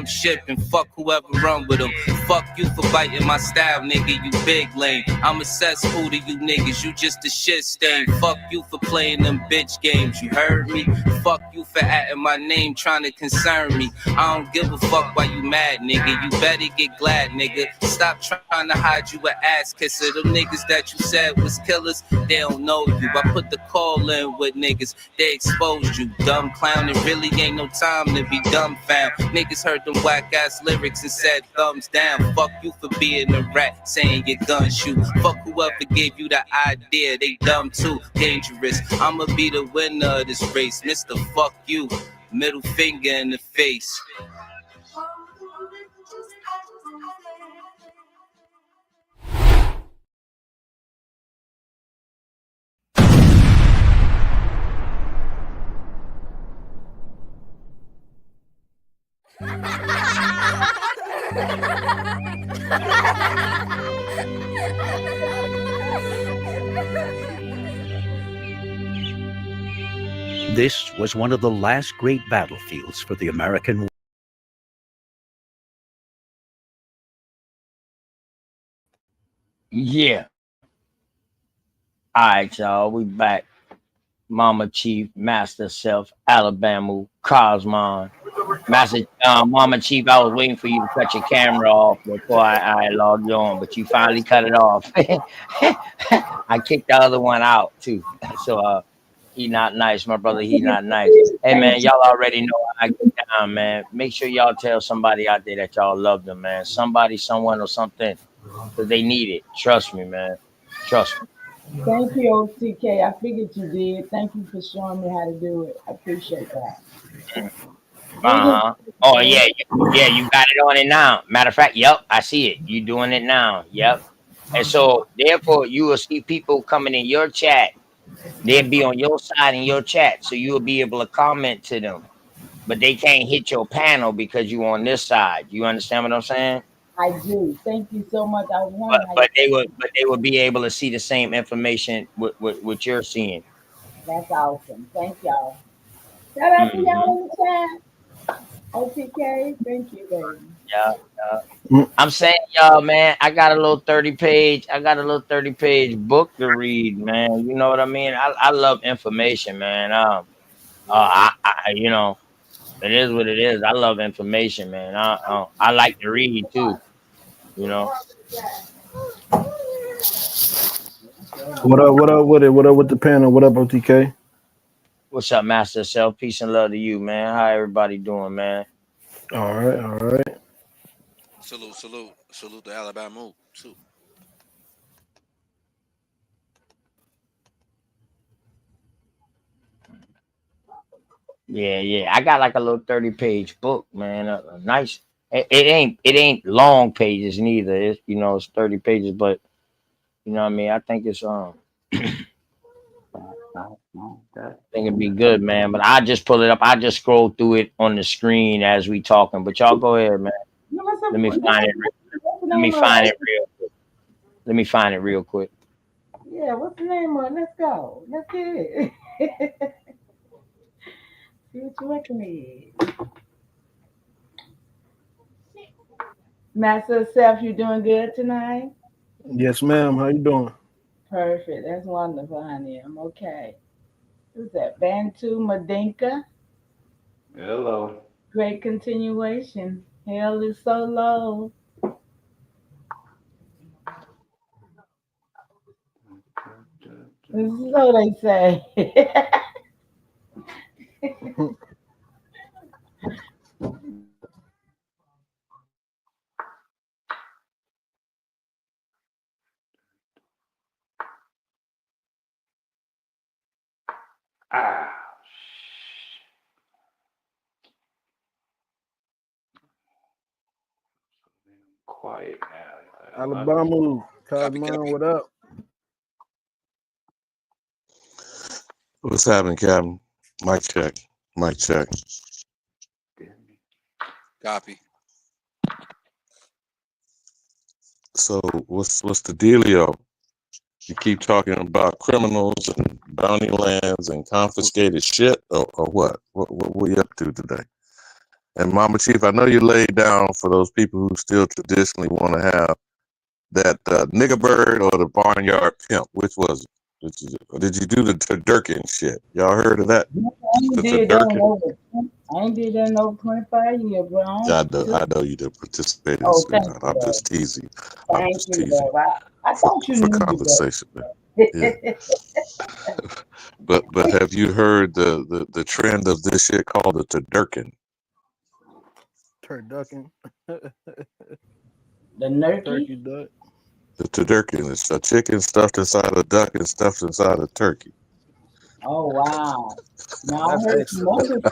ship and fuck whoever run with them. Fuck you for biting my style, nigga, you big lame. I'm a cesspool to you niggas, you just a shit stain. Fuck you for playing them bitch games, you heard me? Fuck you for adding my name, trying to concern me. I don't give a fuck why you mad, nigga. You better get glad, nigga. Stop trying to hide you an ass kisser. Them niggas that you said was killers, they don't know you. I put the call in with niggas, they exposed you. Dumb clown, it really ain't no time to be dumbfound. Niggas heard them whack ass lyrics and said thumbs down. Fuck you for being a rat, saying your gun shoot. Fuck whoever gave you the idea, they dumb too, dangerous. I'ma be the winner of this race, Mr. Fuck you, middle finger in the face. This was one of the last great battlefields for the American. Yeah. All right, y'all. We back. Mama Chief, Master Self, Alabama, KOSMON. Master Mama Chief, I was waiting for you to cut your camera off before I logged you on, but you finally cut it off. I kicked the other one out too. So he not nice, my brother. He not nice. Hey man, y'all already know how I get down, man. Make sure y'all tell somebody out there that y'all love them, man. Somebody, someone, or something, because they need it. Trust me, man. Trust me. Thank you, OTK. I figured you did. Thank you for showing me how to do it. I appreciate that. Oh yeah, you got it on it now. Matter of fact, yep, I see it. You doing it now. Yep. And so therefore you will see people coming in your chat. They'll be on your side in your chat, so you'll be able to comment to them. But they can't hit your panel because you on this side. You understand what I'm saying? I do. Thank you so much. I was wondering. But they would be able to see the same information what you're seeing. That's awesome. Thank y'all. Shout out to y'all in the chat. OTK, thank you, baby. Yeah. I'm saying, y'all, man, I got a little 30-page book to read, man. You know what I mean? I love information, man. You know, it is what it is. I love information, man. I like to read too. You know. What up with it? What up with the panel? What up, OTK? What's up, Master Self? Peace and love to you, man. How everybody doing, man? All right. Salute to Alabama too. Yeah. I got like a little 30-page book, man. A nice. It ain't long pages neither. It's, you know, it's 30 pages, but you know what I mean. I think it's I think it'd be good, man. But I just pull it up. I just scroll through it on the screen as we talking. But y'all go ahead, man. Let me find it. Let me find it real quick. Yeah, what's the name of it? Let's go. Let's get it. See what you're looking at. Master Self, you doing good tonight? Yes, ma'am. How you doing? Perfect. That's wonderful, honey. I'm okay. Who's that? Bantu Madinka? Hello. Great continuation. Hell is so low. This is what they say. Quiet. Alabama, KOSMON, what up? What's happening, Captain? Mic check. Copy. So what's the dealio? You keep talking about criminals and bounty lands and confiscated shit, or what? What you up to today? And Mama Chief, I know you laid down for those people who still traditionally want to have that nigger bird or the barnyard pimp. Which was it? Did you do the Turducken shit? Y'all heard of that? I ain't The did that in Turducken? over. I ain't did that in over 25 years, bro. Yeah, I know you didn't participate in it, Oh, thank sweetheart. you, I'm love. just teasing. I'm Thank just you, teasing love. I thought you for knew me, conversation, man. Yeah. though. But have you heard the trend of this shit called the Turducken? Turducken. The nerky? Turkey duck. The Turducken is a chicken stuffed inside a duck and stuffed inside a turkey. Oh, wow. Now I That's heard some excellent.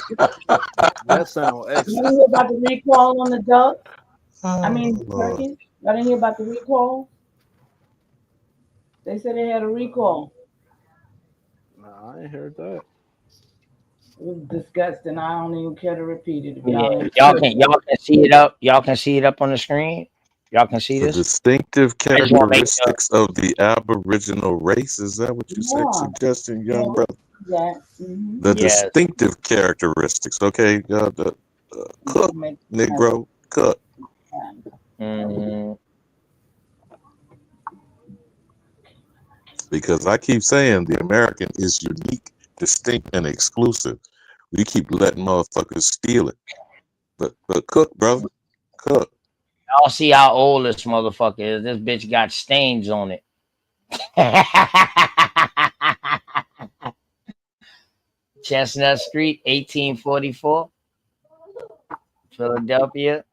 other. That sounds You didn't excellent. hear about the recall on the duck? I mean, Oh the Lord. turkey? Y'all didn't hear about the recall? They said they had a recall. Nah, I ain't heard that. It was disgusting. I don't even care to repeat it if Yeah, y'all ain't y'all sure. can see it up. Y'all can see it up on the screen. Y'all can see The this. distinctive I just want to make sure. characteristics of the Aboriginal race. Is that what you Yeah, suggesting, yeah, young we brother? see that. Mm-hmm. The Yes. distinctive characteristics. Okay, the You cook, can make Negro, cook. Mm, Because I keep saying the American is unique, distinct, and exclusive. We keep letting motherfuckers steal it. But cook, brother, cook. y'all see how old this motherfucker is. This bitch got stains on it. Chestnut Street, 1844, Philadelphia.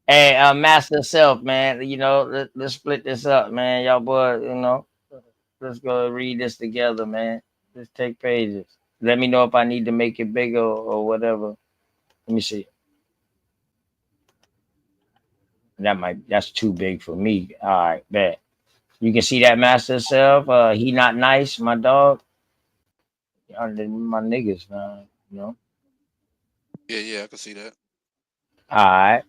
Hey, Master Self, man. You know, let's split this up, man. Y'all boy, you know, let's go read this together, man. Let's take pages. Let me know if I need to make it bigger or whatever. Let me see. That's too big for me. All right, bet. You can see that, Master Self. He not nice, my dog. Y'all my niggas, man. You know. Yeah, I can see that. All right.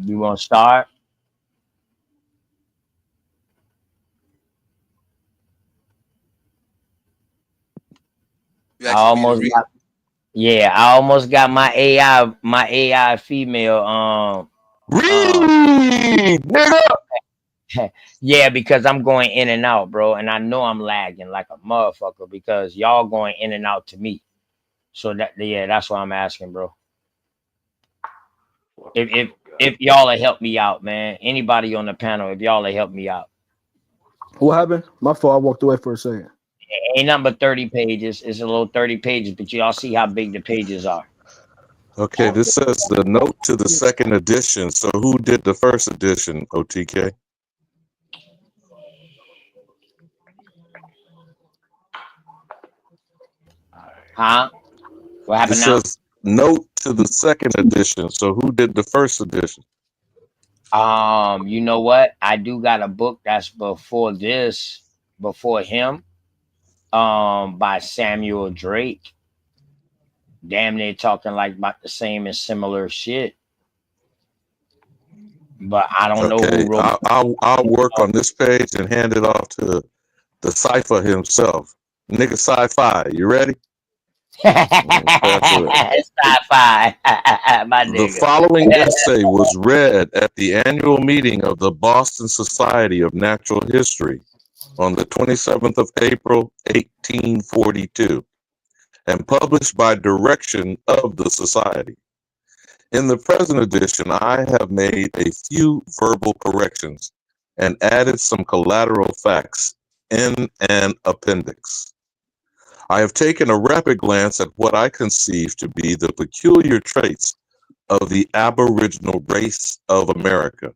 You want to start? You I asking me to almost read? got. Yeah, I almost got my AI female. Read, nigga. Yeah, because I'm going in and out, bro, and I know I'm lagging like a motherfucker because y'all going in and out to me. So that's why I'm asking, bro. If y'all will help me out, man. Anybody on the panel, if y'all will help me out. What happened? My fault. I walked away for a second. Ain't nothing but 30 pages. It's a little 30 pages, but y'all see how big the pages are. Okay, this says the note to the second edition. So who did the first edition, OTK? Huh? What happened This now? says note to the second edition. So who did the first edition? You know what? I do got a book that's before this, before him, by Samuel Drake. Damn near talking like about the same and similar shit. But I don't know Okay, who wrote I'll work on this page and hand it off to the SYFA himself. Nigga SYFA, you ready? Sci-fi. My The nigga. following essay was read at the annual meeting of the Boston Society of Natural History on the 27th of April, 1842, and published by direction of the Society. In the present edition, I have made a few verbal corrections and added some collateral facts in an appendix. I have taken a rapid glance at what I conceive to be the peculiar traits of the Aboriginal race of America,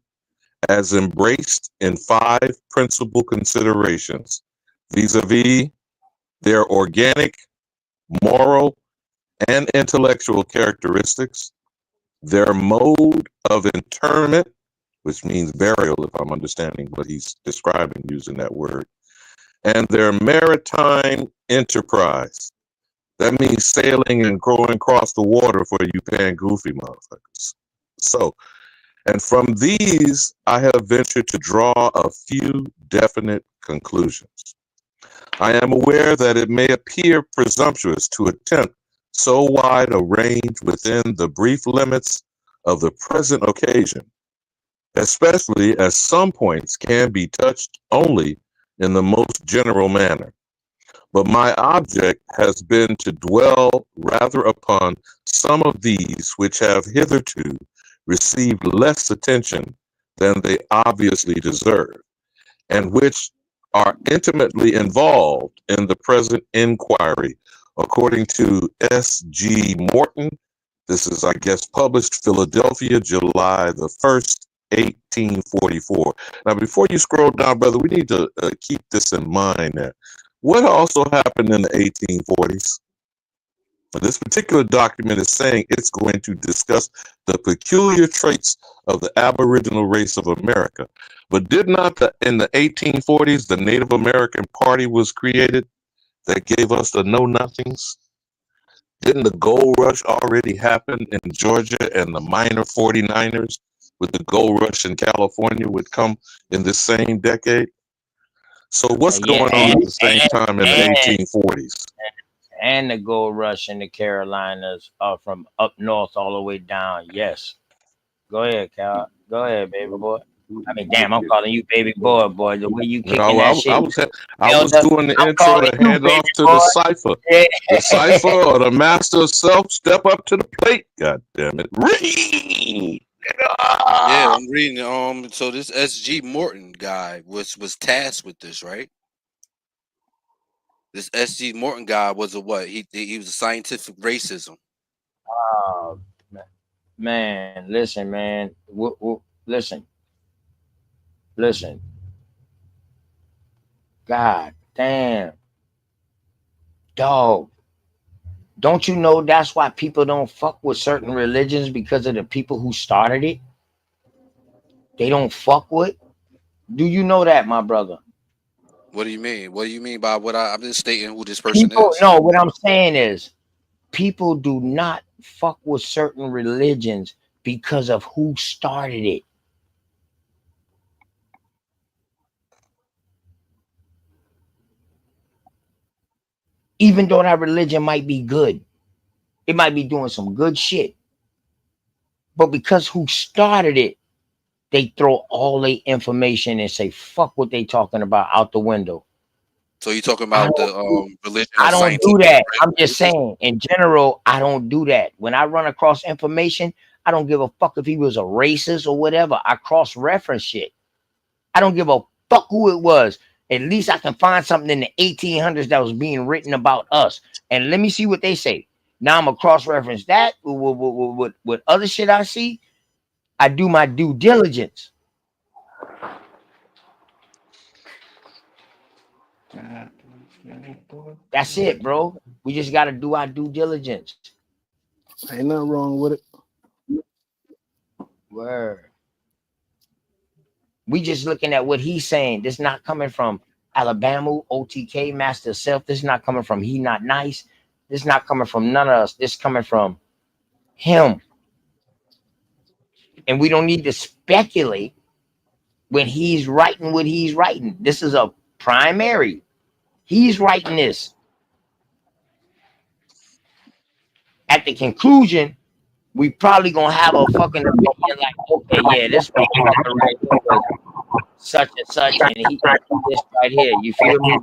as embraced in 5 principal considerations vis-a-vis their organic, moral, and intellectual characteristics, their mode of interment, which means burial, if I'm understanding what he's describing using that word, and their maritime enterprise. That means sailing and going across the water for you paying goofy motherfuckers. So, and from these, I have ventured to draw a few definite conclusions. I am aware that it may appear presumptuous to attempt so wide a range within the brief limits of the present occasion, especially as some points can be touched only in the most general manner. But my object has been to dwell rather upon some of these which have hitherto received less attention than they obviously deserve, and which are intimately involved in the present inquiry, according to S.G. Morton. This is, I guess, published Philadelphia, July the 1st, 1844. Now, before you scroll down, brother, we need to keep this in mind. What also happened in the 1840s? This particular document is saying it's going to discuss the peculiar traits of the Aboriginal race of America. But did not in the 1840s, the Native American Party was created that gave us the know-nothings? Didn't the gold rush already happen in Georgia, and the minor 49ers with the gold rush in California would come in the same decade? So what's going on at the same time in the 1840s? And the gold rush in the Carolinas from up north all the way down. Yes. Go ahead, Cal. Go ahead, baby boy. I mean, damn, I'm calling you baby boy, boy. The way you kicking that shit. I was doing the intro to hand off to the SYFA. Yeah. The SYFA or the master of self, step up to the plate. God damn it. Read! Yeah, I'm reading. So this S.G. Morton guy was tasked with this, right? This S.G. Morton guy was a what? He was a scientific racism. Oh, man, listen, man. Listen. God damn. Dog. Don't you know that's why people don't fuck with certain religions, because of the people who started it? They don't fuck with. Do you know that, my brother? What do you mean? What do you mean by what I'm just stating who this person People, is? no, what I'm saying is people do not fuck with certain religions because of who started it. Even though that religion might be good, it might be doing some good shit, but because who started it, they throw all their information and say fuck what they talking about out the window. So you talking about the religion? I don't do that. I'm just saying, in general, I don't do that. When I run across information, I don't give a fuck if he was a racist or whatever. I cross-reference shit. I don't give a fuck who it was. At least I can find something in the 1800s that was being written about us, and let me see what they say. Now I'm gonna cross-reference that with other shit I see. I do my due diligence. That's it, bro. We just got to do our due diligence. Ain't nothing wrong with it. Word. We just looking at what he's saying. This not coming from Alabama, OTK, Master Self. This not coming from He Not Nice. This not coming from none of us. This coming from him. And we don't need to speculate when he's writing what he's writing. This is a primary. He's writing this. At the conclusion, we probably gonna have a fucking opinion like, okay, yeah, this motherfucker right here was such and such, and he this right here. You feel me?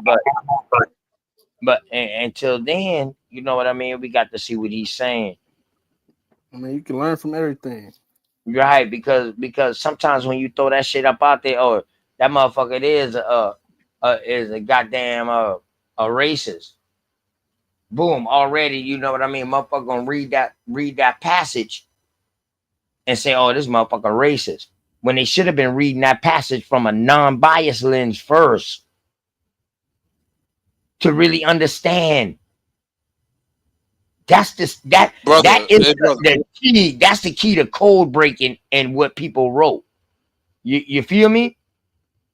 But until then, you know what I mean? We got to see what he's saying. I mean, you can learn from everything. Right, because sometimes when you throw that shit up out there, oh, that motherfucker is a goddamn a racist. Boom, already, you know what I mean? Motherfucker gonna read that passage and say, oh, this motherfucker racist. When they should have been reading that passage from a non-biased lens first to really understand. That's that is the key. That's the key to code breaking and what people wrote. You feel me?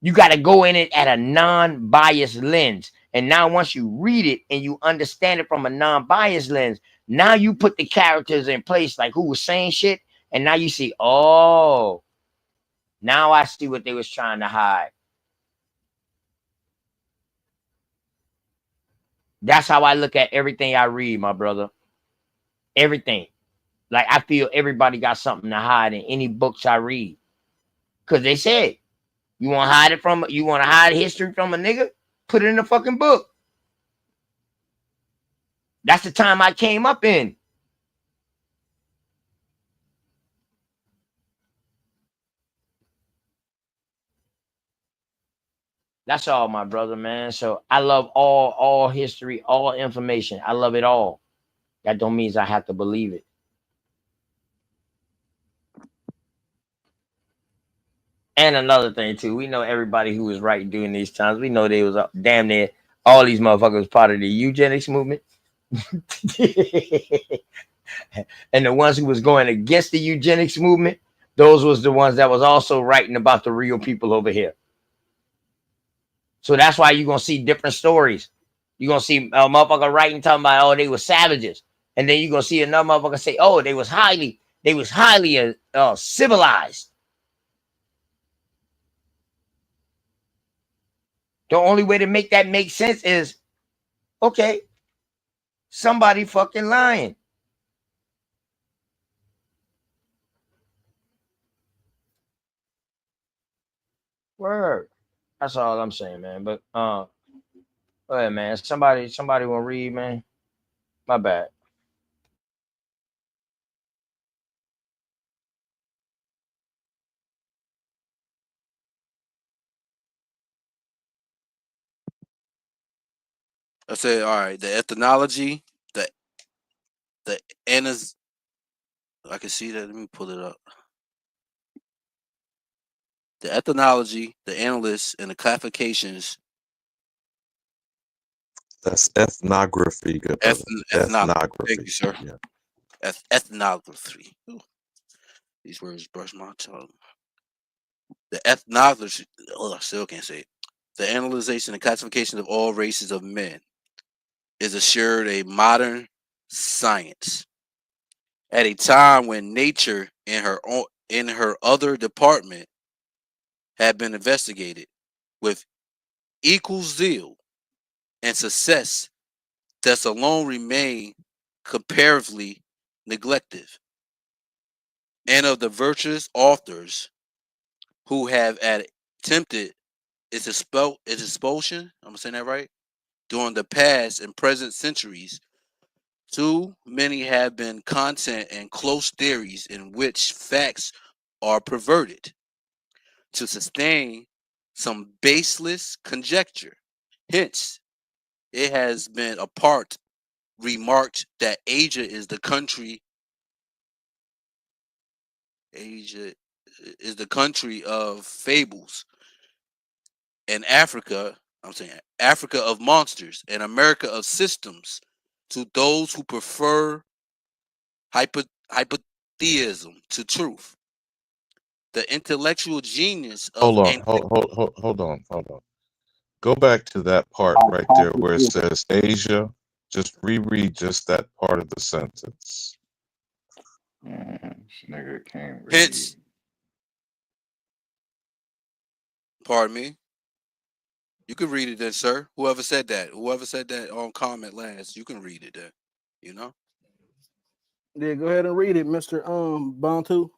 You got to go in it at a non-biased lens. And now once you read it and you understand it from a non-biased lens, now you put the characters in place, like who was saying shit, and now you see, oh, now I see what they was trying to hide. That's how I look at everything I read, my brother. Everything. Like I feel everybody got something to hide in any books I read. Cause they said, you want to hide history from a nigga? Put it in a fucking book. That's the time I came up in. That's all, my brother, man. So I love all history, all information. I love it all. That don't mean I have to believe it. And another thing too, we know everybody who was right during these times. We know they was damn near all these motherfuckers was part of the eugenics movement. And the ones who was going against the eugenics movement, those was the ones that was also writing about the real people over here. So that's why you're gonna see different stories. You're gonna see a motherfucker writing talking about, oh, they were savages, and then you're gonna see another motherfucker say, oh, they was highly civilized. The only way to make that make sense is, okay, somebody fucking lying. Word. That's all I'm saying, man. But go ahead, man. Somebody will read, man. My bad. I said, all right, the ethnology, the anas. I can see that. Let me pull it up. The ethnology, the analysts, and the classifications. That's ethnography. Good brother. Ethnography. Thank you, sir. Yeah. Ethnography. Ooh, these words brush my tongue. The ethnography. Oh, I still can't say it. The analyzation and classification of all races of men is assured a modern science. At a time when nature in her other department had been investigated with equal zeal and success, thus alone remain comparatively neglected. And of the virtuous authors who have attempted its expulsion, I'm saying that right, during the past and present centuries, too many have been content and close theories in which facts are perverted to sustain some baseless conjecture. Hence, it has been apart remarked that Asia is the country of fables, and Africa of monsters, and America of systems, to those who prefer hypotheism to truth. The intellectual genius of Hold on. Go back to that part right there where it says Asia. Just reread just that part of the sentence. This nigga can't read. Hence, pardon me. You can read it then, sir. Whoever said that on comment last, you can read it then. You know? Yeah, go ahead and read it, Mr. Bantu.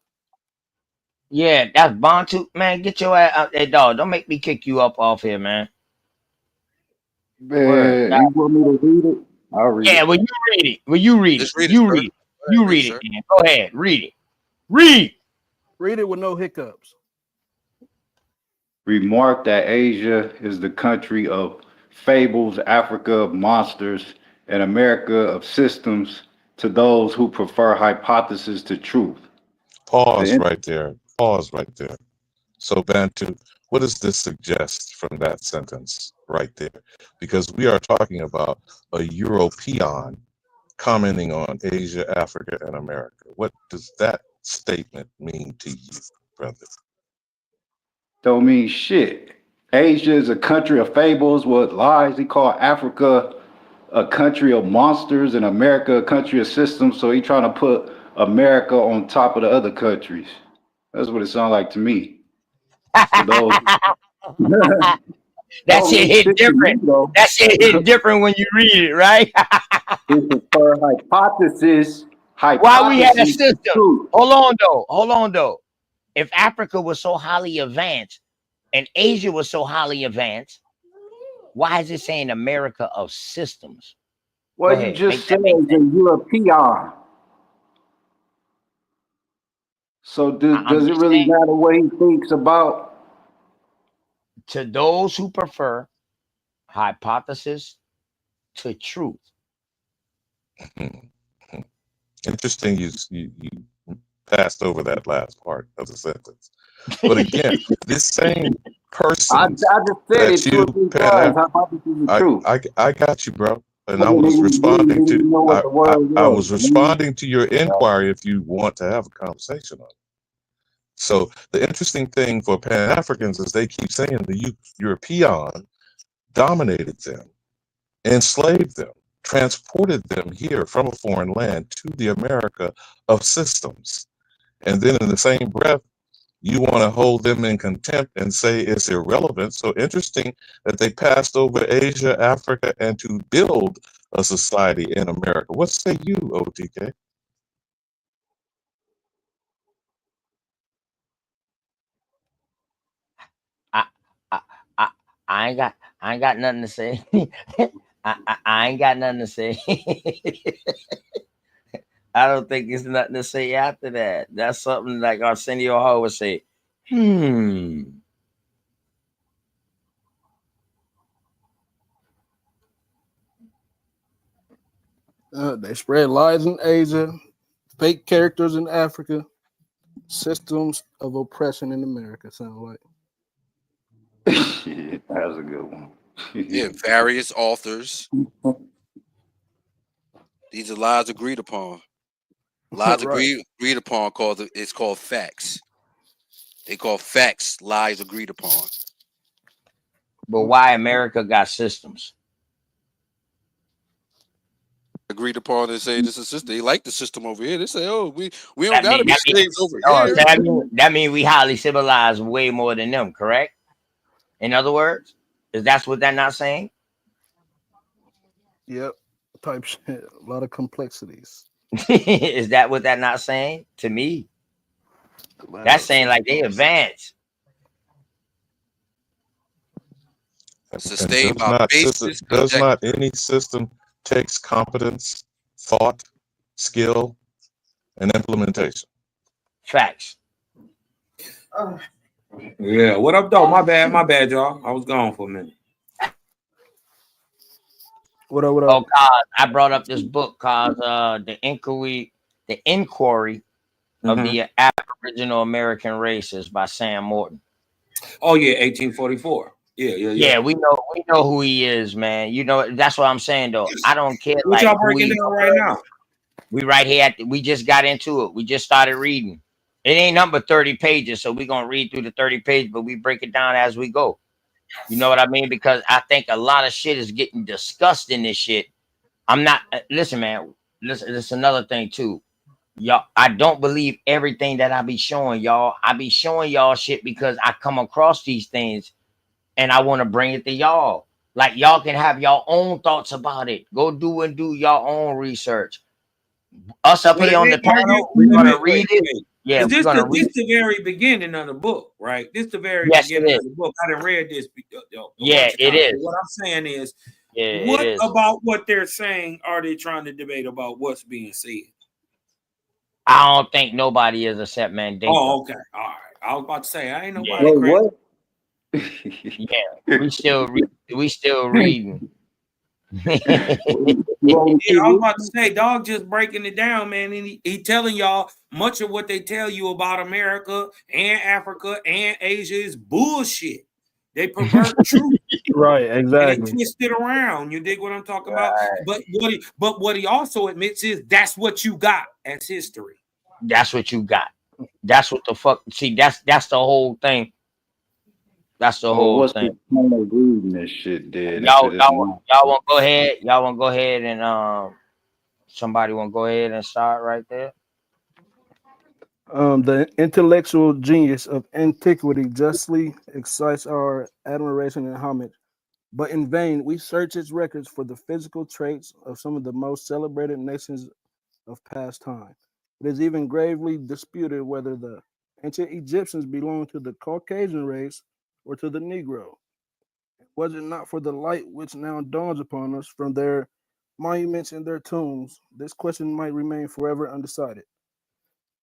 Yeah, that's Bantu. Man, get your ass out there, dog. Don't make me kick you up off here, man. Word. Man, you want me to read it? I'll read Yeah, it. well, you read it. Well, you read Just it. read it, You sir. read it. Go ahead, You read read it, it, sir. man. Go ahead. Read it. Read. Read it with no hiccups. Remark that Asia is the country of fables, Africa of monsters, and America of systems, to those who prefer hypothesis to truth. Pause right there. So, Bantu, what does this suggest from that sentence right there? Because we are talking about a European commenting on Asia, Africa, and America. What does that statement mean to you, brother? Don't mean shit. Asia is a country of fables, what lies. He called Africa a country of monsters and America a country of systems. So he trying to put America on top of the other countries. That's what it sounds like to me. To those That don't shit mean hit shit to me different. though. That shit hit different when you read it, right? This is for hypothesis Why we had a hypothesis, system? truth. Hold on though. If Africa was so highly advanced and Asia was so highly advanced, why is it saying America of systems? Go Well, you ahead, just make said that make sense. the European. So I'm does it just really saying, matter what he thinks about? to those who prefer hypothesis to truth. Interesting. You passed over that last part of the sentence. But again, this same I person just said that it 2 or you 3 Pan times. Hypothesis is I, truth. I got you, bro. And I Other was niggas responding didn't to even know what the word I was. was responding to your inquiry if you want to have a conversation on it. So the interesting thing for Pan Africans is they keep saying the European dominated them, enslaved them, transported them here from a foreign land to the America of systems. And then in the same breath, you want to hold them in contempt and say it's irrelevant. So interesting that they passed over Asia, Africa, and to build a society in America. What say you, OTK? I, I, I, I ain't got nothing to say. I ain't got nothing to say. I don't think there's nothing to say after that. That's something like Arsenio Hall would say. They spread lies in Asia, fake characters in Africa, systems of oppression in America. Sound like. Shit, that was a good one. Yeah, various authors. These are lies agreed upon. Lies Right. agreed upon it's called facts. They call facts lies agreed upon. But why America got systems? Agreed upon and say this is system. They like the system over here. They say, oh, we don't That gotta mean be slaves over here. that mean we highly civilized way more than them, correct? In other words, is that's what they're not saying? Yep. Type shit. A lot of complexities. Is that what they're not saying? To me, that's saying like they advanced. And Sustained by basis does object. not any system takes competence, thought, skill, and implementation? Facts. Yeah, what up, though? My bad, y'all. I was gone for a minute. What up? Oh, cause I brought up this book called the Inquiry of the Aboriginal American Races by Sam Morton. Oh yeah, 1844. Yeah. We know who he is, man. You know, that's what I'm saying though. I don't care What like y'all who breaking he down right now? We right here we just got into it. We just started reading. It ain't number 30 pages, so we're gonna read through the 30 pages, but we break it down as we go. You know what I mean? Because I think a lot of shit is getting discussed in this shit. I'm not listen, man. Listen, this is another thing too. Y'all, I don't believe everything that I be showing y'all. I be showing y'all shit because I come across these things and I want to bring it to y'all. Like y'all can have your own thoughts about it. Go do your own research. Us up But here on the panel, we're gonna read it. Yeah, Is we're this gonna read this it. the very beginning of the book, right? This the very Yes, it beginning of is. the book. I done read this a Yeah, bunch of it times. But is. what I'm saying is, Yeah, it what is. about what they're saying are they trying to debate about what's being said? I don't think nobody is except Mandinka. Oh, okay. All right. I was about to say I ain't nobody Wait, crazy. what? Yeah, we still reading. Yeah, I was about to say, dog just breaking it down, man. And he telling y'all much of what they tell you about America and Africa and Asia is bullshit. They pervert truth. Right, And they exactly. twist it around. You dig what I'm talking about? But what he also admits is that's what you got as history. That's what you got. That's what the fuck. See, that's the whole thing. That's the Well, whole what's thing. the point of reading this shit then? Y'all If it's not? want to go ahead? Y'all want to go ahead and somebody want to go ahead and start right there? The intellectual genius of antiquity justly excites our admiration and homage, but in vain we search its records for the physical traits of some of the most celebrated nations of past time. It is even gravely disputed whether the ancient Egyptians belonged to the Caucasian race or to the Negro. Was it not for the light which now dawns upon us from their monuments and their tombs, this question might remain forever undecided.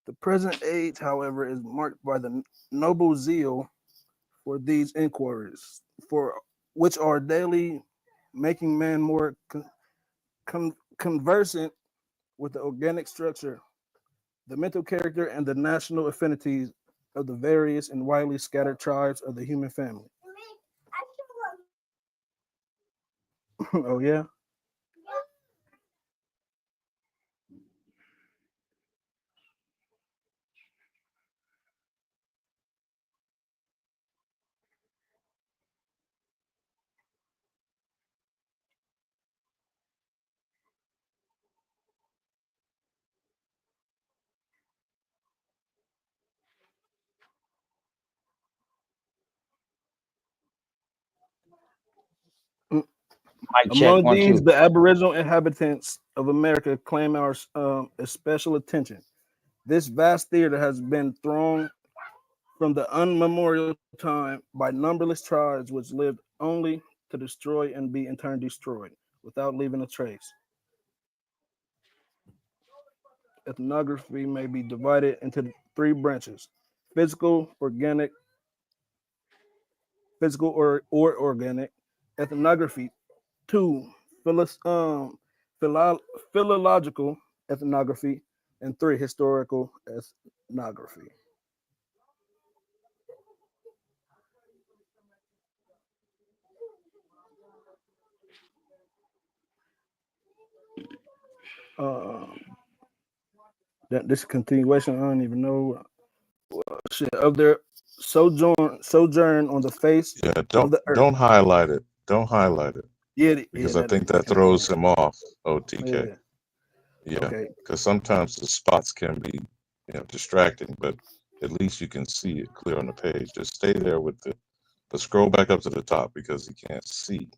The present age, however, is marked by the noble zeal for these inquiries, for which are daily making man more conversant with the organic structure, the mental character, and the national affinities of the various and widely scattered tribes of the human family. Oh, yeah? Mic check, Among one, these, two. the Aboriginal inhabitants of America claim our special attention. This vast theater has been thronged from the unmemorial time by numberless tribes which lived only to destroy and be in turn destroyed without leaving a trace. Ethnography may be divided into three branches: physical, organic, physical or organic. Ethnography, two, philological ethnography, and three, historical ethnography. That this continuation, I don't even know shit of their sojourn on the face Yeah, of the earth. don't highlight it. Don't highlight it Yeah, because I that think is that throws him off. OTK. Yeah. Yeah, Okay. because sometimes the spots can be, distracting, but at least you can see it clear on the page. Just stay there with it, but scroll back up to the top because you can't see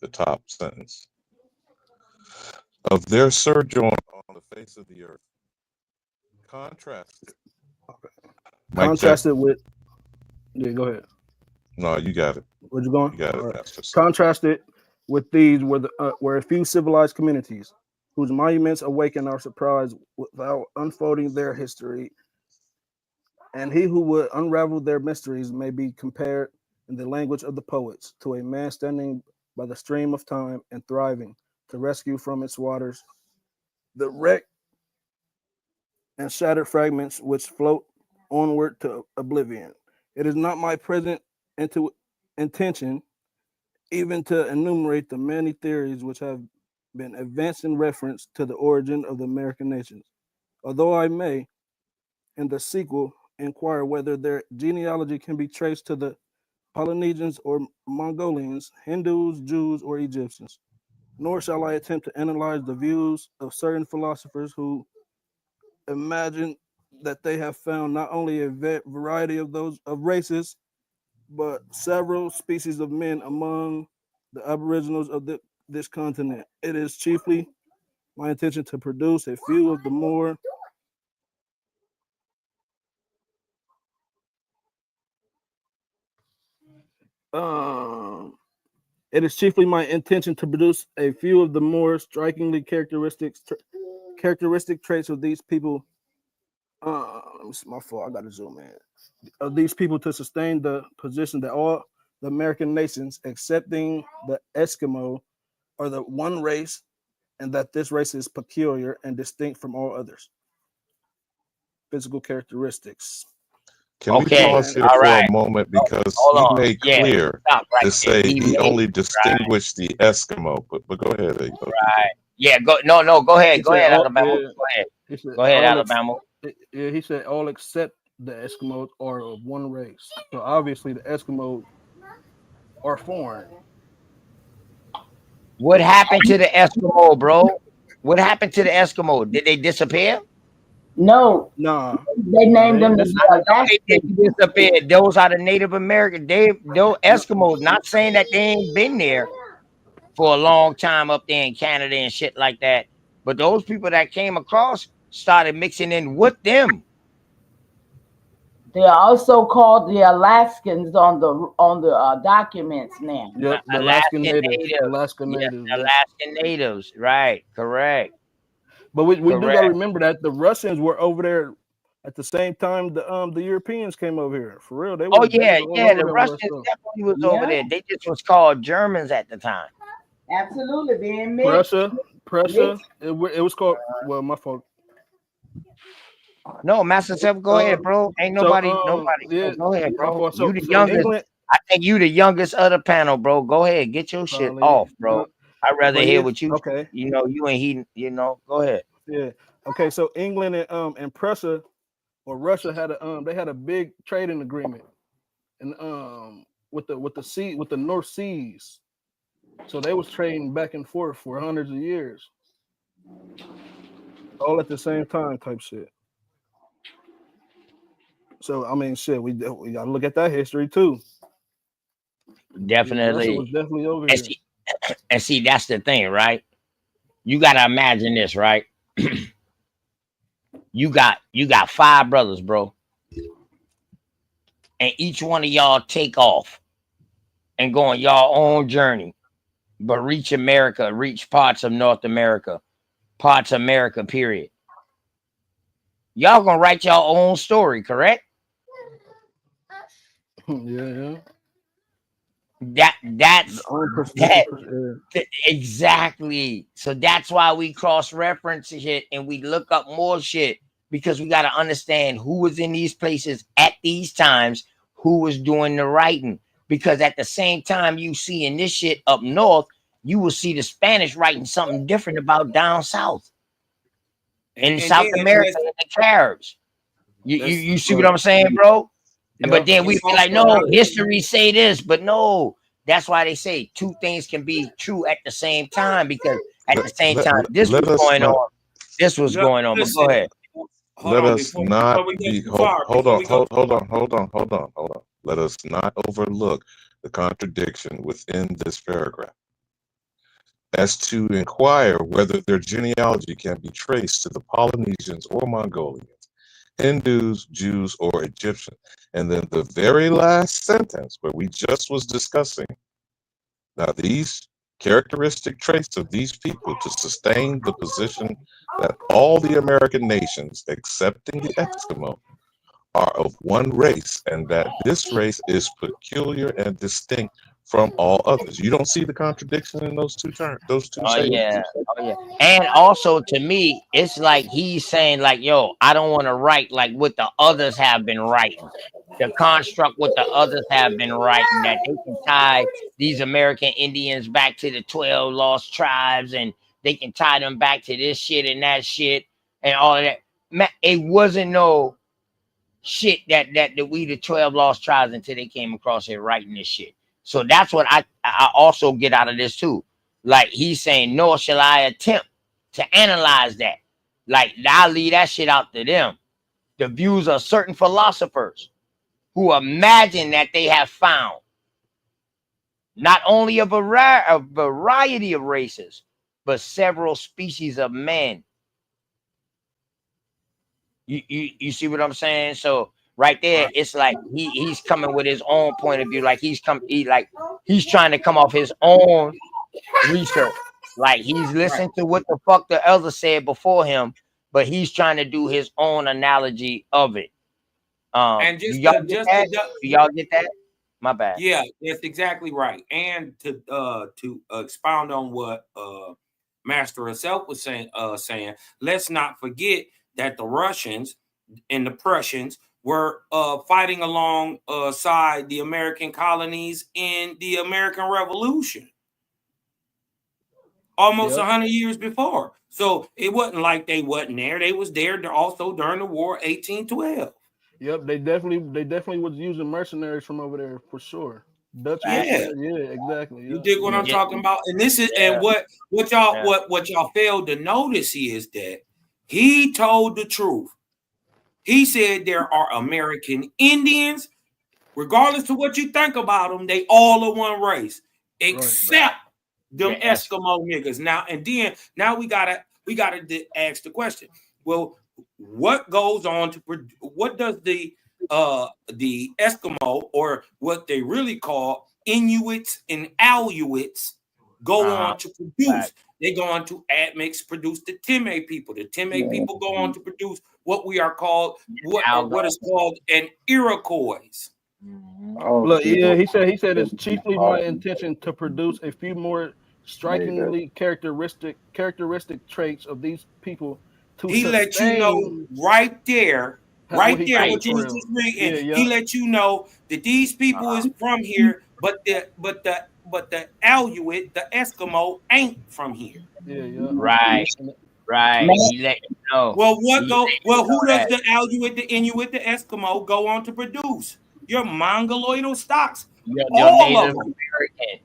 the top sentence. Of their sojourn on the face of the earth. Contrasted. Contrasted with. Yeah, go ahead. No, you got it. Where you going? You got it, All right. Pastor. Contrasted with these were a few civilized communities whose monuments awaken our surprise without unfolding their history. And he who would unravel their mysteries may be compared, in the language of the poets, to a man standing by the stream of time and thriving to rescue from its waters the wreck and shattered fragments which float onward to oblivion. It is not my present intention even to enumerate the many theories which have been advanced in reference to the origin of the American nations, although I may, in the sequel, inquire whether their genealogy can be traced to the Polynesians or Mongolians, Hindus, Jews, or Egyptians. Nor shall I attempt to analyze the views of certain philosophers who imagine that they have found not only a variety of those of races, but several species of men among the aboriginals of this continent. It is chiefly my intention to produce a few of the more it is chiefly my intention to produce a few of the more strikingly characteristic traits of these people. It's my fault. I got to zoom in. Of these people to sustain the position that all the American nations, excepting the Eskimo, are the one race, and that this race is peculiar and distinct from all others. Physical characteristics. Can we pause here for a moment because he made clear to say he only distinguished the Eskimo. But go ahead. Right. Yeah. Go. No. Go ahead. Go ahead, Alabama. Yeah, Go ahead. Go ahead, Alabama. Yeah, he said all except the Eskimos are of one race. So obviously the Eskimos are foreign. What happened to the Eskimo, bro? What happened to the Eskimo? Did they disappear? No. Nah. They named them the they disappeared. Those are the Native American. Those Eskimos. Not saying that they ain't been there for a long time up there in Canada and shit like that. But those people that came across started mixing in with them. They are also called the Alaskans on the documents now. Yep, the Alaskan Alaskan natives. natives. Alaska Yes, natives. Yep. Alaskan natives. Right. Correct. But we do Correct. gotta remember that the Russians were over there at the same time the Europeans came over here. For real, they Oh was yeah, all yeah. over The here with us. Russians So. definitely was Yeah. over there. They just was called Germans at the time. Absolutely, being mixed. Prussia. It was called. Well, my fault. No, Master Self, go ahead, bro. Ain't nobody. Yeah, Go ahead, my bro. fault. You the So youngest. England, I think you the youngest of the panel, bro. Go ahead, get your shit probably. off, bro. I'd rather But hear yeah, what you. okay. You know, you and he. You know, go ahead. Yeah. Okay. So England and Prussia or Russia had they had a big trading agreement, and with the North Seas. So they was trading back and forth for hundreds of years, all at the same time, type shit. So I mean, shit, we gotta look at that history too. Definitely. Russia was definitely over And here. see, that's the thing, right? You gotta imagine this, right? you got 5 brothers, bro, and each one of y'all take off and go on y'all own journey, but reach America, reach parts of North America, parts of America, period. Y'all gonna write your own story, correct? Yeah. That's that. exactly. So that's why we cross-reference shit and we look up more shit, because we got to understand who was in these places at these times, who was doing the writing. Because at the same time you see in this shit up north, you will see the Spanish writing something different about down south. In South America, and the Caribs. You see what I'm saying, bro? Yep. But then we be like, no, history say this, but no. That's why they say 2 things can be true at the same time, because at the same time this was going on. This was going on. But go ahead. Let us not be hold on. Let us not overlook the contradiction within this paragraph. As to inquire whether their genealogy can be traced to the Polynesians or Mongolians, Hindus, Jews, or Egyptians. And then the very last sentence where we just was discussing, now these characteristic traits of these people to sustain the position that all the American nations, excepting the Eskimo, are of one race, and that this race is peculiar and distinct from all others. You don't see the contradiction in those two terms, those two statements. Oh yeah. And also to me, it's like he's saying, like, yo, I don't want to write like what the others have been writing. The construct what the others have been writing, that they can tie these American Indians back to the 12 lost tribes, and they can tie them back to this shit and that shit and all of that. Man, it wasn't no shit that we the 12 lost tribes until they came across here writing this shit. So that's what I also get out of this too. Like he's saying, nor shall I attempt to analyze that. Like I'll leave that shit out to them. The views of certain philosophers who imagine that they have found not only a variety of races, but several species of men. You see what I'm saying? So right there, it's like he's coming with his own point of view. Like he's trying to come off his own research. Like he's listening to what the fuck the elder said before him, but he's trying to do his own analogy of it. And do y'all get that? Do y'all get that? My bad. Yeah, that's exactly right. And to expound on what Master himself was saying, let's not forget that the Russians and the Prussians were fighting alongside the American colonies in the American Revolution almost 100 years before. So it wasn't like they wasn't there. They was there also during the war 1812. Yep, they definitely was using mercenaries from over there for sure. Dutch mercenaries, yeah, exactly. You dig what I'm talking about? And this is and what y'all failed to notice is that he told the truth. He said there are American Indians, regardless of what you think about them, they all are one race, except them Eskimo niggas. Now we gotta we got to ask the question. Well, what goes on to what does the Eskimo, or what they really call Inuits and Aluits, go on to produce? Right. They go on to admix, produce the Teme people. The Teme people go on to produce what we are called, what is called an Iroquois. Look, yeah, he said it's chiefly my intention to produce a few more strikingly characteristic traits of these people to He let you know right there, what you was just reading. He let you know that these people is from here, but the Aluit, the Eskimo, ain't from here. Right. He let you know. Well, who does the Aluit, the Inuit, the Eskimo go on to produce? Your Mongoloidal stocks.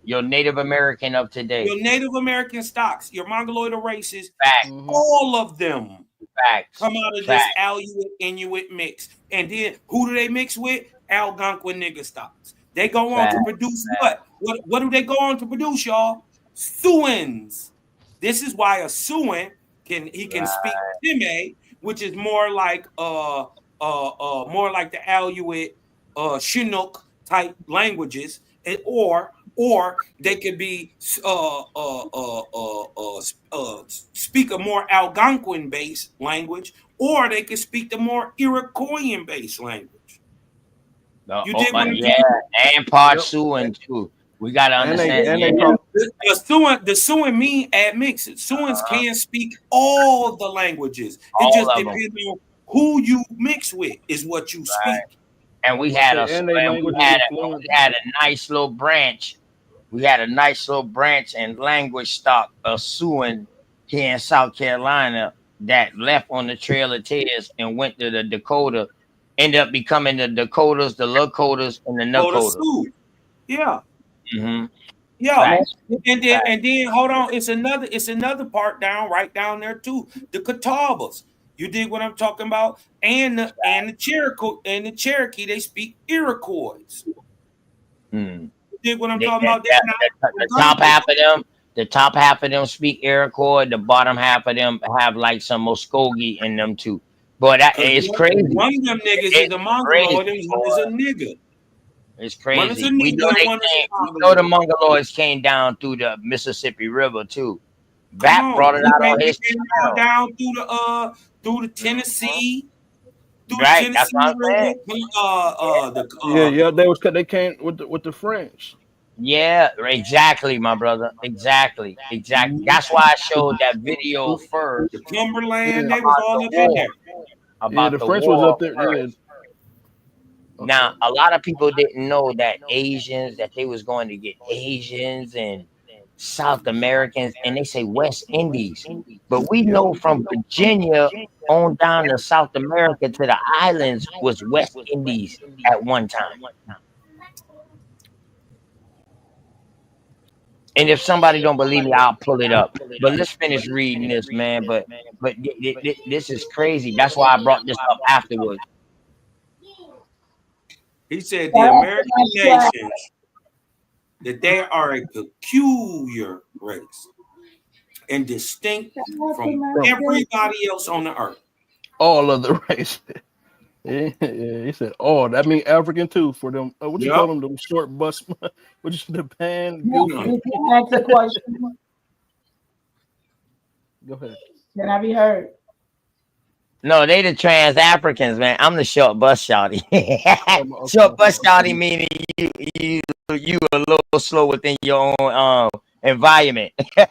Your Native American of today. Your Native American stocks, your Mongoloidal races, all of them come out of this Aluit Inuit mix. And then who do they mix with? Algonquin nigger stocks. They go on to produce what? What do they go on to produce, y'all? Siouans. This is why a Siouan can speak Teme, which is more like the Aluit Chinook type languages, or they could be speak a more Algonquin based language, or they could speak the more Iroquoian based language. And part Siouan too. We gotta understand. The Siouan mean admixed. Siouans can speak all the languages. It just depends on who you mix with is what you speak. And we had a nice little branch. We had a nice little branch and language stock of Siouan here in South Carolina that left on the Trail of Tears and went to the Dakota, ended up becoming the Dakotas, the Lakotas, and the Nakotas. Yeah. Mm-hmm. Yeah. And then hold on, it's another part right down there too. The Catawbas. You dig what I'm talking about? And the Cherokee, they speak Iroquois. You dig what I'm talking about? The top half of them speak Iroquois. The bottom half of them have like some Muskogee in them too. But it's crazy. One of them niggas is a Mongoloid, and one is a nigga. It's crazy. We know the Mongoloids came down through the Mississippi River too. Bat brought it out on his channel. Down through the Tennessee. Right, that's what I'm saying. They came with the French. Yeah, exactly, my brother. Exactly. That's why I showed that video first. The Cumberland, they was all up in there. About the French was up there. Yeah. Now, a lot of people didn't know that they was going to get Asians and South Americans, and they say West Indies. But we know from Virginia on down to South America to the islands was West Indies at one time. And if somebody don't believe me, I'll pull it up. But let's finish reading this, man. But this is crazy. That's why I brought this up afterwards. He said the American nations, that they are a peculiar race and distinct from everybody else on the earth. All of the race. Yeah, he said all. That means African too for them. What you call them? Them short bus. What is the pan? Ask a question. Go ahead. Can I be heard? No, they the trans Africans, man. I'm the short bus shawty. Short bus shawty meaning you a little slow within your own environment. Can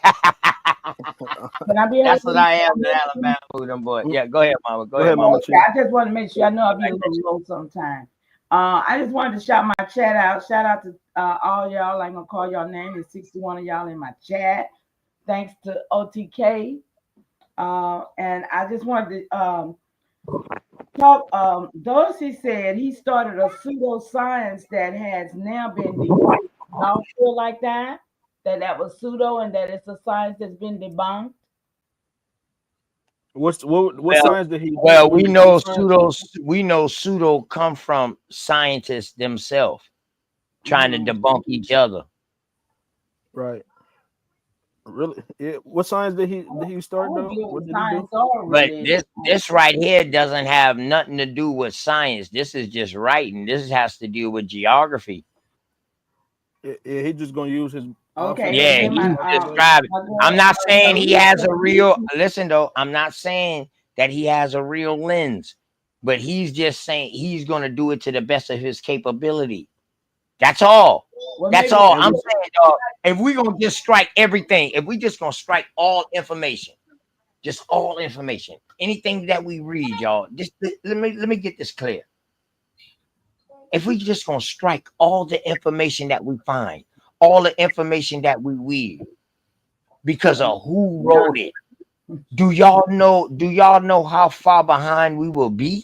I be heard? That's what I am in Alabama with them boys. Yeah, go ahead, mama. Go ahead, mama. I just want to make sure. I know I'll be a little low sometime. I just wanted to shout my chat out. Shout out to all y'all. I'm gonna call y'all name. There's 61 of y'all in my chat. Thanks to OTK. And I just wanted to talk. Dorsey said he started a pseudoscience that has now been debunked. Y'all feel like that that was pseudo and that it's a science that's been debunked? What science did he? Well, we know pseudo come from scientists themselves trying to debunk each other. Right. Really? Yeah. What science did he start though? What did he do? But this right here doesn't have nothing to do with science. This is just writing. This has to do with geography. Yeah, he just gonna use his. Okay. Yeah, he's describing. I'm not saying he has a real. Listen though, I'm not saying that he has a real lens, but he's just saying he's gonna do it to the best of his capability. That's all. That's all I'm saying, dog. If we gonna just strike everything, if we just gonna strike all information, just all information, anything that we read, y'all. Just let me get this clear. If we just gonna strike all the information that we find, all the information that we read, because of who wrote it, do y'all know how far behind we will be?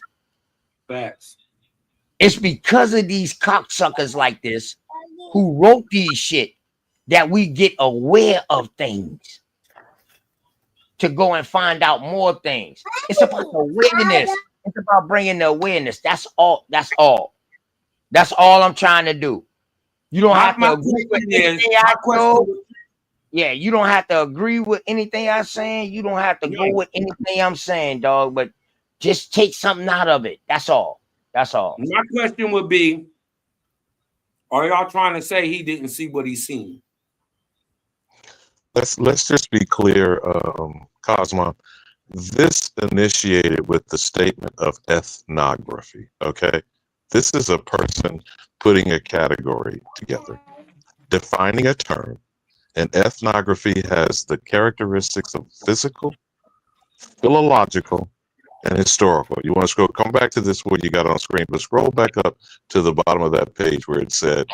Facts. It's because of these cocksuckers like this who wrote these shit that we get aware of things to go and find out more things. It's about awareness. It's about bringing the awareness. That's all. That's all. That's all I'm trying to do. You don't have to agree with anything I know. Yeah, you don't have to agree with anything I'm saying. You don't have to go with anything I'm saying, dog. But just take something out of it. That's all. That's all. My question would be, are y'all trying to say he didn't see what he's seen? Let's just be clear, Cosmo. This initiated with the statement of ethnography. Okay, this is a person putting a category together, defining a term, and ethnography has the characteristics of physical, philological, and historical. You want to scroll? Come back to this where you got on screen, but scroll back up to the bottom of that page where it said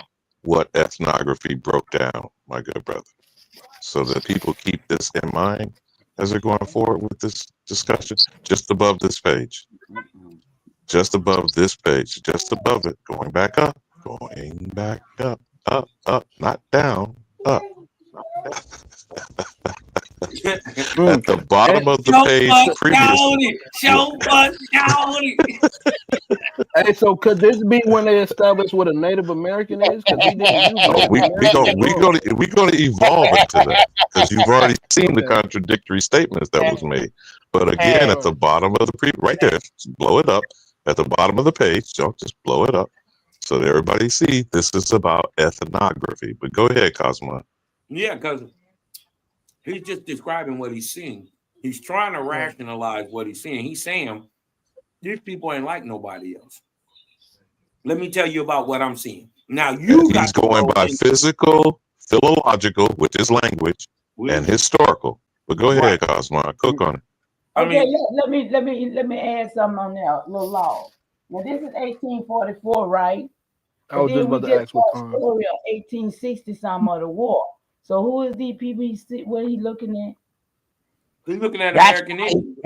what ethnography broke down, my good brother, so that people keep this in mind as they're going forward with this discussion. Just above this page, just above this page, just above it, going back up, up, not down, up. At the bottom of the page previously. Hey, so could this be when they established what a Native American is? Because he didn't use we're gonna evolve into that because you've already seen the contradictory statements that was made. But again, at the bottom of the right there, blow it up at the bottom of the page. Don't just blow it up so that everybody see this is about ethnography. But go ahead, Cosmo. Yeah, because he's just describing what he's seeing. He's trying to rationalize what he's seeing. He's saying these people ain't like nobody else. Let me tell you about what I'm seeing. Now he's going by physical, philological, which is language, and historical. But go ahead, Cosmo. Cook on it. Okay, let me add something on there. A little law. Now this is 1844, right? I was just about to ask what time. Story of 1860 some of the war. So who is these people? What he looking at? He's looking at American Indians.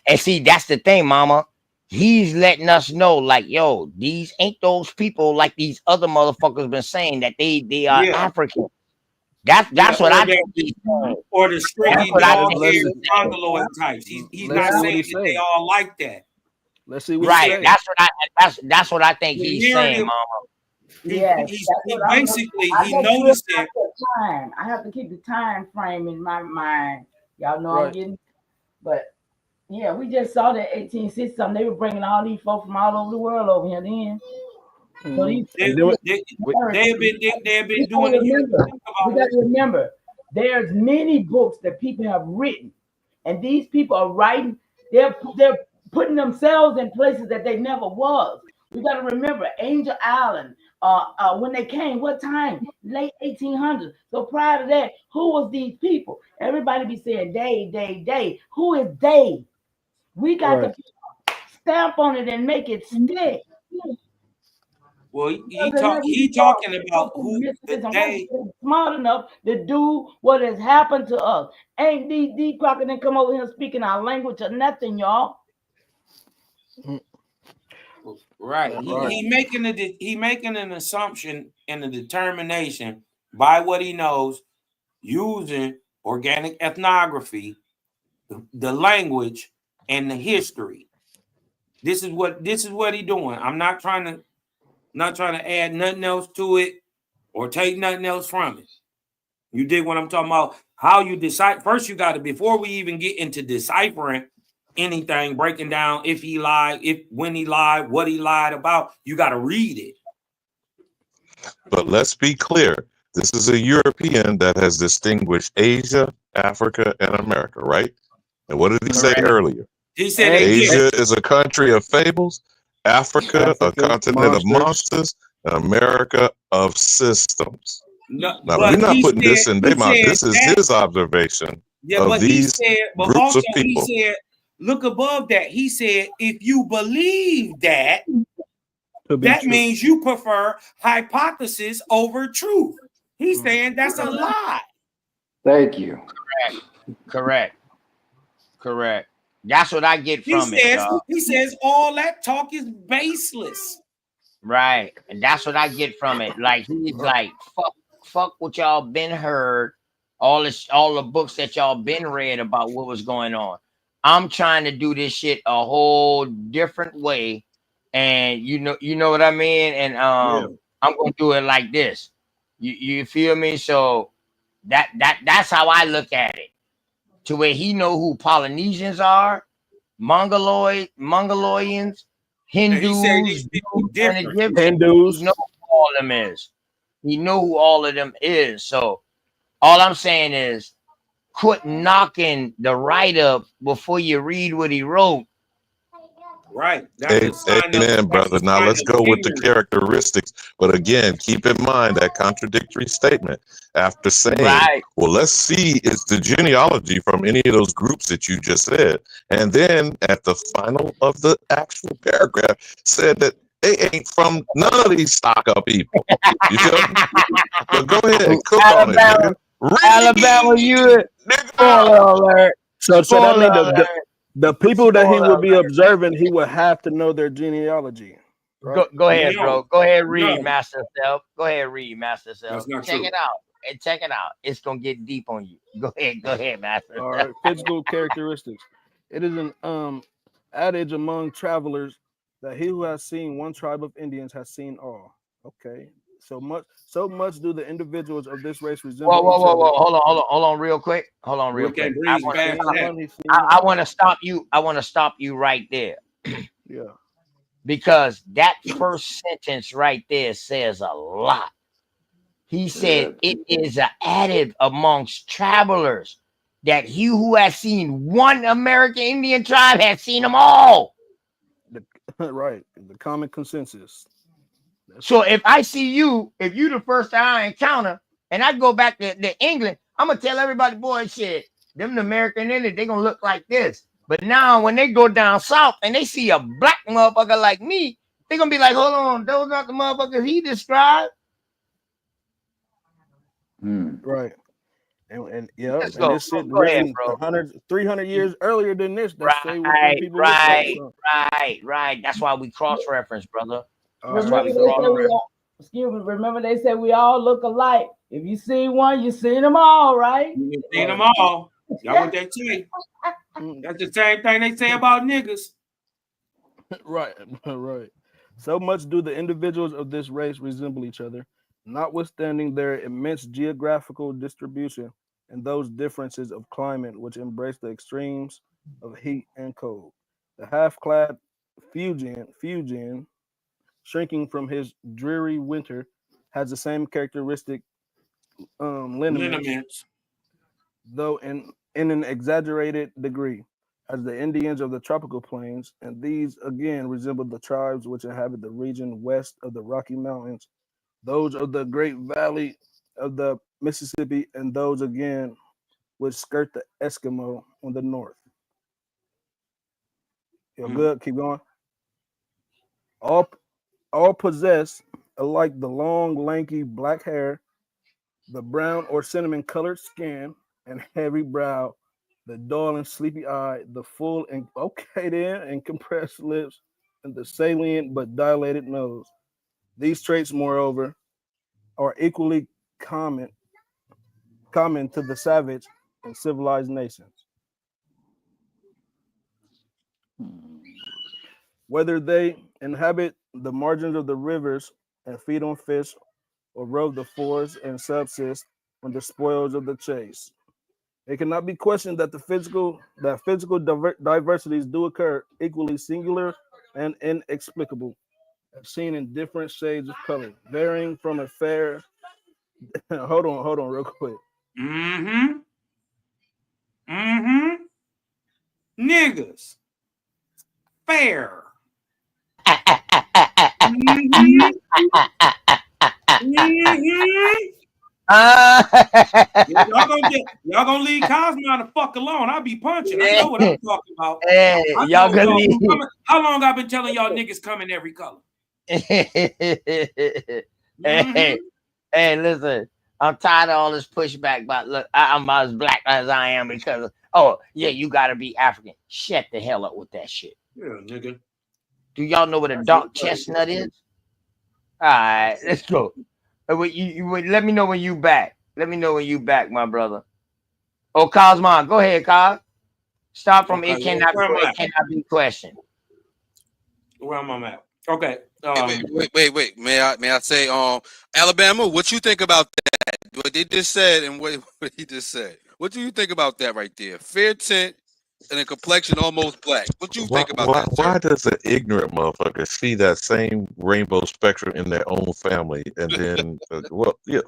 And see, that's the thing, Mama. He's letting us know, like, yo, these ain't those people like these other motherfuckers been saying that they are African. That's what I think. Or the stringy dog-eared mongoloid types. He's not saying that they all like that. Let's see what right. That's what I think he's saying, Mama. He basically noticed that. I have to keep the time frame in my mind. Y'all know I'm getting, but yeah, we just saw that 1860 something. They were bringing all these folks from all over the world over here then. So they have been doing it. We got to remember, there's many books that people have written, and these people are writing. They're putting themselves in places that they never was. We got to remember Angel Island. When they came, what time? Late 1800s. So prior to that, who was these people? Everybody be saying they. Who is they? We got to stamp on it and make it stick. Well, he talking about who they smart enough to do what has happened to us. Ain't these crackers didn't come over here speaking our language or nothing, y'all. Right. He making an assumption and a determination by what he knows using organic ethnography, the language, and the history. This is what he's doing. I'm not trying to add nothing else to it or take nothing else from it. You dig what I'm talking about? how you decide. First, you got to, before we even get into deciphering anything, breaking down if he lied, when he lied, what he lied about, you got to read it. But let's be clear. This is a European that has distinguished Asia, Africa, and America, right? And what did he say earlier? He said Asia is a country of fables, Africa a continent of monsters, and America of systems. No, now, we're not putting this in their mouth. This is his observation of these groups of people. He said, look above that. He said, if you believe that, that means you prefer hypothesis over truth. He's saying that's a lie. Thank you. Correct. That's what I get from it. He says all that talk is baseless. Right. And that's what I get from it. Like, he's like, fuck what y'all been heard, all the books that y'all been read about what was going on. I'm trying to do this shit a whole different way. And you know what I mean? And I'm gonna do it like this. You feel me? So that's how I look at it. To where he know who Polynesians are, Mongolians, Hindus, Hindus, know who all of them is. He know who all of them is. So all I'm saying is quit knocking the write-up before you read what he wrote. Right. Amen, brother. Now let's go with the characteristics. But again, keep in mind that contradictory statement after saying, well, let's see, is the genealogy from any of those groups that you just said. And then at the final of the actual paragraph said that they ain't from none of these stock up people. You feel me? But go ahead and cook on it, nigga. Alabama, you spoiler alert. So that means the people that he would be observing, he would have to know their genealogy. Right? Go ahead, bro. Go ahead, read Master Self. Go ahead, read Master Self. Check it out. And check it out. It's gonna get deep on you. Go ahead, Master. All right, physical characteristics. It is an adage among travelers that he who has seen one tribe of Indians has seen all. Okay. So much do the individuals of this race resemble. Whoa. Hold on real quick. I want to stop you. I want to stop you right there. Yeah. Because that first sentence right there says a lot. He said it is an adage amongst travelers that he who has seen one American Indian tribe has seen them all. Right. The common consensus. So if I see you, if you the first time I encounter, and I go back to England, I'm gonna tell everybody, boy, shit, them the American Indians, they gonna look like this. But now when they go down south and they see a black motherfucker like me, they gonna be like, hold on, those not the motherfuckers he described. Right. And yeah, Let's and go. this shit Go ahead, written 300 years earlier than this. Right. That's why we cross-reference, brother. Remember they said we all look alike. If you see one, you seen them all, right? You seen them all. Y'all what they say. That's the same thing they say about niggas. Right. So much do the individuals of this race resemble each other, notwithstanding their immense geographical distribution and those differences of climate which embrace the extremes of heat and cold. The half-clad Fuegian, shrinking from his dreary winter, has the same characteristic lineaments, though in an exaggerated degree, as the Indians of the tropical plains, and these again resemble the tribes which inhabit the region west of the Rocky Mountains, those of the Great Valley of the Mississippi, and those again which skirt the Eskimo on the north. You're good. Keep going. All possess alike the long, lanky black hair, the brown or cinnamon colored skin, and heavy brow, the dull and sleepy eye, the full and compressed lips, and the salient but dilated nose. These traits, moreover, are equally common to the savage and civilized nations. Whether they inhabit the margins of the rivers and feed on fish, or rove the forests and subsist on the spoils of the chase. It cannot be questioned that physical diversities do occur, equally singular and inexplicable, as seen in different shades of color, varying from a fair. hold on, real quick. Mm-hmm. Mm-hmm. Niggas. Fair. Mm-hmm. Mm-hmm. Y'all gonna leave Cosmo the fuck alone. I'll be punching. I know what I'm talking about. Hey, I y'all told gonna y'all leave. how long I've been telling y'all niggas come in every color. Hey, hey, listen. I'm tired of all this pushback. But look, I'm as black as I am because oh yeah, you gotta be African. Shut the hell up with that shit. Yeah, nigga. Do y'all know what a dark chestnut is? All right, let's go. Let me know when you back. Let me know when you back, my brother. Oh, Cosmon, go ahead, Cos. Start from Okay, it cannot where be questioned. Where am I at? Okay. Wait. May I say, Alabama, what you think about that? What they just said and what he just said. What do you think about that right there? Fair tint and a complexion almost black. What do you think about that, sir? Why does an ignorant motherfucker see that same rainbow spectrum in their own family and then, fuck the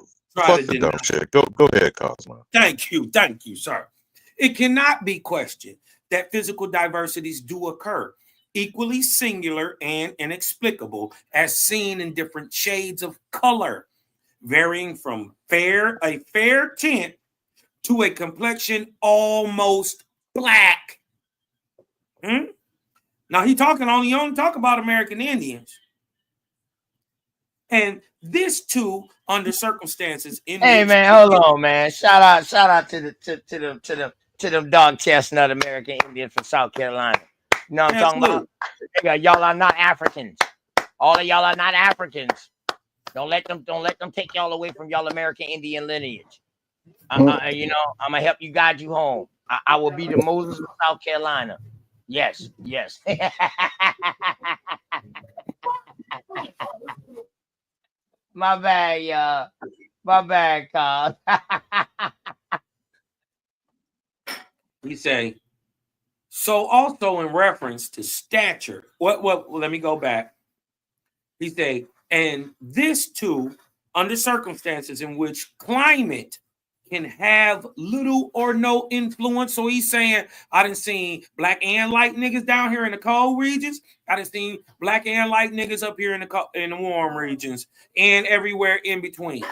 dumb shit. Go ahead, Cosmo. Thank you, sir. It cannot be questioned that physical diversities do occur, equally singular and inexplicable, as seen in different shades of color, varying from a fair tint to a complexion almost black. Now he only talk about American Indians. And this too, under circumstances in hey which man, hold on, man. Shout out to them dog chestnut American Indians from South Carolina. You know what I'm talking about? Nigga, y'all are not Africans. All of y'all are not Africans. Don't let them take y'all away from y'all American Indian lineage. I'm gonna help you guide you home. I will be the Moses of South Carolina. Yes. My bad, y'all. My bad, Carl. We say, so also in reference to stature, let me go back. He say, and this too, under circumstances in which climate can have little or no influence. So he's saying, I done seen black and light niggas down here in the cold regions. I done seen black and light niggas up here in the warm regions and everywhere in between.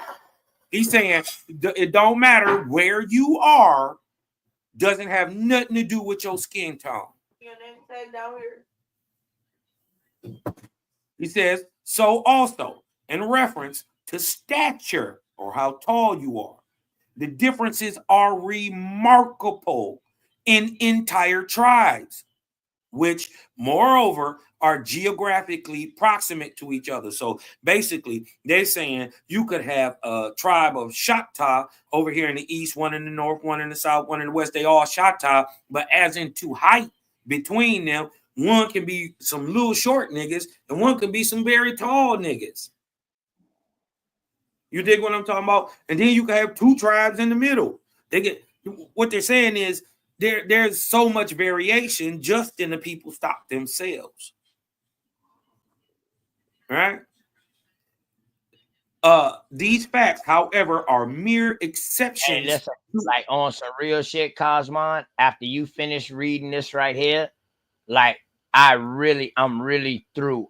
He's saying it don't matter where you are, doesn't have nothing to do with your skin tone. He says, so also in reference to stature or how tall you are, the differences are remarkable in entire tribes, which moreover are geographically proximate to each other. So basically, they're saying you could have a tribe of Choctaw over here in the east, one in the north, one in the south, one in the west. They all Choctaw, but as into height between them, one can be some little short niggas and one can be some very tall niggas. You dig what I'm talking about? And then you can have two tribes in the middle. What they're saying is there's so much variation just in the people stock themselves. Right? These facts, however, are mere exceptions. Hey, listen, like on some real shit, Cosmon, after you finish reading this right here, like I'm really through.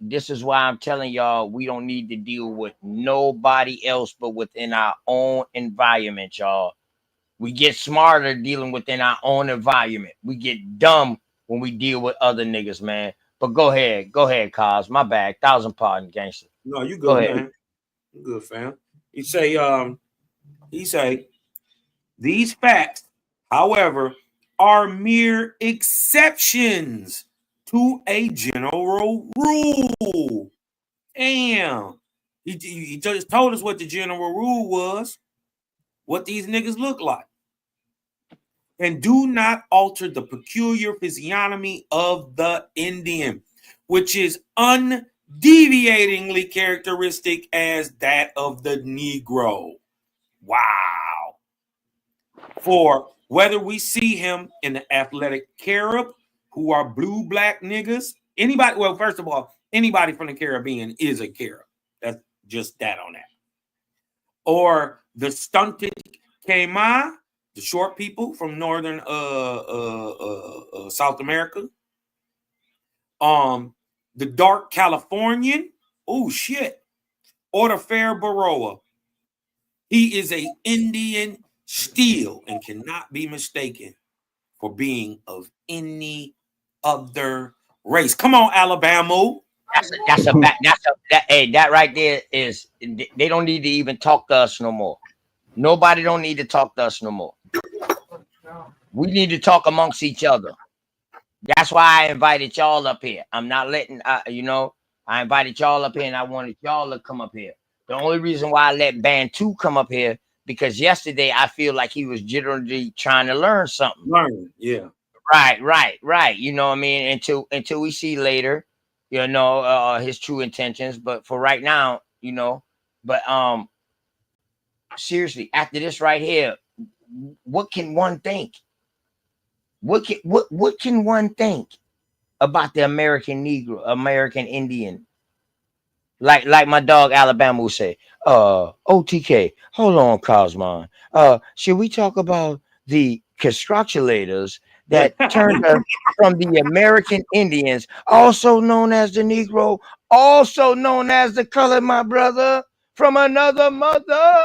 This is why I'm telling y'all we don't need to deal with nobody else but within our own environment, y'all. We get smarter dealing within our own environment. We get dumb when we deal with other niggas, man. But go ahead, Cos. My bad. 1,000 pardon, gangster. No, you good, man. You good, fam. He say, these facts, however, are mere exceptions to a general rule. Damn. He just told us what the general rule was, what these niggas look like. And do not alter the peculiar physiognomy of the Indian, which is undeviatingly characteristic as that of the Negro. Wow. For Whether we see him in the athletic Carib, who are blue black niggas, anybody, well, first of all, anybody from the Caribbean is a Carib. That's just that on that. Or the stunted Caima, the short people from northern South America. The dark Californian, oh shit, or the fair Baroa. He is a Indian still and cannot be mistaken for being of any other race. Come on, Alabama. That right there is, they don't need to even talk to us no more. Nobody don't need to talk to us no more. We need to talk amongst each other. That's why I invited y'all up here. I'm not letting, I invited y'all up here and I wanted y'all to come up here. The only reason why I let Bantu come up here, because yesterday I feel like he was generally trying to learn something. Yeah. Right. You know what I mean? Until we see later, his true intentions. But for right now, but seriously, after this right here, what can one think? What can one think about the American Negro, American Indian? Like my dog Alabama will say, OTK, hold on, Cosmon. Should we talk about the constructulators that turned us from the American Indians, also known as the Negro, also known as the colored, my brother, from another mother?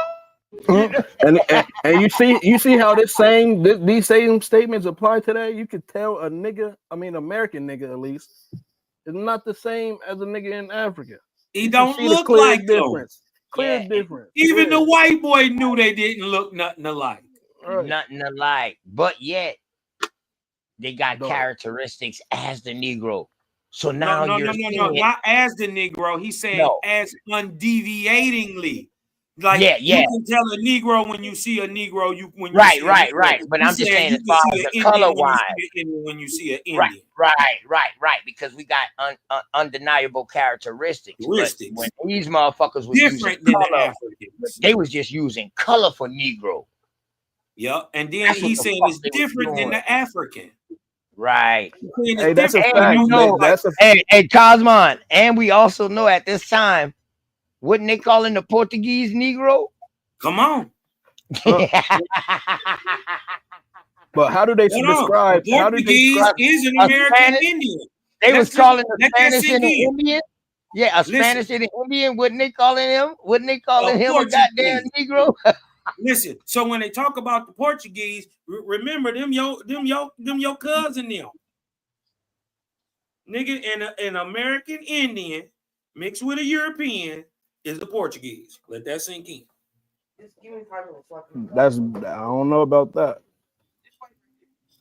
And you see how these same statements apply today. You could tell a nigga, American nigga at least, is not the same as a nigga in Africa. He don't look like difference. Clear difference. Even the white boy knew they didn't look nothing alike. Right. Nothing alike, but yet they got characteristics as the Negro. So now no, not as the Negro. He's saying as undeviatingly. Like you can tell a Negro when you see a Negro. Right. But I'm just saying, as far as the color wise, when you see an Indian, right. Because we got undeniable characteristics. But when these motherfuckers was different using than color, the Africans, they was just using color for Negro. Yeah, and then he said it's different than the African. Right. Hey, that's a fact. Hey, Cosmon, and we also know at this time, wouldn't they call him the Portuguese Negro? Come on. But how do they describe? Portuguese is an American Indian. They was calling the Spanish and the Indian. Yeah, a Spanish and an Indian. Wouldn't they calling him? Wouldn't they calling him a goddamn Negro? Listen. So when they talk about the Portuguese, remember them your cousin them. Nigga, an American Indian mixed with a European is the Portuguese. Let that sink in. I don't know about that.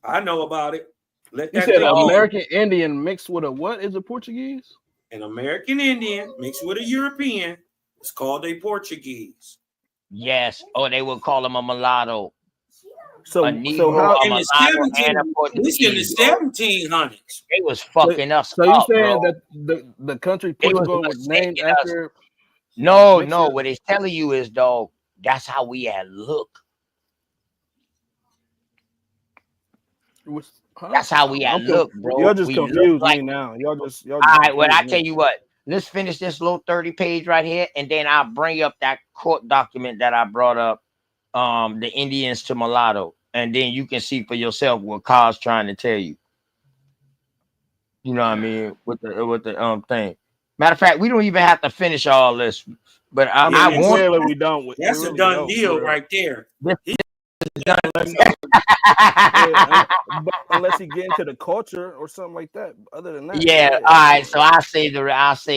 I know about it. Let you that said American Indian mixed with a what is a Portuguese? An American Indian mixed with a European is called a Portuguese. Yes, or they would call him a mulatto. So in the 1700s, they was fucking us. So you saying bro. that the country Portugal was named after? No. What it's telling you is, dog, that's how we had look. That's how we had look, bro. Y'all just confused me now. Y'all just all right. Well, I tell you what. Let's finish this little 30-page right here, and then I'll bring up that court document that I brought up, the Indians to mulatto, and then you can see for yourself what Carl's trying to tell you. You know what I mean? With the thing. Matter of fact, we don't even have to finish all this, but I want. We don't. That's a done deal right there. Unless you get into the culture or something like that. Other than that, yeah. All right. So I'll save the rest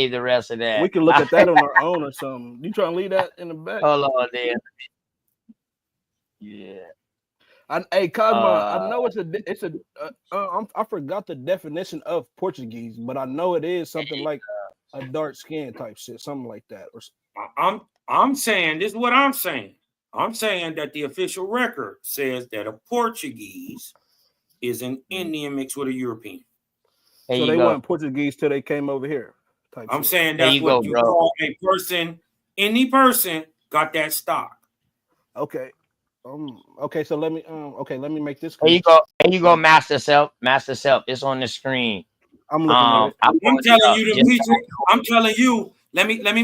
of that. We can look at that on our own or something. You trying to leave that in the back? Hold on, there. Yeah. Hey, Cosmo, I know I forgot the definition of Portuguese, but I know it is something like a dark skin type shit, something like that. Or I'm saying this is what I'm saying. I'm saying that the official record says that a Portuguese is an Indian mixed with a European. So they weren't Portuguese till they came over here. I'm saying that's what you call a person. Any person got that stock. Okay. Okay, so let me make this There you connection. go. There you go, Master Self. Master Self. It's on the screen. I'm looking at it. I I'm pulled it telling up. you the Just reason. I'm telling you. Let me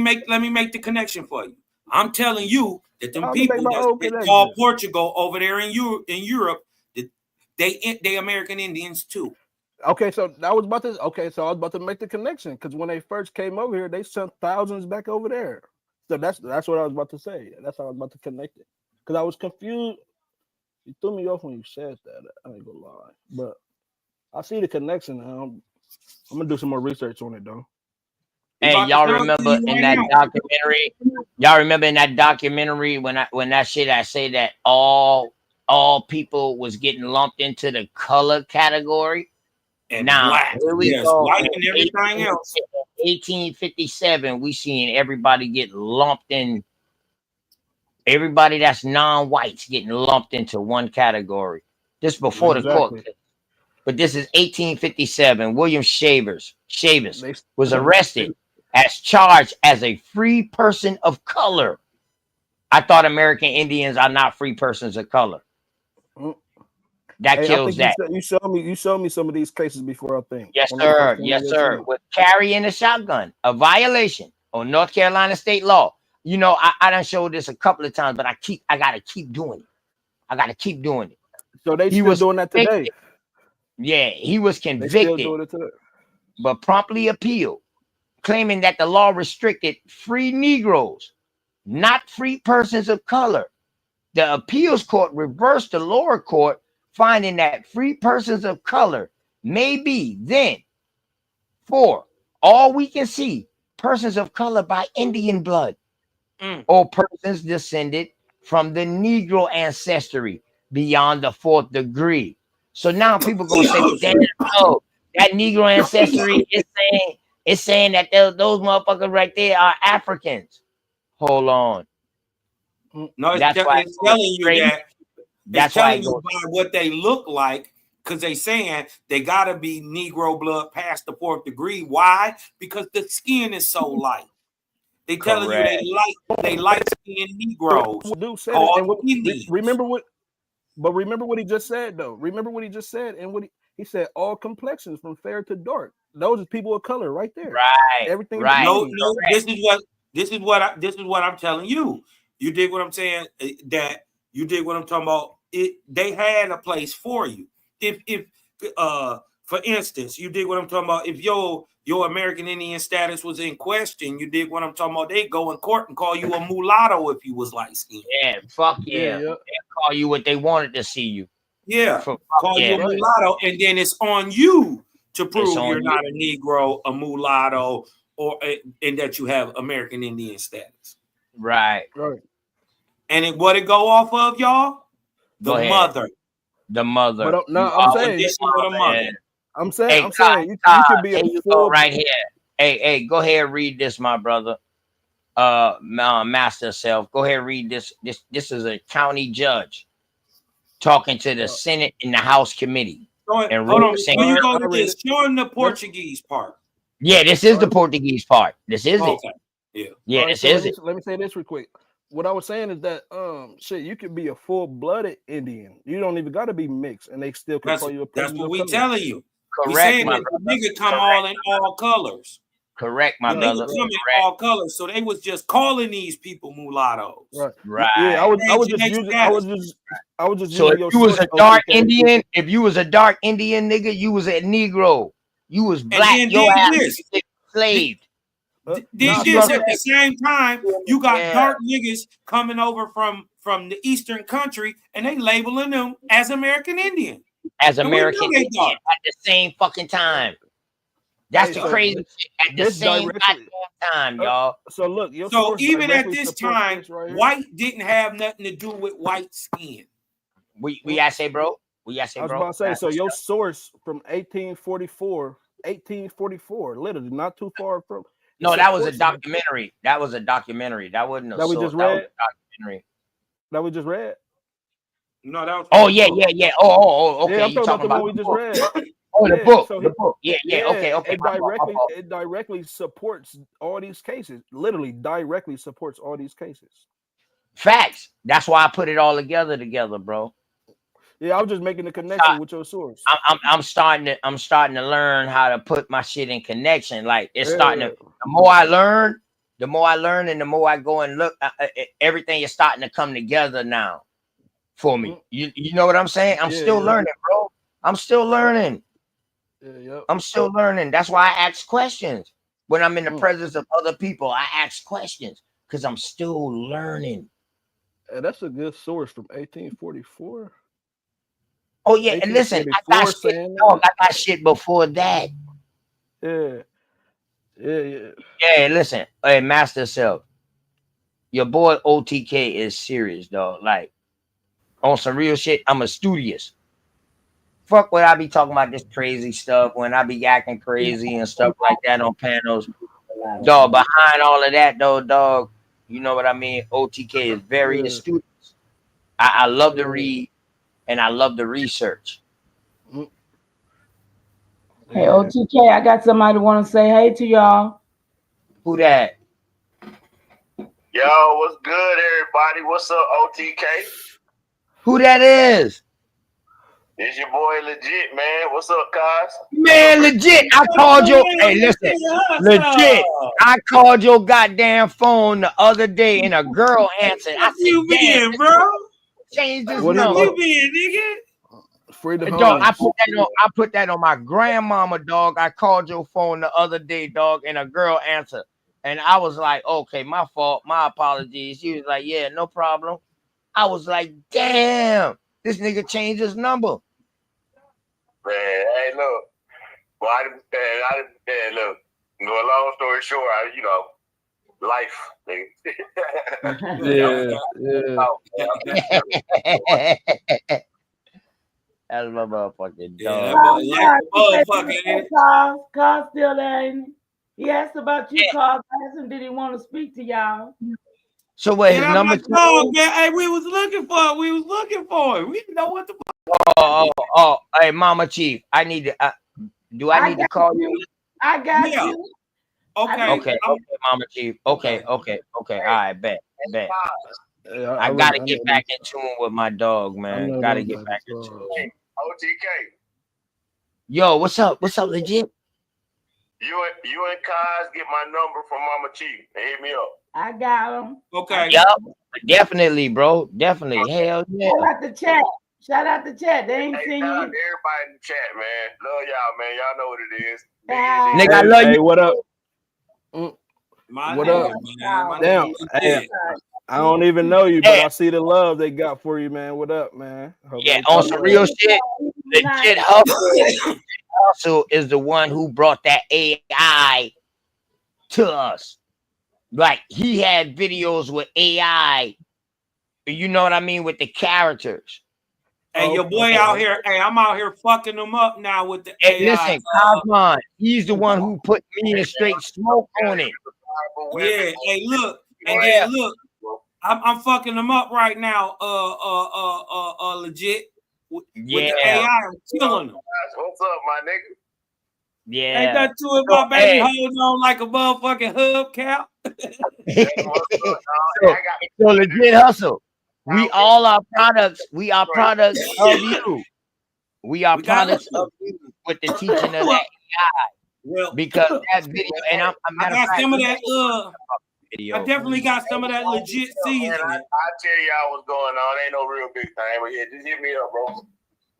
make the connection for you. I'm telling you that them Let me make people my own that connection. call Portugal over there in Europe, that they American Indians too. Okay, so I was about to make the connection because when they first came over here, they sent thousands back over there. So that's what I was about to say. That's how I was about to connect it because I was confused. You threw me off when you said that. I ain't gonna lie, but I see the connection now. I'm gonna do some more research on it though. Hey, y'all remember in that documentary? Y'all remember in that documentary when that shit I say that all people was getting lumped into the color category? And now black, here we yes, go. white In and everything else. 1857, we seeing everybody get lumped in. Everybody that's non-whites getting lumped into one category. This before the court case. But this is 1857. William Shavers was arrested as charged as a free person of color. I thought American Indians are not free persons of color. That kills that. You showed me some of these cases before, I think. Yes, sir. Yes, sir. With carrying a shotgun, a violation of North Carolina state law. You know, I done showed this a couple of times, but I gotta keep doing it. I gotta keep doing it. So he still doing that today. Yeah, he was convicted, they still doing it today. But promptly appealed, claiming that the law restricted free Negroes, not free persons of color. The appeals court reversed the lower court, finding that free persons of color may be then, for all we can see, persons of color by Indian blood or persons descended from the Negro ancestry beyond the 4th degree. So now people gonna say, damn, no, that Negro ancestry is saying that those motherfuckers right there are Africans. Hold on. No, it's telling you that. That's telling you by what they look like, because they saying they gotta be Negro blood past the 4th degree. Why? Because the skin is so light. They telling you they light skinned Negroes. Remember what he just said though. Remember what he just said, and he said all complexions from fair to dark. Those are people of color right there. Right. Everything. Right. No. This is what I'm telling you. You dig what I'm saying? That you dig what I'm talking about? They had a place for you. If for instance, you dig what I'm talking about? If your American Indian status was in question, you dig what I'm talking about? They go in court and call you a mulatto if you was light skinned. Yeah, fuck yeah. They call you what they wanted to see you. Yeah, call you a mulatto, and then it's on you to prove you're not a Negro, a mulatto, or and that you have American Indian status. Right. And what it go off of, y'all? The mother. The mother. But no, I'm saying the mother. I'm saying you can be a full right here. Hey, go ahead and read this, my brother. Master Self. Go ahead and read this. This is a county judge talking to the Senate and the House committee. And hold on, before you go to this, show him the Portuguese part. Yeah, this is the Portuguese part. This is it. Yeah, this is it. Let me say this real quick. What I was saying is that shit, you could be a full-blooded Indian. You don't even got to be mixed, and they still can call you a person. That's what we telling you. Correct, my brother. The nigga come all in all colors. Correct, my brother. Nigga come in all colors, so they was just calling these people mulattoes. Right. Yeah, I was just. So if you was a dark Indian, nigga, you was a Negro. You was black. Your ass was enslaved. At the same time, you got dark niggas coming over from the Eastern country, and they labeling them as American Indian. As American Indian at the same fucking time. That's the crazy shit. At the same time, y'all. So look, so even at this time, white didn't have nothing to do with white skin. We gotta say, bro. I was about to say, so your source from 1844, literally not too far from. No, that was a documentary. That was a documentary. That wasn't a that we source. just read. That was a documentary. That we just read. No, that was. Oh yeah. Oh, okay. Yeah, I'm talking about the one we just read. Oh, the book. So the book. Yeah. Okay. It directly supports all these cases. Literally, directly supports all these cases. Facts. That's why I put it all together, bro. Yeah, I was just making the connection with your source. I'm starting to learn how to put my shit in connection. Like it's starting Yeah. to. The more I learn, and the more I go and look, everything is starting to come together now for me. You know what I'm saying? I'm still learning, bro. I'm still learning. I'm still learning. That's why I ask questions when I'm in the presence of other people. I ask questions because I'm still learning. That's a good source from 1844. Oh yeah, and listen, I got shit. Dog, I got shit before that. Yeah. Yeah, listen, hey, Master Self, your boy OTK is serious, dog. Like on some real shit. I'm a studious. Fuck what I be talking about this crazy stuff when I be acting crazy and stuff like that on panels. Dog, behind all of that though, dog, you know what I mean? OTK is very astute. I love to read and I love to research. Hey, OTK, I got somebody want to say hey to y'all. Who that? Yo, what's good, everybody? What's up, OTK? Who that is? It's your boy Legit, man. What's up, guys? Man, legit. I called your. Hey, listen. Legit. I called your goddamn phone the other day and a girl answered. I said, "Damn, bro. Change this What number." You been, nigga? Free the dog, I put that on my grandmama, dog. I called your phone the other day, dog, and a girl answered. And I was like, okay, my fault, my apologies. She was like, yeah, no problem. I was like, damn, this nigga changed his number. Man, hey, look. Well, look. Go a long story short, life, nigga. That's my motherfucking dog. Carl still there, ain't he? He asked about you, Carl. I asked him, did he want to speak to y'all? So what his number? Dog, man. Hey, we was looking for him. We didn't know what the fuck. Oh, hey, Mama Chief, I need to. Do I need to call you? I got you. Okay, Mama Chief. Okay. All right, bet. I gotta get back in tune with my dog, man. Gotta get back in tune. OTK. Yo, what's up? What's up, legit? You and Kaz get my number from Mama Chief and hit me up. I got him. Okay. Yup. Definitely, bro. Definitely. Hell yeah. Shout out the chat. Shout out the chat. They ain't seen you. Everybody in the chat, man. Love y'all, man. Y'all know what it is. Nigga, I love you. Hey, what up? What up? Damn. Hey, I don't even know you, but I see the love they got for you, man. What up, man? Yeah, on some real shit. Legit Hustle is the one who brought that AI to us. Like he had videos with AI, you know what I mean, with the characters. Hey, your boy out here. Hey, I'm out here fucking them up now with the AI. Listen, Cosmon, he's the one who put me in straight smoke on it. Yeah. Hey, look, and then look, I'm fucking them up right now. Legit. With the AI, I'm killing them. What's up, my nigga? Yeah. Ain't that to it, my baby holding on like a motherfucking hubcap? So legit hustle. We all are products. We are products of you. We are products of you with the teaching of that AI. Well, because that video, and I got some of that. Video. I definitely got some of that legit seasoning. I tell y'all what's going on. Ain't no real big thing, but yeah, just hit me up, bro.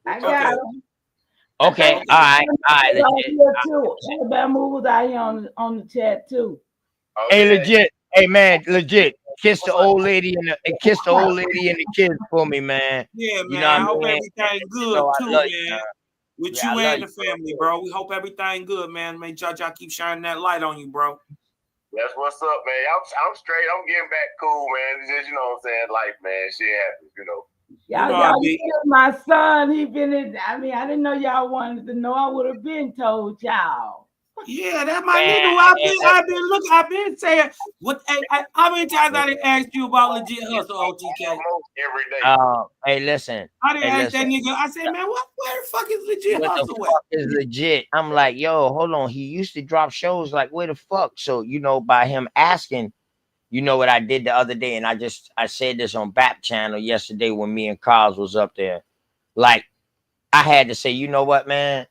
I got him. Okay, all right. Alabama was out here on the chat too. Okay. Hey, legit. Hey, man, legit. Kiss the old lady and the kids for me, man. Yeah, man. You know I hope everything good too, man. With you and the family, bro. We hope everything good, man. Make sure y'all keep shining that light on you, bro. That's what's up, man. I'm straight. I'm getting back cool, man. It's just, you know what I'm saying, life, man. Shit happens, you know. Y'all my son, he been in. I mean, I didn't know y'all wanted to know. I would have been told y'all. Yeah, that's my nigga. I've been saying what. How many times I didn't ask you about legit hustle, OTK? Every day. Hey, listen. I didn't ask that nigga. I said, man, where the fuck is legit hustle? What the fuck is legit? I'm like, yo, hold on. He used to drop shows. Like, where the fuck? So, you know, by him asking, You know what I did the other day, and I said this on BAP channel yesterday when me and Carls was up there. Like, I had to say, you know what, man?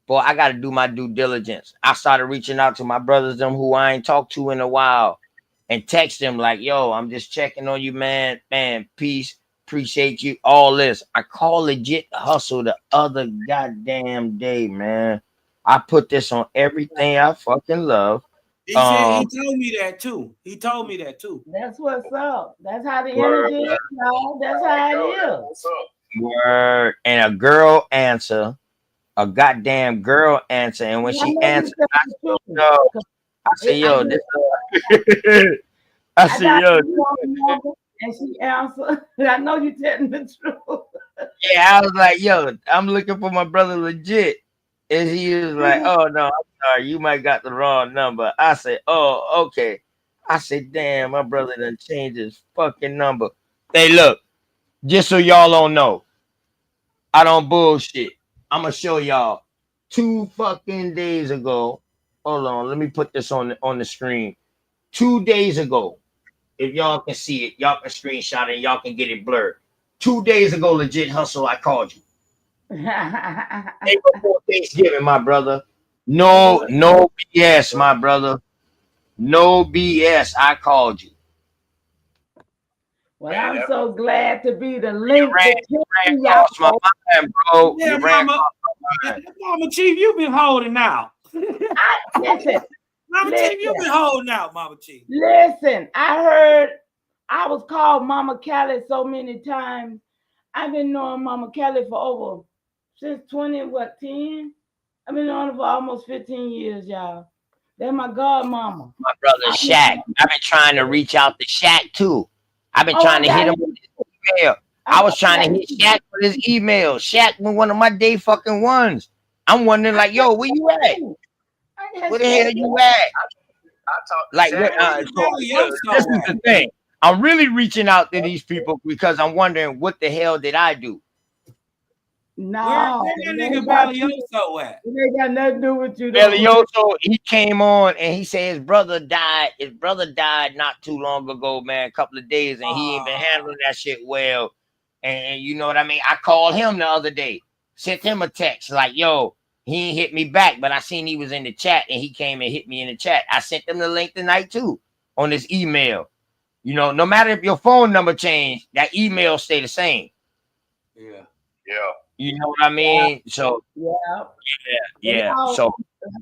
Boy, I got to do my due diligence. I started reaching out to my brothers, them who I ain't talked to in a while, and text them like, yo, I'm just checking on you, man. Man, peace. Appreciate you. All this. I call Legit Hustle the other goddamn day, man. I put this on everything I fucking love. He said he told me that too. He told me that too. That's what's up. That's how the energy is, y'all. That's how it is. What's up? Word. And a girl answer. A goddamn girl answer. And when she answered, I said, yo, this I said, yo. And she answered, I know you telling the truth. Yeah, I was like, yo, I'm looking for my brother Legit. And he was like, oh no, I'm sorry, you might got the wrong number. I said, oh, okay. I said, damn, my brother done changed his fucking number. Hey, look, just so y'all don't know, I don't bullshit. I'm gonna show y'all 2 fucking days ago. Hold on, let me put this on the screen. 2 days ago, if y'all can see it, y'all can screenshot it, and y'all can get it blurred. 2 days ago, Legit Hustle, I called you. Day before Thanksgiving, my brother. No BS, my brother. No BS. I called you. Well, I'm so glad to be the link You ran across my mind, bro. Yeah, Mama Chief, you been holding out. Listen, Mama Chief, you been holding out, Mama Chief. Listen, I heard I was called Mama Callie so many times. I've been knowing Mama Callie for since 10? I've been knowing her for almost 15 years, y'all. That's my godmama. My brother Shaq. I've been trying to reach out to Shaq too. I've been trying to hit him with his email. I was trying to hit Shaq with his email. Shaq was one of my day fucking ones. I'm wondering, like, yo, where you at? Where the hell you at? Like, this is the thing. I'm really reaching out to these people because I'm wondering what the hell did I do? No, where that nigga Balioso at? It ain't got nothing to do with you. Balioso, he came on and he said his brother died. His brother died not too long ago, man, a couple of days, and he ain't been handling that shit well. And you know what I mean? I called him the other day, sent him a text like, yo, he ain't hit me back, but I seen he was in the chat and he came and hit me in the chat. I sent him the link tonight too on this email. You know, no matter if your phone number changed, that email stay the same. Yeah. You know what I mean? So yeah. So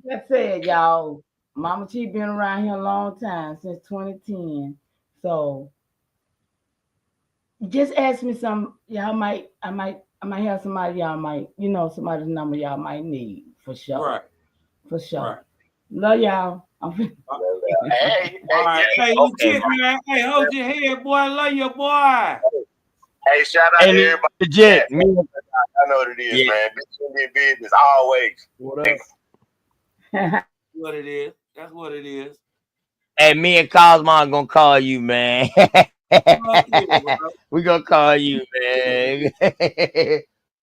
like I said, y'all, Mama T been around here a long time, since 2010. So just ask me some. I might have somebody y'all might, somebody's number y'all might need for sure. Right. For sure. Right. Love y'all. Hey, Legit, man. Hey, hold your head, boy. I love you, boy. Hey, shout out to everybody. Legit. I know what it is, man. Business business always. What up? What it is. That's what it is. Hey, me and Cosmon gonna call you, man. We gonna call you, man.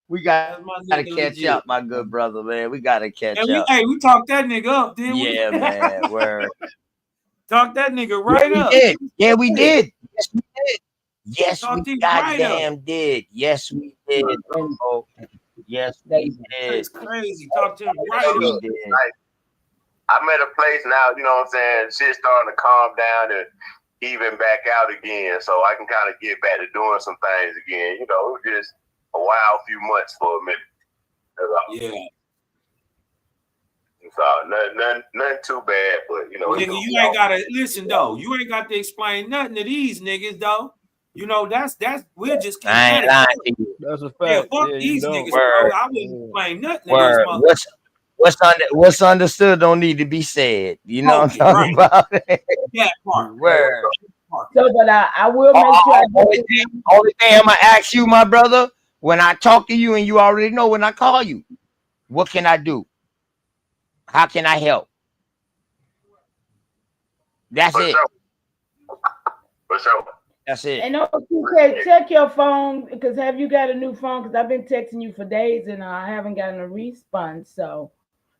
We gotta catch up, my good brother, man. We gotta catch up. Hey, we talked that nigga up, didn't we? Yeah, man. Word. Talk that nigga right up. Yeah, we did. Yes, we did. Yes, we goddamn did. Yes, we did. Oh, yes, we did. It's crazy. Talk to him right up. Like, I'm at a place now, you know what I'm saying? Shit's starting to calm down and even back out again. So I can kind of get back to doing some things again. You know, it was just a wild few months for a minute. Yeah. So nothing too bad, but you know. Nigga, you ain't gotta listen though. You ain't got to explain nothing to these niggas though. You know, that's we'll just keep I ain't lying to you. That's a fact. Yeah, fuck these niggas, bro. I wouldn't explain nothing to these motherfuckers. What's understood don't need to be said. You know what I'm talking about? That part. Word. So, but I will make sure. Only thing I'm gonna ask you, my brother, when I talk to you and you already know when I call you, what can I do? How can I help? That's it. For sure. That's it. And okay, check your phone, because have you got a new phone? Because I've been texting you for days and I haven't gotten a response. So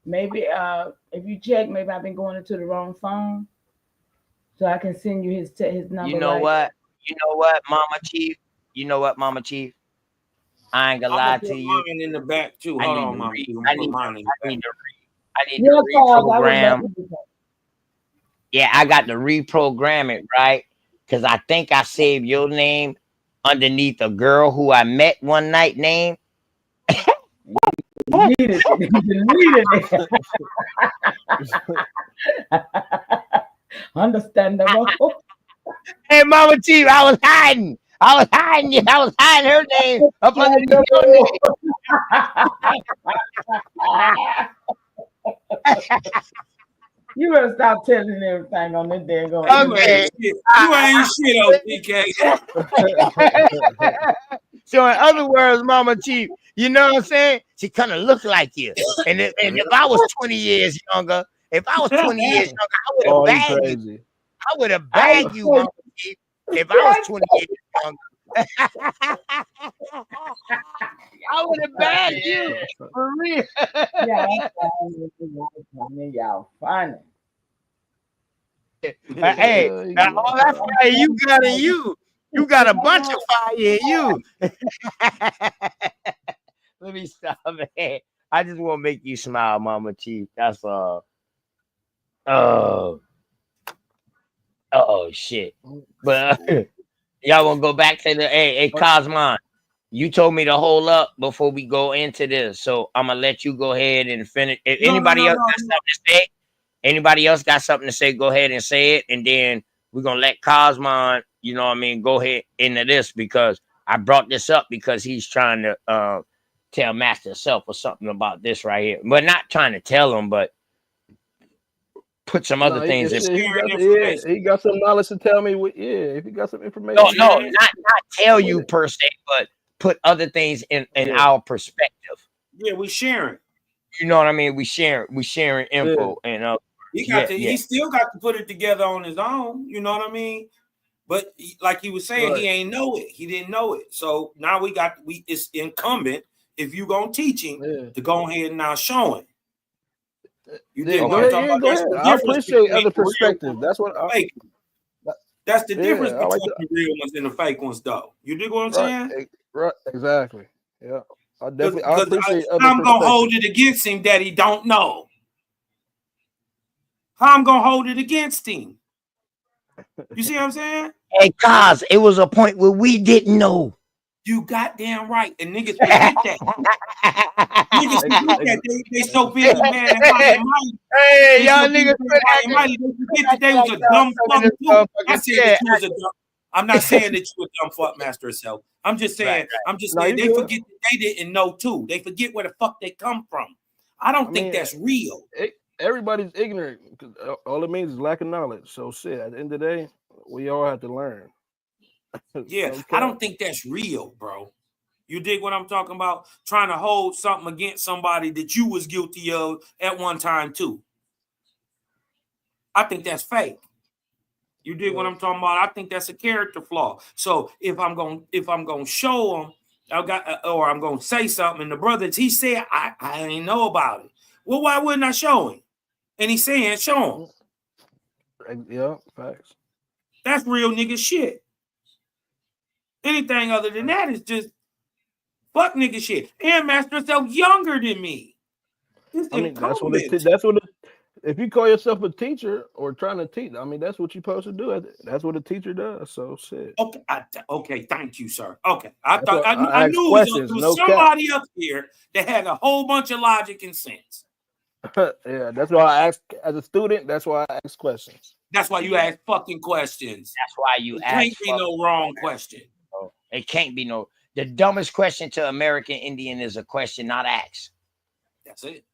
maybe if you check, maybe I've been going into the wrong phone. so I can send you his number. You know what? You know what, Mama Chief? You know what, Mama Chief? I ain't gonna I'm lie gonna put to you. mine in the back too. I Hold need on, to Mama. read. I'm gonna put mine in the back. I need Yeah, to Charles, I would love reprogram. to do that. Yeah, I got to reprogram it, right? Because I think I saved your name underneath a girl who I met one night name. Deleted it. Understandable. Hey, Mama Chief, I was hiding. I was hiding her name up underneath your name. You better stop telling everything on this day. Okay. You ain't shit, OTK. So in other words, Mama Chief, you know what I'm saying? She kind of looked like you. And if I was 20 years younger, I would have bagged you. I would have bagged you, Mama Chief, if I was 20 years younger. I would have bagged you for real. Yeah, y'all funny. Hey, all that fire you got in you. You got a bunch of fire in you. Let me stop, man. I just want to make you smile, Mama Chief. That's all. Oh shit. But y'all want to go back to the hey Cosmon. You told me to hold up before we go into this, so I'm gonna let you go ahead and finish. If anybody else got something to say, go ahead and say it, and then we're gonna let Cosmon, you know what I mean, go ahead into this because I brought this up because he's trying to tell Master Self or something about this right here, but not trying to tell him, but put some other things in. He got some knowledge to tell me. If he got some information. No, not tell you per se, but put other things in our perspective. Yeah, we sharing. You know what I mean? We sharing info and he still got to put it together on his own. You know what I mean? But like he was saying, he ain't know it. He didn't know it. So now it's incumbent if you gonna teach him to go ahead and now show him. You did what I'm talking about. I appreciate other perspectives. That's what that's the difference between the real ones and the fake ones, though. You dig what I'm saying? Right, exactly. Yeah. I appreciate other I'm gonna hold it against him that he don't know. How I'm gonna hold it against him? You see what I'm saying? Hey, cause it was a point where we didn't know. You goddamn right, and niggas forget that. Niggas forget that they so busy mad at high and mighty. Hey, y'all niggas they forget that they was a dumb fuck too. I said that you was a dumb. I'm not saying that you a dumb fuck, Master Self. I'm just saying. I'm just saying they forget that they didn't know too. They forget where the fuck they come from. I don't think that's real. Everybody's ignorant because all it means is lack of knowledge. So shit. At the end of the day, we all have to learn. Yeah, I don't think that's real, bro. You dig what I'm talking about? Trying to hold something against somebody that you was guilty of at one time too. I think that's fake. You dig what I'm talking about? I think that's a character flaw. So if I'm gonna show him, I'm gonna say something, and the brothers he said I didn't know about it. Well, why wouldn't I show him? And he's saying show him. Yeah, facts. That's real nigga shit. Anything other than that is just fuck nigga shit. And Master Self younger than me. I mean, that's what if you call yourself a teacher or trying to teach, I mean, that's what you're supposed to do. That's what a teacher does. So shit. Okay, thank you, sir. Okay, I knew it was somebody up here that had a whole bunch of logic and sense. Yeah, that's why I ask as a student. That's why I ask questions. That's why you ask fucking questions. That's why you ask. Can't be no wrong question. It can't be no. The dumbest question to American Indian is a question not asked. That's it.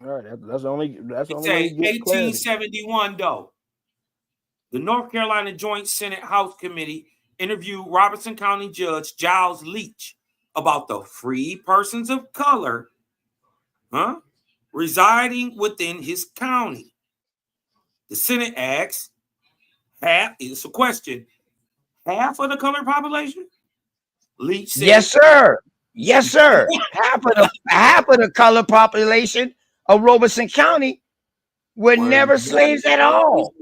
All right, that's the only. That's the only. 1871 though. The North Carolina Joint Senate House Committee interviewed Robertson County Judge Giles Leach about the free persons of color, residing within his county. The Senate asks, it's a question, half of the colored population? Leach said, yes, sir. Yes, sir. half of the colored population of Robeson County were never slaves at all.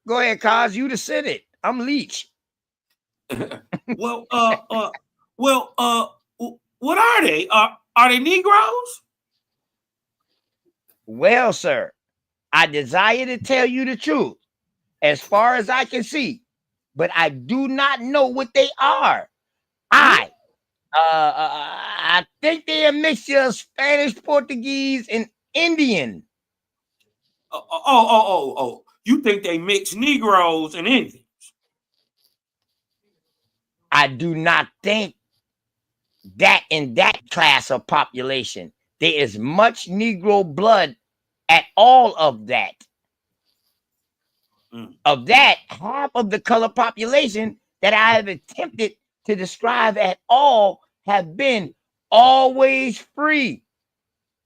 Go ahead, Cos. You to sit it. I'm Leech. Well, what are they? Are they Negroes? Well, sir, I desire to tell you the truth, as far as I can see, but I do not know what they are. I think they're a mixture of Spanish, Portuguese, and Indian. Oh. You think they mix Negroes and Indians? I do not think that in that class of population there is much Negro blood at all of that. Of that, half of the color population that I have attempted to describe at all have been always free.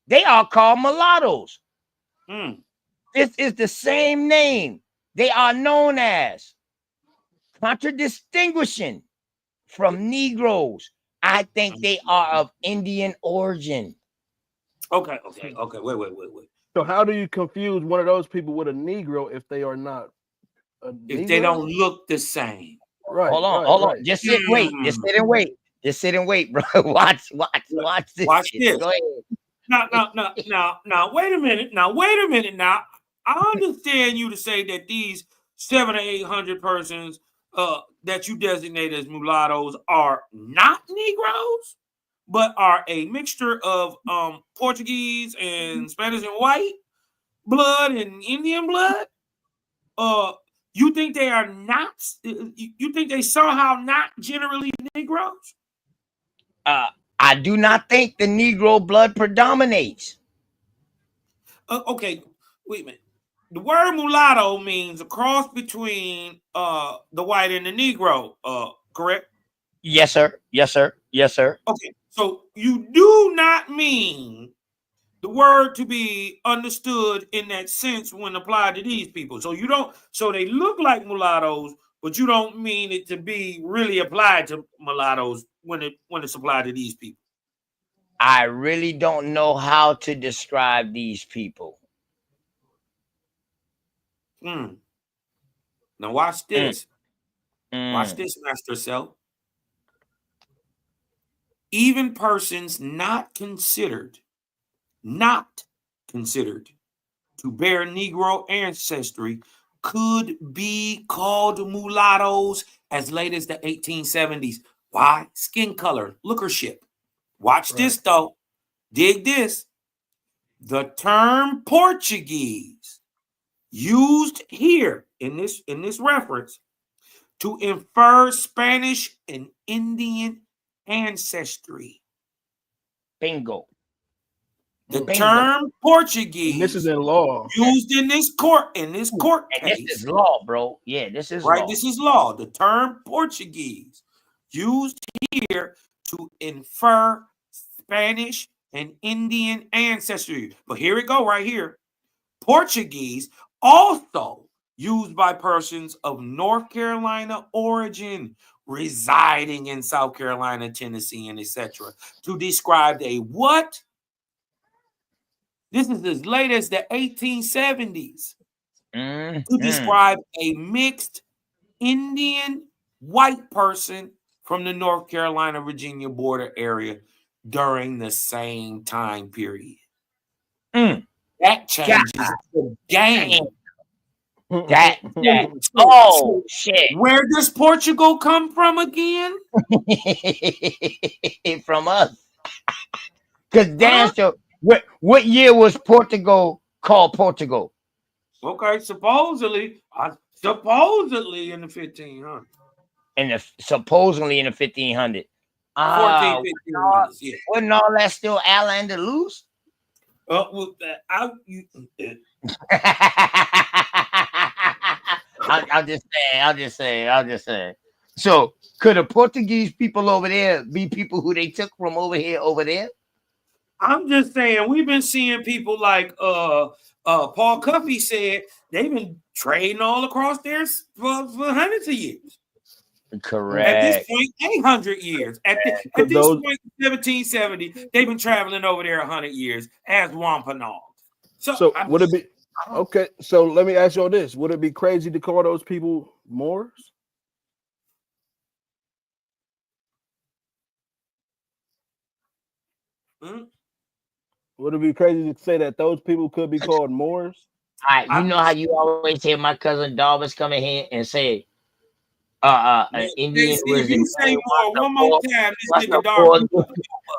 They are called mulattoes. This is the same name they are known as, contradistinguishing from Negroes. I think they are of Indian origin. Okay. Wait. So how do you confuse one of those people with a Negro if they are not a Negro? If they don't look the same. Right. Hold on. Just sit, wait. Just sit and wait, bro. Watch this. Watch this. Go ahead. Now, wait a minute. Now, I understand you to say that these 700 to 800 persons that you designate as mulattoes are not Negroes, but are a mixture of Portuguese and Spanish and white blood and Indian blood. You think they are not? You think they somehow not generally Negroes? I do not think the Negro blood predominates. Okay, wait a minute. The word mulatto means a cross between the white and the Negro, correct? Yes, sir. Okay, so you do not mean the word to be understood in that sense when applied to these people. So you don't. So they look like mulattoes, but you don't mean it to be really applied to mulattoes when it's applied to these people. I really don't know how to describe these people. Now watch this. Watch this, Master Self. Even persons not considered to bear Negro ancestry could be called mulattoes as late as the 1870s. Why? Skin color, lookership. Watch this though. Dig this. The term Portuguese used here in this reference to infer Spanish and Indian ancestry. Bingo. The term Portuguese, and this is in law, used in this court case. This is law, bro. Yeah, this is right. law. This is law. The term Portuguese used here to infer Spanish and Indian ancestry. But here it go right here. Portuguese also used by persons of North Carolina origin residing in South Carolina, Tennessee, and etc. to describe a what? This is as late as the 1870s. To describe a mixed Indian white person from the North Carolina, Virginia border area during the same time period. That changes the game. That oh shit. Where does Portugal come from again? From us. Because damn sure, what year was Portugal called Portugal? Okay, supposedly in the 1500s. Supposedly in the 1500s. 1500s, yeah. Wasn't all that still Al-Andalus? Well, I'll just say. So could the Portuguese people over there be people who they took from over here over there? I'm just saying we've been seeing people like Paul Cuffey said they've been trading all across there for hundreds of years. Correct. At this point, 800 years. At this point, 1770, they've been traveling over there 100 years as Wampanoag. So would it be Okay, so let me ask y'all this: would it be crazy to call those people Moors? Hmm? Would it be crazy to say that those people could be called Moors? You know how you always hear my cousin Darvis come in here and say, an Indian See, if was the you say name more one more time, once this the nigga Dark. Moor,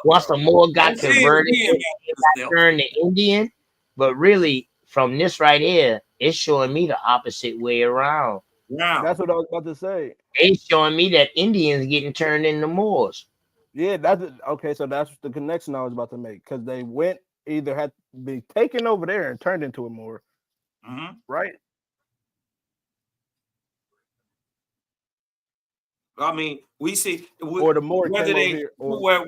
once the Moor got Don't say it converted, again, it man. got turned to Indian. But really, from this right here, it's showing me the opposite way around. Wow. That's what I was about to say. It's showing me that Indians getting turned into Moors. Yeah, that's okay. So that's the connection I was about to make because they went either had to be taken over there and turned into a Moor, right? I mean, we see Or the Moor whether came over they here. Or, well,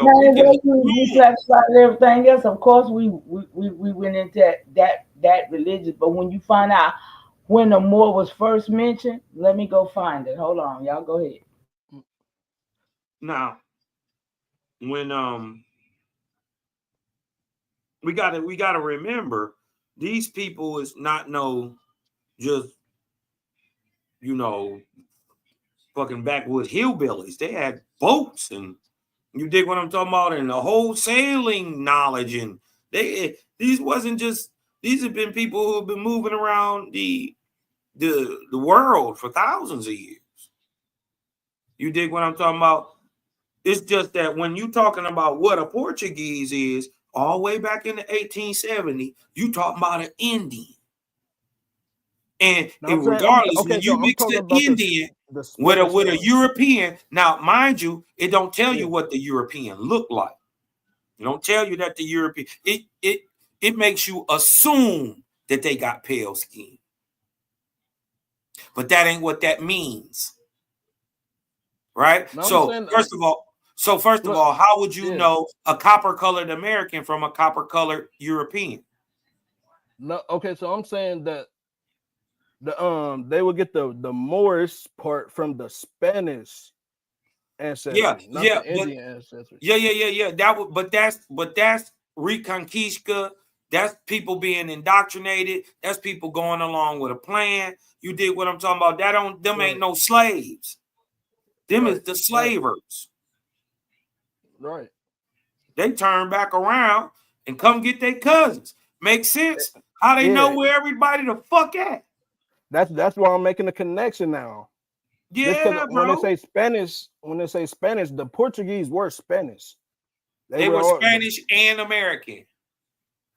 Now, we can we assume. classified everything else. Of course, we went into that religion. But when you find out when the Moor was first mentioned, let me go find it. Hold on, y'all go ahead. Now, when we gotta remember these people is not no just fucking backwoods hillbillies. They had boats, and you dig what I'm talking about, and the whole sailing knowledge, and these wasn't just these have been people who have been moving around the world for thousands of years. You dig what I'm talking about? It's just that when you talking about what a Portuguese is, all the way back in the 1870, you talking about an Indian. And regardless, when you mix an Indian with a European, now mind you, it don't tell you what the European looked like. It don't tell you that the European. It makes you assume that they got pale skin, but that ain't what that means, right? No, So first of all, how would you know a copper-colored American from a copper-colored European? No, okay, so I'm saying that they would get the Moorish part from the Spanish ancestry, not the Indian ancestry. Yeah. But that's Reconquista. That's people being indoctrinated. That's people going along with a plan. You did what I'm talking about. Them ain't no slaves. Them is the slavers. Right. They turn back around and come get their cousins. Make sense? How they know where everybody the fuck at? That's why I'm making a connection now. Yeah, when bro. they say Spanish, the Portuguese were Spanish. They were Spanish and American.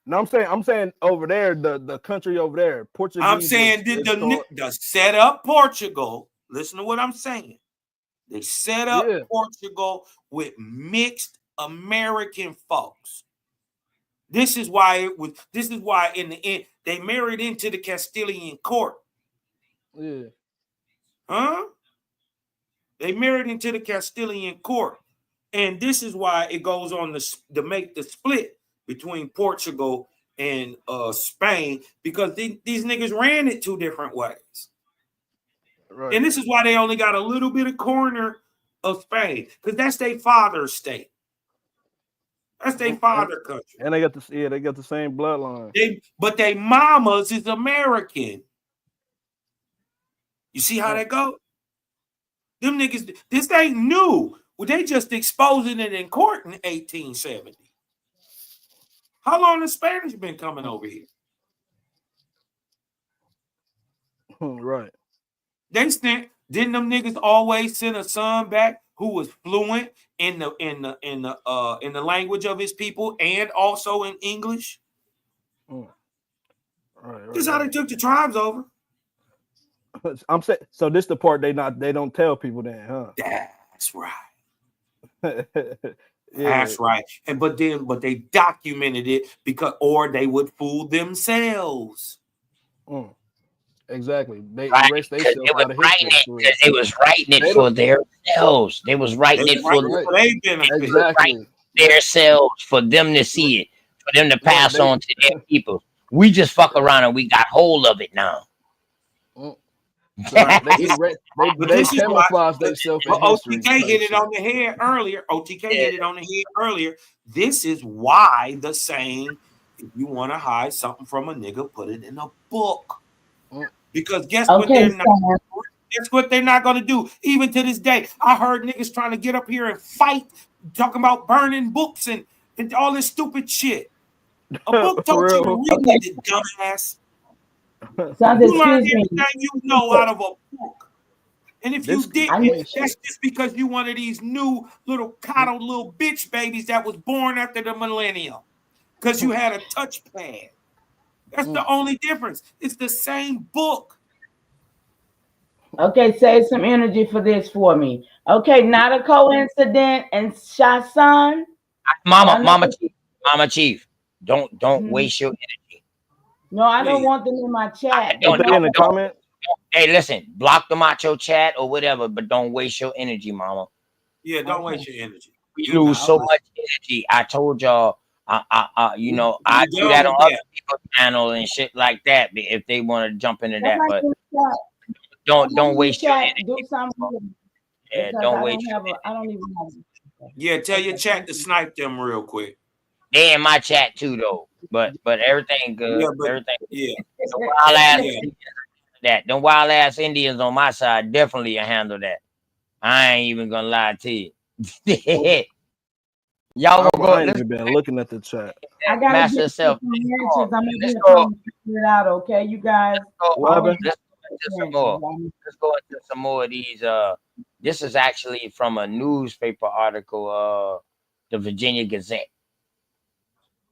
No, I'm saying over there, the country over there, Portuguese. I'm saying the set up Portugal. Listen to what I'm saying. They set up Portugal with mixed American folks. This is why in the end they married into the Castilian court. Yeah. Huh? They married into the Castilian court. And this is why it goes on to make the split between Portugal and Spain, because these niggas ran it two different ways. Right. And this is why they only got a little bit of corner of Spain, because that's their father's state. That's their father country. And they got the same bloodline. But they mamas is American. You see how that go? Them niggas, this ain't new. Well, they just exposing it in court in 1870. How long the Spanish been coming over here? Right. Didn't them niggas always send a son back who was fluent in the language of his people and also in English? Right. This is how they took the tribes over. I'm saying, so this the part they don't tell people then, huh? That's right. That's right. But they documented it or they would fool themselves. Exactly. They right, erased themselves out of history. They was writing it for themselves. They was writing it for themselves, for them to see it, for them to pass on to their people. We just fuck around and we got hold of it now. They camouflage themselves. OTK hit it on the head earlier. This is why the saying if you want to hide something from a nigga, put it in a book. Because guess Okay, what they're not. Sam. That's what they're not going to do. Even to this day, I heard niggas trying to get up here and fight, talking about burning books and all this stupid shit. A book told you to read it, dumbass. Sons, You learn excuse me. everything you know out of a book. And if you This- didn't, that's just because you one of these new little coddled little bitch babies that was born after the millennium. Because you had a touchpad. That's the only difference. It's the same book. Okay, save some energy for this for me. Okay, not a coincidence. And Shasan, Mama Chief, don't Mhm. waste your energy. No, I don't want them in my chat. Put that in the comment. Hey, listen, block them out your chat or whatever, but don't waste your energy, Mama. Yeah, don't waste your energy. We lose so much energy. I told y'all, you know, I do done that on with other that. people's channel and shit like that if they want to jump into that. Somebody But in the chat. don't Somebody in the waste your chat, energy. do something. Yeah, Because don't I waste don't your have a, I don't even have. Yeah, tell your chat to snipe them real quick. They in my chat too though. But everything good. Yeah, but everything. yeah. The wild ass Yeah. Indians, that them wild ass Indians on my side definitely handle that. I ain't even gonna lie to you. Y'all gonna go? I ain't even been looking at the chat. I gotta Master get yourself. some answers. I'm gonna Let's get go. to figure it out, okay, you guys. What happened? Let's go into some more. Let's go into some more of these. This is actually from a newspaper article, the Virginia Gazette,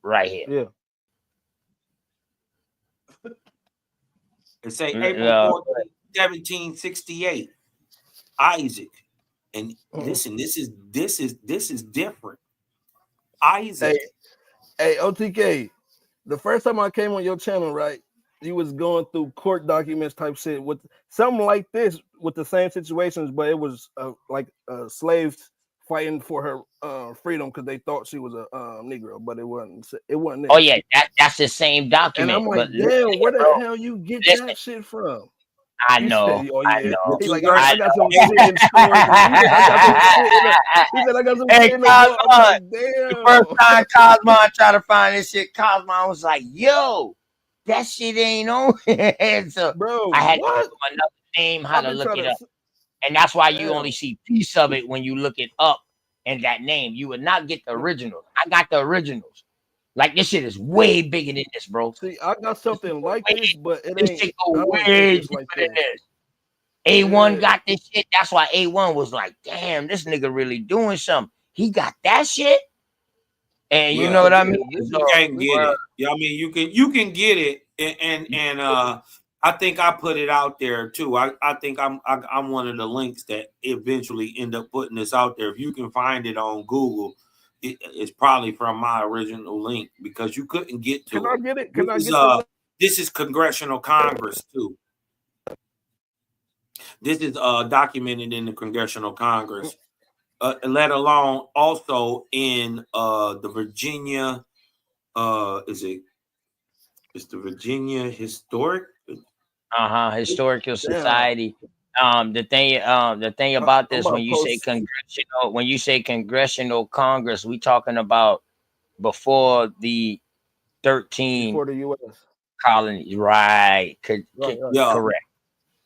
right here. Yeah. It say April 14th, 1768. Isaac. And listen, this is different. Isaac. Hey, OTK. The first time I came on your channel, right? You was going through court documents type shit with something like this with the same situations, but it was like slaves fighting for her freedom because they thought she was a Negro, but it wasn't. It wasn't. Oh yeah, that's the same document. And I'm like, but damn, where the hell you get that shit from? I He know. said, oh, yeah. I know. He's like, I got some shit in storage. He said, I got some shit in the book. I'm like, damn. The first time Cosmon tried to find this shit, Cosmon was like, yo, that shit ain't on. So bro, I had what? to give him another name, how to look it up. And that's why you only see piece of it when you look it up in that name. You would not get the originals. I got the originals. Like, this shit is way bigger than this, bro. See, I got something like this, but it This ain't. shit go way deeper than this. A1 got this shit. That's why A1 was like, damn, this nigga really doing something. He got that shit. And you know what I mean? You can't get it. Yeah, I mean, you can get it, and I think I put it out there too. I think I'm one of the links that eventually end up putting this out there. If you can find it on Google, it's probably from my original link because you couldn't get to it. Can I get it? Can I get it? This is Congressional Congress too. This is documented in the Congressional Congress. Let alone also in the Virginia, it's the Virginia Historic Historical Society. The thing about this, when you say congressional Congress, we talking about before the 13 before the U.S. colonies, right? Yeah.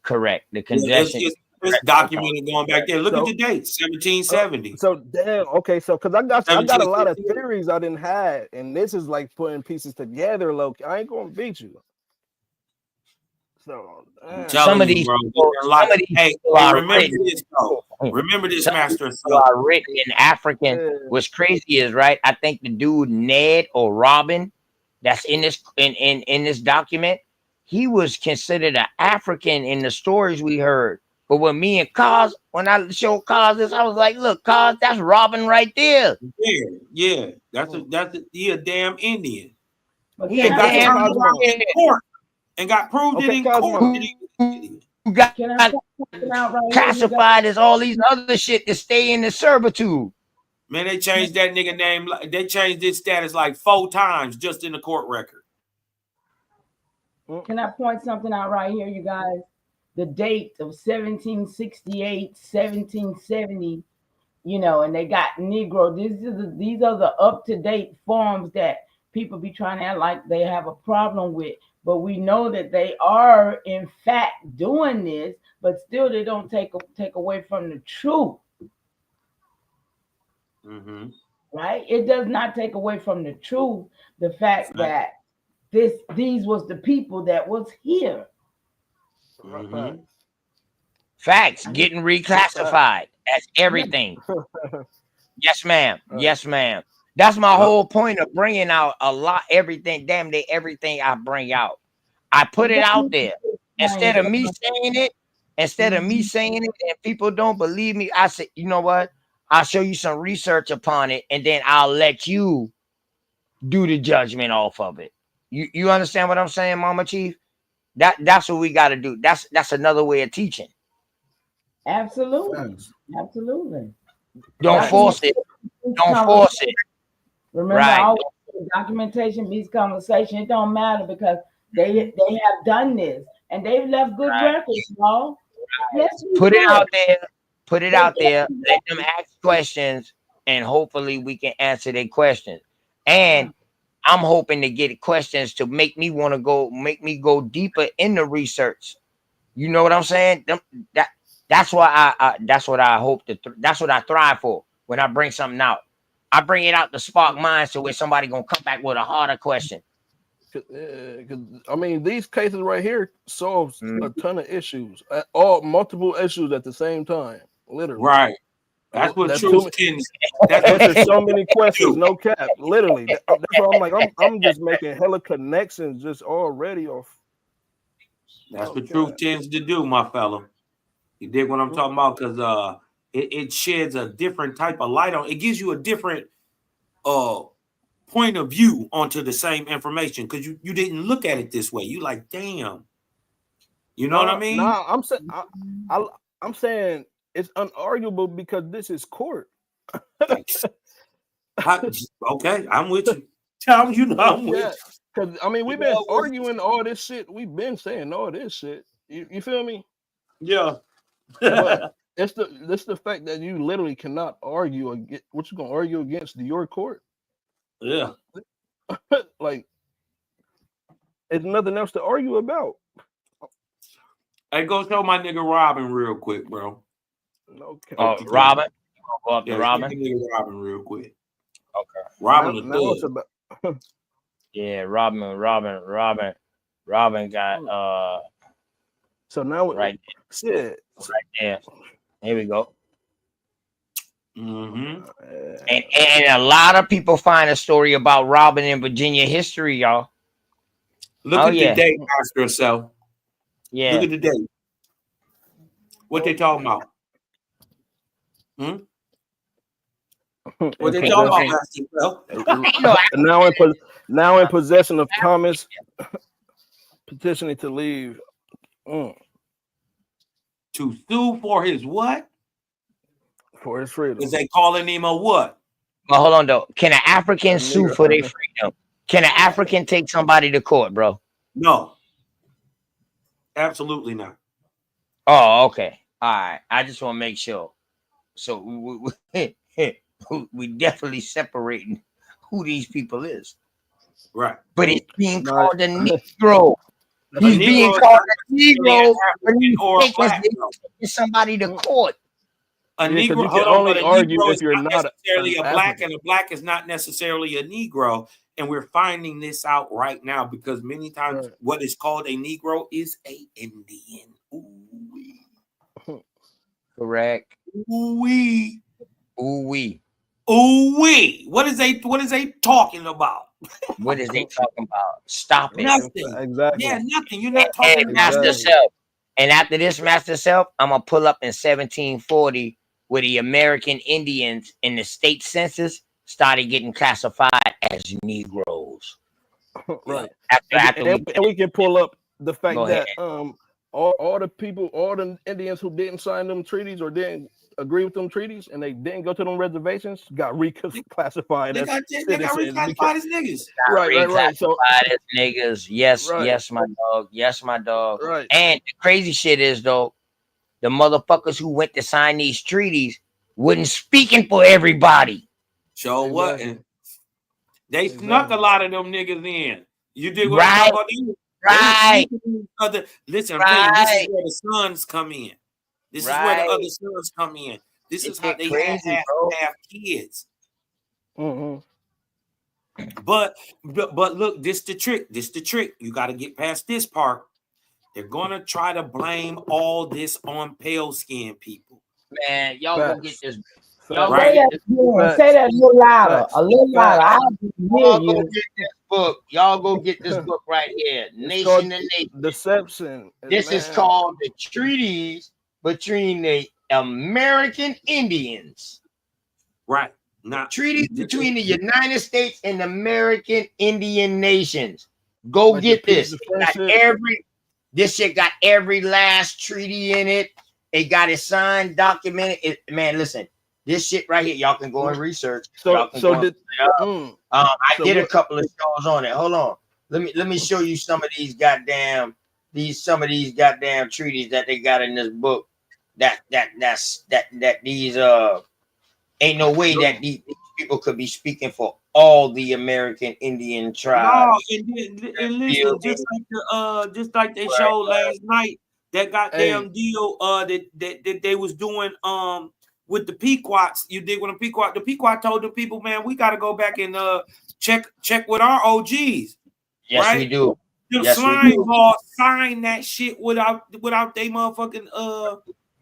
Correct. The congression. It's documented going back there. Look at the date, 1770. So damn, okay. So because I got a lot of theories I didn't have, and this is like putting pieces together. Low, I ain't gonna beat you. So some of these, hey, remember this though. Remember this, Master. Are written in African. What's crazy is, right? I think the dude Ned or Robin, that's in this in this document, he was considered an African in the stories we heard. But when me and Cos, when I showed Cos this, I was like, "Look, Cos, that's Robin right there." Yeah, that's a damn Indian. He got turned around in court and got proved it in court. Who got classified as all these other shit to stay in the servitude. Man, they changed that nigga name. They changed his status like 4 times just in the court record. Can I point something out right here, you guys? The date of 1768, 1770, you know, and they got Negro. These are the up-to-date forms that people be trying to act like they have a problem with. But we know that they are in fact doing this, but still they don't take away from the truth. Right? It does not take away from the truth, the fact that these was the people that was here. Facts getting reclassified as everything. Yes, ma'am. Yes, ma'am. That's my whole point of bringing out everything, damn near everything I bring out. I put it out there. Instead of me saying it, and people don't believe me, I said, you know what? I'll show you some research upon it, and then I'll let you do the judgment off of it. You understand what I'm saying, Mama Chief? That's what we got to do. That's another way of teaching. Absolutely. Absolutely. Don't force it. Don't force it. Remember, always documentation beats conversation. It don't matter because they have done this and they've left good records, y'all. Yes, put it out there. Put it out there. Let them ask questions, and hopefully we can answer their questions. And I'm hoping to get questions to make me go deeper in the research. You know what I'm saying? That's why that's what I hope to. That's what I thrive for when I bring something out. I bring it out to spark minds to where somebody gonna come back with a harder question. I mean, these cases right here solves a ton of issues, multiple issues at the same time, literally. Right. That's what truth tends. There's so many questions, no cap. Literally, that's why I'm like, I'm just making hella connections just already off. That's what truth tends to do, my fella. You dig what I'm talking about? Because it sheds a different type of light on. It gives you a different point of view onto the same information because you didn't look at it this way. You like, damn. You know what I mean? No, I'm saying it's unarguable because this is court. Okay, I'm with you. Tom, you know I'm with you. Because I mean, we've been arguing all this shit. We've been saying all this shit. You feel me? Yeah. But it's the fact that you literally cannot argue against what you gonna argue against your court. Yeah. Like, there's nothing else to argue about. Hey, go show my nigga Robin real quick, bro. Okay. Robin. Go up to Robin. Nigga Robin real quick. Okay. Robin now it's about yeah, Robin got so now right shit. Right there. Here we go. Mm-hmm. And a lot of people find a story about Robin in Virginia history, y'all. Look at the date, Master Self. Yeah. Look at the date. What they talking about? What they talking about, Master Self? Now in possession of Thomas, petitioning to leave. To sue for his what? For his freedom. Is they calling him a what? Well, hold on though. Can an African sue for their freedom? Can an African take somebody to court, bro? No. Absolutely not. Oh, okay. All right. I just want to make sure. So we definitely separating who these people is. Right. But it's being called a Negro. He's being called a Negro, but he's taking somebody to court. A Negro, you can only argue if you're not necessarily a black, and a black is not necessarily a Negro. And we're finding this out right now because many times what is called a Negro is a Indian. Ooh-wee. Correct. Ooh-wee. Ooh-wee. Ooh-wee. What is they talking about? What is they talking about? Stop it. Nothing. Exactly. Yeah, nothing. You're not talking about Master Self. And after this Master Self, I'm gonna pull up in 1740 where the American Indians in the state census started getting classified as Negroes. Right. And we can pull up the fact that all the people, all the Indians who didn't sign them treaties or didn't agree with them treaties and they didn't go to them reservations got reclassified as citizens. They got reclassified as niggas. Right. So as niggas. Yes, my dog. Yes, my dog. Right. And the crazy shit is though, the motherfuckers who went to sign these treaties wasn't speaking for everybody. So what? They snuck a lot of them niggas in. You dig what Right. I'm talking about? Right. Listen, I'm telling you, this is where the sons come in. This is where the Right. other sons come in. This is how It's they crazy, have kids. Mm-hmm. But look, this the trick. This the trick. You got to get past this part. They're gonna try to blame all this on pale skinned people. Man, y'all go get this. Y'all Say that again. Say that a little louder. A little louder. I can hear Y'all go you. get this book. Y'all go get this book right here. Nation to Nation. Deception. This is called the Treaties Between the American Indians. Right. Now, treaties between the United States and American Indian nations. Go Like get the this. Peace of Got Friendship. this shit got every last treaty in it. It got it signed, documented. Man, listen, this shit right here, y'all can go and research. I did a couple of shows on it. Hold on. Let me show you some of these goddamn treaties that they got in this book. That these ain't no way that these people could be speaking for all the American Indian tribes. No, and listen, just like they showed last night, that goddamn deal that they was doing with the Pequots. You dig what the Pequot told the people, man, we got to go back and check with our OGs. Yes, right? we do. The Yes, slime ball signed that shit without they motherfucking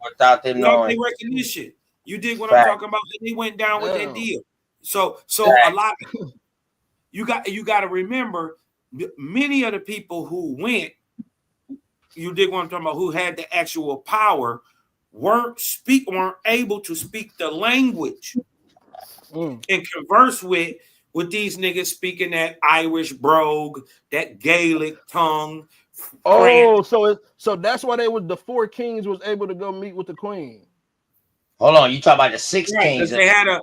without them knowing their recognition. You dig what Fact. I'm talking about? And they went down with that deal. So a lot. You got to remember, many of the people who went, you dig what I'm talking about, who had the actual power, weren't able to speak the language and converse with these niggas speaking that Irish brogue, that Gaelic tongue. Oh, so that's why the 4 kings was able to go meet with the queen. Hold on, you talking about the 6 kings? They had an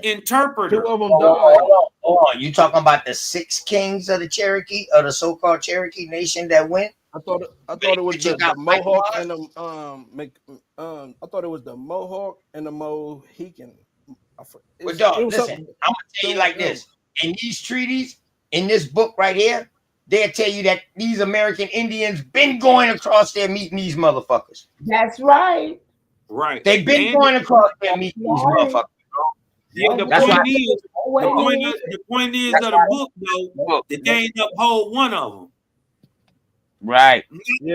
interpreter. 2 of them died. Hold on, you talking about the 6 kings of the Cherokee, of the so-called Cherokee nation that went? I thought it was the Mohawk and the I thought it was the Mohawk and the Mohican. But dog, listen, I'm gonna tell you like this: in these treaties, in this book right here, they'll tell you that these American Indians been going across there meeting these motherfuckers. That's right. Right. They've been going across there meeting these motherfuckers. The point is of the book, though, that they ain't uphold one of them. Right.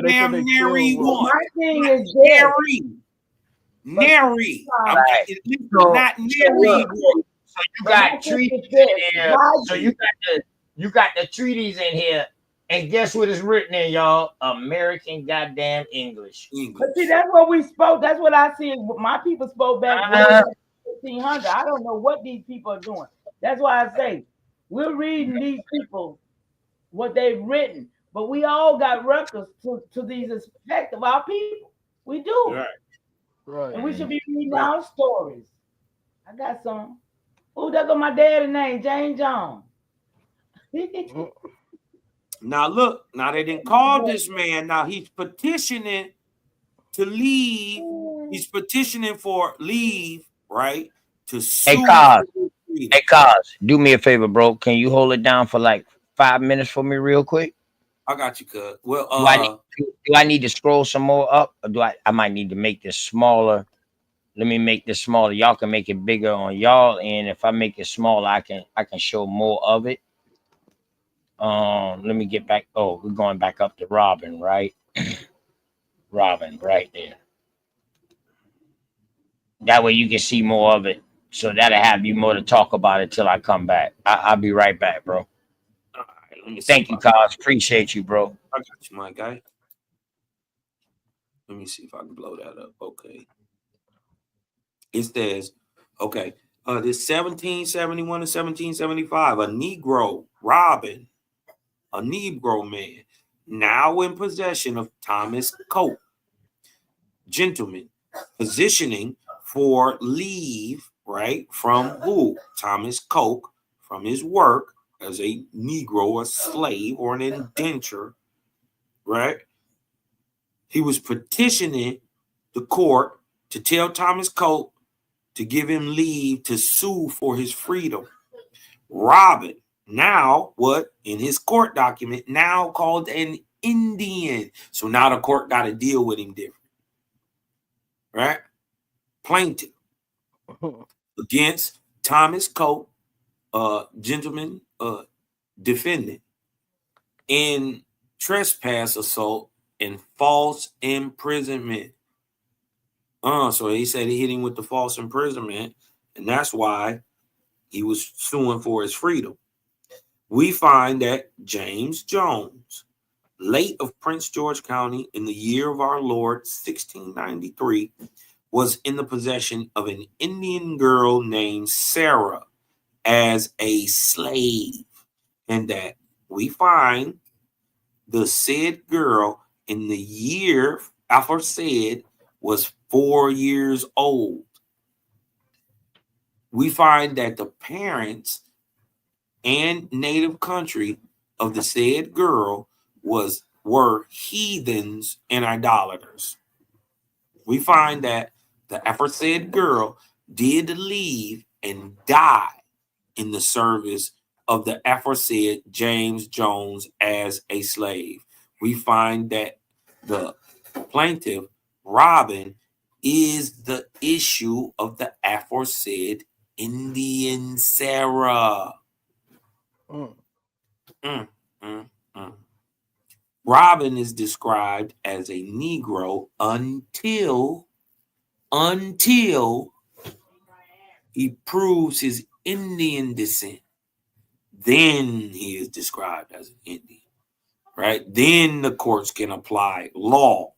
Damn nary one. My thing is nary. Right. Not nary. So you got treaties in here. So you got the treaties in here. And guess what is written in, y'all? American goddamn English. But see, that's what we spoke. That's what I see. My people spoke back in 1500. I don't know what these people are doing. That's why I say we're reading these people what they've written, but we all got records to these aspects of our people. We do. Right. And we should be reading our stories. I got some. Oh, there go my daddy name, James Jones. Now look, now they didn't call this man. Now he's petitioning to leave. He's petitioning for leave, right? To sue. Hey, Cos, do me a favor, bro. Can you hold it down for like 5 minutes for me, real quick? I got you, cuz. Well, do I need to scroll some more up, or do I might need to make this smaller? Let me make this smaller. Y'all can make it bigger on y'all, and if I make it smaller, I can show more of it. Let me get back. Oh, we're going back up to Robin, right? Robin, right there. That way you can see more of it. So that'll have you more to talk about it till I come back. I'll be right back, bro. All right, thank you, Cos. Appreciate you, bro. I got you, my guy. Let me see if I can blow that up. Okay. It says, okay, this 1771 to 1775, a Negro, Robin, a Negro man, now in possession of Thomas Coke, gentleman, positioning for leave, right, from who? Thomas Coke, from his work as a Negro, a slave, or an indenture, right? He was petitioning the court to tell Thomas Coke to give him leave to sue for his freedom. Robin, now what in his court document now called an Indian. So now the court got to deal with him different, right? Plaintiff against Thomas Cope, gentleman, defendant in trespass assault and false imprisonment. So he said he hit him with the false imprisonment, and that's why he was suing for his freedom. We find that James Jones, late of Prince George County in the year of our Lord 1693, was in the possession of an Indian girl named Sarah as a slave, and that we find the said girl in the year aforesaid was 4 years old. We find that the parents and native country of the said girl were heathens and idolaters. We find that the aforesaid girl did leave and die in the service of the aforesaid James Jones as a slave. We find that the plaintiff, Robin, is the issue of the aforesaid Indian Sarah. Robin is described as a Negro until he proves his Indian descent. Then he is described as an Indian, right? Then the courts can apply law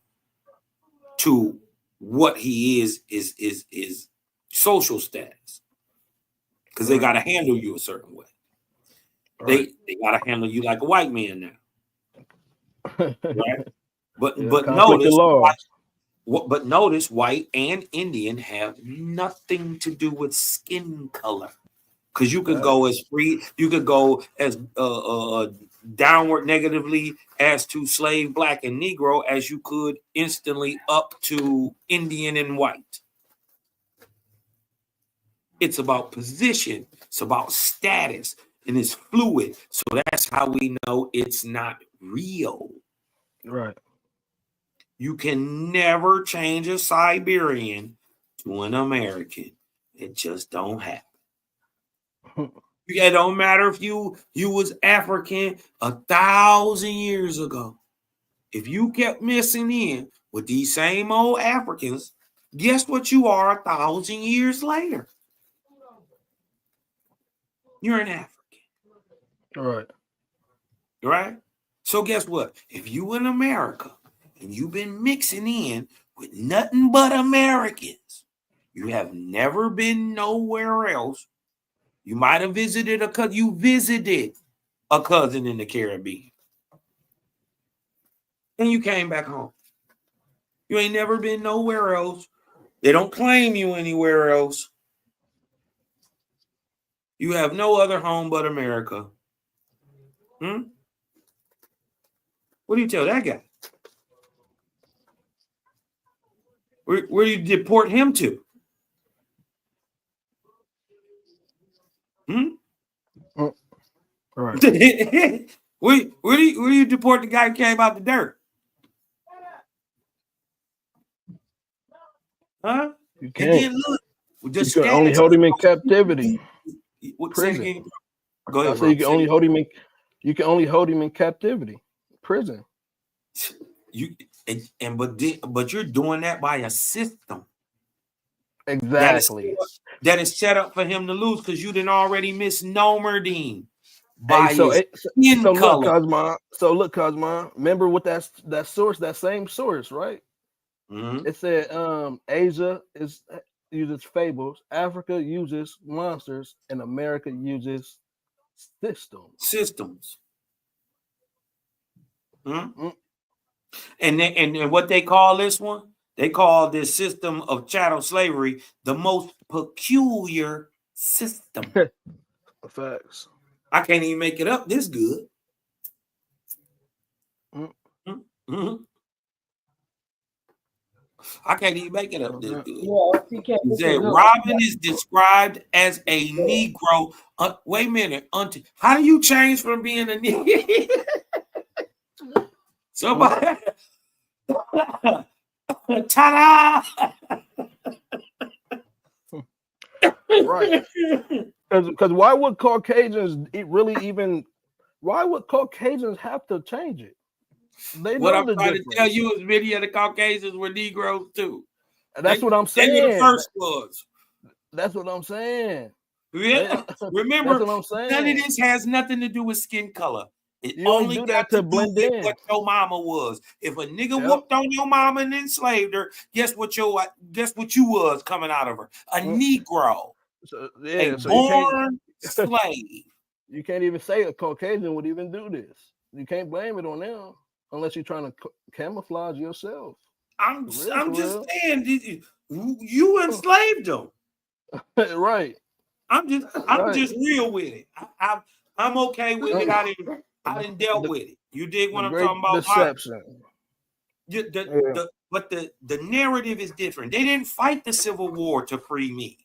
to what he is social status, because they got to handle you a certain way. Right. They got to handle you like a white man now, right? But notice white and Indian have nothing to do with skin color, because you could go as free, you could go as downward negatively as to slave, black, and Negro as you could instantly up to Indian and white. It's about position, it's about status, and it's fluid. So that's how we know it's not real. Right. You can never change a Siberian to an American. It just don't happen. It don't matter if you was African 1,000 years ago. If you kept mixing in with these same old Africans, guess what you are 1,000 years later? You're an African. Right. Right? So guess what? If you in America and you've been mixing in with nothing but Americans, you have never been nowhere else. You might have visited a cousin in the Caribbean. And you came back home. You ain't never been nowhere else. They don't claim you anywhere else. You have no other home but America. What do you tell that guy? Where do you deport him to? Right. where do you deport the guy who came out the dirt? Huh? You can't. And then look, you can only hold him in captivity. Prison. Go ahead, I say you can only hold him in. You can only hold him in captivity, prison. But you're doing that by a system. Exactly. That is set up for him to lose because you didn't already misnomered him. Look, Cosmon. Remember what that source, that same source, right? It said Asia uses fables, Africa uses monsters, and America uses systems. And what they call this one? They call this system of chattel slavery the most peculiar system. Facts. I can't even make it up this good. I can't even make it up this good. Yeah, OTK. He said Robin is described as a Negro. Wait a minute, Auntie. How do you change from being a Negro? Somebody. Ta-da! Right. Because why would Caucasians why would Caucasians have to change it? They What know I'm the trying difference. to tell you is many of the Caucasians were Negroes too. That's what I'm saying. They were the first ones. That's what I'm saying. Yeah. Remember, that's what I'm saying. none of this has nothing to do with skin color. It You only do got that to do blend with in. what your mama was. If a nigga whooped on your mama and enslaved her, guess what you was coming out of her? A Negro. So born slave. You can't even say a Caucasian would even do this. You can't blame it on them unless you're trying to camouflage yourself. I'm just saying, you enslaved them. Right. I'm just real with it. I'm okay with it. I didn't dealt with it. You dig what I'm talking about? Deception. But the narrative is different. They didn't fight the Civil War to free me.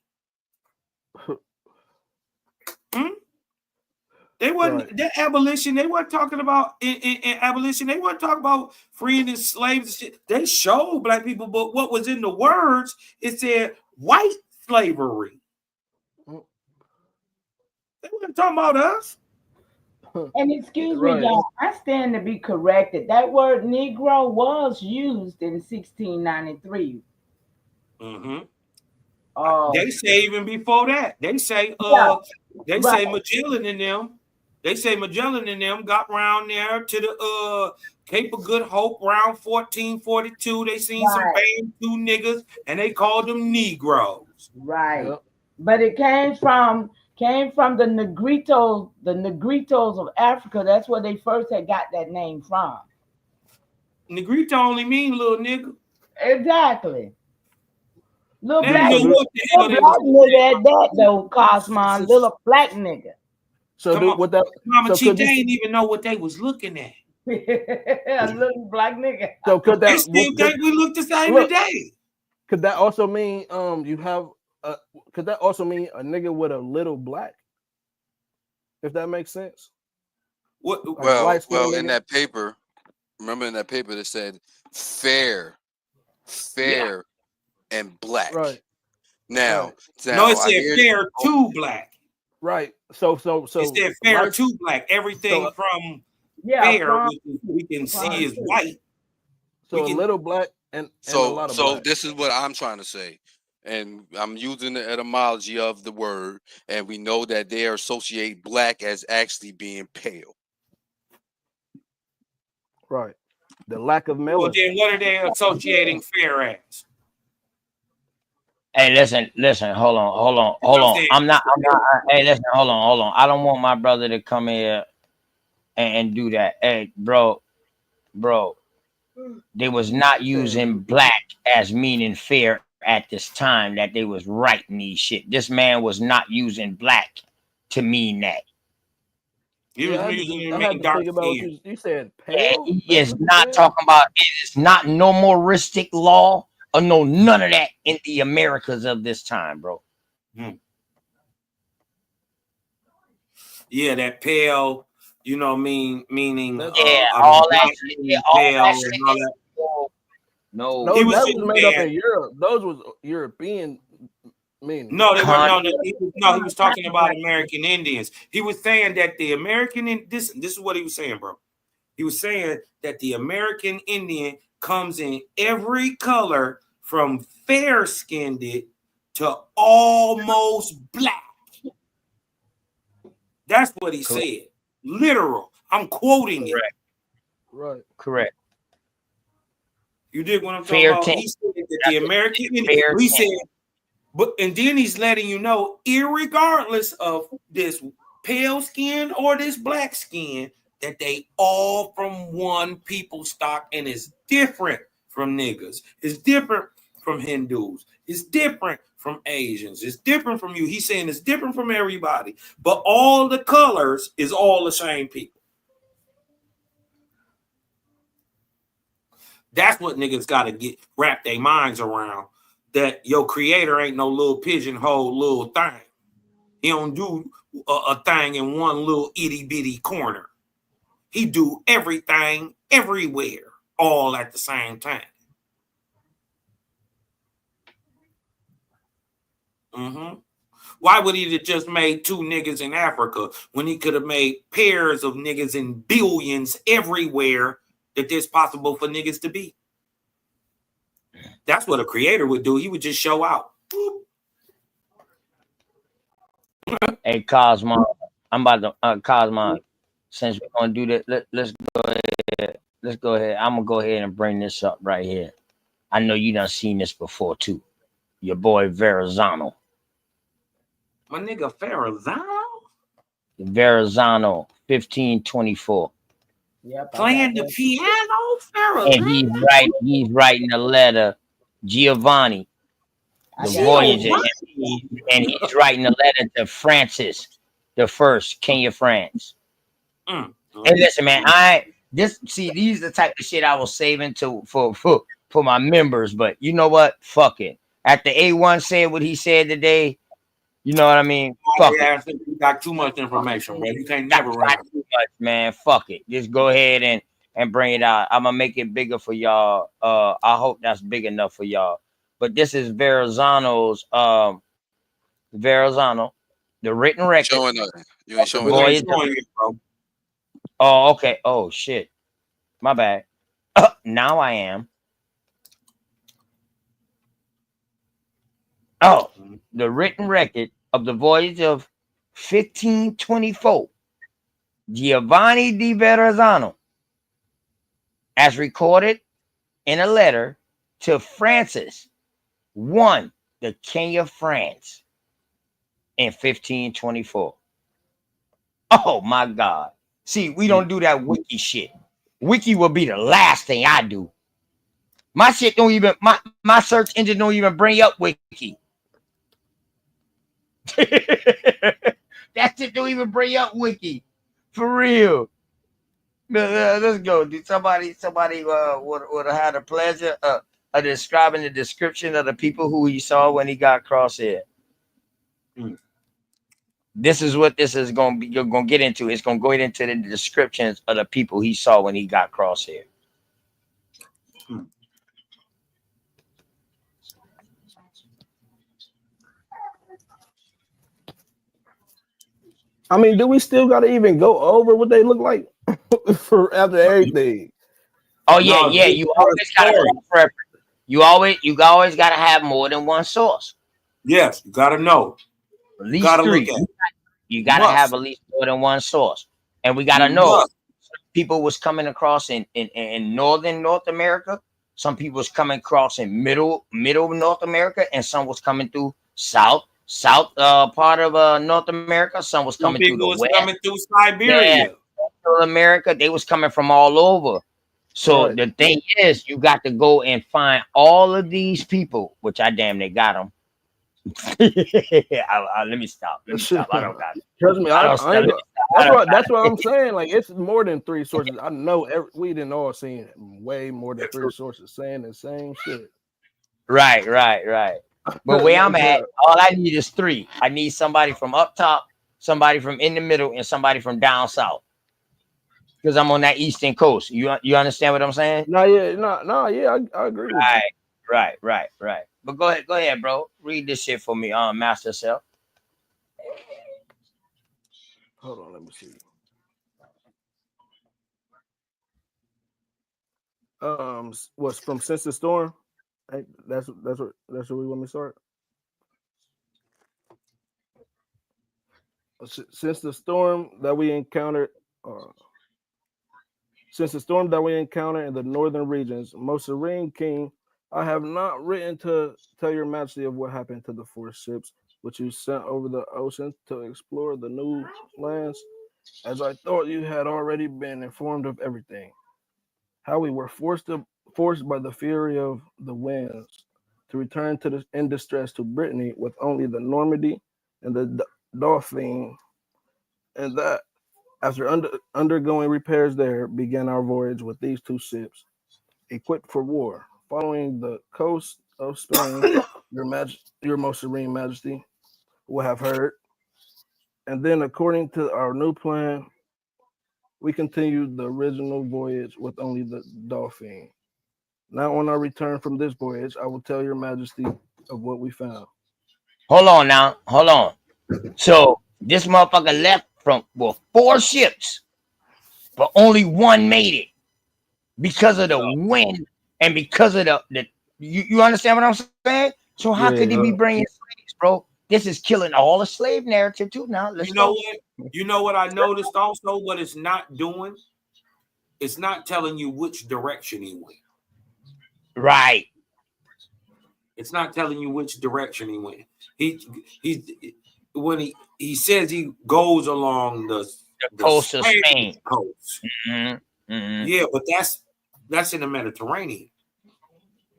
They wasn't the abolition. They weren't talking about in abolition. They weren't talking about freeing the slaves and shit. They showed black people, but what was in the words? It said white slavery. They weren't talking about us. And excuse me, y'all, I stand to be corrected. That word Negro was used in 1693. They say even before that. They say say Magellan and them. They say Magellan and them got round there to the Cape of Good Hope around 1442. They seen some Bantu niggas and they called them Negroes. Right. Yep. But it came from the Negritos of Africa. That's where they first had got that name from. Negrito only mean little nigga. Exactly. Little black nigga at that though, KOSMON. Little black nigga. So Mama Chief, they didn't even know what they was looking at. A little black nigga. So could that they still think we look the same today? Could that also mean could that also mean a nigga with a little black? If that makes sense. Well, in that paper, remember in that paper that said fair, and black. Right. Now it said fair to black. Right. So it said fair to black. Everything from fair we can see is white. So a little black and a lot of black. This is what I'm trying to say. And I'm using the etymology of the word, and we know that they associate black as actually being pale. Right. The lack of melanin. Well, then what are they associating fair as? Hey, listen, hold on. I'm not, hey, listen, hold on. I don't want my brother to come here and do that. Hey, bro, they was not using black as meaning fair at this time that they was writing these shit. This man was not using black to mean that. He was using it to mean dark skin. You said pale? He is not talking about, it is not no Mooristic law or none of that in the Americas of this time, bro. Yeah, that pale, meaning all that shit. No, he was made up in Europe. Those was European meaning. No, they were he was talking about American Indians. He was saying that the American this is what he was saying, bro. He was saying that the American Indian comes in every color from fair-skinned to almost black. That's what he said. Literal. I'm quoting it. Right. Correct. You did what I'm talking about. He said that the American Indian, he said, and then he's letting you know, irregardless of this pale skin or this black skin, that they all from one people stock, and it's different from niggas. It's different from Hindus. It's different from Asians. It's different from you. He's saying it's different from everybody, but all the colors is all the same people. That's what niggas got to wrap their minds around. That your creator ain't no little pigeonhole little thing. He don't do a thing in one little itty bitty corner. He do everything everywhere, all at the same time. Why would he have just made 2 niggas in Africa when he could have made pairs of niggas in billions everywhere that there's possible for niggas to be? That's what a creator would do. He would just show out. Hey, Cosmon, I'm about to Cosmon. Since we're gonna do that, let's go ahead. Let's go ahead. I'm gonna go ahead and bring this up right here. I know you done seen this before too. Your boy Verrazzano. My nigga Verrazzano? Verrazzano, 1524. Yep, Playing the piano, Verrazzano. And he's writing a letter, Giovanni, the voyage, and he's writing a letter to Francis the First, King of France. And listen, man, these are the type of shit I was saving for my members, but you know what? Fuck it. After A1 said what he said today, you know what I mean? Fuck it. You got too much information, bro. You can't never run too much, man. Fuck it. Just go ahead and bring it out. I'm gonna make it bigger for y'all. I hope that's big enough for y'all. But this is Verrazzano's Verrazzano, the written record. Showing nothing. You ain't showing nothing. Oh, okay. Oh shit. My bad. Now I am. Oh, the written record of the voyage of 1524, Giovanni di Verrazzano, as recorded in a letter to Francis I, the King of France, in 1524. Oh my God. See, we don't do that wiki shit. Wiki will be the last thing I do. My shit don't even, my search engine don't even bring up wiki. That shit don't even bring up wiki. For real. Let's go. Did somebody would have had a pleasure of describing the description of the people who he saw when he got crosshair? This is what this is going to be. You're going to get into. It's going to go into the descriptions of the people he saw when he got crosshair. I mean, do we still got to even go over what they look like for after everything? Oh yeah, yeah. You always got to. You always got to have more than one source. Yes, you got to know. At least 3. You got to have at least more than one source, and we got to know. People was coming across in northern North America. Some people was coming across in middle North America, and some was coming through south part of North America. Some was coming through the west. Coming through Siberia. Central America. They was coming from all over. So the thing is, you got to go and find all of these people, which I damn near got them. Let me stop. I don't got it. Trust me, that's what I'm saying. Like, it's more than 3 sources. I know we didn't all seen way more than 3 sources saying the same shit. Right. But where I'm at, all I need is 3. I need somebody from up top, somebody from in the middle, and somebody from down south. Because I'm on that eastern coast. You understand what I'm saying? No, yeah, I agree with you. Right. But go ahead, bro. Read this shit for me, Master Self. Hold on, let me see. What's from Since the Storm? Hey, that's what we want me to start. Since the storm that we encountered in the northern regions, most serene king, I have not written to tell your majesty of what happened to the 4 ships which you sent over the ocean to explore the new lands, as I thought you had already been informed of everything. How we were forced by the fury of the winds to return in distress to Brittany with only the Normandy and the Dauphin, and that after undergoing repairs there, began our voyage with these 2 ships, equipped for war, following the coast of Spain, your most serene majesty will have heard. And then, according to our new plan, we continued the original voyage with only the Dolphin. Now, on our return from this voyage, I will tell your majesty of what we found. Hold on now. Hold on. So this motherfucker left from 4 ships, but only one made it because of the wind and because of the you understand what I'm saying? So how could he be bringing slaves, bro? This is killing all the slave narrative too. Now let's go. You know what I noticed also? What it's not doing? It's not telling you which direction he went. Right. It's not telling you which direction he went. When he says he goes along the coast of Spain coast. Yeah, but that's in the Mediterranean.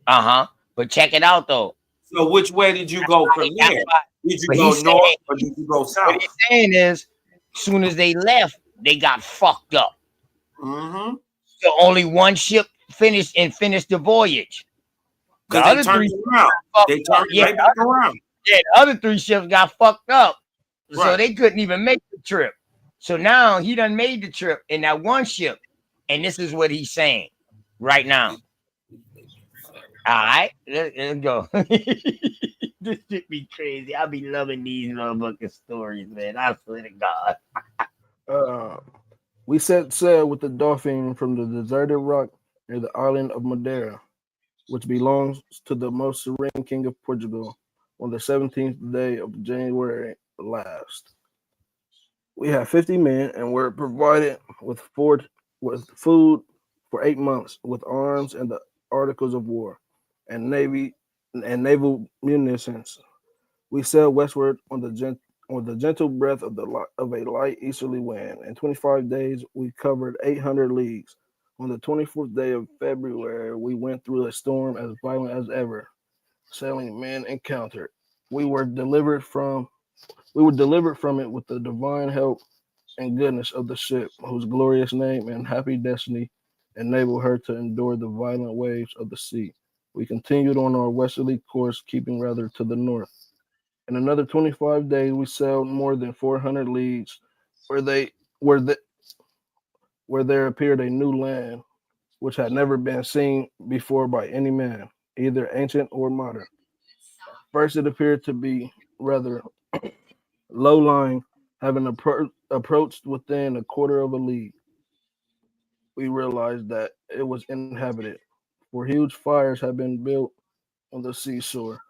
But check it out though. So which way did you go from there? Did you go north or did you go south? What he's saying is, as soon as they left, they got fucked up. So only one ship finished the voyage. The other they turned around. They turned right back around. Yeah, the other 3 ships got fucked up. So they couldn't even make the trip. So now he done made the trip in that one ship. And this is what he's saying right now. All right, let's go. This should be crazy. I'll be loving these motherfucking stories, man. I swear to God. We set sail with the Dolphin from the deserted rock near the island of Madeira, which belongs to the most serene king of Portugal, on the 17th day of January last. We had 50 men and were provided with food for 8 months, with arms and the articles of war, and naval munitions. We sailed westward on the gentle breath of a light easterly wind. In 25 days, we covered 800 leagues. On the 24th day of February, we went through a storm as violent as ever. Sailing men encountered. We were delivered from it with the divine help and goodness of the ship, whose glorious name and happy destiny enabled her to endure the violent waves of the sea. We continued on our westerly course, keeping rather to the north. In another 25 days, we sailed more than 400 leagues, where there appeared a new land, which had never been seen before by any man, either ancient or modern. First, it appeared to be rather low-lying, having approached within a quarter of a league. We realized that it was inhabited, for huge fires had been built on the seashore.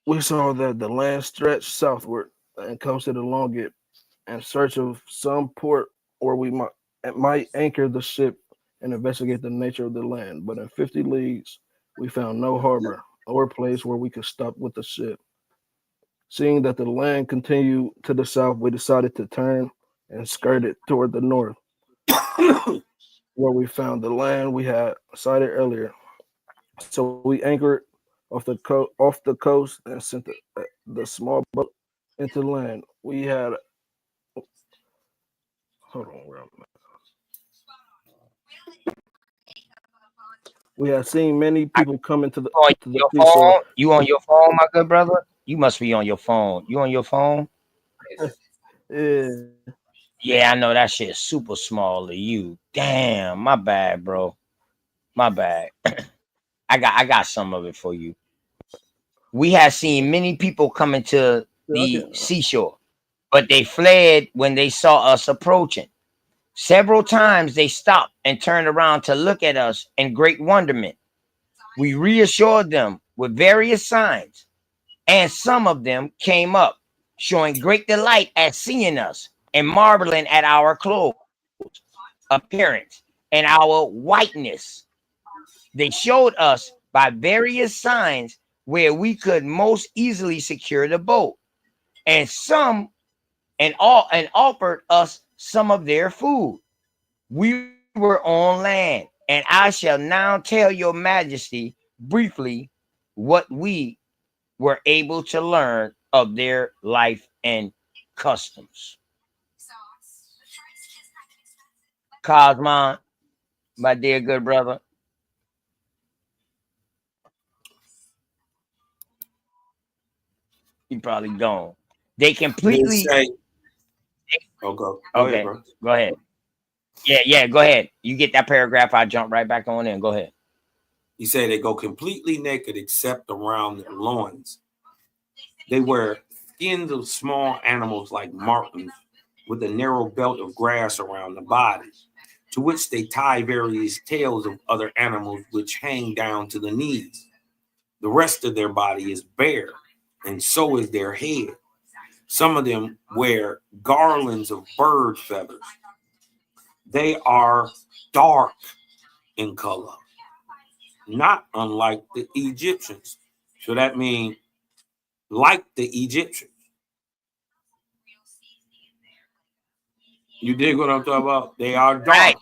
We saw that the land stretched southward and coasted along it in search of some port where we might anchor the ship and investigate the nature of the land. But in 50 leagues, we found no harbor or place where we could stop with the ship. Seeing that the land continued to the south, we decided to turn and skirt it toward the north, where we found the land we had sighted earlier. So we anchored off the coast and sent the small boat into land. We had We had seen many people come into the phone. You on your phone, my good brother? You must be on your phone. You on your phone? Yeah. Yeah, I know that shit is super small to you. Damn, my bad, bro. My bad. I got some of it for you. We have seen many people coming to the seashore, but they fled when they saw us approaching. Several times they stopped and turned around to look at us in great wonderment. We reassured them with various signs, and some of them came up, showing great delight at seeing us and marveling at our clothes, appearance, and our whiteness. They showed us by various signs where we could most easily secure the boat, and offered us some of their food. We were on land, and I shall now tell your majesty briefly what we were able to learn of their life and customs. KOSMON, my dear good brother, He probably gone. They completely. Go Okay, ahead, bro. go ahead. Yeah, go ahead. You get that paragraph, I jump right back on in. Go ahead. He said they go completely naked except around their loins. They wear skins of small animals like martens with a narrow belt of grass around the body, to which they tie various tails of other animals which hang down to the knees. The rest of their body is bare, and so is their head. Some of them wear garlands of bird feathers. They are dark in color, not unlike the Egyptians. So that means like the Egyptians. You dig what I'm talking about? They are dark. Right.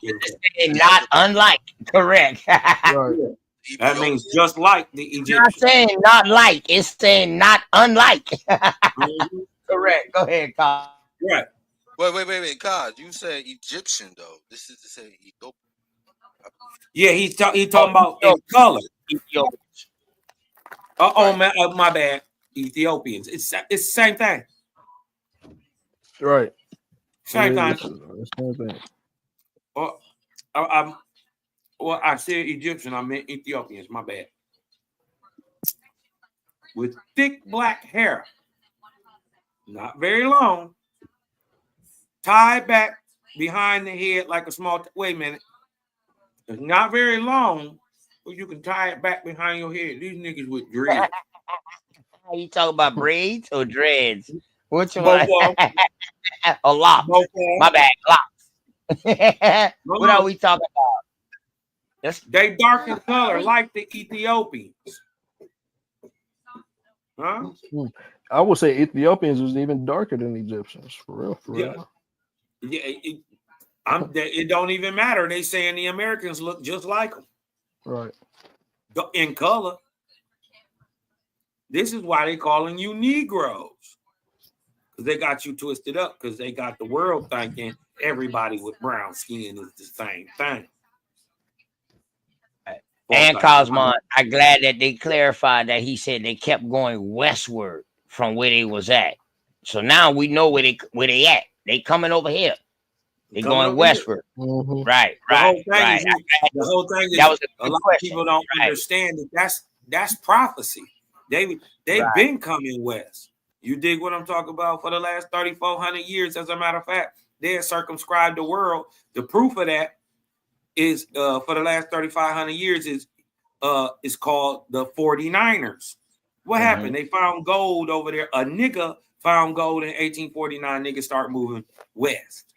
Not unlike. Correct. Right. That means just like the It's Egyptians. not saying not like. It's saying not unlike. Mm-hmm. Correct. Go ahead, Carl. Right. Wait, God, you said Egyptian though. This is to say Ethiopian. Yeah, he talking about in color. Ethiopians. Man, my bad. Ethiopians. It's the same thing. Right. Same thing. Same thing. I said Egyptian. I meant Ethiopians. My bad. With thick black hair, not very long, tied back behind the head like a small. Wait a minute. It's not very long, but you can tie it back behind your head. These niggas with dreads. You talk about braids or dreads? Which Both one? of them. A lock. Both of them. My bad, locks. What are we talking about? They dark in color like the Ethiopians. Huh? I would say Ethiopians was even darker than Egyptians. For real, for real. Yeah, it don't even matter. They saying the Americans look just like them. Right. In color. This is why they calling you Negroes. Because they got you twisted up, because they got the world thinking everybody with brown skin is the same thing. And KOSMON, I'm glad that they clarified that he said they kept going westward from where they was at. So now we know where they at. They coming over here. They going westward. Mm-hmm. Right. The whole thing is that was a lot of people don't understand that that's prophecy. They've been coming west. You dig what I'm talking about? For the last 3,400 years, as a matter of fact, they have circumscribed the world. The proof of that is for the last 3,500 years is called the 49ers. What happened? They found gold over there. A nigga found gold in 1849. Niggas start moving west.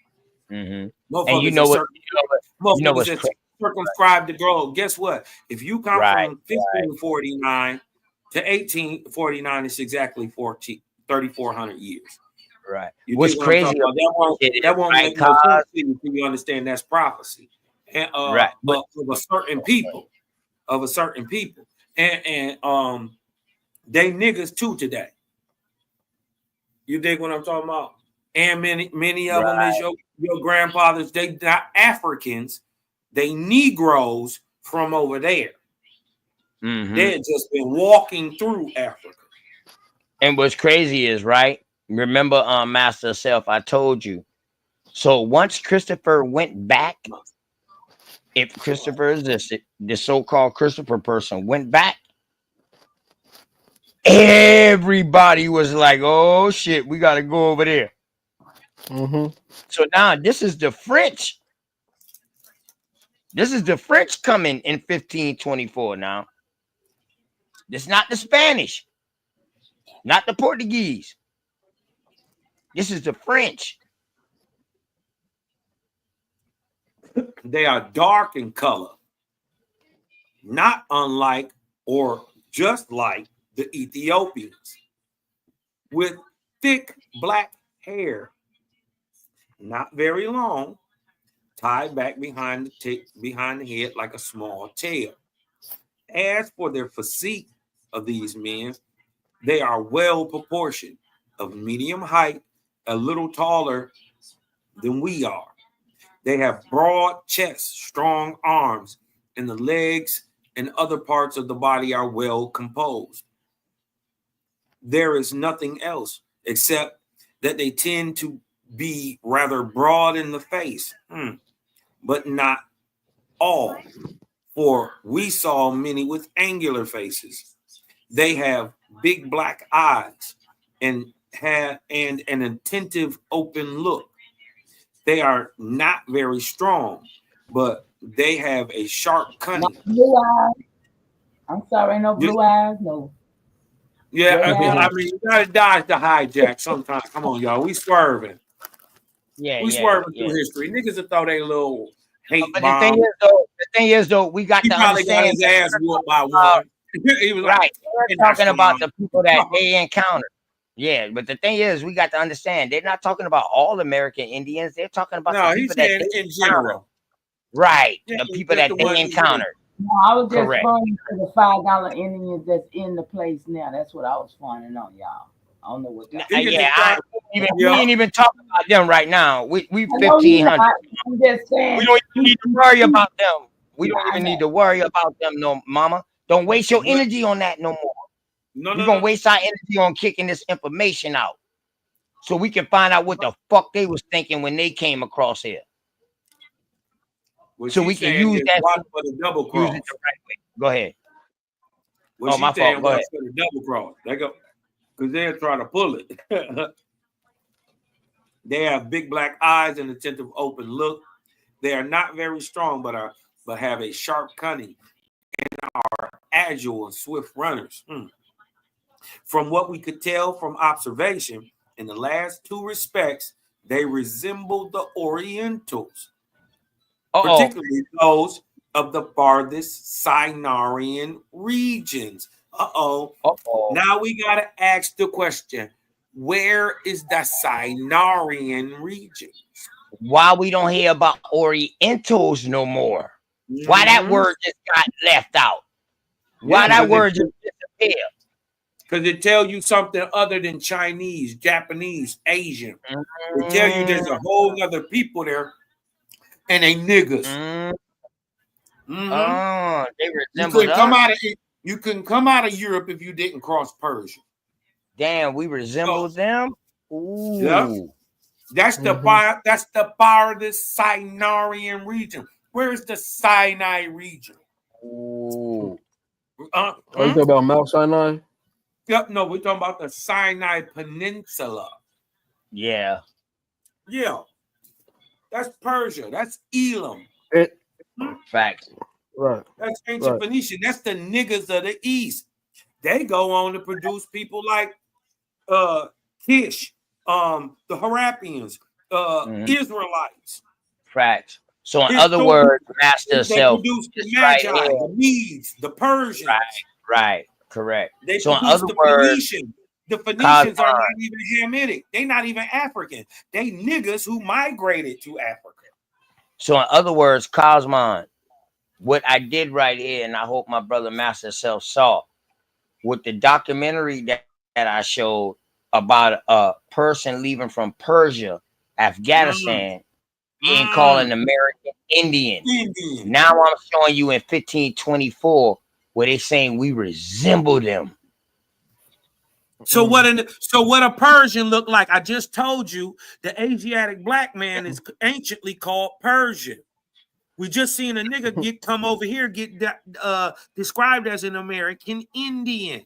And you know what's circumscribed the globe. Guess what? If you come from 1549 to 1849, it's exactly 3,400 years. Right. What's crazy? That won't make no sense to you until you understand that's prophecy. And of a certain people, and they niggas too today. You dig what I'm talking about? And many of them is your grandfathers. They not Africans, they Negroes from over there. They had just been walking through Africa. And what's crazy is, right? Remember, Master Self, I told you. So once Christopher went back, if Christopher existed, the so-called Christopher person went back, everybody was like, oh shit, we got to go over there. So now this is the French. This is the French coming in 1524 now. This is not the Spanish, not the Portuguese. This is the French. They are dark in color, not unlike or just like the Ethiopians, with thick black hair, not very long, tied back behind the head like a small tail. As for their physique of these men, they are well proportioned, of medium height, a little taller than we are. They have broad chests, strong arms, and the legs and other parts of the body are well composed. there is nothing else except that they tend to be rather broad in the face, but not all. For we saw many with angular faces. They have big black eyes and have an attentive open look. They are not very strong, but they have a sharp cunning. No blue eyes. I'm sorry, no blue eyes, no. Yeah, I mean, you gotta dodge the hijack sometimes. Come on, y'all. We swerving. We swerving through history. Niggas will throw their little hate but bomb. the thing is though, we got he to probably understand got his ass whooped by one. He was right. Like, we're talking about the people that they encountered. Yeah, but the thing is, we got to understand they're not talking about all American Indians. They're talking about the people that they in general. Right, the people that they encountered. No, I was just Correct. finding for the $5 Indians that's in the place now. That's what I was finding on, y'all. I don't know what that is. We ain't even talking about them right now. We 1,500. I'm just saying. We don't even need to worry about them. We don't even need to worry about them, no, mama. Don't waste your energy on that no more. We're gonna waste our energy on kicking this information out, so we can find out what the fuck they was thinking when they came across here. So we can use that for the double cross. Use it the right way. Go ahead. Well, my fault. Go ahead. For the double cross. They go because they'll try to pull it. They have big black eyes and attentive open look. They are not very strong, but have a sharp cunning and are agile and swift runners. From what we could tell from observation, in the last two respects, they resemble the Orientals, particularly those of the farthest Sinarian regions. Now we got to ask the question, where is the Sinarian region? Why we don't hear about Orientals no more? Why that word just got left out? Why that word just disappeared? Because it tells you something other than Chinese, Japanese, Asian. It tell you there's a whole other people there, and they niggas. They resemble you couldn't come out of Europe if you didn't cross Persia. Damn, we resemble them. Ooh. Yeah. That's the farthest Sinarian region. Where's the Sinai region? Ooh. Are you talking about Mount Sinai? Yep, no, we're talking about the Sinai Peninsula. Yeah. Yeah. That's Persia. That's Elam. Facts. Right. That's ancient Phoenician. That's the niggas of the East. They go on to produce people like Kish, the Harappians, Israelites. Facts. So in other words, master self, produced the Magi, the Medes, the Persians. Right. Correct. They so in produced other the words, Phoenicians. The Phoenicians are not even Hamitic. They're not even African. They niggas who migrated to Africa. So in other words, Cosmon, what I did right here, and I hope my brother Master Self saw, with the documentary that I showed about a person leaving from Persia, Afghanistan, being called an American Indian. Now I'm showing you in 1524 where they're saying we resemble them. So what a Persian look like? I just told you the Asiatic black man is anciently called Persian. We just seen a nigga come over here get described as an American Indian.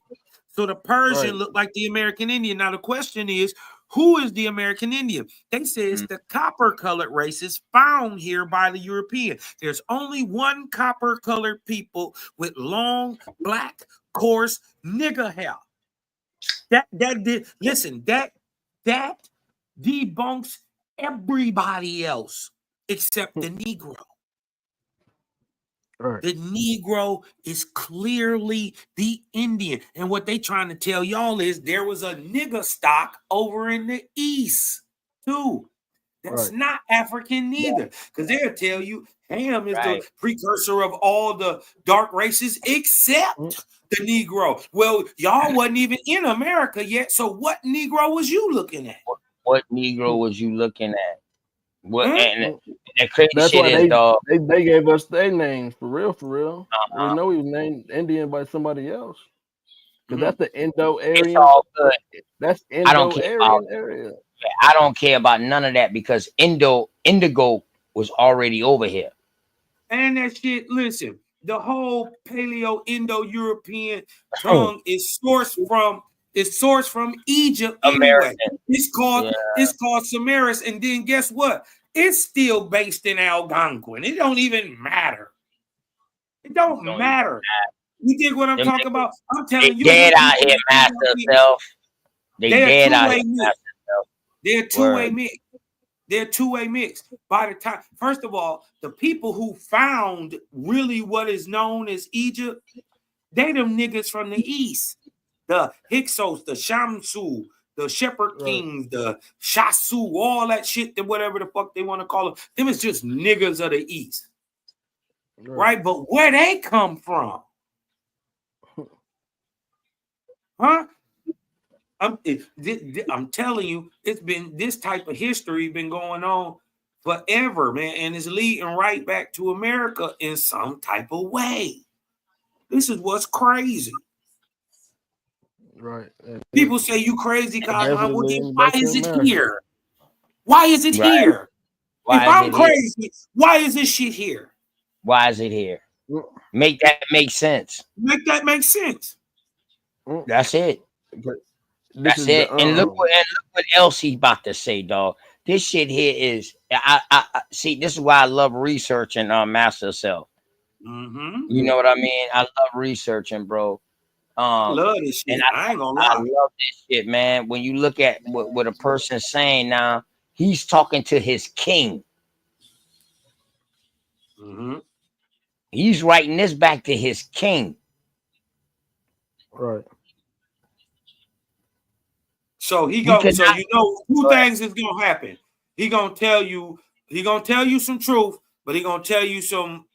So the Persian looked like the American Indian. Now the question is, who is the American Indian? They say it's the copper-colored races found here by the European. There's only one copper-colored people with long, black, coarse nigger hair. That debunks everybody else except the Negro. The Negro is clearly the Indian. And what they trying to tell y'all is there was a nigger stock over in the East, too. That's not African neither. Because they'll tell you Ham is the precursor of all the dark races except the Negro. Well, y'all wasn't even in America yet. So what Negro was you looking at? What Negro was you looking at? What and the crazy That's shit why is, dog. They gave us their names for real. We know he was named Indian by somebody else. Because that's the It's Indo-Aryan. all good. That's I don't care about. Indo-Aryan area. I don't care about none of that because indigo was already over here. And that shit, listen, the whole Paleo-Indo-European tongue is sourced from Egypt anyway. American. It's called Samaris, and then guess what? It's still based in Algonquin. It don't even matter. It don't matter. You dig what I'm talking about? I'm telling you. Dead out here, master self. They dead out here, master self. They're two-way mix. They're two-way mix. By the time, first of all, the people who found really what is known as Egypt, they them niggas from the east. The Hyksos, the Shamsu, the Shepherd Kings, the Shasu, all that shit, that whatever the fuck they want to call them is just niggas of the east. Right? But where they come from? Huh? I'm telling you, it's been this type of history been going on forever, man, and it's leading right back to America in some type of way. This is what's crazy. Right. People say you crazy, Cosmo. Why is it here? Why is it here? If I'm crazy, why is this shit here? Why is it here? Make that make sense. Make that make sense. That's it. That's it. And look what else he's about to say, dog. This shit here is I see. This is why I love researching Master Self. You know what I mean? I love researching, bro. I love this shit. And I ain't gonna lie. I love this shit, man. When you look at what a person's saying now, he's talking to his king. He's writing this back to his king. Right. So he goes. So you know, two things is gonna happen. He gonna tell you some truth, but he gonna tell you some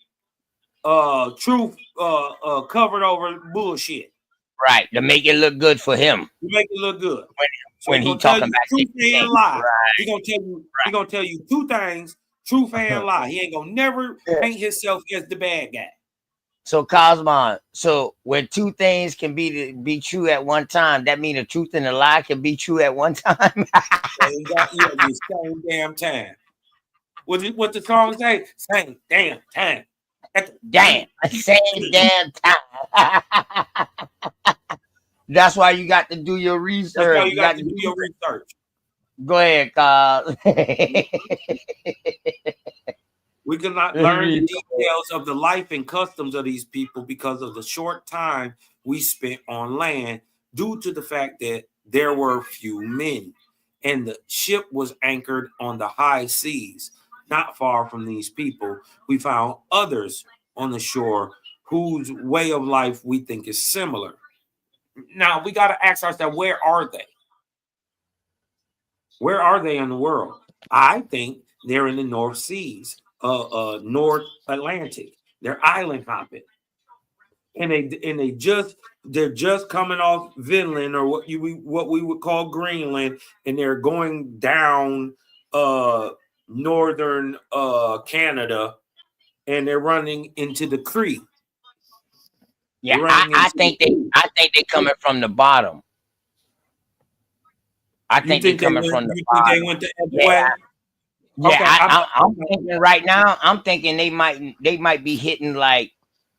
truth covered over bullshit. Right, to make it look good for him. To make it look good. When he talking back truth and lie. Right. He gonna tell you two things, truth and lie. He ain't gonna never paint himself as the bad guy. So Cosmon, so when two things can be true at one time, that means the truth and the lie can be true at one time. The same damn time. What the song say? Same damn time. Damn, same damn time. That's why you got to do your research. That's why you got to do your research. Go ahead, Cos. We cannot learn the details of the life and customs of these people because of the short time we spent on land due to the fact that there were few men and the ship was anchored on the high seas. Not far from these people, we found others on the shore whose way of life we think is similar. Now, we got to ask ourselves, where are they? Where are they in the world? I think they're in the North Seas. North Atlantic. They're island hopping, and they're just coming off Vinland or what we would call Greenland, and they're going down northern Canada, and they're running into the creek. Yeah, I think they coming from the bottom. I think they're coming from the bottom. They went the other way? Yeah, Okay, I'm thinking right now. I'm thinking they might be hitting like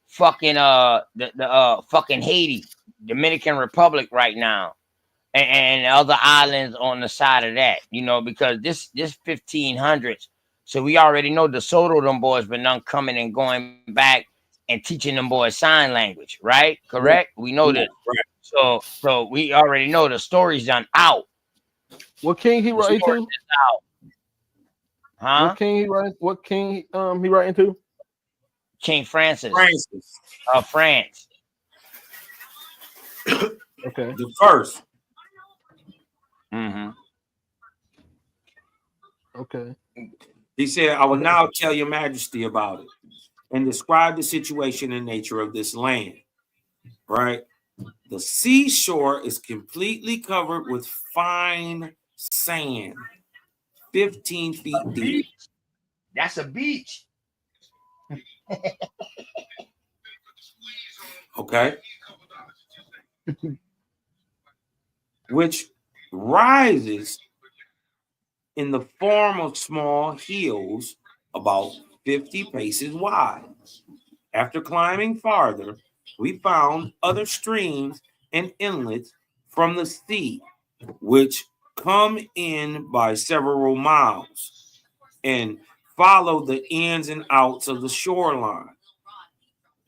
fucking the fucking Haiti, Dominican Republic right now, and other islands on the side of that. You know, because this 1500s. So we already know the Soto them boys been done coming and going back and teaching them boys sign language, right? Correct. We know this. Right. So we already know the story's done out. What king he writing to? Huh? What king he writing to? King Francis. France. Okay. The first. Okay. He said, I will now tell your majesty about it and describe the situation and nature of this land. Right? The seashore is completely covered with fine sand, 15 feet deep. That's a beach. Okay. which rises in the form of small hills about 50 paces wide. After climbing farther, we found other streams and inlets from the sea, which come in by several miles and follow the ins and outs of the shoreline.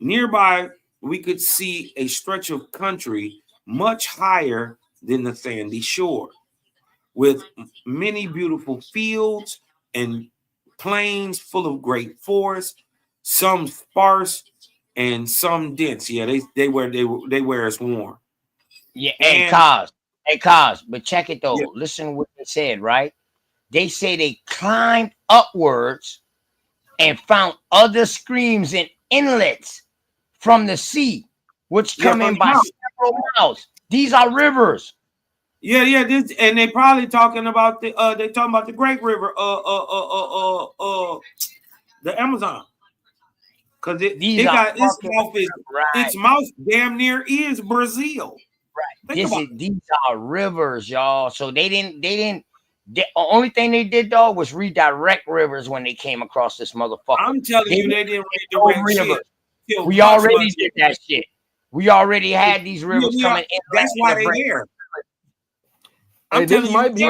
Nearby, we could see a stretch of country much higher than the sandy shore, with many beautiful fields and plains full of great forests, some sparse and some dense. Yeah, they wear us warm. Yeah, And cause, but check it though. yeah, Listen what they said, right? They say they climbed upwards and found other streams and inlets from the sea, which yeah, come from in the by mountain. several miles. These are rivers. Yeah, this, and they probably talking about the Great River, the Amazon, because These it are got fucking its mouth damn near is Brazil. Think about it. these are rivers, y'all. So the only thing they did though was redirect rivers when they came across this motherfucker. I'm telling They you, they didn't redirect shit. We already did that shit. We already had these rivers coming in. That's why they there. I'm Hey, telling this you, might be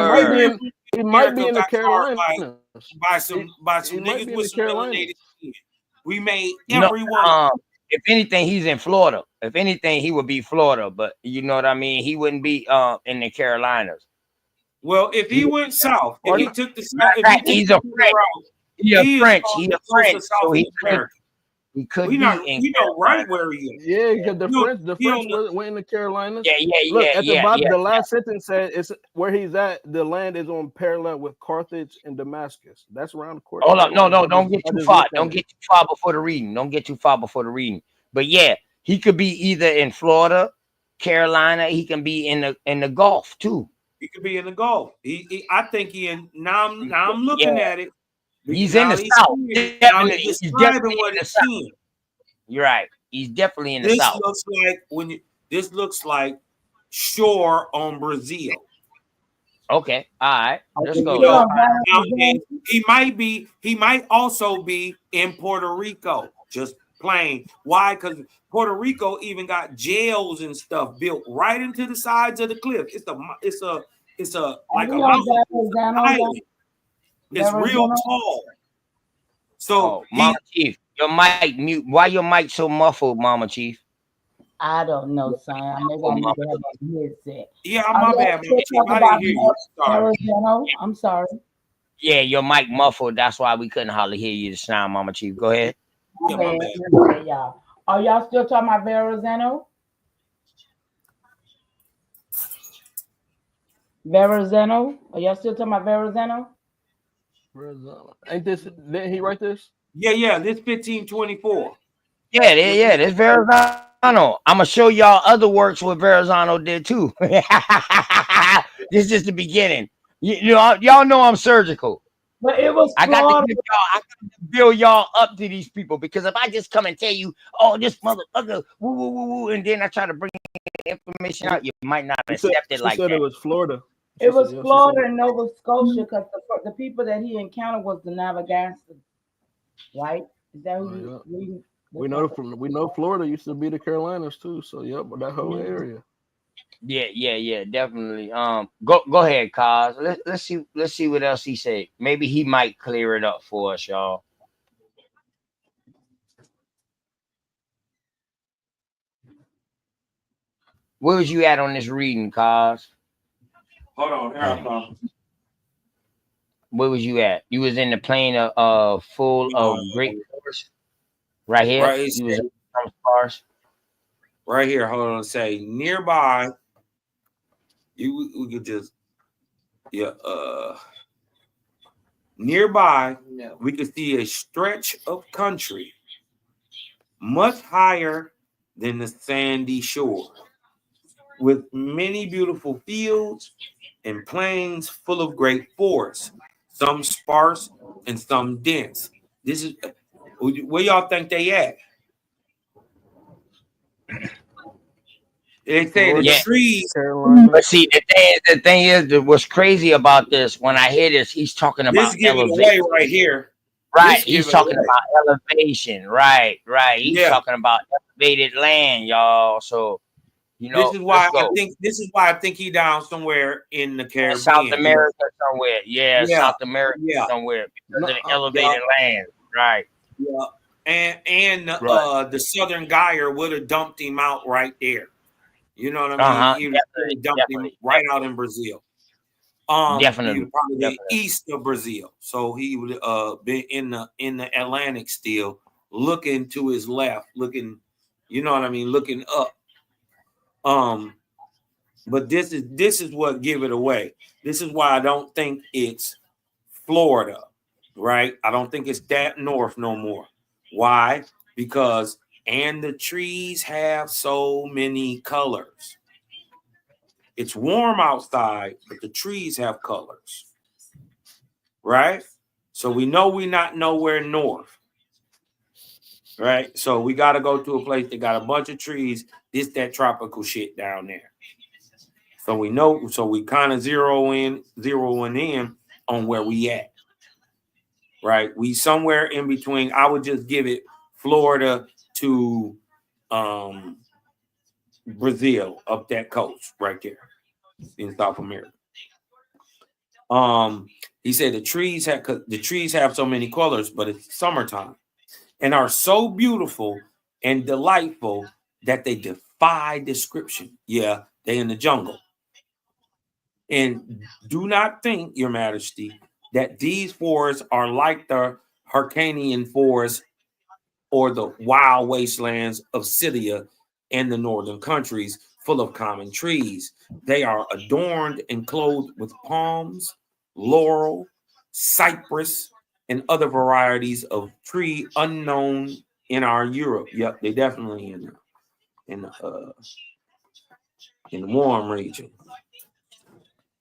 it might be in the Carolinas. By some niggas with some melanated skin. We made everyone. If anything, he's in Florida. If anything, he would be Florida, but you know what I mean. He wouldn't be in the Carolinas. Well, if he went south, if he took the south, he's a French. He's a French. So he could we be in. We know right where he is. Yeah, because the French went in the Carolinas. Yeah. Look at the bottom. The last sentence said it's where he's at. The land is on parallel with Carthage and Damascus. That's around the corner. Hold up, no, don't get too far. Don't get too far before the reading. Don't get too far before the reading. But yeah, he could be either in Florida, Carolina. He can be in the Gulf too. He could be in the Gulf. I think he in. Now I'm looking at it. He's in the South. He's definitely in the South. You're right. He's definitely in the South. This looks like shore on Brazil. Okay, all right. Let's go. He might also be in Puerto Rico. Just plain. Why? Because Puerto Rico even got jails and stuff built right into the sides of the cliff. It's a like a mountain. It's real tall. So Mama Chief, your mic mute. Why your mic so muffled, Mama Chief? I don't know, son. Maybe I need to have a headset. Yeah, my bad, man. I'm sorry. Yeah, your mic muffled. That's why we couldn't hardly hear you just now, Mama Chief. Go ahead. Yeah, my bad. Y'all. Are y'all still talking about Verrazzano? Verrazzano? Are y'all still talking about Verrazzano? Ain't this? Didn't he write this? Yeah. This 1524. Yeah. This Verrazzano. I'm gonna show y'all other works what Verrazzano did too. This is just the beginning. Y'all know I'm surgical. But it was. I got to build y'all up to these people, because if I just come and tell you, oh, this motherfucker, woo woo woo woo, and then I try to bring information out, you might not accept it like that. It was Florida. It was Florida and Nova Scotia, because the people that he encountered was the Navagastans, right? Is that who you reading? We know Florida used to be the Carolinas too. So yep, but that whole area. Yeah, definitely. Go ahead, Kaz. Let's see what else he said. Maybe he might clear it up for us, y'all. Where was you at on this reading, Kaz? Hold on, here I come. Where was you at? You was in the plain of full of great force. Right here. Right, you was in some stars. Right here. Hold on. Say nearby. We could just nearby. We could see a stretch of country much higher than the sandy shore, with many beautiful fields and plains full of great forests, some sparse and some dense. This is where y'all think they at? They say the Florida, trees. Carolina. But see, the thing is, what's crazy about this, when I hear this, he's talking This about give it elevation. away right here. Right, This give he's it talking away. about elevation. Right. He's Yeah. talking about elevated land, y'all. So, This is let's why go. I think he down somewhere in the Caribbean. South America somewhere. Yeah, Yeah. South America Yeah. somewhere because No, of the elevated land. Right. Yeah. And Right. the Southern Geyer would have dumped him out right there. You know what I mean? Uh-huh. He would have dumped him right out in Brazil. Definitely. He would probably be east of Brazil. So he would been in the Atlantic still, looking to his left, looking, you know what I mean, looking up. But this is what give it away. This is why I don't think it's Florida, right? I don't think it's that north no more. Why? Because and the trees have so many colors. It's warm outside, but the trees have colors, right? So we know we're not nowhere north, right? So we got to go to a place that got a bunch of trees. This that tropical shit down there. So we know. So we kind of zeroing in on where we at, right? We somewhere in between. I would just give it Florida to Brazil up that coast right there in South America. He said the trees have so many colors, but it's summertime and are so beautiful and delightful that they defy description. Yeah, they in the jungle. And do not think, Your Majesty, that these forests are like the Hyrcanian forests or the wild wastelands of Scythia and the northern countries full of common trees. They are adorned and clothed with palms, laurel, cypress, and other varieties of tree unknown in our Europe. Yep, they definitely in the warm region.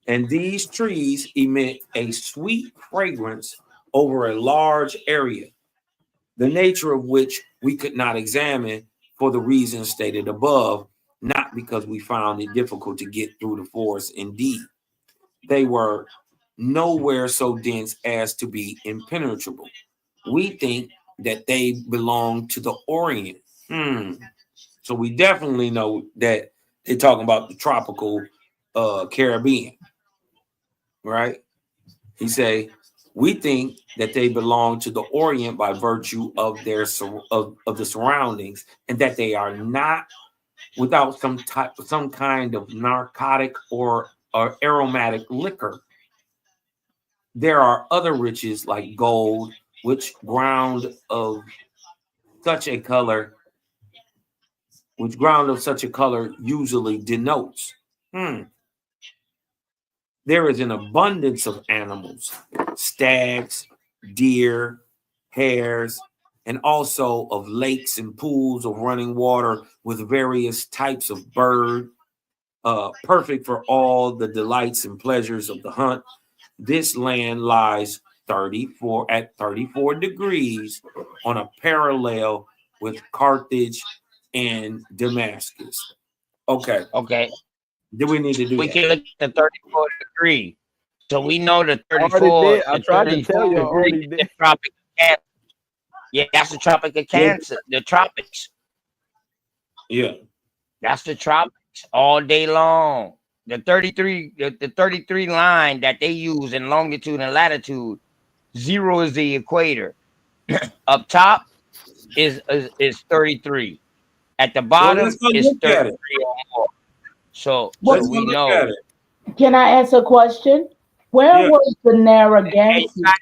And these trees emit a sweet fragrance over a large area, the nature of which we could not examine for the reasons stated above, not because we found it difficult to get through the forest. Indeed, they were nowhere so dense as to be impenetrable. We think that they belong to the Orient. So we definitely know that they're talking about the tropical Caribbean, right? He say, we think that they belong to the Orient by virtue of their of the surroundings, and that they are not without some kind of narcotic or aromatic liquor. There are other riches like gold, which ground of such a color usually denotes. There is an abundance of animals, stags, deer, hares, and also of lakes and pools of running water with various types of bird, perfect for all the delights and pleasures of the hunt. This land lies 34 degrees on a parallel with Carthage and Damascus. Okay. Do we need to do We that? can look at the 34 degree. So we know the I already did. I the tried to tell 34 you. I already degree, did. the tropic of Cancer. Yeah, that's the Tropic of Cancer, the tropics. Yeah. That's the tropics all day long. The 33 line that they use in longitude and latitude, 0 is the equator. Up top is 33. At the bottom is 33 or more. So we know. Can I ask a question? Where was the Narragansett? You got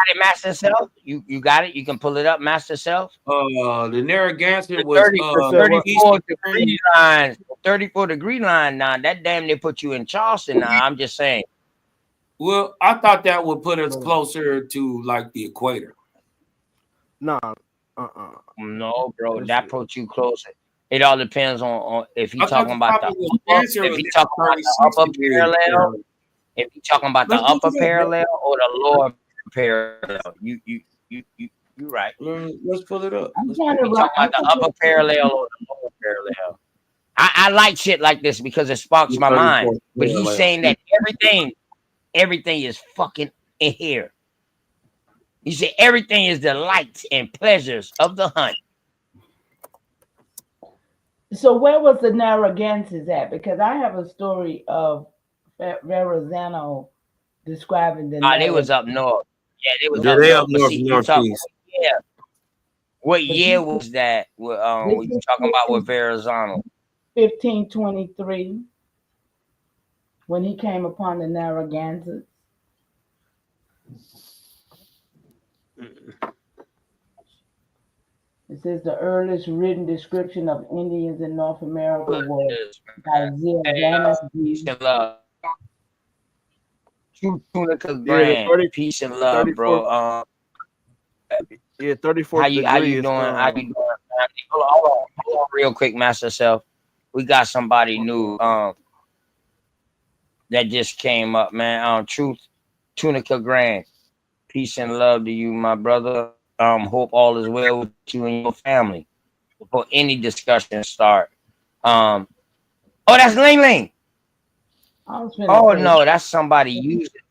it, Master Self? You got it? You can pull it up, Master Self? The Narragansett was 34 degree line. 34 degree line now. That damn near put you in Charleston now. I'm just saying. Well, I thought that would put us closer to like the equator. Nah. No, bro. That put you closer. It all depends on if you're talking about the upper parallel. If you're talking about the upper parallel or the lower parallel, you're right. Let's pull it up. I'm talking about the upper parallel or the lower parallel. I like shit like this because it sparks my mind. But he's saying that everything is fucking in here. He said everything is the lights and pleasures of the hunt. So where was the Narragansetts at? Because I have a story of Verrazzano describing the. They was up north. Yeah, they was up up north. northeast. Yeah. What year was that? We talking about with Verrazzano? 1523, when he came upon the Narragansetts. It says the earliest written description of Indians in North America was by Tunica Grand. Peace and love, bro. Yeah, 34th How you doing? How you doing? Hold on, real quick, Master Self. We got somebody new that just came up, man. Truth, Tunica Grand. Peace and love to you, my brother. Hope all is well with you and your family. Before any discussion start. Oh, that's Ling Ling. Oh no, that's somebody using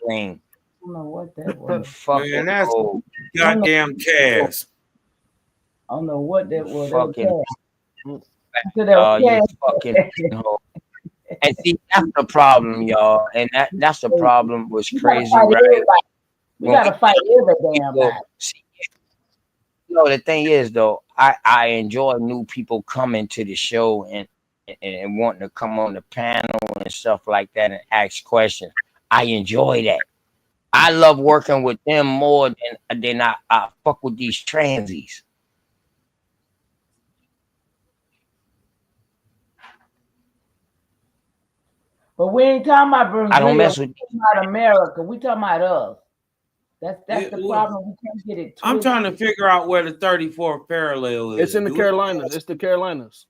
Ling. I don't know what that was. Man, that's goddamn Cass. I don't know what that was. Fucking, you fucking hole. And see, that's the problem, y'all. And that's the problem. Was crazy, right? We gotta fight every damn body. No, the thing is though, I enjoy new people coming to the show and wanting to come on the panel and stuff like that and ask questions. I enjoy that. I love working with them more than I fuck with these transies. But we ain't talking about Brazil. I don't mess with about America. We talking about us. That's the problem. We can't get it. I'm trying to figure out where the 34th parallel is. It's in the Carolinas. It's the Carolinas.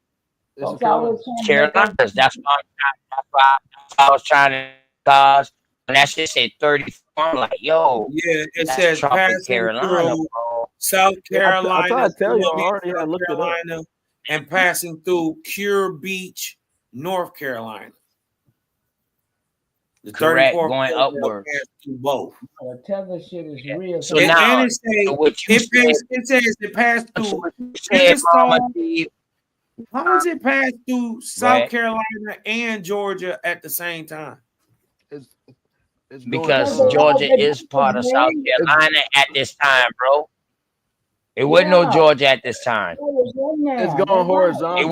It's the Carolinas. That's why I was trying to cause. And that shit said 34. I'm like, yo. Yeah, it says passing Carolina, through South Carolina. I tried to tell you already. I looked it up. And passing through Cure Beach, North Carolina. The correct, going upward. Both. The tether shit is real. So now, it says it passed through. How does it pass through South Carolina and Georgia at the same time? It's because Georgia is part of South Carolina at this time, bro. It wasn't no Georgia at this time. It's going horizontal. It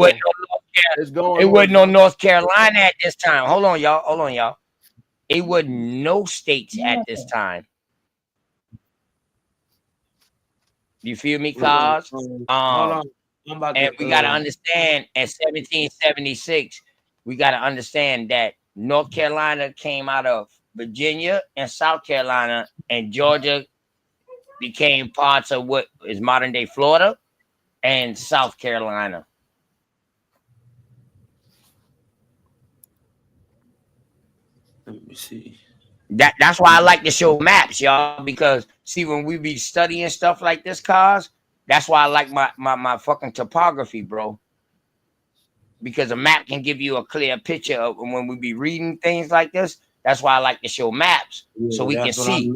wasn't no North Carolina at this time. Hold on, y'all. It wasn't no states at this time. You feel me, cuz? And we gotta understand at 1776, we gotta understand that North Carolina came out of Virginia and South Carolina, and Georgia became parts of what is modern day Florida and South Carolina. Let me see. That's why I like to show maps, y'all, because see, when we be studying stuff like this, cause that's why I like my fucking topography, bro. Because a map can give you a clear picture of when we be reading things like this. That's why I like to show maps so we can see.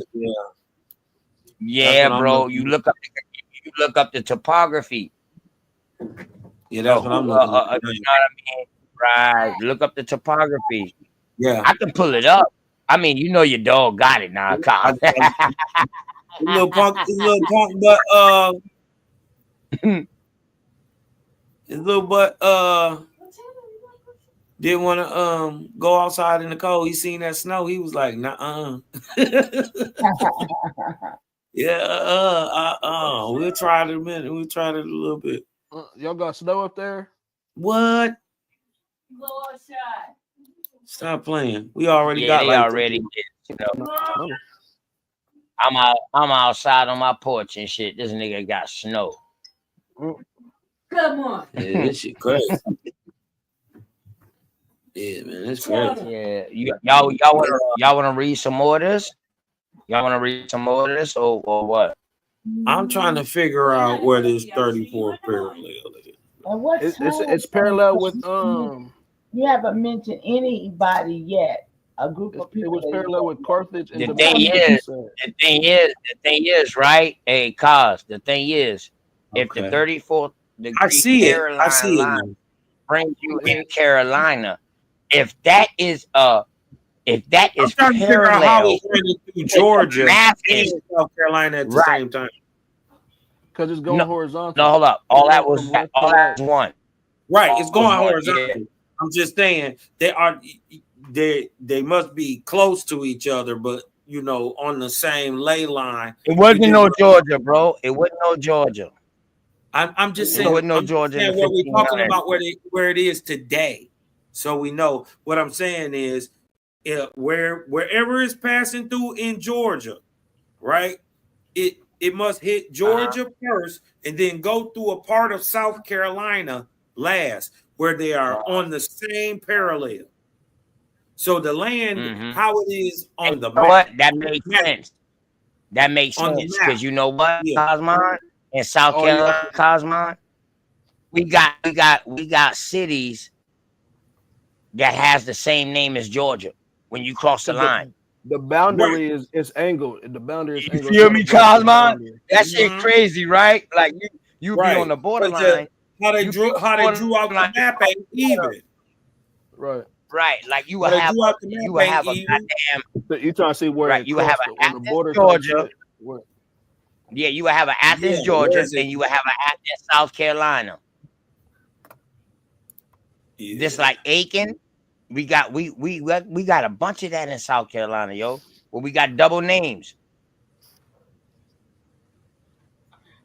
Yeah, bro. You look up the topography. Yeah, that's what I'm looking at. You know what I mean? Right. Look up the topography. Yeah, I can pull it up. I mean, you know your dog got it now, Kyle. little punk, but his little butt didn't want to go outside in the cold. He seen that snow. He was like, nah. Yeah, we'll try it in a minute. We'll try it a little bit. Y'all got snow up there? What? Stop playing. We already got. They already did, you know. I'm outside on my porch and shit. This nigga got snow. Come on. Yeah, this shit crazy. Yeah, man, it's crazy. Yeah, y'all wanna read some more of this? Y'all wanna read some more of this or what? I'm trying to figure out where this 34 parallel is. And what time? It's parallel with You haven't mentioned anybody yet. A group of it people was that you parallel with Carthage and The Damascus. thing is, right? Hey, cause the thing is, if the Okay. 34th I degree see it. I Carolina see it line now. brings you in Carolina, if that is I'm trying to figure out how parallel it went through with Georgia and Damascus, South Carolina at the right? same time. Because it's going No, horizontal. no, hold up. It All that went was from left to all right. that was one. Right, it's All was going one. horizontal. Yeah. I'm just saying they must be close to each other, but you know, on the same ley line. It wasn't no Georgia, bro. It wasn't no Georgia. I'm just It saying. wasn't no I'm just Georgia in the saying what we're talking 1500s. about where it is today, so we know. What I'm saying is, wherever it's passing through in Georgia, right? It must hit Georgia first and then go through a part of South Carolina last, where they are on the same parallel. So the land, how it is on the map. What? That makes sense. That makes On the sense map. because you know what, Yeah. Cosmon, in South Oh, yeah. Carolina, Cosmon, we got cities that has the same name as Georgia when you cross the line. The boundary is angled. The boundary is You angled. feel It's me, not a vertical Cosmon? boundary. That shit crazy, right? Like you be on Right. the But borderline. how they You drew be on the out the borderline, map ain't even. Right. right? Like you will How they have drew a out the map you will ain't have a even. goddamn So you trying to see where right. it You will have crossed an on the Athens, border type Georgia. shit? Where- Yeah, you will have an Athens, Yeah, Georgia, where is it? and you will have an Athens, South Carolina. Yeah. Just like Aiken, we got a bunch of that in South Carolina, yo. Where we got double names.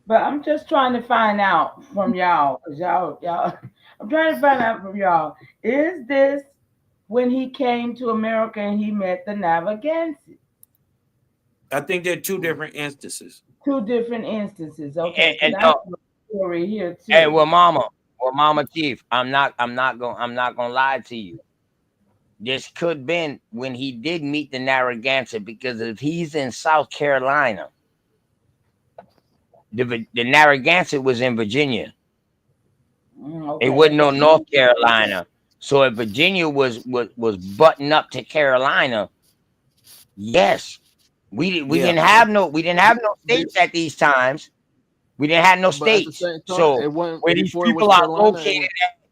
But I'm just trying to find out from y'all, cause y'all, I'm trying to find out from y'all. Is this when he came to America and he met the Narragansett? I think they're two different instances. Two different instances. Okay, And because I have a story here too. hey, well, Mama Chief, I'm not gonna lie to you. This could been when he did meet the Narragansett, because if he's in South Carolina, the Narragansett was in Virginia. Okay. It wasn't no North Carolina. So if Virginia was buttoned up to Carolina, yes, we didn't have no states at these times. We didn't have no But at the states. same time, So it went where these before it was people are Carolina. located at,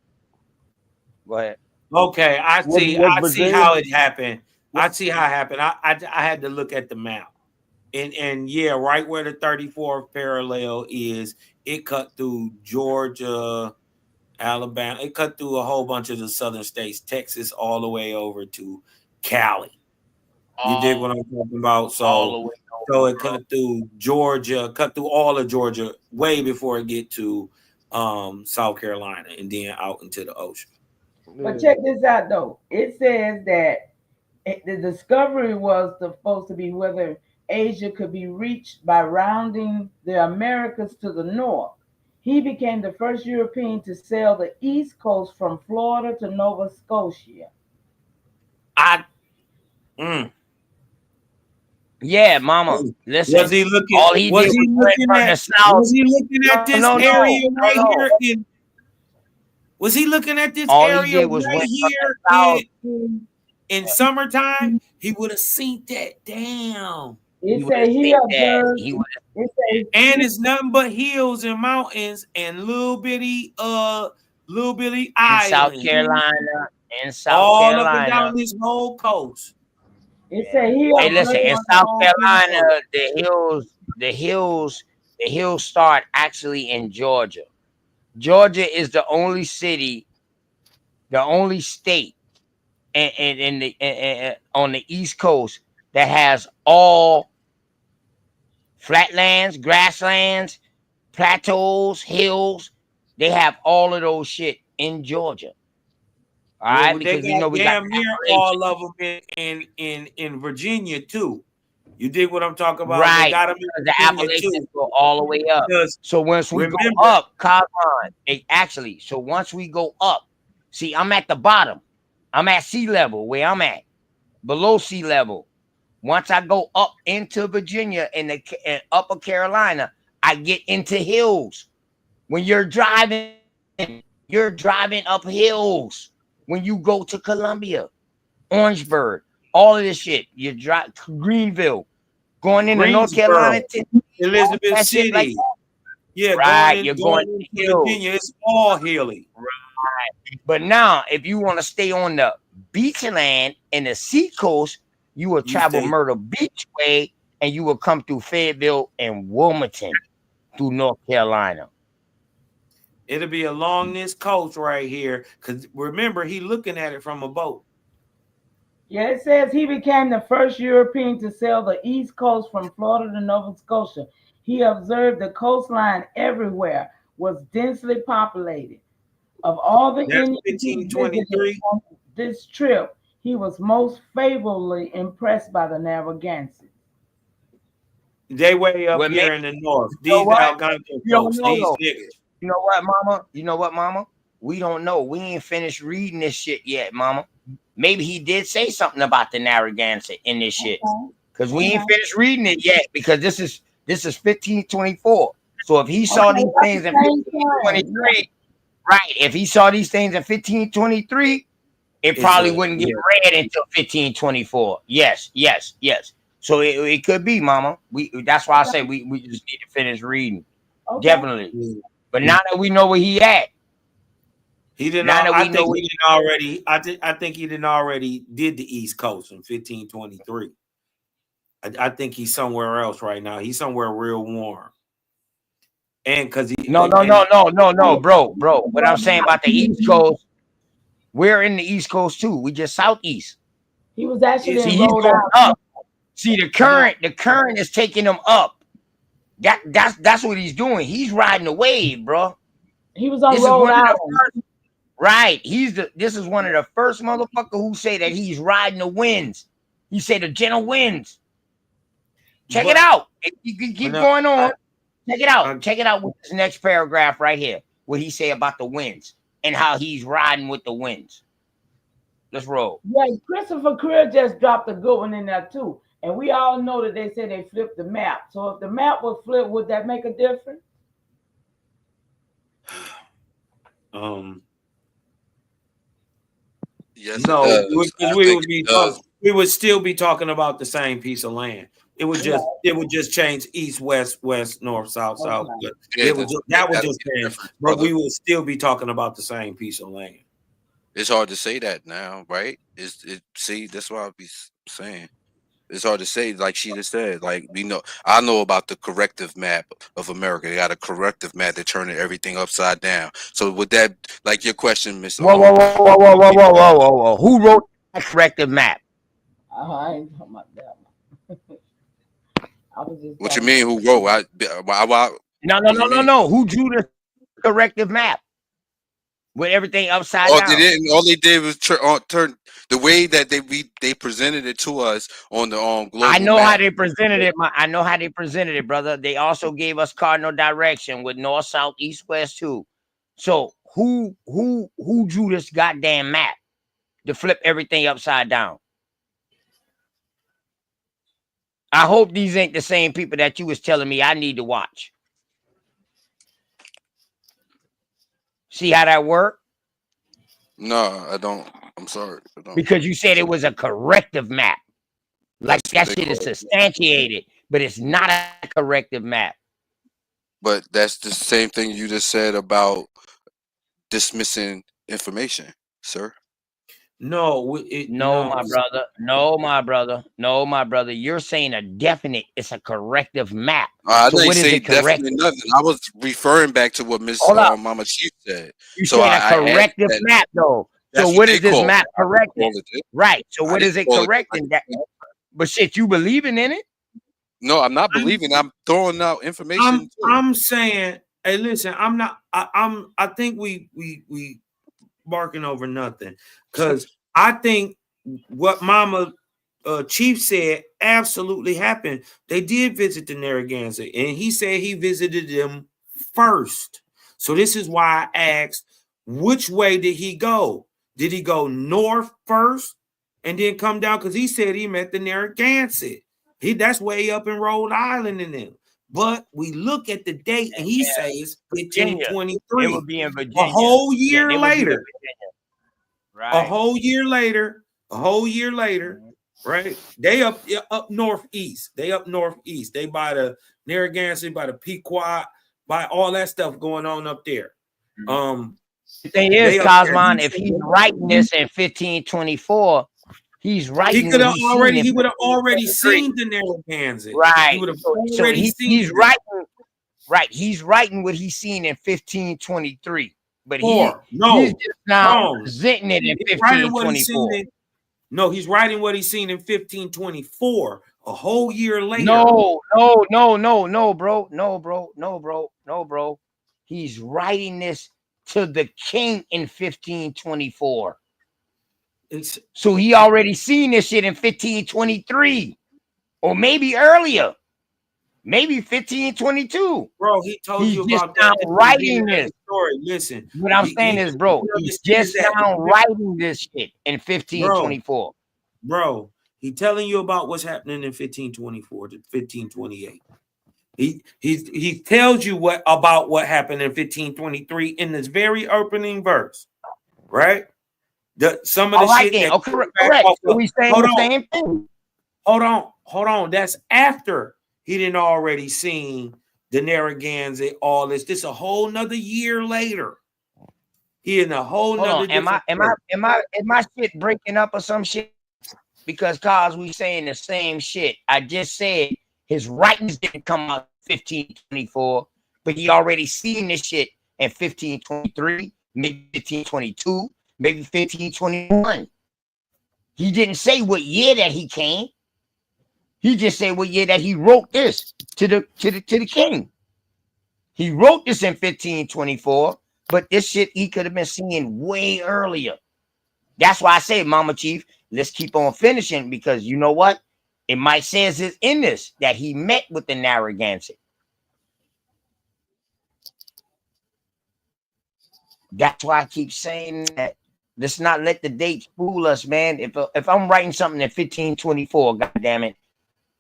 go ahead. Okay, I see. I see Virginia- how it happened. I see how it happened. I had to look at the map, and yeah, right where the 34th parallel is, it cut through Georgia, Alabama. It cut through a whole bunch of the southern states, Texas, all the way over to Cali. You dig what I'm talking about? So it cut through Georgia, cut through all of Georgia way before it get to South Carolina, and then out into the ocean. But check this out though. It says that the discovery was supposed to be whether Asia could be reached by rounding the Americas to the north. He became the first European to sail the east coast from Florida to Nova Scotia. Yeah, Mama. Listen. Was he looking? All he Was did he was went looking from at? the south. Was he looking at this area right here? Was he looking at this All he area did was right went from here the south. in summertime? He would have seen that. Damn. It said he observed. And it's nothing but hills and mountains and little bitty islands. South Carolina, all Carolina. up and down this whole coast. It said he. Hey, listen, in South Carolina, the hills start actually in Georgia. Georgia is the only city, the only state on the East Coast that has all flatlands, grasslands, plateaus, hills. They have all of those shit in Georgia. All right, Well, because they you know we got damn near all of them in Virginia too. You dig what I'm talking about? right. They got them in The Appalachians go all the way up. So once we go up, Cosmon, so once we go up, see, I'm at the bottom. I'm at sea level where I'm at, below sea level. Once I go up into Virginia and Upper Carolina, I get into hills. When you're driving You're driving up hills when you go to Columbia, Orangeburg, all of this shit. You drive Greenville, going into North Carolina, Greensboro, Elizabeth that shit like City. that. Yeah, Right, you're going going into Virginia, it's all hilly. Right. But now, if you want to stay on the beachland and the seacoast, you will travel Myrtle Beach way, and you will come through Fayetteville and Wilmington through North Carolina. It'll be along this coast right here, because remember, he looking at it from a boat. Yeah, it says he became the first European to sail the East Coast from Florida to Nova Scotia. He observed the coastline everywhere was densely populated. Of all the Indians he visited on this trip, he was most favorably impressed by the Narragansetts. They way up here in the north. These Algonquin folks, these niggas. You know what, mama? You know what, mama? We don't know. We ain't finished reading this shit yet, mama. Maybe he did say something about the Narragansett in this shit, because we ain't finished reading it yet. Because this is 1524. So if he saw these things in 1523, right? If he saw these things in 1523, it probably wouldn't get read until 1524. Yes. So it could be, mama. That's why I say we just need to finish reading. Definitely. But now that we know where he at, he didn't. I think he didn't already did the East Coast in 1523. I think he's somewhere else right now. He's somewhere real warm. And because he no, bro. What I'm saying about the East Coast, we're in the East Coast too. We just southeast. He was actually he's going up. See, the current is taking him up. That's what he's doing. He's riding the wave, bro. He was on Rhode Island. Right. This is one of the first motherfucker who say that he's riding the winds. He said the gentle winds. Check it out. You can keep going on. Check it out. Check it out with this next paragraph right here. What he say about the winds and how he's riding with the winds. Let's roll. Yeah, Christopher Creel just dropped a good one in there too. And we all know that they said they flipped the map. So if the map was flipped, would that make a difference? Yes, no, we would still be talking about the same piece of land. It would just change east, west, north, south, south. That would just change, but we would still be talking about the same piece of land. It's hard to say that now, right? See, that's what I'll be saying. It's hard to say, like she just said. Like I know about the corrective map of America. They got a corrective map. They're turning everything upside down. So with that, like your question, Mr. Whoa. Who wrote that corrective map? I ain't talking about that one. What you mean? Who wrote? No. Who drew the corrective map with everything upside down? All they did was turn the way that they presented it to us on the global. I know map. how they presented it. I know how they presented it, brother. They also gave us cardinal direction with north, south, east, west too. So who drew this goddamn map to flip everything upside down? I hope these ain't the same people that you was telling me I need to watch. See how that worked? No, I don't. I'm sorry. I don't. Because you said it was a corrective map. Like that shit is substantiated, but it's not a corrective map. But that's the same thing you just said about dismissing information, sir. No, my brother. You're saying a definite. It's a corrective map. I didn't say definitely nothing. I was referring back to what Miss Mama Chief said. You said a corrective map, though. So what is this map correcting? Right. So what is it correcting? But shit, you believing in it? No, I'm not believing. I'm throwing out information. I'm saying, hey, listen. I'm not. I think we barking over nothing, because I think what Mama Chief said absolutely happened. They did visit the Narragansett, and he said he visited them first. So this is why I asked, which way did he go? Did he go north first and then come down? Because he said he met the Narragansett. That's way up in Rhode Island in them. But we look at the date and he says Virginia. 1523. It would be in Virginia. A whole year they would be in later. Virginia. Right. A whole year later, right? They up northeast. They up northeast. They by the Narragansett, by the Pequot, by all that stuff going on up there. The thing is, KOSMON, if he's writing this in 1524, he's writing. He could have already. He would have already seen the Narragansett. Right. He would have So already seen. He's writing. Right. He's writing what he's seen in 1523. But he's just now presenting it in 1524. No, he's writing what he's seen in 1524, a whole year later. No, bro. He's writing this to the king in 1524. So he already seen this shit in 1523, or maybe earlier. Maybe 1522. Bro, he told you about that. Writing this story. Listen, what I'm saying is, bro, he's just now writing this shit in 1524. Bro, he telling you about what's happening in 1524 to 1528. He tells you about what happened in 1523 in this very opening verse, right? Some of the shit. Then. Okay, correct. So we saying the same thing. Hold on. That's after he didn't already seen the Narragansett, all this. This a whole nother year later. He in a whole nother. Am I shit breaking up or some shit? Because we saying the same shit. I just said his writings didn't come out in 1524, but he already seen this shit in 1523, maybe 1522, maybe 1521. He didn't say what year that he came. He just said what year that he wrote this to the king. He wrote this in 1524, but this shit he could have been seeing way earlier. That's why I say, Mama Chief, let's keep on finishing, because you know what? It might say it's in this that he met with the Narragansett. That's why I keep saying that. Let's not let the dates fool us, man. If I'm writing something in 1524, goddamn it,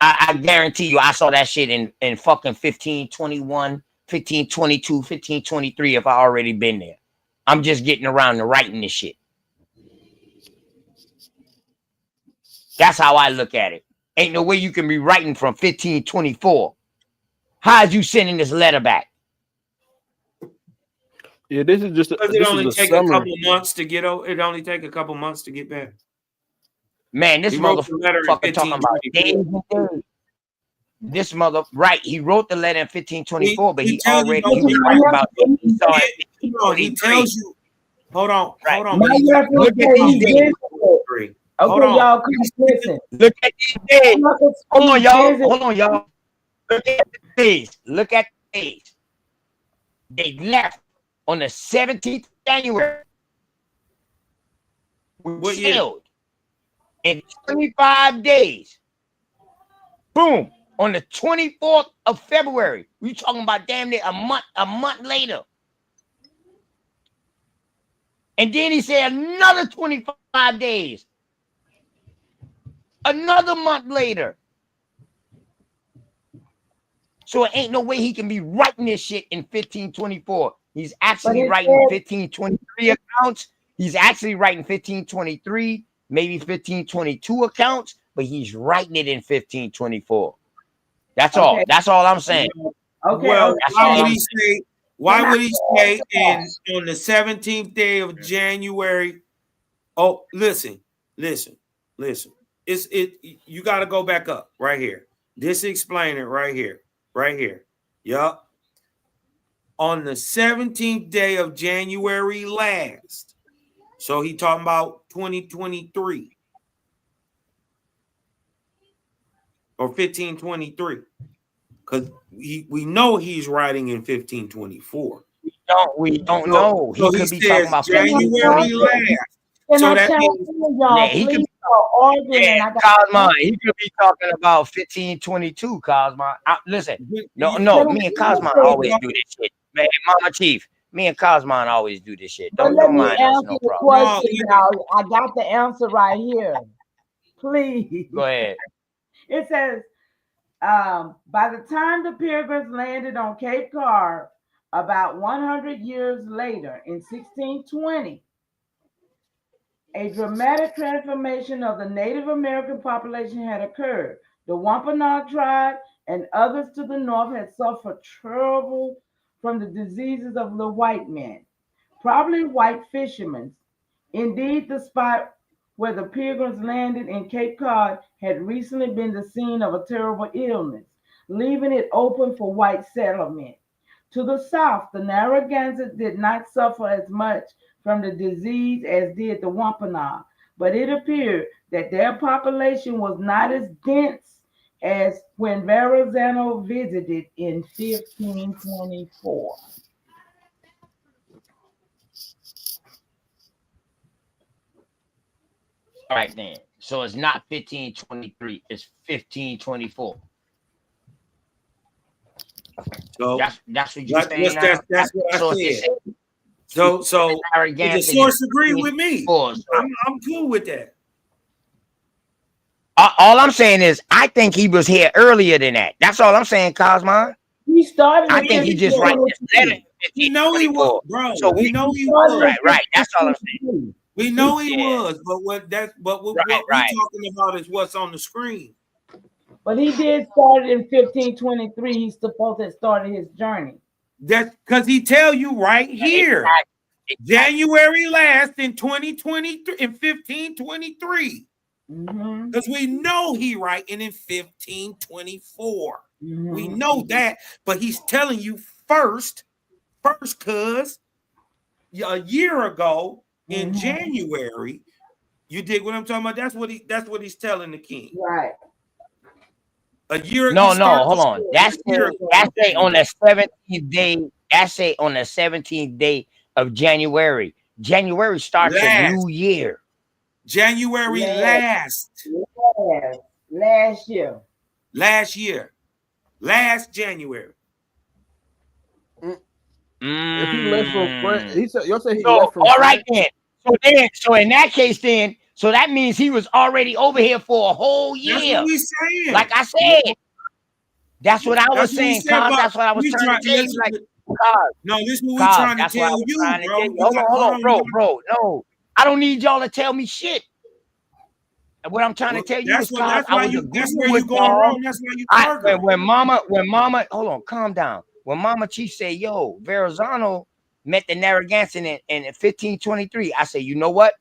I guarantee you I saw that shit in fucking 1521, 1522, 1523 if I already been there. I'm just getting around to writing this shit. That's how I look at it. Ain't no way you can be writing from 1524. How's you sending this letter back? Yeah, this is just. It only take a couple months to get over. It only take a couple months to get back. Man, this motherfucker talking about days and days. This right? He wrote the letter in 1524, but he was writing about it. He saw it. He tells you. Hold on. Look at these days. Okay, y'all, listen. Look at these days. Hold on, y'all. Look at the days. Look at the days. They left on the 17th of January. We sailed in 25 days. Boom. On the 24th of February. We talking about damn near a month later. And then he said another 25 days. Another month later. So it ain't no way he can be writing this shit in 1524. He's actually writing 1523 accounts. He's actually writing 1523, maybe 1522 accounts, but he's writing it in 1524. That's all. That's all I'm saying. Okay. Well, why would he say on the 17th day of January? Oh, listen. You got to go back up right here. This explain it right here. Yup. On the 17th day of January last. So he talking about 2023 or 1523. Because we know he's writing in 1524. We don't know. So he could be talking about January last. So that means he could be Cosmo. He could be talking about 1522. Cosmo. Listen, no. Me and Cosmo always do this shit, man. Mama Chief. Me and Cosmo always do this shit. Don't mind us, no problem. I got the answer right here. Please go ahead. It says By the time the Pilgrims landed on Cape Cod, about 100 years later, in 1620, a dramatic transformation of the Native American population had occurred. The Wampanoag tribe and others to the north had suffered trouble from the diseases of the white men, probably white fishermen. Indeed, the spot where the Pilgrims landed in Cape Cod had recently been the scene of a terrible illness, leaving it open for white settlement. To the south, the Narragansetts did not suffer as much from the disease as did the Wampanoag, but it appeared that their population was not as dense as when Verrazzano visited in 1524. All right, then. So it's not 1523, it's 1524. So that's what you're saying now. That's what I said. So the source agree with me. I'm cool with that. All I'm saying is I think he was here earlier than that. That's all I'm saying, Cosmon. He started. I think he just wrote this letter. We know he was, bro. So we know he was. Right. That's all I'm saying. We know he was, but what we're talking about is what's on the screen. But he did start it in 1523. He's supposed to have started his journey. That's because he tell you right here, January last in 2023, in 1523. Because we know he writing in 1524. We know that, but he's telling you first, cause a year ago in January, you dig what I'm talking about? That's what he's telling the king. Right. A year ago. No, hold on. That's on the 17th day. That's on the 17th day of January. January starts a new year. January last year. Last January. If he left from France, he said left from all France. Right then. So in that case, then, so that means he was already over here for a whole year. That's what we saying. Like I said, that's what I was saying, Carl. That's what I was trying to tell you. Like, no, this is what we're trying to tell you, bro. Hold on, bro. No, I don't need y'all to tell me shit. What I'm trying to tell you is, that's where you going wrong. That's why you target. When Mama, hold on, calm down. When Mama Chief said, "Yo, Verrazzano met the Narragansett in 1523," I said, "You know what,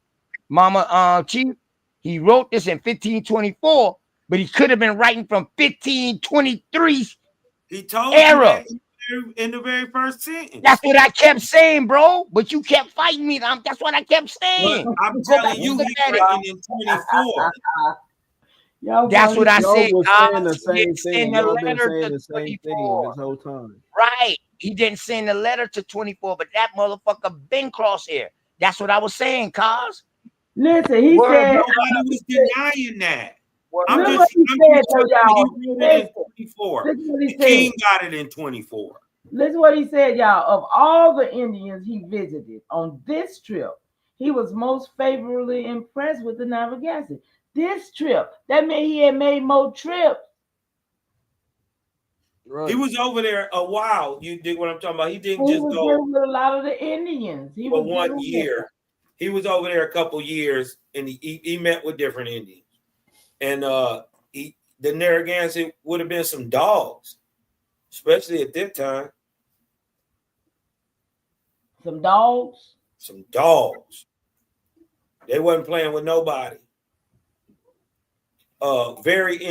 Mama Chief? He wrote this in 1524, but he could have been writing from 1523. He told era." In the very first sentence. That's what I kept saying, bro. But you kept fighting me. That's what I kept saying. Well, I'm telling you, he's writing in 24. That's what I said. Was saying the same thing. Y'all been saying the same thing this whole time. Right. He didn't send the letter to 24, but that motherfucker been crosshair. That's what I was saying, cuz. Listen, he said nobody was denying that. I'm just he said, the king got it in 24. Listen what he said, y'all. Of all the Indians he visited on this trip, he was most favorably impressed with the Narragansett. This trip, that meant he had made more trips. Right. He was over there a while. You dig what I'm talking about? He didn't just go with a lot of the Indians. He for 1 year. He was over there a couple years, and he met with different Indians. And the Narragansett would have been some dogs, especially at that time. Some dogs? Some dogs. They wasn't playing with nobody. Very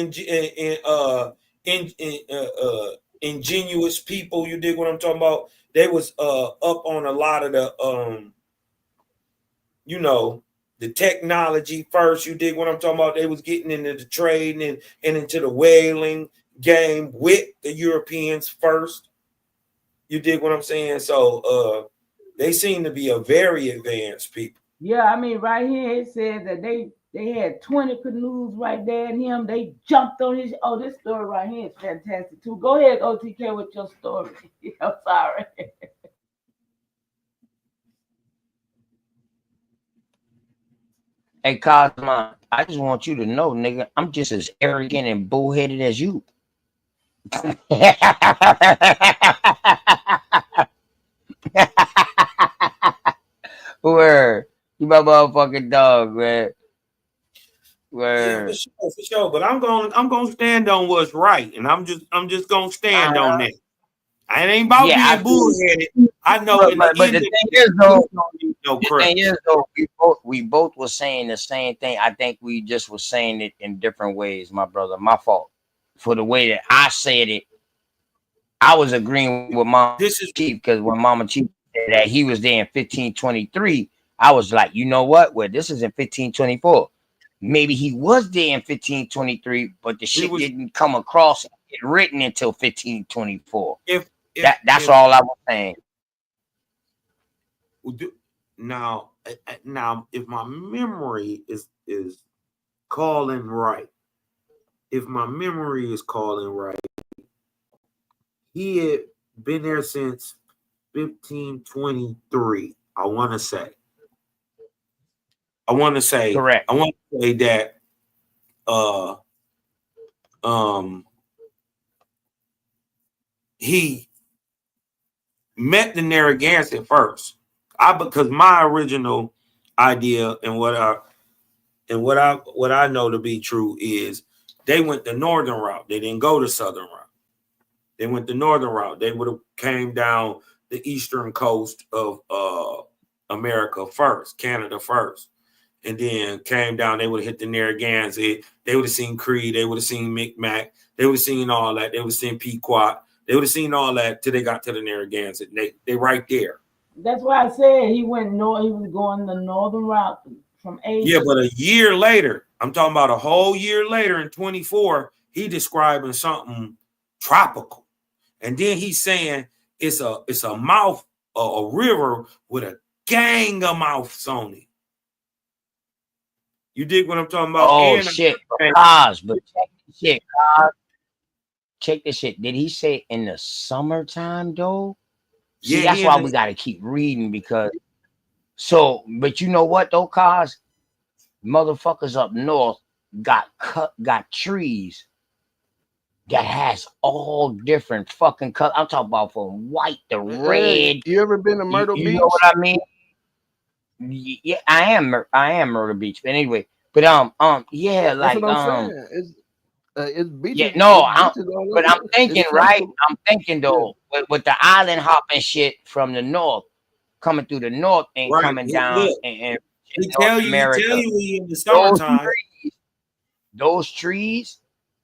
ingenuous people. You dig what I'm talking about? They was up on a lot of the the technology first. You dig what I'm talking about? They was getting into the trading and into the whaling game with the Europeans first. You dig what I'm saying? So they seem to be a very advanced people. Yeah, I mean, right here it says that they had 20 canoes right there at him. They jumped on his. Oh, this story right here is fantastic too. Go ahead, OTK, with your story. I'm sorry. Hey, Cosmo, I just want you to know, nigga, I'm just as arrogant and bullheaded as you. Word. You my motherfucking dog, man. Yeah, for Word. sure, for sure. But I'm gonna stand on what's right, and I'm just gonna stand on that. I ain't about Yeah, I being bullheaded. I know in the but end the of thing this, is though, don't need no the crutch. thing is though, we both were saying the same thing. I think we just were saying it in different ways, my brother. My fault. For the way that I said it, I was agreeing with Mama This is Chief because when Mama Chief said that he was there in 1523, I was like, you know what? Well, this is in 1524. Maybe he was there in 1523, but the he shit was didn't come across and get written until 1524. if That's all I was saying. now if my memory is calling right, if my memory is calling right, he had been there since 1523. I want to say Correct. that he met the Narragansett first. Because my original idea and what I know to be true is they went the northern route. They didn't go the southern route. They went the northern route. They would have came down the eastern coast of America first, Canada first, and then came down. They would have hit the Narragansett. They would have seen Cree. They would have seen Micmac. They would have seen all that. They would have seen Pequot. They would have seen all that till they got to the Narragansett. They right there. That's why I said he went north. He was going the northern route from Asia. Yeah, but a year later, I'm talking about a whole year later in 24, he describing something tropical. And then he's saying it's a mouth, a river with a gang of mouths on it. You dig what I'm talking about? Oh shit, Cos, but check this shit, Cos. Check this shit. Did he say in the summertime though? See, Yeah, that's why we gotta keep reading because but you know what though, Cos? Motherfuckers up north got trees that has all different fucking colors. I'm talking about from white to red. You ever been to Myrtle Beach? You know what I mean? Yeah, I am Myrtle Beach. But anyway, but yeah, That's like what I'm saying. It's beaches. yeah, no, but I'm thinking, right? I'm thinking though, with the island hopping shit from the north, coming through the north and right. coming down Look, and he North tell America. you we in the summertime. Those trees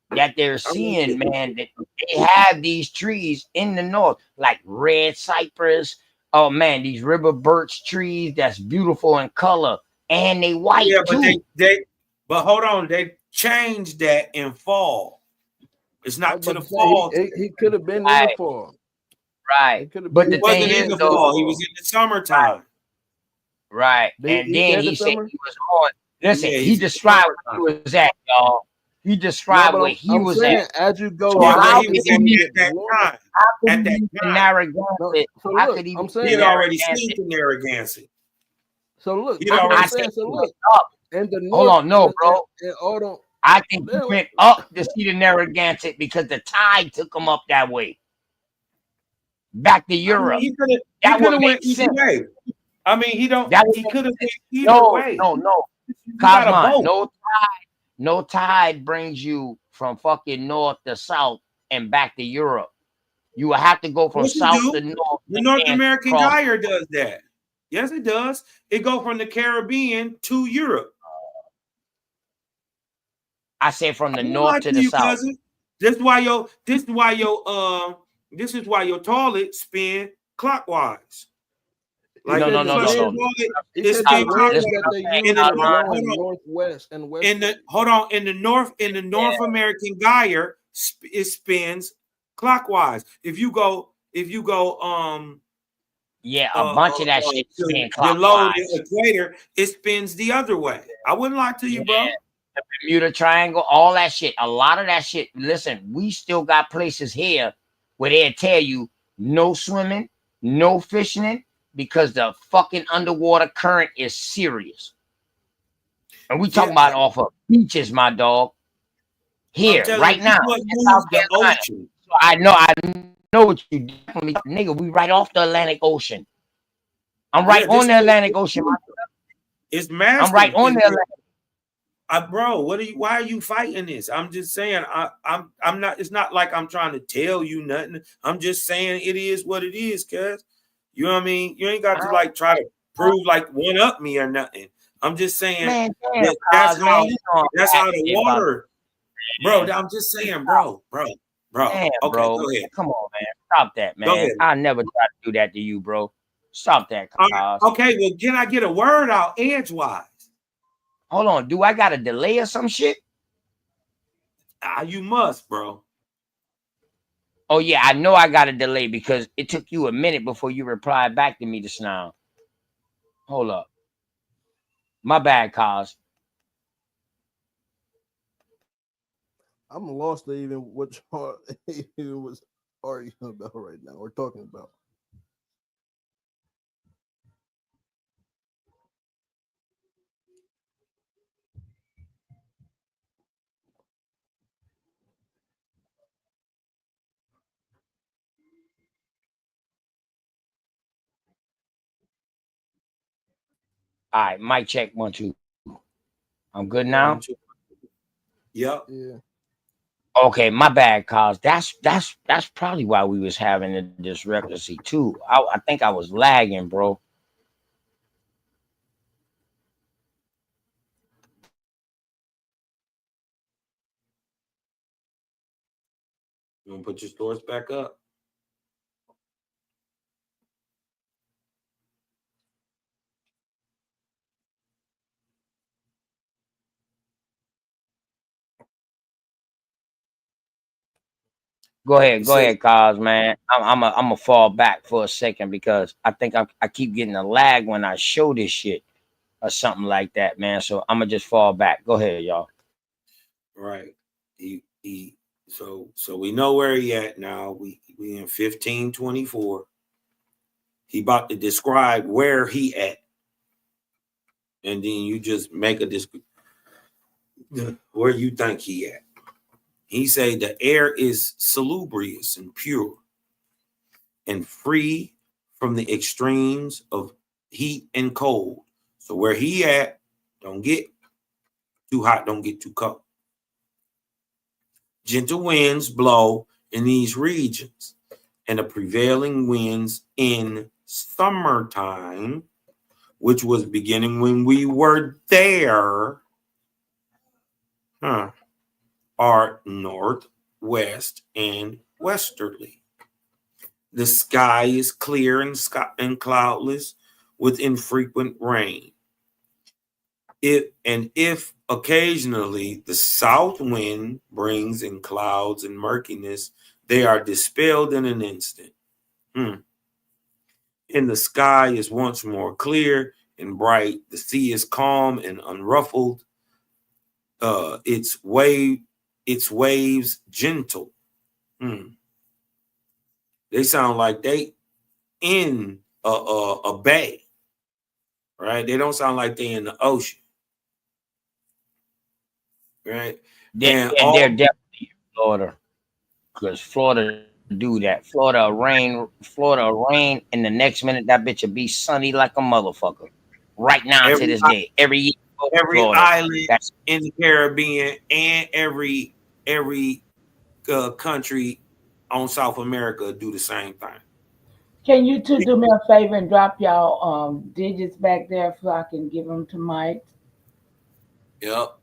that they're seeing, man, that they have these trees in the north, like red cypress. Oh man, these river birch trees that's beautiful in color, and they white but too. But hold on, they changed that in fall. It's not to the fall. He could have been in the fall. Right. But the thing is, though, he was in the summertime. Right. And then he said he was on. Listen, he described where he was at, y'all. He described where he was at. As you go, so how could he be at that Narragansett? How could he he had already seen the Narragansett. So look, I think he went up. And the Hold on, no, bro. I think he went up to see the Narragansett because the tide took him up that way. Back to Europe. I mean, he could have went either way. I mean, he could have went either way. No. Cosmon, no tide brings you from fucking north to south and back to Europe. You will have to go from south to north. The North American Gyre does that. Yes, it does. It go from the Caribbean to Europe. I said from the north to the south. Cousin. This is why your toilet spin clockwise. Like no. It's northwest and west. In the North American Gyre, it spins clockwise. If you go a bunch of that shit spin clockwise. The equator, it spins the other way. I wouldn't lie to you, bro. The Bermuda Triangle, all that shit. A lot of that shit. Listen, we still got places here where they tell you no swimming, no fishing, because the fucking underwater current is serious. And we talking about off of beaches, my dog. Here, right now. The ocean. So I know what you definitely, nigga. We right off the Atlantic Ocean. I'm right on the Atlantic Ocean. It's massive. I'm right on the Atlantic. Bro, why are you fighting this? I'm just saying, I'm not, it's not like I'm trying to tell you nothing. I'm just saying it is what it is, cuz. You know what I mean? You ain't got to like try to prove like one up me or nothing. I'm just saying Man, damn, that's how the water, bro. I'm just saying, bro. Damn, Okay, bro. go ahead. Come on, man. Stop that, Go man. ahead. I never try to do that to you, bro. Stop that, cuz. Okay, well, can I get a word out edgewise? Hold on. Do I got a delay or some shit? You must, bro. Oh, yeah. I know I got a delay because it took you a minute before you replied back to me just now. Hold up. My bad, cuz. I'm lost to even what y'all even was arguing about right now or talking about. All right. Mic check 1, 2. I'm good now? 1, 2. Yep. Yeah. Okay, my bad, cuz. That's probably why we was having a discrepancy too. I think I was lagging, bro. You want to put your stores back up? Go ahead, cuz, man. I'm a fall back for a second because I think I keep getting a lag when I show this shit or something like that, man. So I'm gonna just fall back. Go ahead, y'all. Right. So we know where he at now. We in 1524. He about to describe where he at, and then you just make a where you think he at. He say the air is salubrious and pure and free from the extremes of heat and cold. So where he at, don't get too hot, don't get too cold. Gentle winds blow in these regions, and the prevailing winds in summertime, which was beginning when we were there, are north, west, and westerly. The sky is clear and cloudless with infrequent rain. If occasionally the south wind brings in clouds and murkiness, they are dispelled in an instant. And the sky is once more clear and bright. The sea is calm and unruffled. Its waves gentle. They sound like they in a bay, right? They don't sound like they in the ocean, right? They're definitely in Florida because Florida do that. Florida rain, and the next minute that bitch will be sunny like a motherfucker. Right now to this day, every year, every Florida, island in the Caribbean and every country on South America do the same thing. Can you two do me a favor and drop y'all digits back there so I can give them to Mike? Yep.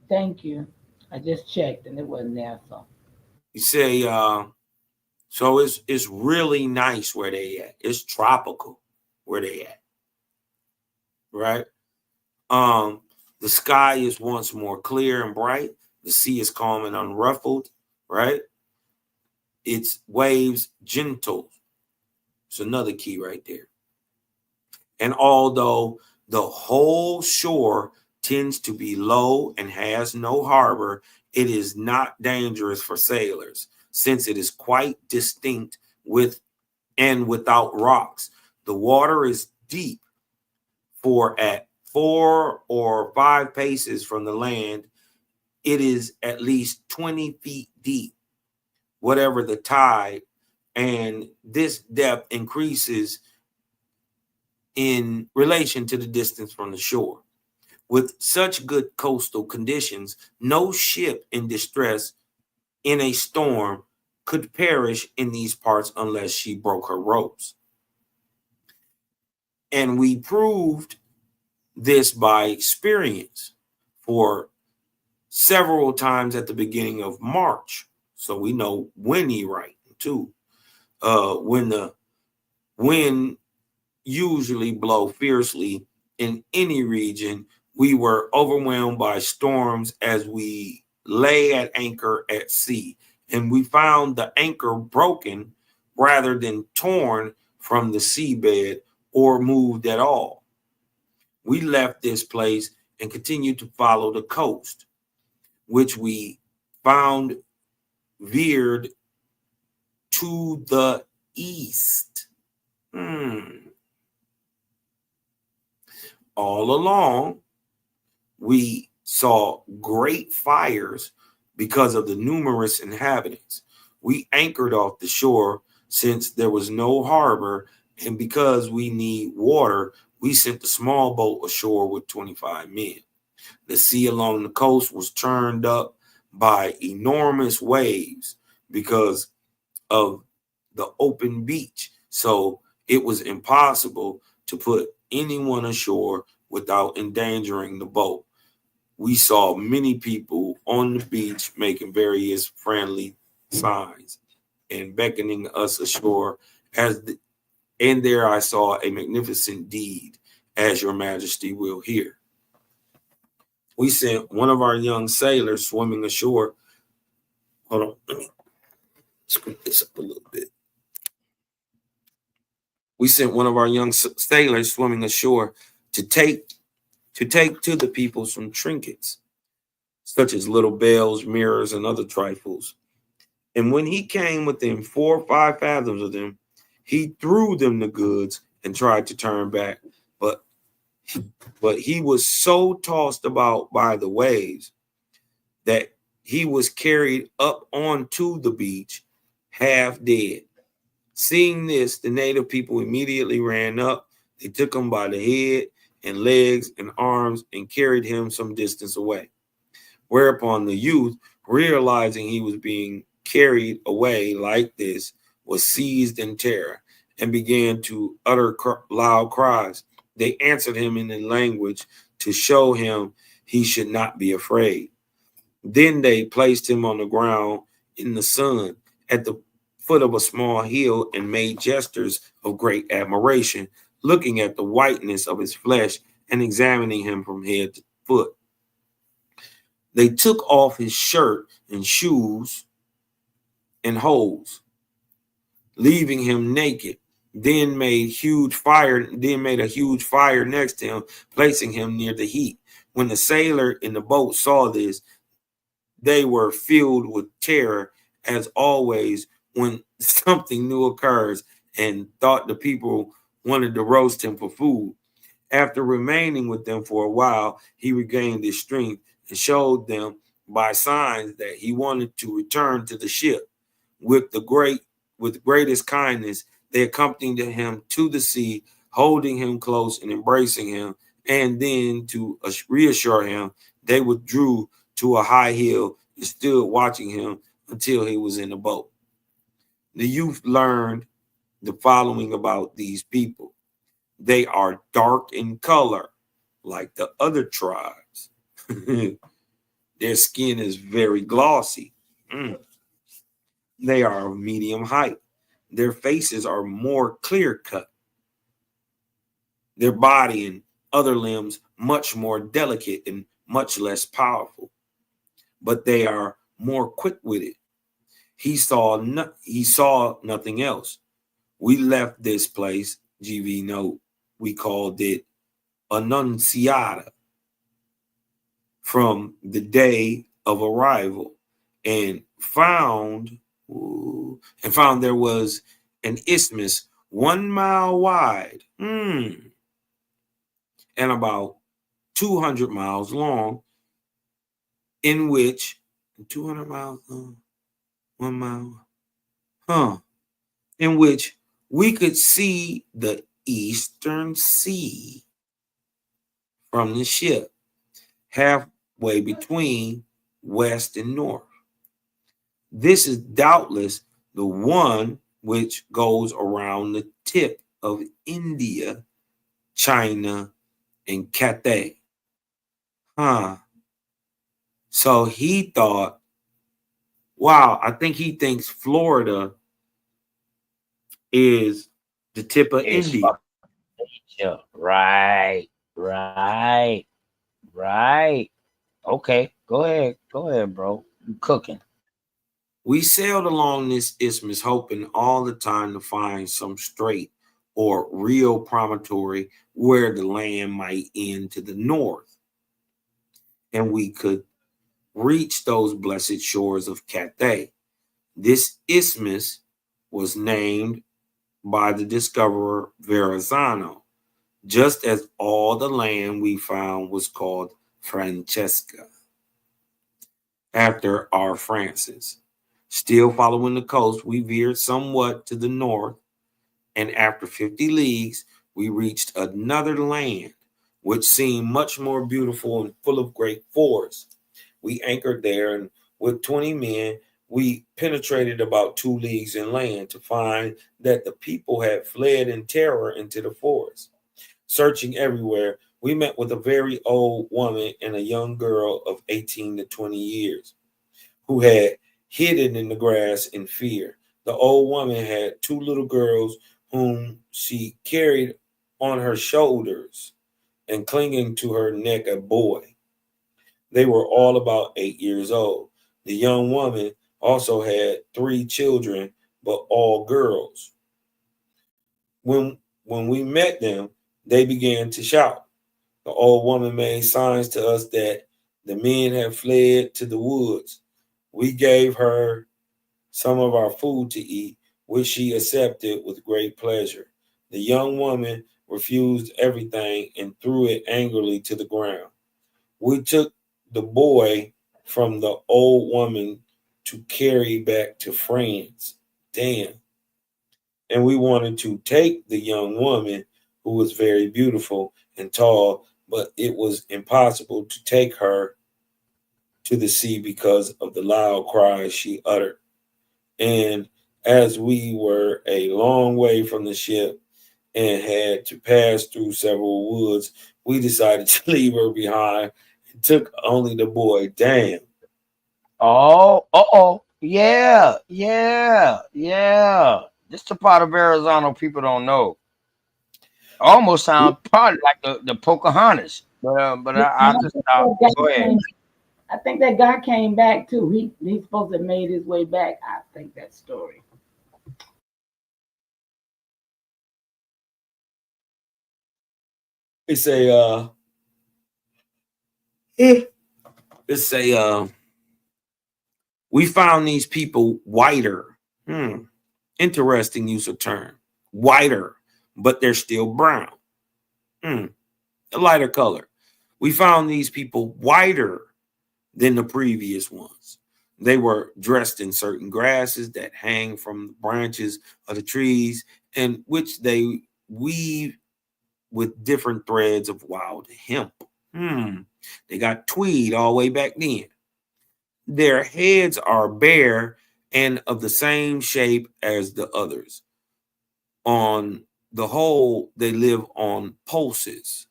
Thank you. I just checked and it wasn't there. So you say, so it's really nice where they at. It's tropical where they at, right? The sky is once more clear and bright. The sea is calm and unruffled, right? Its waves gentle. It's another key right there. And although the whole shore tends to be low and has no harbor, it is not dangerous for sailors, since it is quite distinct and without rocks. The water is deep, for at 4 or 5 paces from the land, it is at least 20 feet deep, whatever the tide, and this depth increases in relation to the distance from the shore. With such good coastal conditions, no ship in distress in a storm could perish in these parts unless she broke her ropes. And we proved this by experience for several times at the beginning of March. So we know when he writing too. When the wind usually blow fiercely in any region, we were overwhelmed by storms as we lay at anchor at sea. And we found the anchor broken rather than torn from the seabed or moved at all. We left this place and continued to follow the coast, which we found veered to the east. All along, we saw great fires because of the numerous inhabitants. We anchored off the shore since there was no harbor, and because we need water, we sent a small boat ashore with 25 men. The sea along the coast was churned up by enormous waves because of the open beach, so it was impossible to put anyone ashore without endangering the boat. We saw many people on the beach making various friendly signs and beckoning us ashore. And there I saw a magnificent deed, as your majesty will hear. We sent one of our young sailors swimming ashore. Hold on, let me scoot this up a little bit. We sent one of our young sailors swimming ashore to take to the people some trinkets, such as little bells, mirrors, and other trifles. And when he came within 4 or 5 fathoms of them, he threw them the goods and tried to turn back. But he was so tossed about by the waves that he was carried up onto the beach, half dead. Seeing this, the native people immediately ran up. They took him by the head and legs and arms and carried him some distance away. Whereupon the youth, realizing he was being carried away like this, was seized in terror and began to utter loud cries. They answered him in the language to show him he should not be afraid. Then they placed him on the ground in the sun at the foot of a small hill and made gestures of great admiration, looking at the whiteness of his flesh and examining him from head to foot. They took off his shirt and shoes and hose, leaving him naked. Then made a huge fire next to him, placing him near the heat. When the sailor in the boat saw this, they were filled with terror, as always when something new occurs, and thought the people wanted to roast him for food. After remaining with them for a while, he regained his strength and showed them by signs that he wanted to return to the ship. With greatest kindness, they accompanied him to the sea, holding him close and embracing him, and then to reassure him, they withdrew to a high hill and stood watching him until he was in the boat. The youth learned the following about these people. They are dark in color, like the other tribes. Their skin is very glossy. They are of medium height. Their faces are more clear cut. Their body and other limbs much more delicate and much less powerful. But they are more quick-witted. He saw nothing else. We left this place, GV note, we called it Annunciata, from the day of arrival, and found there was an isthmus 1 mile wide and about 200 miles long, in which 200 miles long, 1 mile, in which we could see the Eastern Sea from the ship, halfway between west and north. This is doubtless the one which goes around the tip of India, China, and Cathay. So he thought, wow, I think he thinks Florida is the tip of It's India. Asia. Right. Okay, go ahead, bro. You cooking. We sailed along this isthmus hoping all the time to find some strait or real promontory where the land might end to the north, and we could reach those blessed shores of Cathay. This isthmus was named by the discoverer Verrazzano, just as all the land we found was called Francesca, after our Francis. Still following the coast, we veered somewhat to the north, and after 50 leagues, we reached another land, which seemed much more beautiful and full of great forests. We anchored there, and with 20 men, we penetrated about 2 leagues inland to find that the people had fled in terror into the forest. Searching everywhere, we met with a very old woman and a young girl of 18 to 20 years who had hidden in the grass in fear. The old woman had 2 little girls whom she carried on her shoulders and clinging to her neck a boy. They were all about 8 years old. The young woman also had 3 children, but all girls. When we met them, they began to shout. The old woman made signs to us that the men had fled to the woods. We gave her some of our food to eat, which she accepted with great pleasure. The young woman refused everything and threw it angrily to the ground. We took the boy from the old woman to carry back to France. Damn. And we wanted to take the young woman, who was very beautiful and tall, but it was impossible to take her to the sea because of the loud cries she uttered. And as we were a long way from the ship and had to pass through several woods, we decided to leave her behind and took only the boy. Damn. Yeah. This is the part of Verrazzano people don't know. Almost sound probably like the Pocahontas, but I just stop. Go ahead. I think that guy came back too. He's supposed to have made his way back. I think that story. It's a we found these people whiter. Interesting use of term. Whiter, but they're still brown. A lighter color. We found these people whiter than the previous ones. They were dressed in certain grasses that hang from the branches of the trees, and which they weave with different threads of wild hemp. They got tweed all the way back then. Their heads are bare and of the same shape as the others. On the whole, they live on pulses,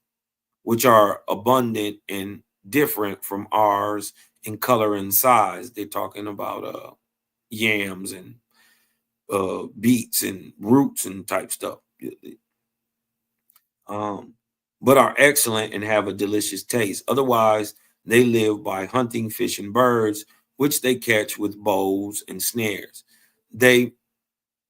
which are abundant and different from ours in color and size. They're talking about yams and beets and roots and type stuff. But are excellent and have a delicious taste. Otherwise, they live by hunting, fishing birds, which they catch with bows and snares. They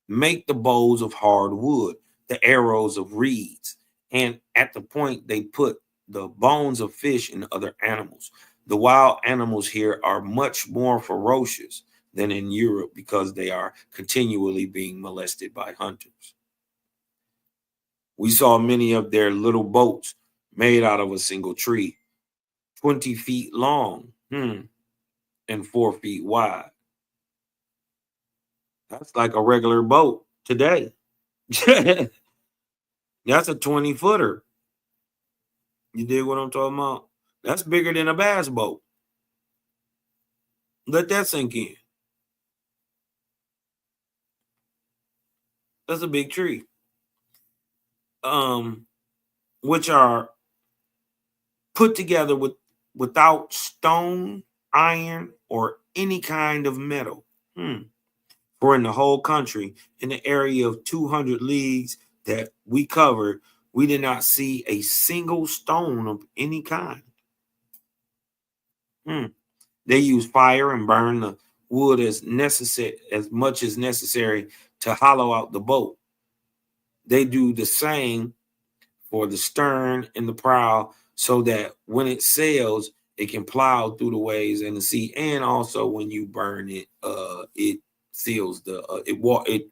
make the bows of hard wood, the arrows of reeds, and at the point they put the bones of fish and other animals. The wild animals here are much more ferocious than in Europe because they are continually being molested by hunters. We saw many of their little boats made out of a single tree, 20 feet long and 4 feet wide. That's like a regular boat today. That's a 20-footer. You dig what I'm talking about? That's bigger than a bass boat. Let that sink in. That's a big tree. Which are put together without stone, iron, or any kind of metal. For in the whole country, in the area of 200 leagues that we covered, we did not see a single stone of any kind. They use fire and burn the wood as much as necessary to hollow out the boat. They do the same for the stern and the prow, so that when it sails, it can plow through the waves and the sea. And also, when you burn it, it seals it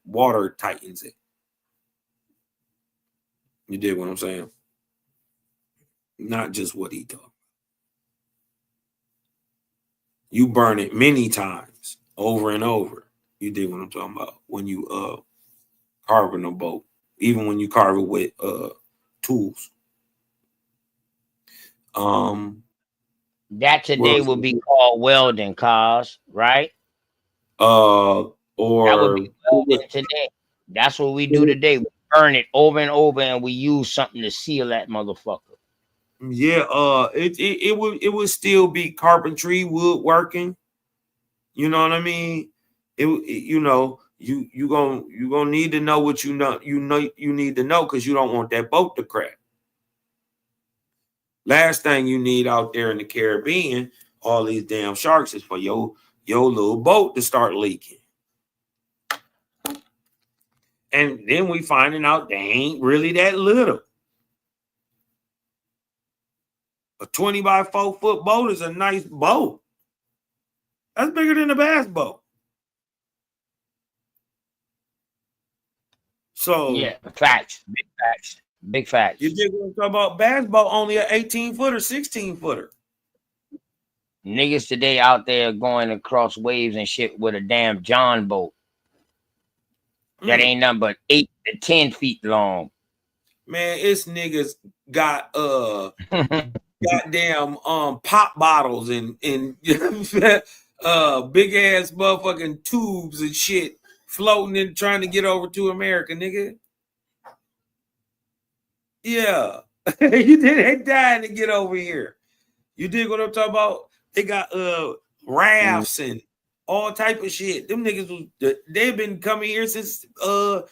water tightens it. You did what I'm saying? Not just what he thought. You burn it many times, over and over. You did what I'm talking about when you carving a boat, even when you carve it with tools. That today would be called welding, cause right? Or that would be welding today. That's what we do today. We burn it over and over, and we use something to seal that motherfucker. Yeah, it would still be carpentry, woodworking. You know what I mean? You gonna need to know what you need to know, because you don't want that boat to crack. Last thing you need out there in the Caribbean, all these damn sharks, is for your little boat to start leaking. And then we finding out they ain't really that little. A 20 by 4 foot boat is a nice boat. That's bigger than a bass boat. So yeah, facts, big facts. You dig what I'm talking about? Bass boat only an 18-footer, 16-footer. Niggas today out there going across waves and shit with a damn John boat that ain't nothing but 8 to 10 feet long. Man, it's niggas got goddamn pop bottles and big ass motherfucking tubes and shit floating and trying to get over to America, nigga. Yeah. They dying to get over here. You dig what I'm talking about? They got rafts and all type of shit. Them niggas they've been coming here since the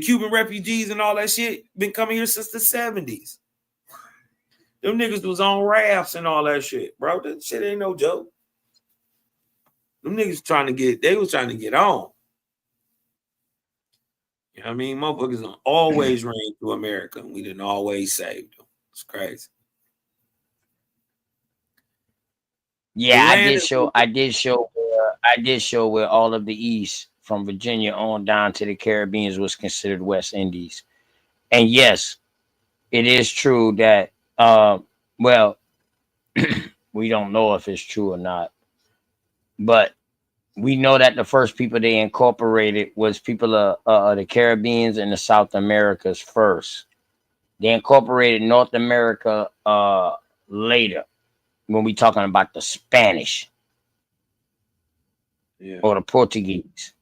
Cuban refugees and all that shit been coming here since the 70s. Them niggas was on rafts and all that shit, bro. That shit ain't no joke. Them niggas was trying to get on. You know what I mean? Motherfuckers always ran to America, and we didn't always save them. It's crazy. Yeah, I did show where all of the East, from Virginia on down to the Caribbean, was considered West Indies. And yes, it is true that well, we don't know if it's true or not, but we know that the first people they incorporated was people of the Caribbeans and the South Americas first. They incorporated North America later, when we talking about the Spanish or the Portuguese.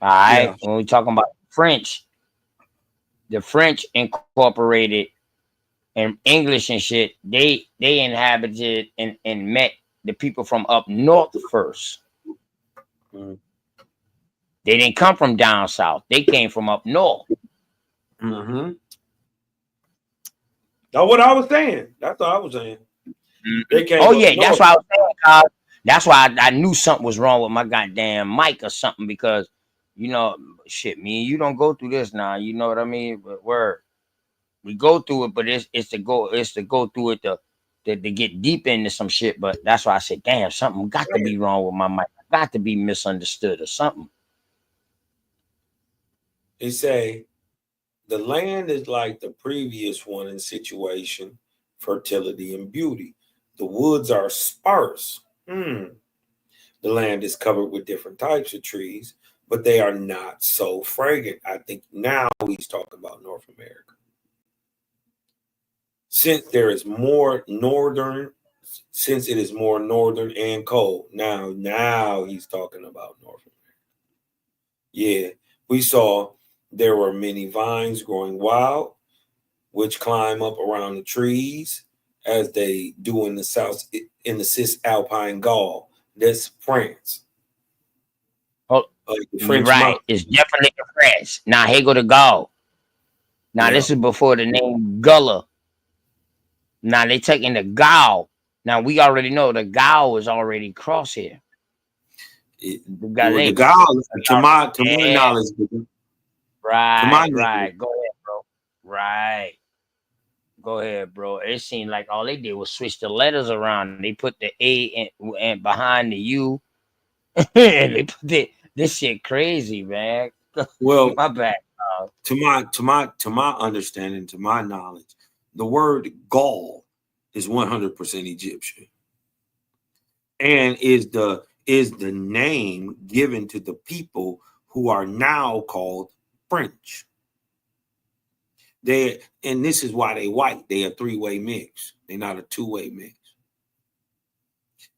All right. Yeah. When we talking about French, the French incorporated, and English and shit, they inhabited and met the people from up north first. They didn't come from down south. They came from up north. That's what I was saying. That's what I was saying. They came that's what I was saying. That's why I knew something was wrong with my goddamn mic or something, because shit, me and you don't go through this now. You know what I mean? But we go through it, but it's to go through it to get deep into some shit. But that's why I said, damn, something got to be wrong with my mic. I got to be misunderstood or something. They say the land is like the previous one in situation, fertility, and beauty. The woods are sparse, The land is covered with different types of trees, but they are not so fragrant. I think now he's talking about North America. Since there is more northern, since it is more northern and cold, now he's talking about North America. Yeah, we saw there were many vines growing wild, which climb up around the trees as they do in the south, in the Cisalpine Gaul. That's France. Oh, you're right. It's definitely France. Now here go the Gaul. Now this is before the name Gullah. Now they taking the Gaul. Now we already know the Gaul is already cross here. The Gaul, to my knowledge. Right. Go ahead, bro. Right. Go ahead, bro. It seemed like all they did was switch the letters around. They put the A and behind the U. And they put this shit crazy, man. Well, my bad. To my understanding, to my knowledge, the word Gaul is 100% Egyptian, and is the name given to the people who are now called French. And this is why they white. They a three-way mix. They're not a two-way mix.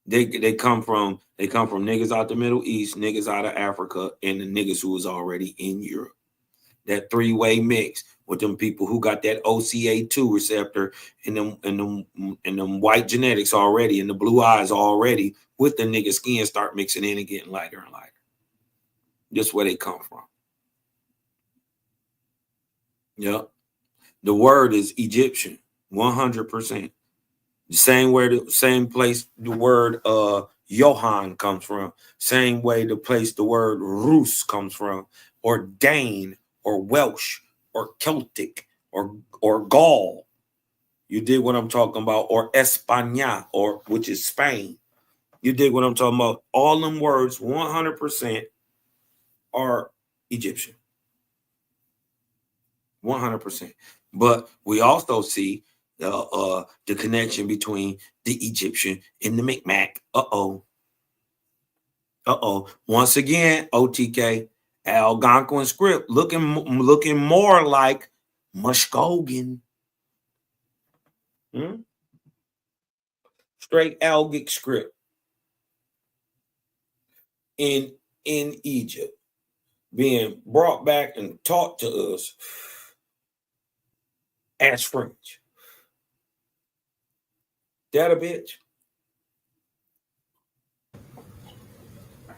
They come from niggas out the Middle East, niggas out of Africa, and the niggas who was already in Europe. That three-way mix with them people who got that OCA2 receptor and them white genetics already, and the blue eyes already, with the nigga skin start mixing in and getting lighter and lighter. Just where they come from. Yep. The word is Egyptian, 100%. The same place the word Johann comes from. Same way the place the word Rus comes from, or Dane, or Welsh, or Celtic, or Gaul. You dig what I'm talking about? Or España, or which is Spain. You dig what I'm talking about? All them words, 100% are Egyptian. 100%. But we also see the connection between the Egyptian and the Micmac. Once again, OTK, Algonquin script looking more like Muskogee. Straight Algic script in Egypt, being brought back and taught to us as French. That a bitch?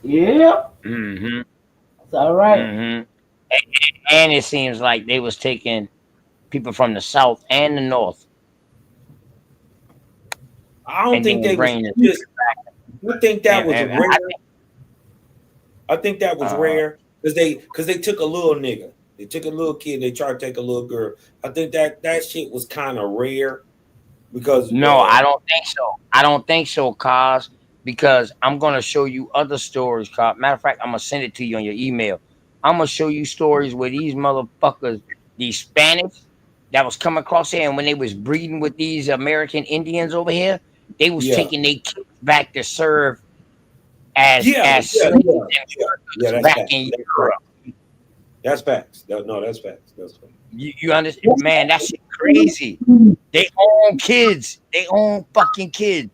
Yep. Mm-hmm. It's all right. Mm-hmm. And it seems like they was taking people from the south and the north. I don't think they was just. I think that was rare. I think that was rare because they took a little nigga. They took a little kid. They tried to take a little girl. I think that shit was kind of rare because no, I don't think so. I don't think so, cause because I'm gonna show you other stories. Cause matter of fact, I'm gonna send it to you on your email. I'm gonna show you stories where these motherfuckers, these Spanish that was coming across here, and when they was breeding with these American Indians over here, they was taking their kids back to serve as slaves back in Europe. That's facts. No, that's facts. That's facts. You understand, man? That shit crazy. They own kids. They own fucking kids.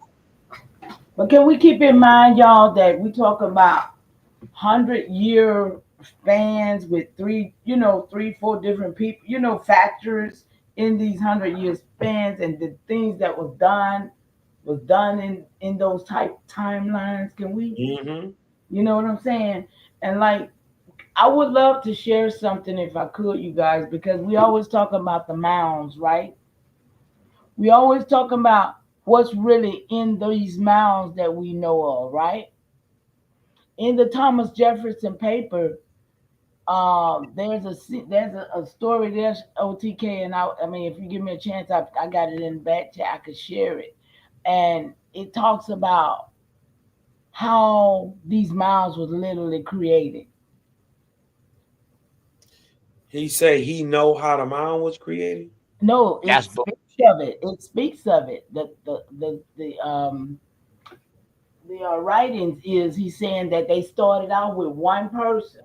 But can we keep in mind, y'all, that we talk about 100-year spans with 3, 4 different people, factors in these 100-year spans, and the things that was done in those type timelines. Can we? Mm-hmm. You know what I'm saying? And like, I would love to share something if I could, you guys, because we always talk about the mounds, right? We always talk about what's really in these mounds that we know of, right? In the Thomas Jefferson paper, there's a story. There's OTK, and I mean, if you give me a chance, I got it in the back chat. I could share it, and it talks about how these mounds was literally created. He say he know how the mound was created. No, it speaks of it. It speaks of it. writings is he's saying that they started out with one person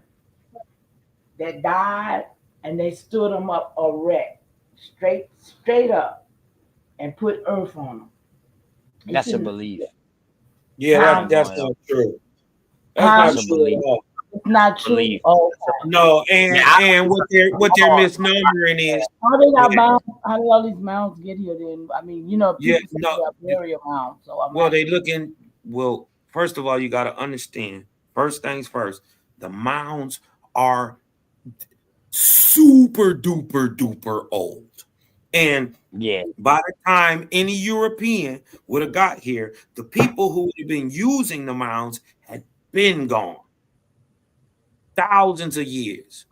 that died, and they stood him up erect, straight up, and put earth on him. That's a belief. Yeah, that's not true. That's not true at all. It's not true. Oh, no, and what they're misnomering is how did our mounds? How did all these mounds get here? Then I mean, you know, people say no, they are burial mounds. So well, they looking. Well, first of all, you got to understand. First things first, the mounds are super duper old, and by the time any European would have got here, the people who would have been using the mounds had been gone. Thousands of years,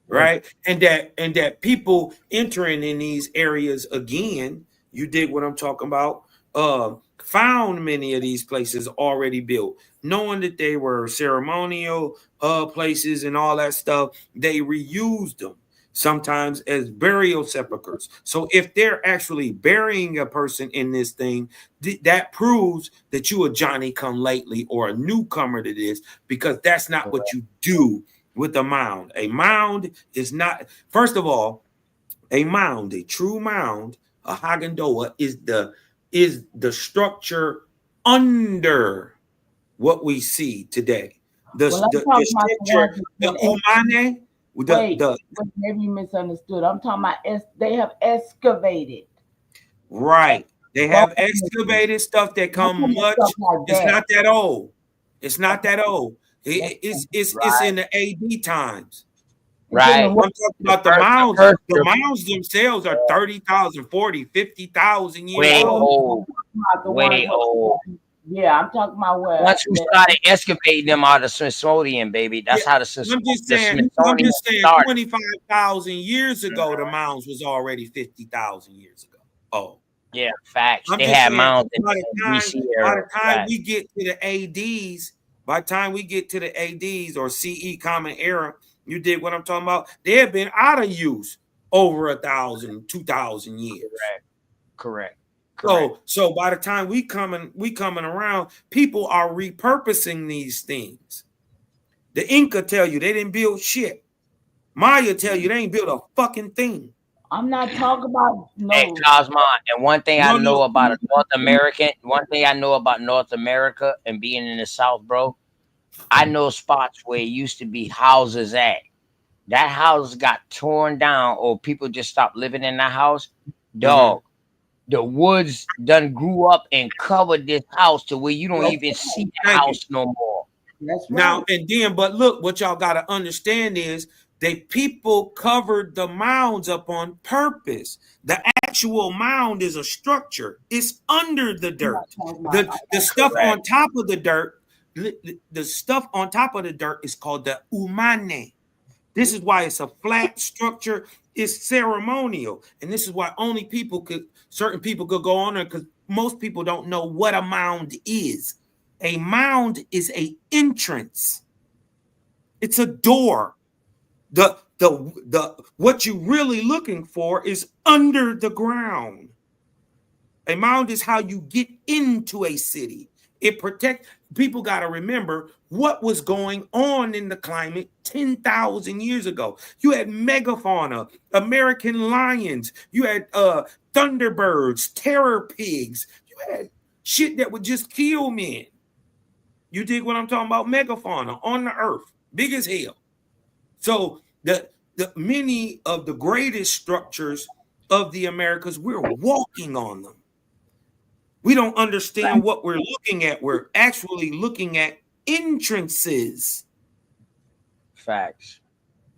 right? And that people entering in these areas again, you dig what I'm talking about, found many of these places already built, knowing that they were ceremonial places and all that stuff. They reused them sometimes as burial sepulchres. So if they're actually burying a person in this thing, that proves that you a Johnny come lately or a newcomer to this, because that's not what you do with a mound. A mound is not, first of all, a mound, a true mound, a Hagendoa is the structure under what we see today. The structure, the Omane, maybe you misunderstood. I'm talking about they have excavated. Right. They have excavated stuff that come much. It's not that old. It's not that old. It's in the AD times. Right. I'm talking about the mounds. The mounds themselves are 30,000, 40, 50,000 years old. Way old. Yeah, I'm talking about where once we started excavating them out of the Smithsonian, baby. That's how the Smithsonian I'm just saying started. 25,000 years ago, the mounds was already 50,000 years ago. Oh. Yeah, facts. They had mounds in by the time we get to the ADs, or CE Common Era, you dig what I'm talking about? They have been out of use over 1,000, 2,000 years. Correct. So by the time we coming around, people are repurposing these things. The Inca tell you they didn't build shit. Maya tell you they ain't built a fucking thing. I'm not talking about Hey, KOSMON, and one thing I know about North America and being in the South, bro, I know spots where it used to be houses at. That house got torn down, or people just stopped living in that house. Dog, the woods done grew up and covered this house to where you don't even see the house no more. That's right. Now and then, but look, what y'all got to understand is people covered the mounds up on purpose. The actual mound is a structure. It's under the dirt. The stuff on top of the dirt, is called the umane. This is why it's a flat structure. It's ceremonial, and this is why certain people could go on there, because most people don't know what a mound is. A mound is an entrance. It's a door. What you're really looking for is under the ground. A mound is how you get into a city. It protects. People got to remember what was going on in the climate 10,000 years ago. You had megafauna, American lions. You had thunderbirds, terror pigs. You had shit that would just kill men. You dig what I'm talking about? Megafauna on the earth, big as hell. So the many of the greatest structures of the Americas, we're walking on them. We don't understand what we're looking at. We're actually looking at entrances. Facts.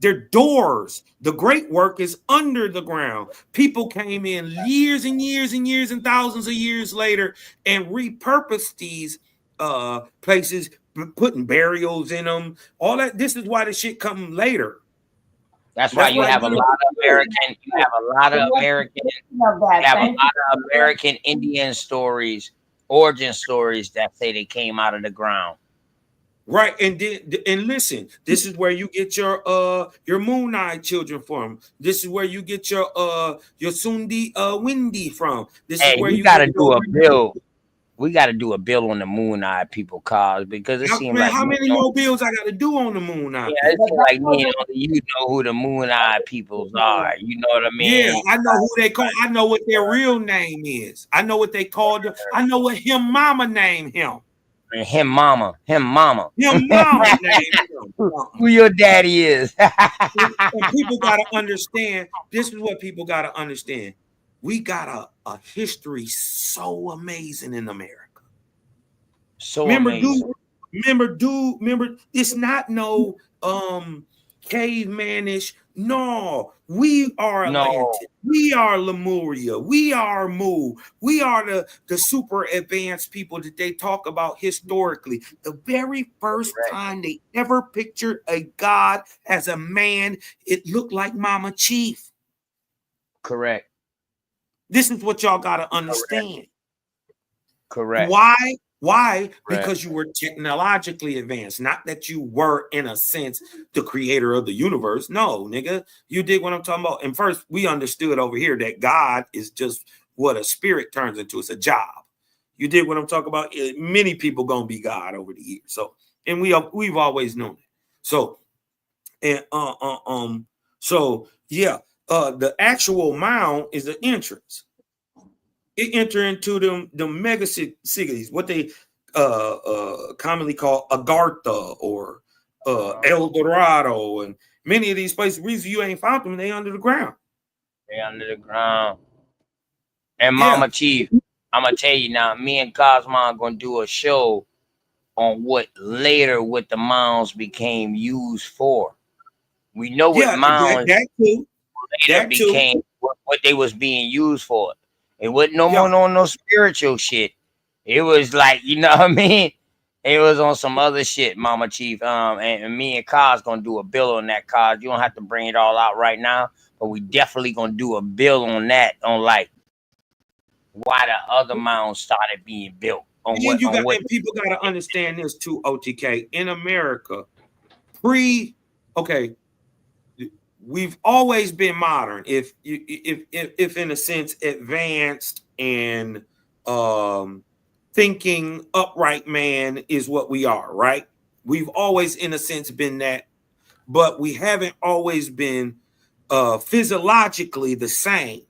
They're doors. The great work is under the ground. People came in years and years and years and thousands of years later and repurposed these places, putting burials in them. All that. This is why the shit come later. That's why you have a lot of American. You have a lot of American Indian stories, origin stories that say they came out of the ground. Right, and listen, this is where you get your moon-eyed children from. This is where you get your Sundi Windy from. This is where you got to do a build. we got to do a bill on the Moon Eye people cause because it seems like how many more bills I got to do on the Moon Eye? Yeah, it seems like me and only you know who the Moon Eye peoples are. You know what I mean? Yeah, I know who they call. I know what their real name is. I know what they called them. I know what him mama named him. Him mama. Him mama named him. Who your daddy is. And people got to understand. This is what people got to understand. We got a history so amazing in America. So amazing. Remember, it's not no cavemanish. No, we are Atlantis. We are Lemuria. We are Mu. We are the super advanced people that they talk about historically. The very first time they ever pictured a god as a man, it looked like Mama Chief. Correct. This is what y'all got to understand. Correct. Why? Correct. Because you were technologically advanced. Not that you were, in a sense, the creator of the universe. No, nigga. You dig what I'm talking about? And first, we understood over here that God is just what a spirit turns into. It's a job. You dig what I'm talking about? Many people gonna be God over the years. So, and we've always known it. So, and so yeah. The actual mound is the entrance. It enter into the mega cities, what they commonly call Agartha or El Dorado, and many of these places. The reason you ain't found them, they under the ground. They under the ground. And Mama Chief, I'm gonna tell you now, me and KOSMON gonna do a show on what the mounds became used for. We know what mounds later became what they was being used for. It wasn't no more on no spiritual shit. It was like, you know what I mean? It was on some other shit, Mama Chief. And me and Kaz gonna do a bill on that, Kaz. You don't have to bring it all out right now, but we definitely gonna do a bill on that, on like why the other mounds started being built. And people got to understand this too, OTK. In America, we've always been modern. If in a sense advanced and thinking upright man is what we are, right? We've always, in a sense, been that, but we haven't always been physiologically the same,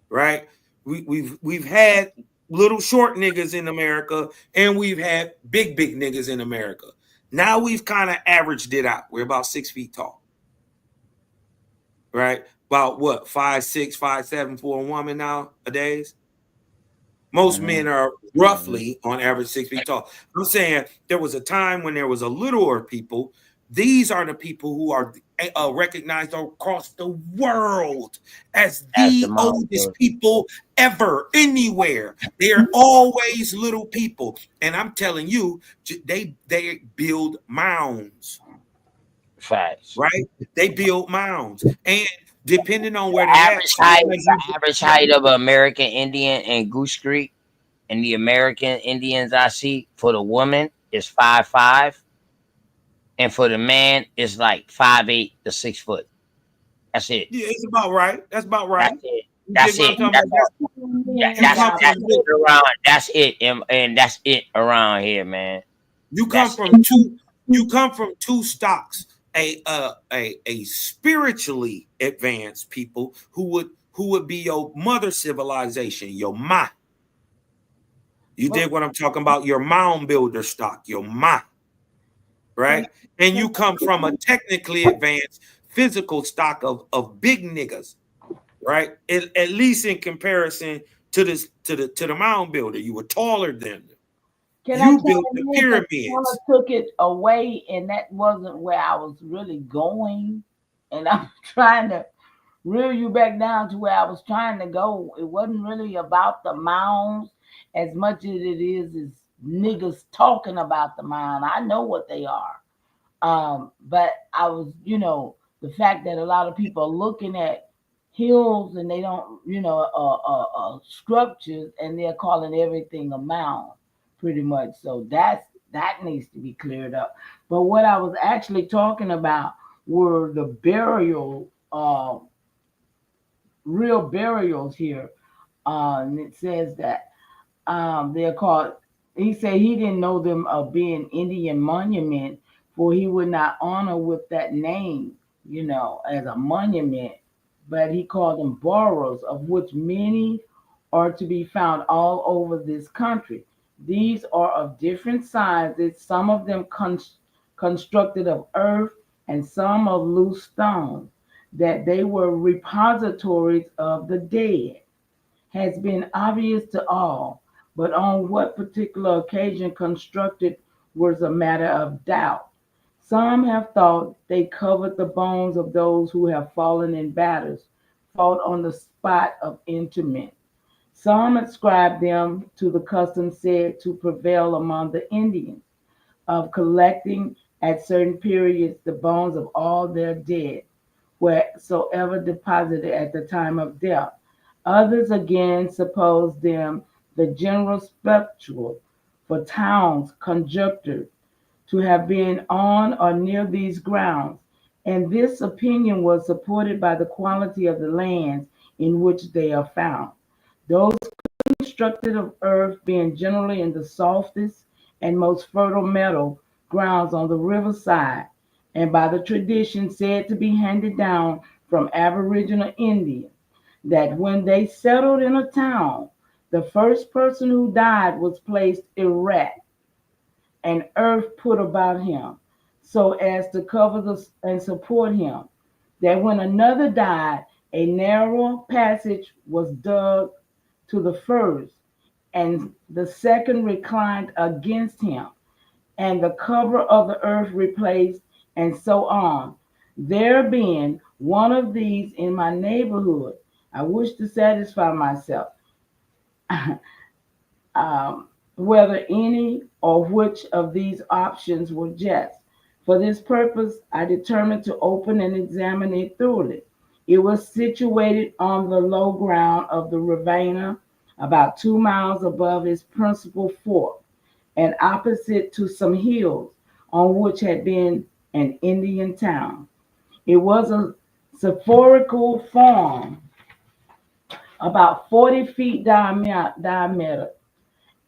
right? We've had little short niggas in America, and we've had big niggas in America. Now we've kind of averaged it out. We're about 6 feet tall. Right? About what? 5'6", 5'7" for a woman nowadays. Most men are roughly on average 6 feet tall. I'm saying there was a time when there was a littler people. These are the people who are recognized across the world as the oldest people ever, anywhere. They're always little people. And I'm telling you, they build mounds. Facts. Right? They build mounds. And depending on where the average height of an American Indian in Goose Creek and the American Indians I see for the woman is 5'5", and for the man is like 5'8" to 6 foot. That's it. Yeah, it's about right. That's about right. That's it. That's it. And that's it around here, man. You come from two stocks. A spiritually advanced people who would be your mother civilization, your ma. You dig what I'm talking about? Your mound builder stock, your ma. Right? And you come from a technically advanced physical stock of big niggas, right? At least in comparison to the mound builder. You were taller than them. You built the pyramids. Took it away, and that wasn't where I was really going. And I'm trying to reel you back down to where I was trying to go. It wasn't really about the mounds as much as it is niggas talking about the mound. I know what they are. But I was, the fact that a lot of people are looking at hills and they don't, structures, and they're calling everything a mound. Pretty much. So that needs to be cleared up. But what I was actually talking about were the burial, real burials here. And it says that they're called. He said he didn't know them of being Indian monument, for he would not honor with that name, as a monument. But he called them boroughs, of which many are to be found all over this country. These are of different sizes, some of them constructed of earth and some of loose stone, that they were repositories of the dead has been obvious to all, but on what particular occasion constructed was a matter of doubt. Some have thought they covered the bones of those who have fallen in battles fought on the spot of interment. Some ascribe them to the custom said to prevail among the Indians of collecting at certain periods the bones of all their dead, wheresoever deposited at the time of death. Others again suppose them the general spectacle for towns conjectured to have been on or near these grounds, and this opinion was supported by the quality of the lands in which they are found. Those constructed of earth being generally in the softest and most fertile meadow grounds on the riverside, and by the tradition said to be handed down from Aboriginal Indians, that when they settled in a town, the first person who died was placed erect and earth put about him so as to cover and support him. That when another died, a narrow passage was dug to the first, and the second reclined against him, and the cover of the earth replaced, and so on. There being one of these in my neighborhood, I wish to satisfy myself whether any or which of these options were just. For this purpose, I determined to open and examine it thoroughly. It was situated on the low ground of the Ravenna, about 2 miles above its principal fork, and opposite to some hills on which had been an Indian town. It was a spherical form, about 40 feet diameter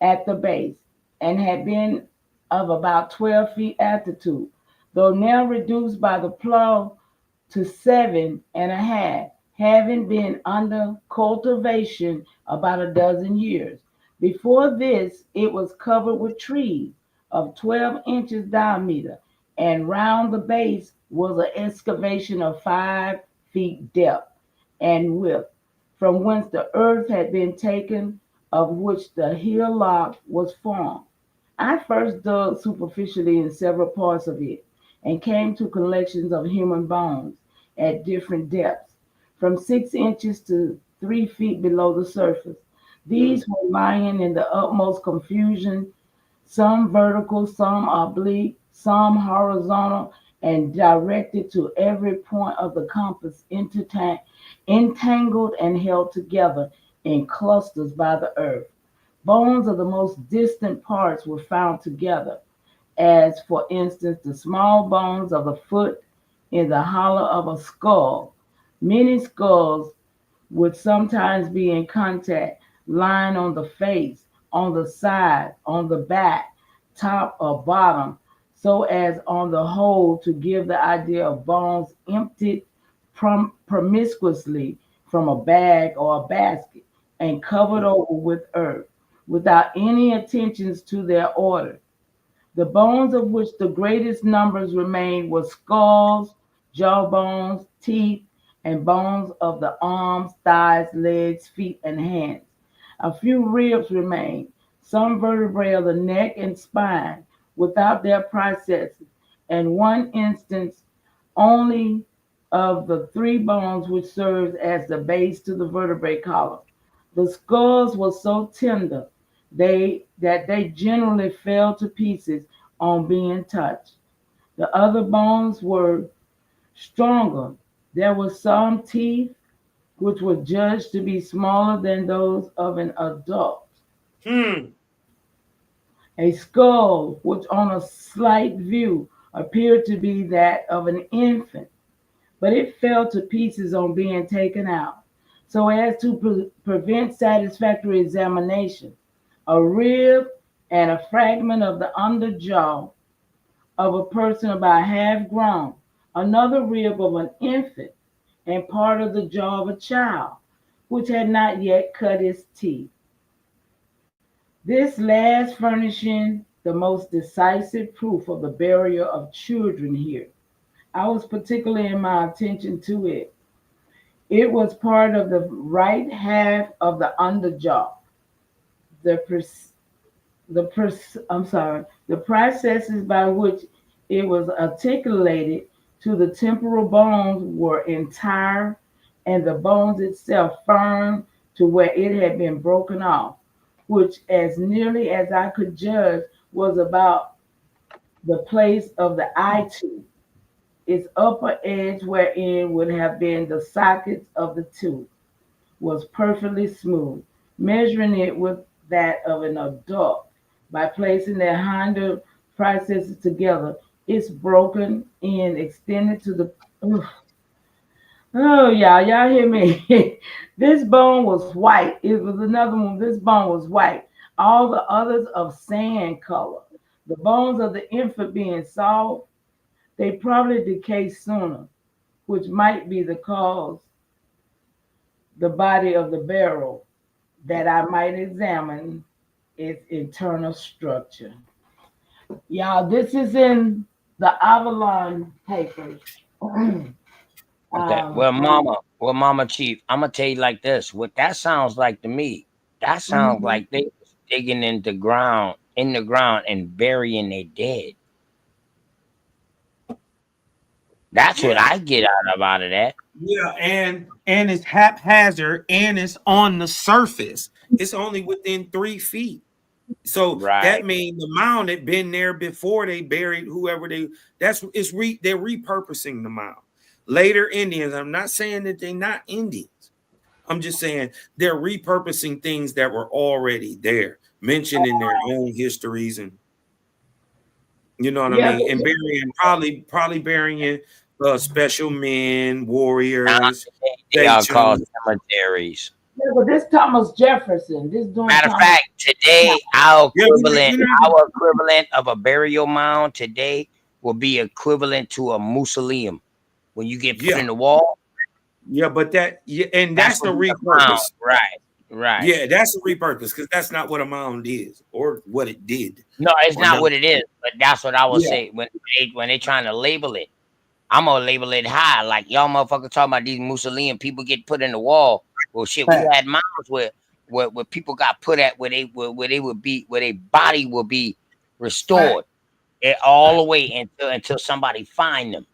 at the base, and had been of about 12 feet altitude, though now reduced by the plow to 7.5, having been under cultivation about a dozen years. Before this, it was covered with trees of 12 inches diameter, and round the base was an excavation of 5 feet depth and width, from whence the earth had been taken, of which the hillock was formed. I first dug superficially in several parts of it, and came to collections of human bones at different depths, from 6 inches to 3 feet below the surface. These were lying in the utmost confusion, some vertical, some oblique, some horizontal, and directed to every point of the compass, entangled and held together in clusters by the earth. Bones of the most distant parts were found together, as for instance the small bones of a foot in the hollow of a skull. Many skulls would sometimes be in contact, lying on the face, on the side, on the back, top or bottom, so as on the whole to give the idea of bones emptied promiscuously from a bag or a basket and covered over with earth, without any attentions to their order. The bones of which the greatest numbers remained were skulls, jawbones, teeth, and bones of the arms, thighs, legs, feet, and hands. A few ribs remained, some vertebrae of the neck and spine, without their processes, and one instance only of the three bones which serves as the base to the vertebrae column. The skulls were so tender that they generally fell to pieces on being touched. The other bones were stronger. There were some teeth which were judged to be smaller than those of an adult. A skull, which on a slight view appeared to be that of an infant, but it fell to pieces on being taken out, so as to prevent satisfactory examination. a rib, and a fragment of the underjaw of a person about half grown, another rib of an infant, and part of the jaw of a child, which had not yet cut its teeth. This last furnishing the most decisive proof of the burial of children here. I was particularly in my attention to it. It was part of the right half of the underjaw. The the processes by which it was articulated to the temporal bones were entire, and the bones itself firm to where it had been broken off, which, as nearly as I could judge, was about the place of the eye tooth, its upper edge wherein would have been the sockets of the tooth was perfectly smooth, measuring it with that of an adult. By placing their hinder processes together, it's broken end extended to the. Oh, y'all hear me? This bone was white. It was another one. This bone was white. All the others of sand color. The bones of the infant being soft, they probably decay sooner, which might be the cause the body of the barrel that I might examine its internal structure. Y'all, this is in the Avalon papers. Okay. Well, Mama Chief, I'm gonna tell you like this. What that sounds like to me, that sounds like they was digging in the ground and burying their dead. That's what I get out of that. Yeah, and it's haphazard and it's on the surface. It's only within 3 feet. So that means the mound had been there before they buried whoever they're repurposing the mound. Later Indians, I'm not saying that they're not Indians. I'm just saying they're repurposing things that were already there, mentioned in their own histories, and you know what I mean, and burying probably burying special men, warriors. They are called cemeteries. Yeah, but this Thomas Jefferson. This doing Matter of fact, today our equivalent of a burial mound today will be equivalent to a mausoleum when you get put in the wall. Yeah, but that's the repurpose. Right. Yeah, that's a repurpose because that's not what a mound is or what it did. No, it's not what it is, but that's what I would say when they trying to label it. I'm gonna label it high, like y'all motherfuckers talking about these mausoleum people get put in the wall. Well, shit, we had mounds where people got put at where their body will be restored all the way until somebody find them.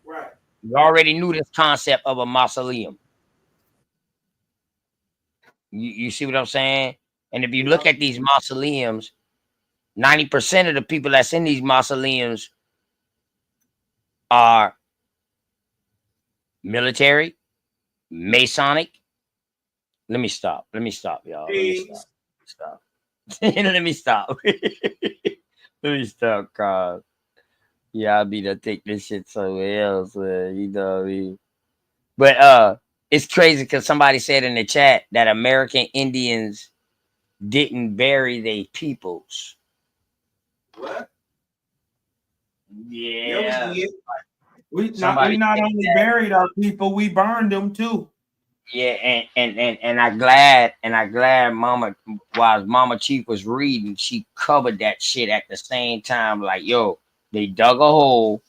Right. You already knew this concept of a mausoleum. You see what I'm saying? And if you look at these mausoleums, 90% of the people that's in these mausoleums are military, Masonic. Let me stop, y'all. Let me stop. Let me stop. Let me stop, cause I be to take this shit somewhere else, you know what I mean? But it's crazy because somebody said in the chat that American Indians didn't bury their peoples. What? Yeah. We not only buried our people, we burned them too. Yeah, and I glad Mama, while Mama Chief was reading, she covered that shit at the same time. Like, yo, they dug a hole,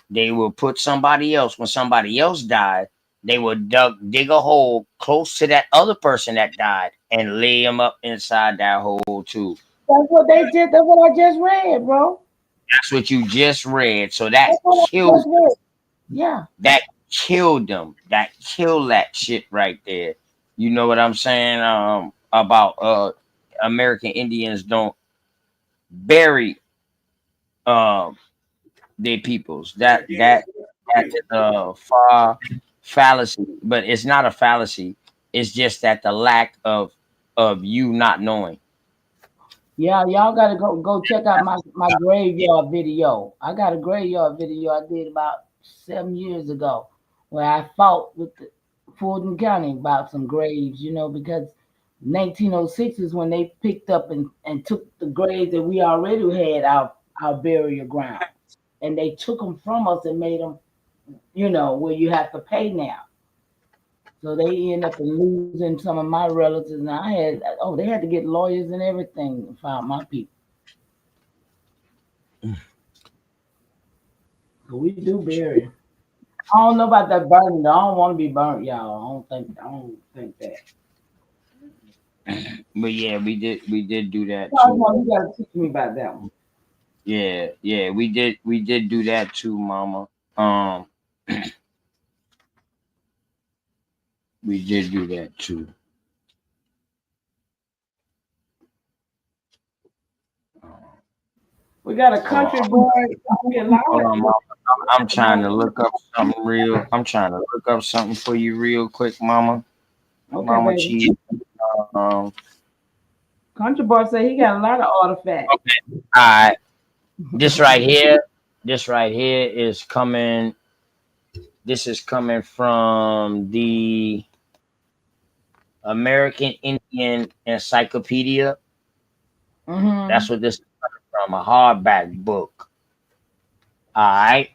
they will put somebody else when somebody else died, they would dig a hole close to that other person that died and lay them up inside that hole too. That's what they did. That's what I just read, bro. That's what you just read. So that killed them. Yeah. That killed them. That killed that shit right there. You know what I'm saying? About American Indians don't bury their peoples. That is a far fallacy, but it's not a fallacy. It's just that the lack of you not knowing. Yeah, y'all gotta go check out my graveyard video. I got a graveyard video I did about 7 years ago where I fought with the Fulton County about some graves, because 1906 is when they picked up and took the graves that we already had our burial ground, and they took them from us and made them, where you have to pay now. So they end up losing some of my relatives, and they had to get lawyers and everything to find my people. So we do bury. I don't know about that burning. I don't want to be burnt, y'all. I don't think that. But yeah, we did do that Oh, too. no, you gotta teach me about that one. Yeah, we did do that too, Mama. We did do that too. We got a country boy. Hold on, Mama. I'm trying to look up something real. I'm trying to look up something for you real quick, Mama. Okay, Mama baby. Chief. Country boy say he got a lot of artifacts. Okay. All right. This right here is coming. This is coming from the American Indian Encyclopedia. Mm-hmm. That's what this is coming from, a hardback book. All right.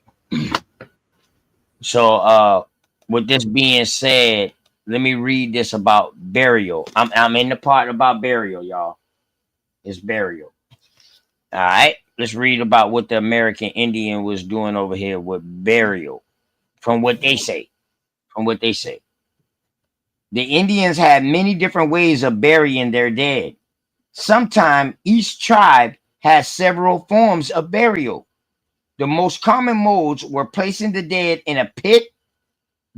So, with this being said, let me read this about burial. I'm in the part about burial, y'all. It's burial. All right. Let's read about what the American Indian was doing over here with burial. From what they say. The Indians had many different ways of burying their dead. Sometimes each tribe has several forms of burial. The most common modes were placing the dead in a pit,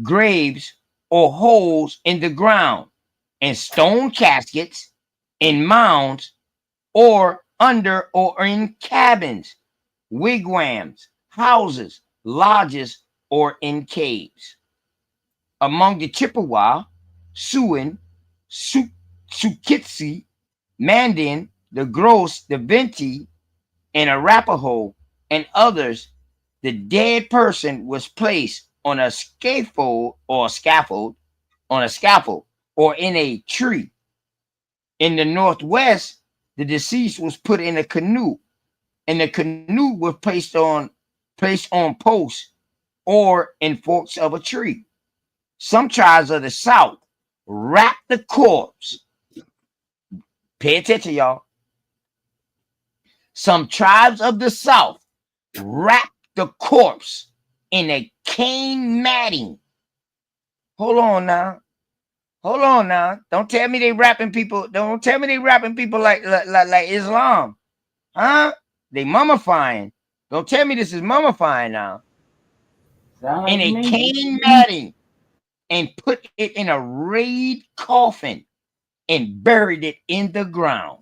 graves, or holes in the ground, in stone caskets, in mounds, or under or in cabins, wigwams, houses, lodges, or in caves. Among the Chippewa, Siouan, Sukitsi, Mandan, the Gross, the Venti, and Arapaho, and others, the dead person was placed on a scaffold or in a tree. In the Northwest, the deceased was put in a canoe, and the canoe was placed on posts or in forks of a tree. Some tribes of the South wrap the corpse. Pay attention, y'all. Some tribes of the South wrap the corpse in a cane matting. Hold on now. Don't tell me they wrapping people. Don't tell me they wrapping people like Islam. Huh? They mummifying. Don't tell me this is mummifying now. In a cane matting, and put it in a reed coffin and buried it in the ground.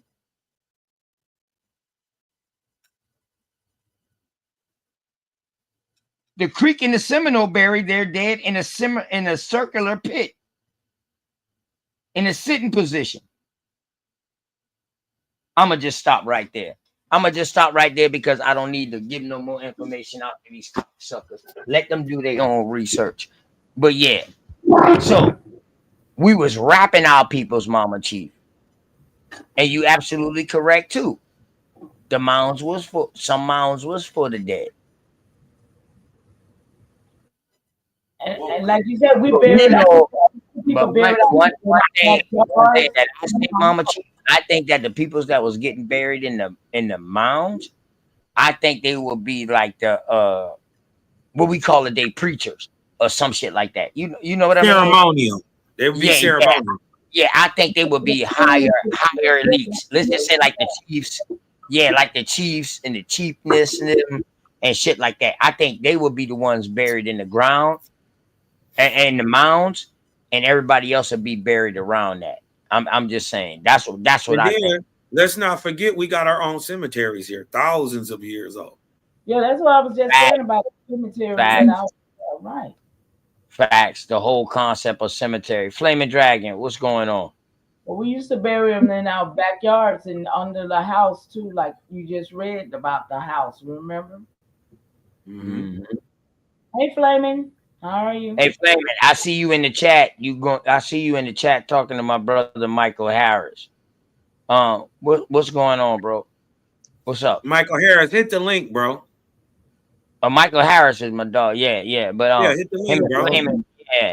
The Creek and the Seminole buried their dead in a circular pit in a sitting position. I'm going to just stop right there. Because I don't need to give no more information out to these suckers. Let them do their own research. But yeah, so we was wrapping our people's, Mama Chief. And you absolutely correct too. Some mounds was for the dead. And like you said, we buried but one thing that I say, Mama Chief, I think that the peoples that was getting buried in the mounds, I think they will be like the what we call it, they preachers or some shit like that. You know what I mean? Ceremonial. They would be ceremonial. Yeah, I think they would be higher elites. Let's just say like the chiefs. Yeah, like the chiefs and the chiefness and shit like that. I think they would be the ones buried in the ground and the mounds, and everybody else would be buried around that. I'm just saying. That's what I think. Let's not forget we got our own cemeteries here, thousands of years old. Yeah, that's what I was just saying about the cemetery. Right. Facts. The whole concept of cemetery. Flaming Dragon, what's going on? Well, we used to bury them in our backyards and under the house too, like you just read about the house. Remember? Mm-hmm. Hey, Flaming. How are you? Hey, Flamin, I see you in the chat. I see you in the chat talking to my brother Michael Harris. What's going on, bro? What's up? Michael Harris, hit the link, bro. Michael Harris is my dog. Yeah. But Yeah, hit the him link, and bro. Flamin,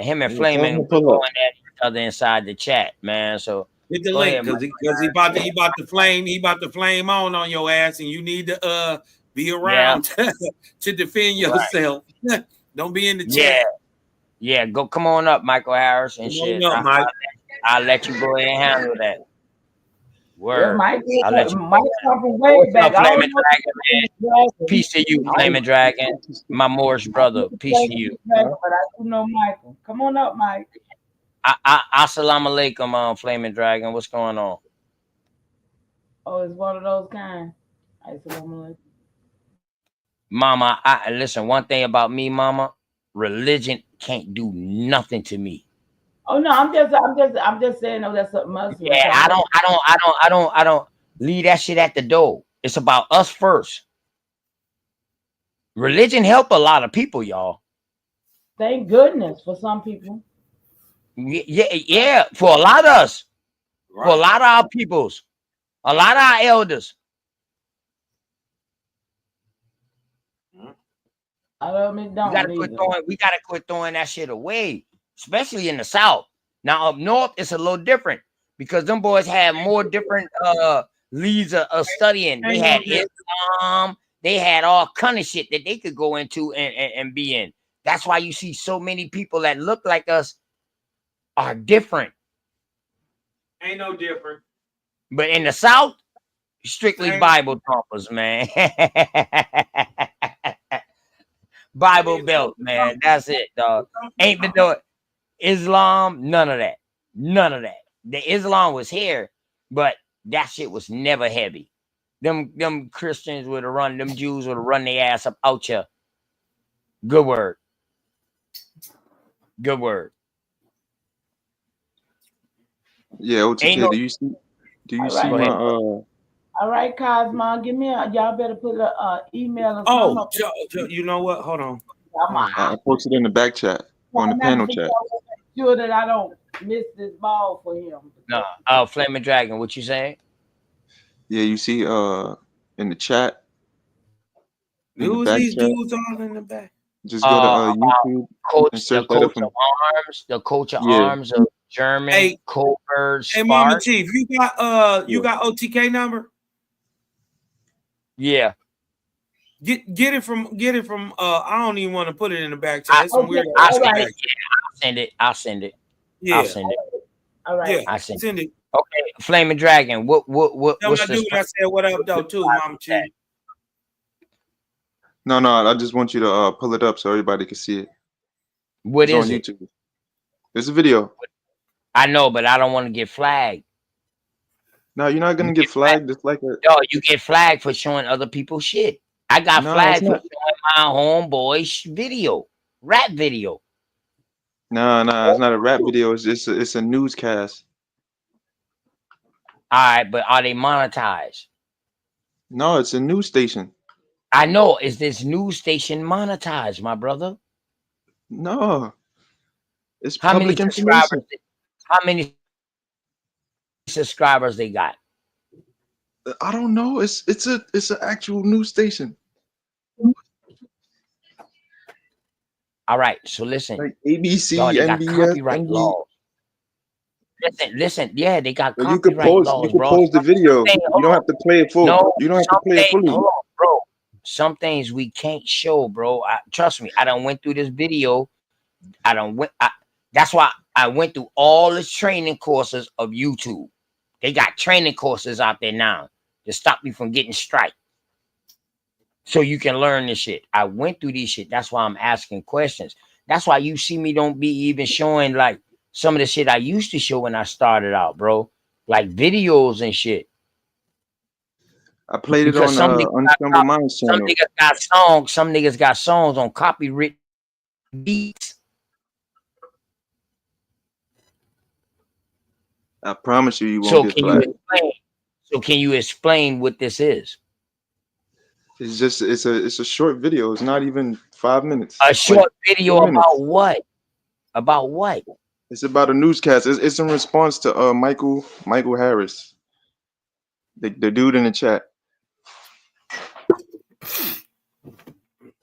him and Flamin going at each other inside the chat, man. So hit the go link ahead, because he about to flame on your ass, and you need to be around to defend yourself. Right. Don't be in the chat. Yeah, come on up, Michael Harris and shit. I'll let you go ahead and handle that. Word. Mike I'll let you. Mike come from way back. Flaming Dragon, man. Peace to you, Flaming Dragon. My Moorish brother. Peace to you. But I do know Michael. Come on up, Mike. Assalamu alaikum, Flaming Dragon. What's going on? Oh, it's one of those kind. Assalamu alaikum. Mama, listen, one thing about me, Mama, religion can't do nothing to me. Oh no, I'm just saying. No, that's something else. Yeah, I don't leave that shit at the door. It's about us first. Religion help a lot of people, y'all. Thank goodness for some people. Yeah, for a lot of us, for a lot of our peoples, a lot of our elders. We gotta quit throwing that shit away, especially in the South. Now up north, it's a little different because them boys had more different leads of studying. They had Islam, they had all kind of shit that they could go into and be in. That's why you see so many people that look like us are different. Ain't no different. But in the South, strictly Bible thumpers, man. Bible belt, man. That's it, dog. Ain't been doing Islam, none of that. None of that. The Islam was here, but that shit was never heavy. Them Christians would have run, them Jews would have run their ass up out ya. Good word. Good word. Yeah, OTK, do you see my all right, Cosmo, give me y'all better put a email or something. You know what? Hold on. I posted in the back chat on the panel chat. Sure that I don't miss this ball for him. No, Flaming Dragon, what you saying? Yeah, you see in the chat. Who's these dudes on in the back? Just go to YouTube and search the coach of arms, the coach of arms of German, Colbert, Hey, Mama Chief, you got OTK number? Yeah. Get it from I don't even want to put it in the back chat. It's some weird. I'll send it. Yeah. I'll send it. All right. Yeah, send it. Okay, Flaming Dragon. Tell my dude I said what up though too, Mama Chief. No, I just want you to pull it up so everybody can see it. What it's is on it? YouTube. It's a video. I know, but I don't want to get flagged. No, you're not gonna get flagged. It's like you get flagged for showing other people's shit. I got flagged for showing my homeboy's video, rap video. No, it's not a rap video. It's a newscast. All right, but are they monetized? No, it's a news station. I know. Is this news station monetized, my brother? No. It's public information. How many subscribers they got? I don't know. It's an actual news station. All right, so listen. Like ABC, they got NBS, copyright laws. Listen. Yeah, they got copyright you could post, laws, you could bro. post the video. You don't have to play it full. No, you don't have to play it fully. Hold on, bro. Some things we can't show, bro. Trust me. I done went through this video. That's why I went through all the training courses of YouTube. They got training courses out there now to stop you from getting strike. So you can learn this shit. I went through this shit. That's why I'm asking questions. That's why you see me don't be even showing like some of the shit I used to show when I started out, bro. Like videos and shit. I played it on Unstumbled Minds channel. Some niggas got songs on copyright beats. I promise you won't get flagged. So can you explain what this is? It's a short video. It's not even 5 minutes. A It's like short video 4 minutes. about what? About what? It's about a newscast. It's in response to Michael Harris, the dude in the chat.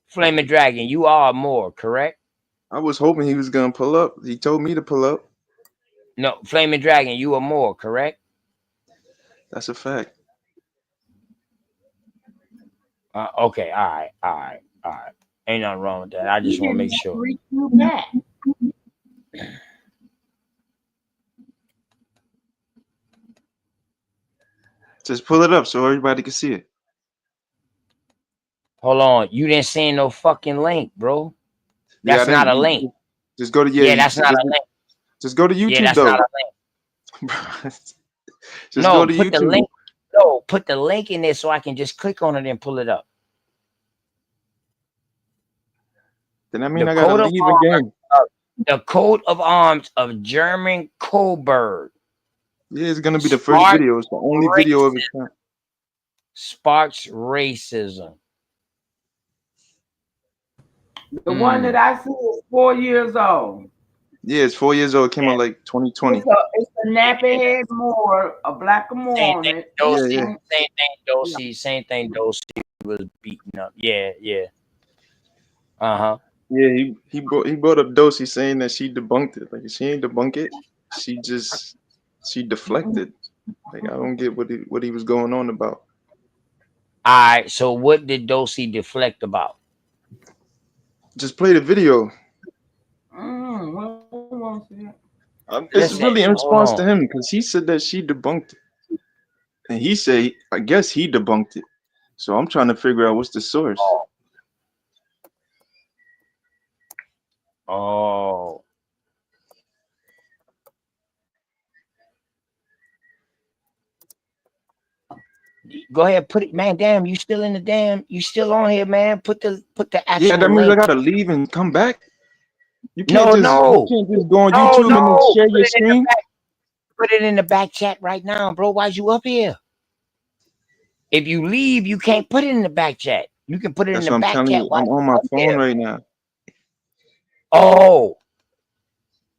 Flaming Dragon, you are more, correct? I was hoping he was gonna pull up. He told me to pull up. No, Flaming Dragon, you are more, correct? That's a fact. Okay, all right. Ain't nothing wrong with that. I just want to make sure. Just pull it up so everybody can see it. Hold on, you didn't send no fucking link, bro. That's not a link. Just go to that's not a link. Just go to YouTube. Yeah, that's though. not a link. Just go to put YouTube. the link. No, put the link in there so I can just click on it and pull it up. Then I mean I gotta leave again. The coat of arms of German Coburg. Yeah, it's gonna be the first video. It's the only video of its kind. Sparks racism. The one that I see is 4 years old. Yeah, it's 4 years old. It came out like 2020. It's a nappy head Moor, a black Moor on it. Same thing. Dosey was beaten up. Yeah. Yeah, he brought up Dosey saying that she debunked it. Like she ain't debunk it. She deflected. Like I don't get what he was going on about. All right. So what did Dosey deflect about? Just play the video. It's really in response to him because he said that she debunked it, and he said I guess he debunked it. So I'm trying to figure out what's the source. Oh. Go ahead, put it, man. Damn, you still in the damn? You still on here, man? Put the actual. Yeah, that means link. I gotta leave and come back. You You can't just go on YouTube and share your screen. Put it in the back chat right now, bro. Why's you up here? If you leave, you can't put it in the back chat. You can put it in the back chat. I'm on my phone right now. Oh.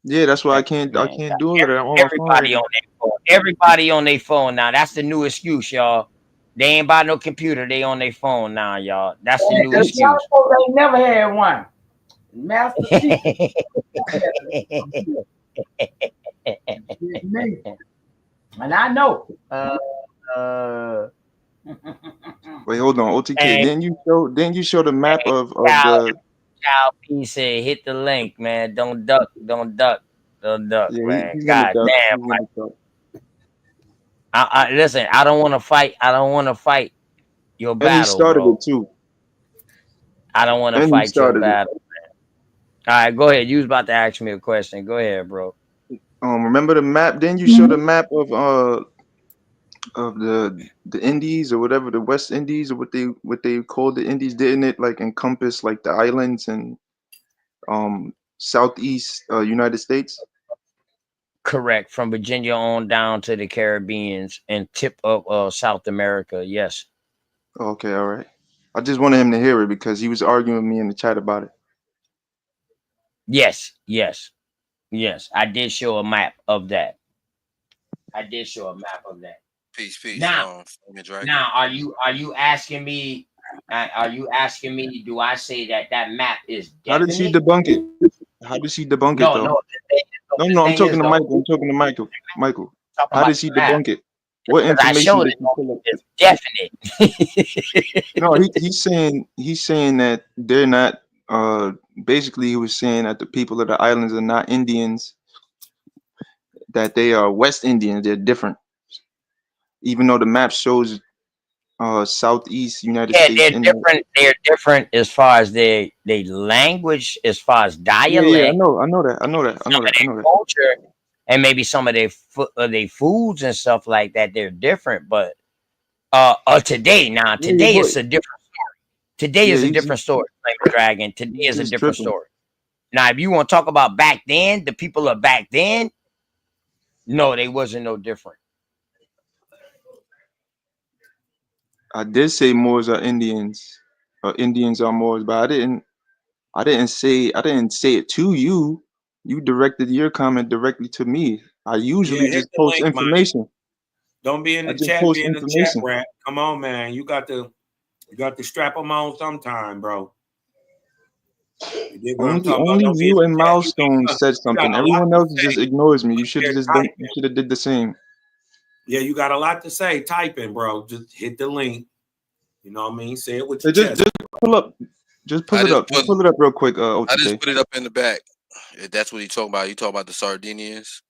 Yeah, that's why I can't do it. I'm on Everybody on their phone. Everybody on their phone now. That's the new excuse, y'all. They ain't buy no computer. They on their phone now, y'all. That's the new excuse. They never had one. Master Chief. And I know. Wait, hold on. OTK. Didn't you show the map of the Cow P said hit the link, man. Don't duck, yeah, man. God damn, man. Listen, I don't want to fight. Your battle. And he started bro. it too. I don't want to fight your battle, man. All right, go ahead. You was about to ask me a question. Go ahead, bro. Remember the map? Didn't you show the map of the Indies or whatever, the West Indies or what they called the Indies? Didn't it like encompass like the islands and southeast United States? Correct, from Virginia on down to the Caribbeans and tip of South America. Yes. Okay, all right. I just wanted him to hear it because he was arguing with me in the chat about it. Yes. I did show a map of that. Peace. Now, are you asking me? Do I say that map is definite? How did she debunk it? Though? No. I'm talking to Michael. Michael. How did she debunk it? What information did she pull up? It's definite. No, he's saying that they're not. Basically, he was saying that the people of the islands are not Indians. That they are West Indians. They're different. Even though the map shows southeast United States. They're different. They're different as far as their language, as far as dialect. Yeah, I know that. Culture, and maybe some of their foods and stuff like that. They're different, but today is a different story. Today is a different story. Like Dragon. Today is a different story. Now, if you want to talk about back then, the people of back then, no, they wasn't no different. I did say Moors are Indians, or Indians are Moors, but I didn't say it to you. You directed your comment directly to me. I Yeah, usually hit just the post link, Mike. information. Don't be in I the just chat, post be in the chat information. rat. Come on, man. You got to strap them on sometime, bro. You dig what I'm talking about? Only Don't be in you the and chat. Milestone said You got something. a lot Everyone to else say. just ignores me. You should They're have just typing. you should have did the same. Yeah, you got a lot to say. Typing, bro. Just hit the link. You know what I mean? Say it with your Just chest. pull up. Just pull it up. Just pull it up real quick, OTK. I just put it up in the back. If that's what you talking about. You talking about the Sardinians?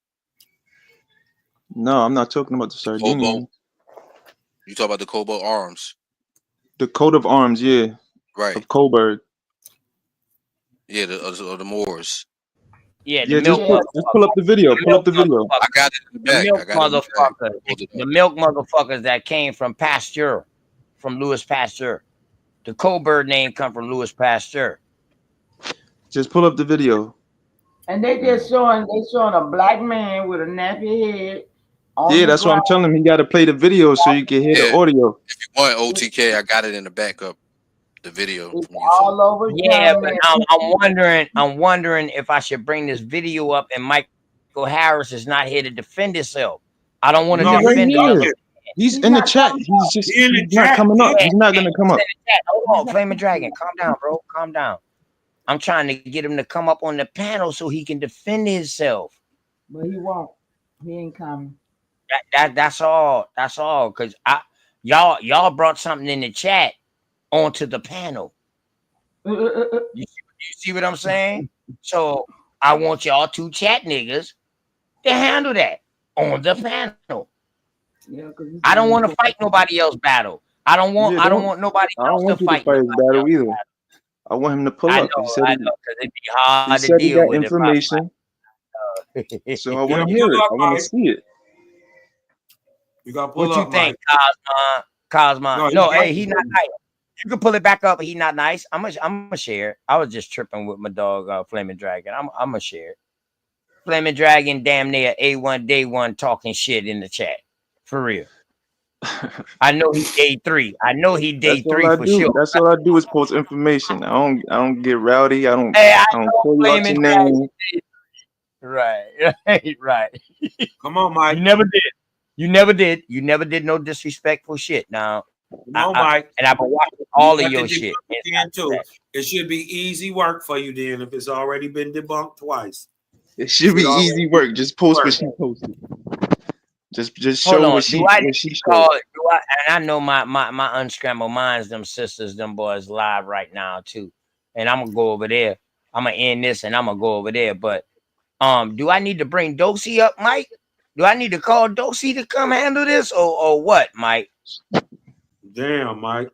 No, I'm not talking about the Sardinians. You talk about the Cobo arms. The coat of arms, yeah. Right. Of Coburg. Yeah, the Moors. Yeah, Yeah, just pull up the video. Pull up the video. I got it in the back. Milk motherfuckers. The milk motherfuckers that came from Pasteur, from Louis Pasteur. The Coburg name come from Louis Pasteur. Just pull up the video. And they just showing a black man with a nappy head. Yeah, that's what I'm telling him. He got to play the video so you can hear the audio. If you want OTK, I got it in the backup. The video from all over. Yeah, but I'm wondering if I should bring this video up, and Michael Harris is not here to defend himself. I don't want to defend him. He's in the chat. He's not coming up. He's not gonna come up. Hold on, Flaming Dragon, calm down, bro. Calm down. I'm trying to get him to come up on the panel so he can defend himself. But he won't. He ain't coming. That's all. That's all. Cause y'all brought something in the chat onto the panel. You see what I'm saying? So I want y'all two chat niggas to handle that on the panel. Yeah, I don't want to fight nobody else battle. I don't want nobody else to fight. His battle either. I want him to pull up. He said because it'd be hard he to said he deal got with information. So I want to hear it. I want to see it. You got to pull what up, you think, Mike. Cosmon? No, hey, he not nice. You can pull it back up. He not nice. I'm gonna share it. I was just tripping with my dog, Flaming Dragon. I'm gonna share it. Flaming Dragon, damn near A1 day one talking shit in the chat. For real. I know he day 3. I know he day 3 for sure. That's all I do is post information. I don't get rowdy. I don't call you out your name. Right. Come on, Mike. You never did. You never did no disrespectful shit. Now, Mike. And I've been watching all of your shit. It should be easy work for you then if it's already been debunked twice. It should be easy work. Just post what she posted. Just show what she showed. And I know my unscrambled minds, them sisters, them boys live right now too. And I'm gonna go over there. I'm gonna end this and I'm gonna go over there. But do I need to bring Dosey up, Mike? Do I need to call Dosey to come handle this or what, Mike? Damn, Mike.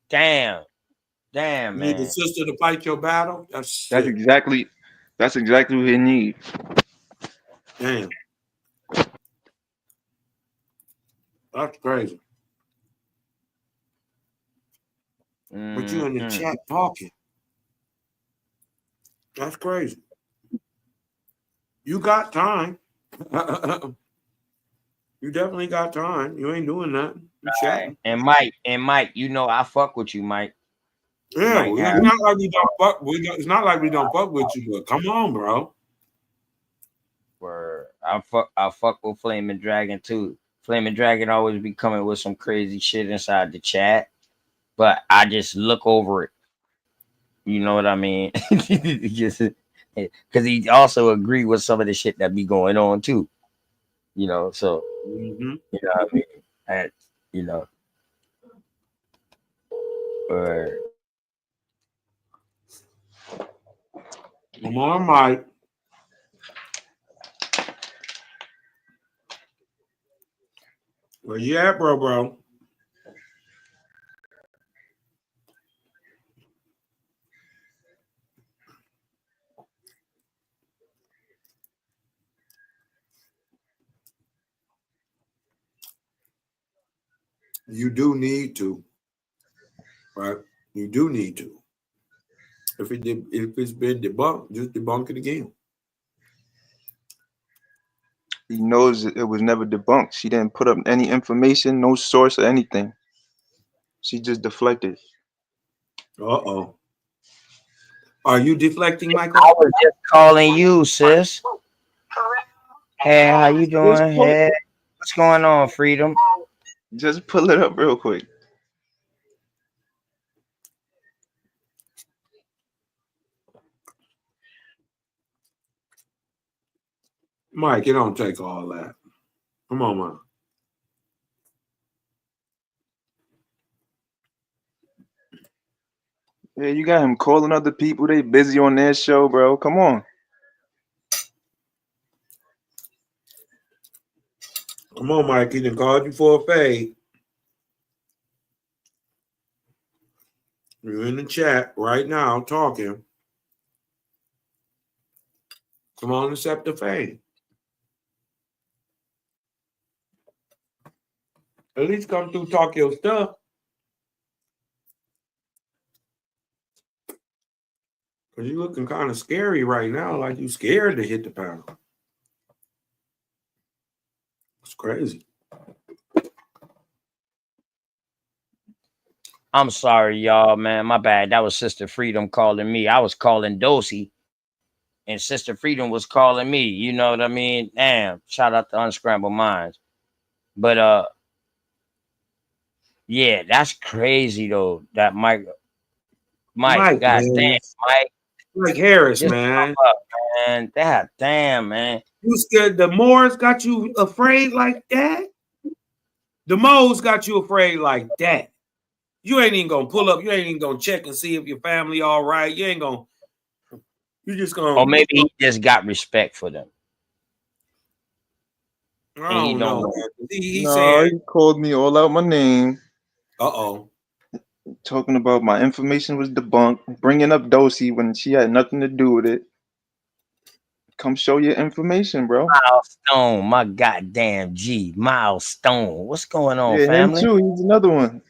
Damn, man. You need the sister to fight your battle? That's exactly what he need. Damn. That's crazy. But you in the chat talking. That's crazy. You got time. You definitely got time. You ain't doing that. Right. And Mike, you know I fuck with you, Mike. Yeah, it's not like we don't fuck. It's not like we don't fuck with you, but come on, bro. Word. I fuck with Flaming Dragon too. Flaming Dragon always be coming with some crazy shit inside the chat, but I just look over it. You know what I mean? Just because he also agree with some of the shit that be going on too. You know, so you know what I mean? And you know, Come on, Mike. Where you at, bro? You do need to, right? You do need to. If it's been debunked, just debunk it again. He knows it was never debunked. She didn't put up any information, no source or anything. She just deflected. Uh-oh. Are you deflecting, Michael? I was just calling you, sis. Hey, how you doing? Hey, what's going on, Freedom? Just pull it up real quick. Mike, it don't take all that. Come on, man. Yeah, you got him calling other people. They busy on their show, bro. Come on. Come on, Mike. He done called you for a fade. You're in the chat right now talking. Come on, accept the fade. At least come through, talk your stuff. Because you're looking kind of scary right now, like you scared to hit the panel. It's crazy. I'm sorry, y'all, man. My bad. That was Sister Freedom calling me. I was calling Dosey, and Sister Freedom was calling me. You know what I mean? Damn. Shout out to Unscrambled Minds. But yeah, that's crazy though. That Mike, Mike, goddamn, man. Mike. Mike Harris, Just man. come up, man. God damn, man. You scared the Moors got you afraid like that? The Moors got you afraid like that. You ain't even gonna pull up. You ain't even gonna check and see if your family all right. You ain't gonna. You just gonna. Or maybe he just got respect for them. I don't know. He No, said. he called me all out my name. Uh-oh. Talking about my information was debunked. Bringing up Dosey when she had nothing to do with it. Come show your information, bro. Milestone, my goddamn G. Milestone. What's going on, Yeah, family? him too. He's another one.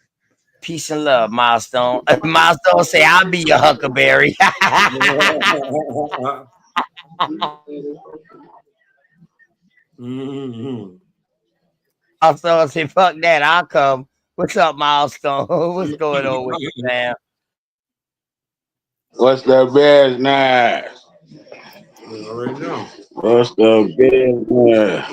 Peace and love, Milestone. Milestone say, I'll be your huckleberry. Milestone say, fuck that, I'll come. What's up, Milestone? What's going on with you, man? What's the business? You already know. What's the business?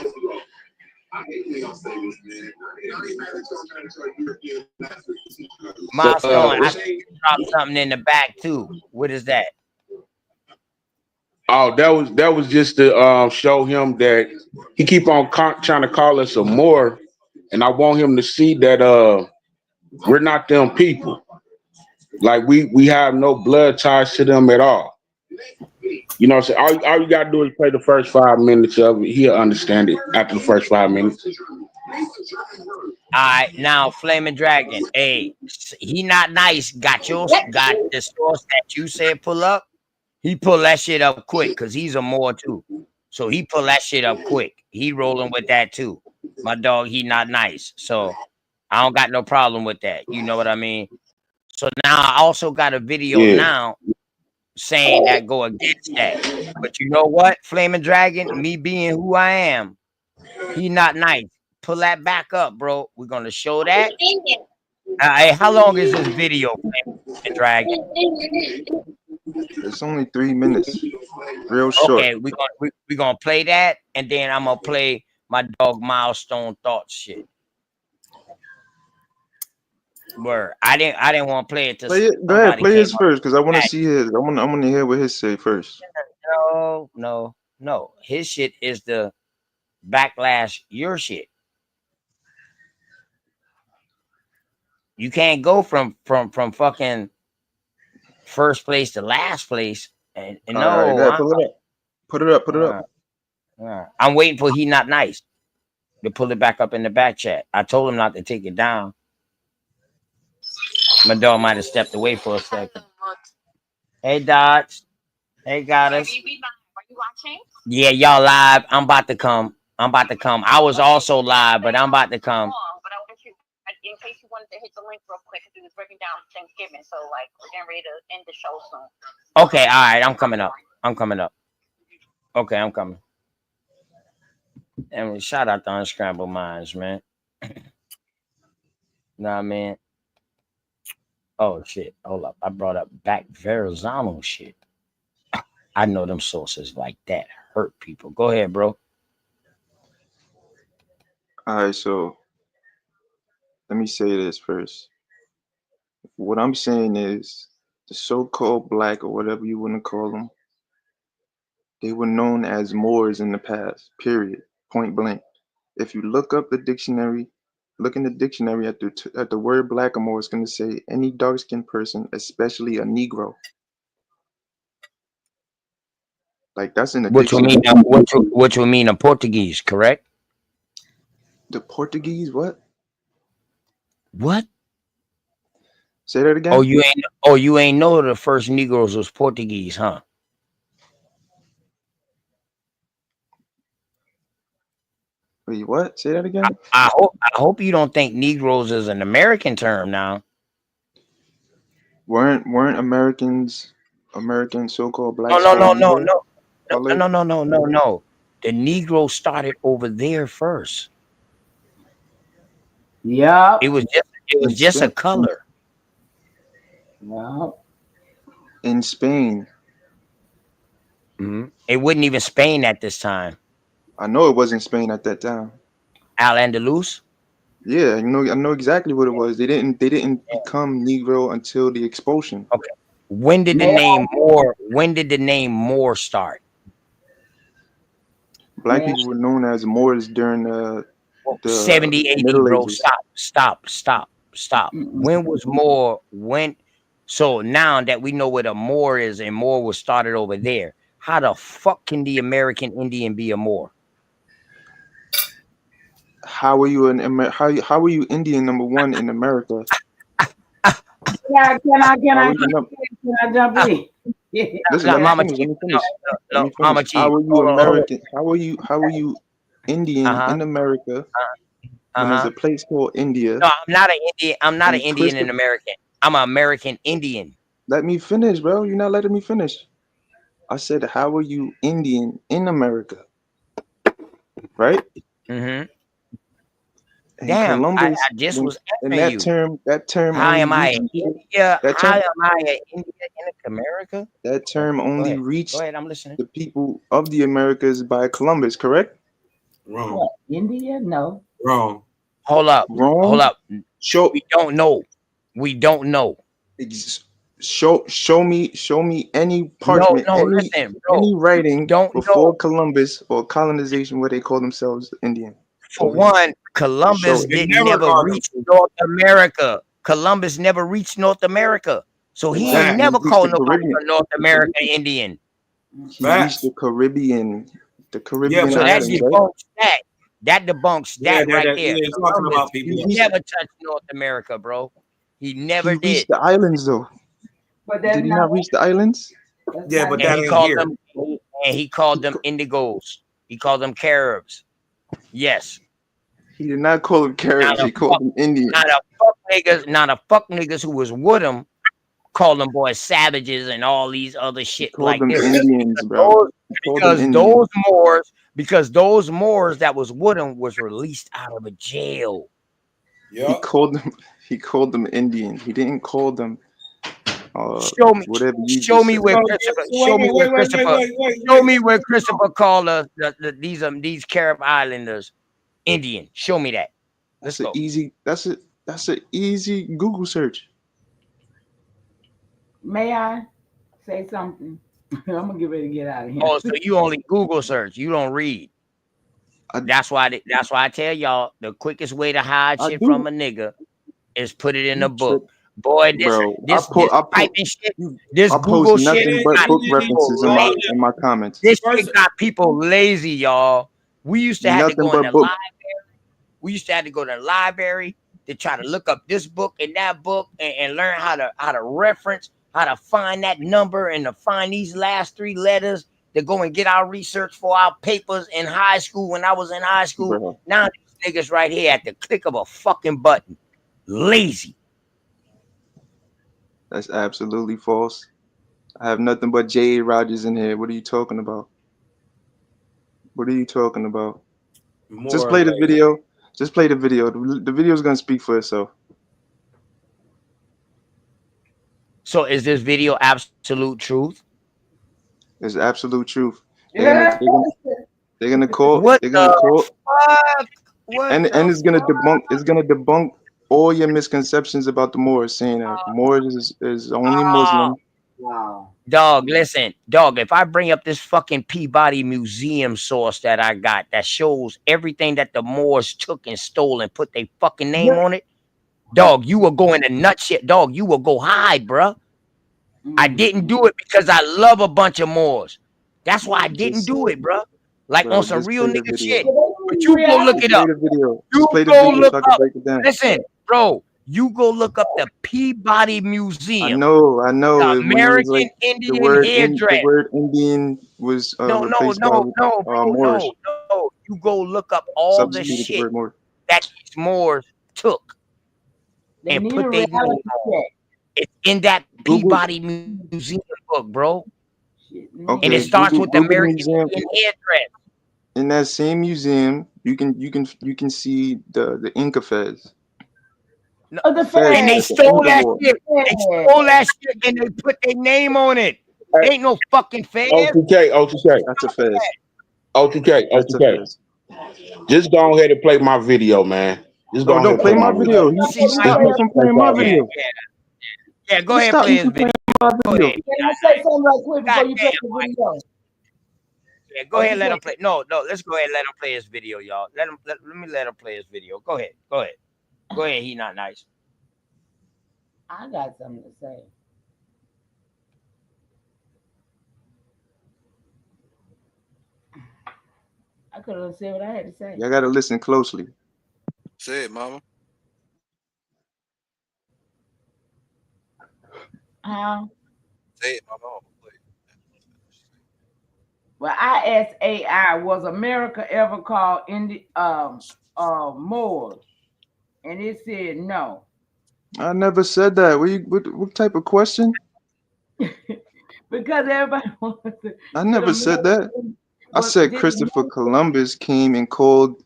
Milestone, I think you dropped something in the back too. What is that? Oh, that was just to show him that he keep on trying to call us a Moor, and I want him to see that we're not them people. Like we have no blood ties to them at all. You know what I'm saying? All you gotta do is play the first 5 minutes of it. He'll understand it after the first 5 minutes. All right, now Flaming Dragon. Hey, he not nice. Got the source that you said pull up. He pull that shit up quick because he's a Moor too. So he pull that shit up quick. He rolling with that too. My dog, he not nice. So I don't got no problem with that. You know what I mean? So now I also got a video now saying that go against that. But you know what, Flaming Dragon, me being who I am, he not nice. Pull that back up, bro. We're gonna show that. Hey, how long is this video, Flaming Dragon? It's only 3 minutes. Real short. Okay, we're gonna play that, and then I'm gonna play my dog Milestone Thoughts shit. Word. I didn't want to play it to Play it. Go ahead, play his first, because I want to see his. I want to hear what his say first. No. His shit is the backlash your shit. You can't go from fucking first place to last place. And no, right, put it up. I'm waiting for he not nice to pull it back up in the back chat. I told him not to take it down. My dog might have stepped away for a second. Hey, Dodge. Hey, Goddess. Are you watching? Yeah, y'all live. I'm about to come. I was also live, but I'm about to come. But I want you, in case you wanted to hit the link real quick, because we was breaking down Thanksgiving. So, like, we're getting ready to end the show soon. Okay, all right. I'm coming up. Okay, I'm coming. And shout out to Unscrambled Minds, man. Nah, man. Oh shit. Hold up. I brought up back Verrazzano shit. I know them sources like that hurt people. Go ahead, bro. All right, so let me say this first. What I'm saying is the so-called black, or whatever you want to call them, they were known as Moors in the past, period, point blank. If you look up the dictionary, look in the dictionary at the word blackamoor, it's going to say any dark-skinned person, especially a Negro. Like, that's in the Which will dictionary. mean which will mean a Portuguese, correct? The Portuguese, what? What? Say that again? You ain't know the first Negroes was Portuguese, huh? Wait, what? Say that again? I hope you don't think Negroes is an American term now. Weren't American so-called No, blacks no, called no, no, Negro? no. Colored? No. The Negro started over there first. Yeah. It was just a color. Yeah. In Spain. Mm-hmm. It wasn't even Spain at this time. I know it wasn't Spain at that time. Al-Andalus? Yeah, I know exactly what it was. They didn't become Negro until the expulsion. Okay. When did the name Moor start? Black people were known as Moors during the 70, 80, Middle bro. Ages. Stop. When was Moor? So now that we know what a Moor is, and Moor was started over there, how the fuck can the American Indian be a Moor? How are you how are you Indian number one in America? Yeah, can I jump in? Listen, Mama let me Chief, finish. no, Mama Chief. How are you American? How are you Indian in America when there's a place called India? No, I'm not an Indian. I'm not an Indian in American. I'm an American Indian. Let me finish, bro. You're not letting me finish. I said, how are you Indian in America? Right? Mm-hmm. And Damn, Columbus, I just was and asking that term how only am I reached. India? How am I an India in America? That term only reached Go ahead, I'm listening. the people of the Americas by Columbus, correct? Wrong. What, India? No. Wrong. Hold up. Wrong. Hold up. We don't know. We don't know. Show me any parchment, listen, bro. any writing before know. Columbus or colonization where they call themselves Indian. For one, Columbus didn't never reach North America. Columbus never reached North America. So he ain't never called nobody from North America Indian. He reached the Caribbean. The Caribbean So that islands, debunks that. That debunks that right there. Yeah, it's talking about people. He never touched North America, bro. He never did. Reached the islands though. But did he not reach the islands? Yeah, but that he ain't called here. them. And he called them Indigos. He called them Caribs. Yes. He did not call them Caribs. He called them Indians. Not a fuck niggas who was with him called them boys savages and all these other shit like them this. Indians, bro. Because those Moors that was with him was released out of a jail. He called them Indians. He didn't call them show me where Christopher called us these Carib Islanders Indian. Show me that. That's an easy Google search. May I say something? I'm gonna get ready to get out of here. Oh, so you only Google search, you don't read. That's why I tell y'all the quickest way to hide shit from a nigga is put it in a book. Boy, this typing shit, this Google shit, nothing but book references in my comments. This shit got people lazy, y'all. We used to have to go in the library. We used to have to go to the library to try to look up this book and that book and learn how to reference, how to find that number and to find these last three letters to go and get our research for our papers in high school. When I was in high school, Bro. Now these niggas right here at the click of a fucking button, lazy. That's absolutely false. I have nothing but J.A. Rogers in here. What are you talking about? What are you talking about? Just More play the like video. Just play the video. The video is gonna speak for itself. So is this video absolute truth? It's absolute truth. Yeah. They're gonna call. What They're gonna the call. fuck? What And the it's gonna fuck? debunk. It's gonna debunk all your misconceptions about the Moors, saying that Moors is only Muslim. Wow. Dog, listen, dog, if I bring up this fucking Peabody Museum source that I got that shows everything that the Moors took and stole and put their fucking name on it, dog, you will go in a nut shit. Dog, you will go high, bruh. I didn't do it because I love a bunch of Moors. That's why I didn't do it, bruh. Like on Bro, some just real play the nigga video. shit. But you go look Just it play up. the video. You Just play the go video look so I can up. break it down. Listen, bro, you go look up the Peabody I Museum. know. The When it was like American Indian the hairdress. word Indian was No, replaced by bro, Moorish, no. You go look up all the substituted the shit word Moorish. that these Moors took They and need put a their name reality on. check. It's in that Google. Peabody Museum book, bro. And Okay, it starts with the Google the American museum. Indian hairdress. In that same museum, you can see the Inca fez. No, Oh, the Fez and they that the stole Inca that wore. shit. They stole that shit and they put their name on it. Hey, Ain't no fucking fans. OTK. That's a fez. OTK. That's a fez. Just go ahead and play my video, man. Just go No, ahead don't and play play my my video. video. He stopped me from playing my video. Yeah, go He ahead and stopped play me his from video. playing my Go video. ahead. Can I say something right quick before you play the Goddamn, video? Yeah, go ahead, let him play. No, let's go ahead and let him play his video, y'all. Let me let him play his video. Go ahead. Go ahead. He not nice. I got something to say. I could have said what I had to say. Y'all gotta listen closely. Say it, mama. Say it, mama. Well, I asked AI, was America ever called Moors? And it said no. I never said that. What type of question? Because everybody wants to. I never said that. I said Christopher Columbus came and called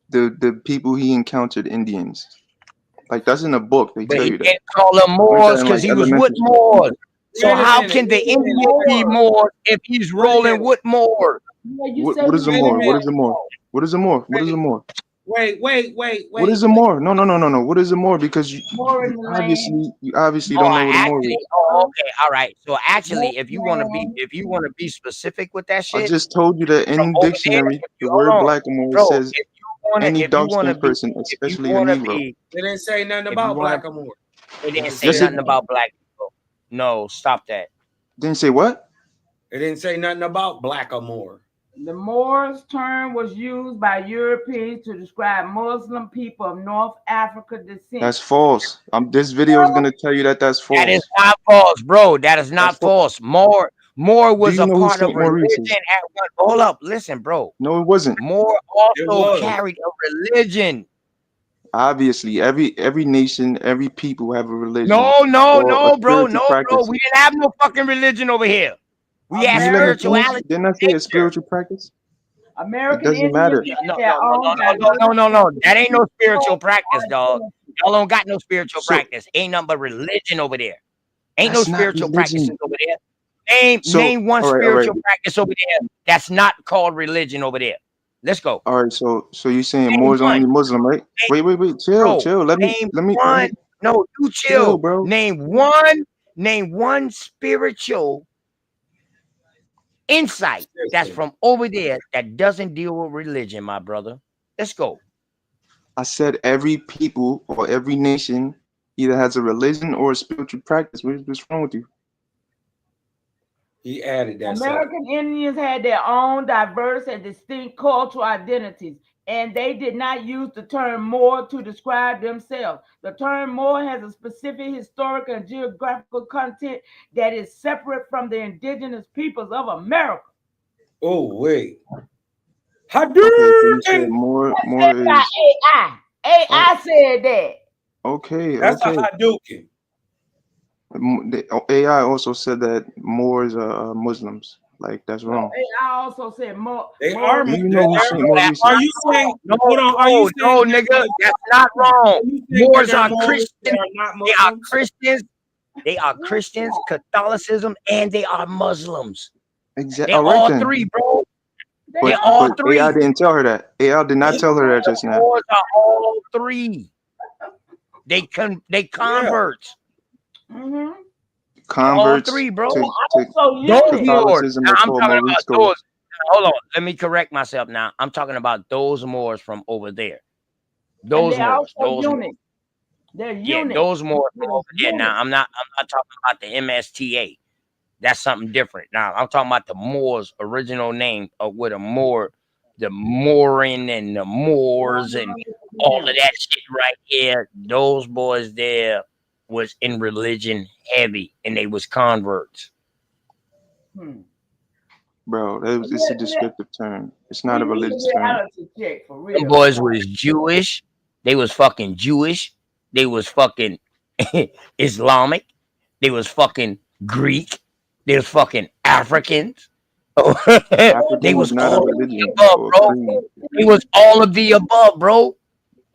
the people he encountered Indians. Like that's in a book. They But tell he you that. didn't call them Moors because he was with Moors. So how can the Indian be Moors if he's rolling with Moors? What is a Moor? What is a Moor? What is a Moor? What is a Moor? Wait. What is a Moor? No. What is a Moor? Because you obviously don't know what a Moor is. Okay, all right. So actually, if you want to be specific with that I shit, just told you that in over dictionary, there, the word blackamoor bro, says any dark-skinned person, especially a Negro. They didn't say nothing If about you wanna- Blackamoor. They didn't say Yes, it- nothing about black people. No, stop that. Didn't say what? They didn't say nothing about Blackamoor. The Moors term was used by Europeans to describe Muslim people of North Africa descent. That's false. This video is gonna tell you that that's false. That is not false, bro. That is not false. Moor was a part of religion at one. Hold up, listen, bro. No, it wasn't. Moor also carried a religion. Obviously, every nation, every people have a religion. No, bro. spiritual practice. We didn't have no fucking religion over here. We had Can you let me finish? spirituality. Didn't I say a spiritual practice? American It doesn't Indians matter. No. That ain't no spiritual practice, dog. Y'all don't got no spiritual practice. Ain't nothing but religion over there. Ain't no That's not spiritual practices religion. over there. Name one all right. spiritual practice over there that's not called religion over there. Let's go. All right, so you're saying Name Moors one. only Muslim, right? Wait, chill. Let me. No, you chill, bro. Name one spiritual insight that's from over there that doesn't deal with religion, my brother. Let's go. I said every people or every nation either has a religion or a spiritual practice. What's wrong with you? He added that. American Indians had their own diverse and distinct cultural identities, and they did not use the term Moor to describe themselves. The term Moor has a specific historical and geographical content that is separate from the indigenous peoples of America. Oh, wait. Okay, so you said more is AI. AI said that. Okay. That's a Hadouken. The AI also said that Moors are Muslims, Like that's No, wrong. I also said more. They more are. And you know who's saying more That's recent? Are you saying? no, Hold on. Are you no, saying? nigga, that's not Are wrong. you saying that Moors they're are Moors Christians. that are not They are Muslims? Christians. They are Christians, Catholicism, and they are Muslims. Exactly. They're All right all then. three, bro. But They're all but three. AI didn't tell her that. AI did not tell her that just now. Moors are all three. They converts. Mm-hmm. Converts all three, bro. to Also, Those unit. Moors. Catholicism Now, are I'm called talking about Morisco. those. Hold on. Let me correct myself now. I'm talking about those Moors from over there. And Those they're Moors. also Those Moors. unit. They're Yeah, unit. those Moors from They're over there. unit. Now, I'm not talking about the MSTA. That's something different. Now, I'm talking about the Moors' original name of with a Moor, the Moorin and the Moors and all of that shit right here. Those boys there was in religion heavy, and they was converts. Bro, it's a descriptive term. It's not a We need religious a term. reality check for real. Them boys was Jewish. They was fucking Jewish. They was fucking Islamic. They was fucking Greek. They was fucking Africans. They African was is not a all of the religion above, or a bro. creed. They was all of the above, bro. What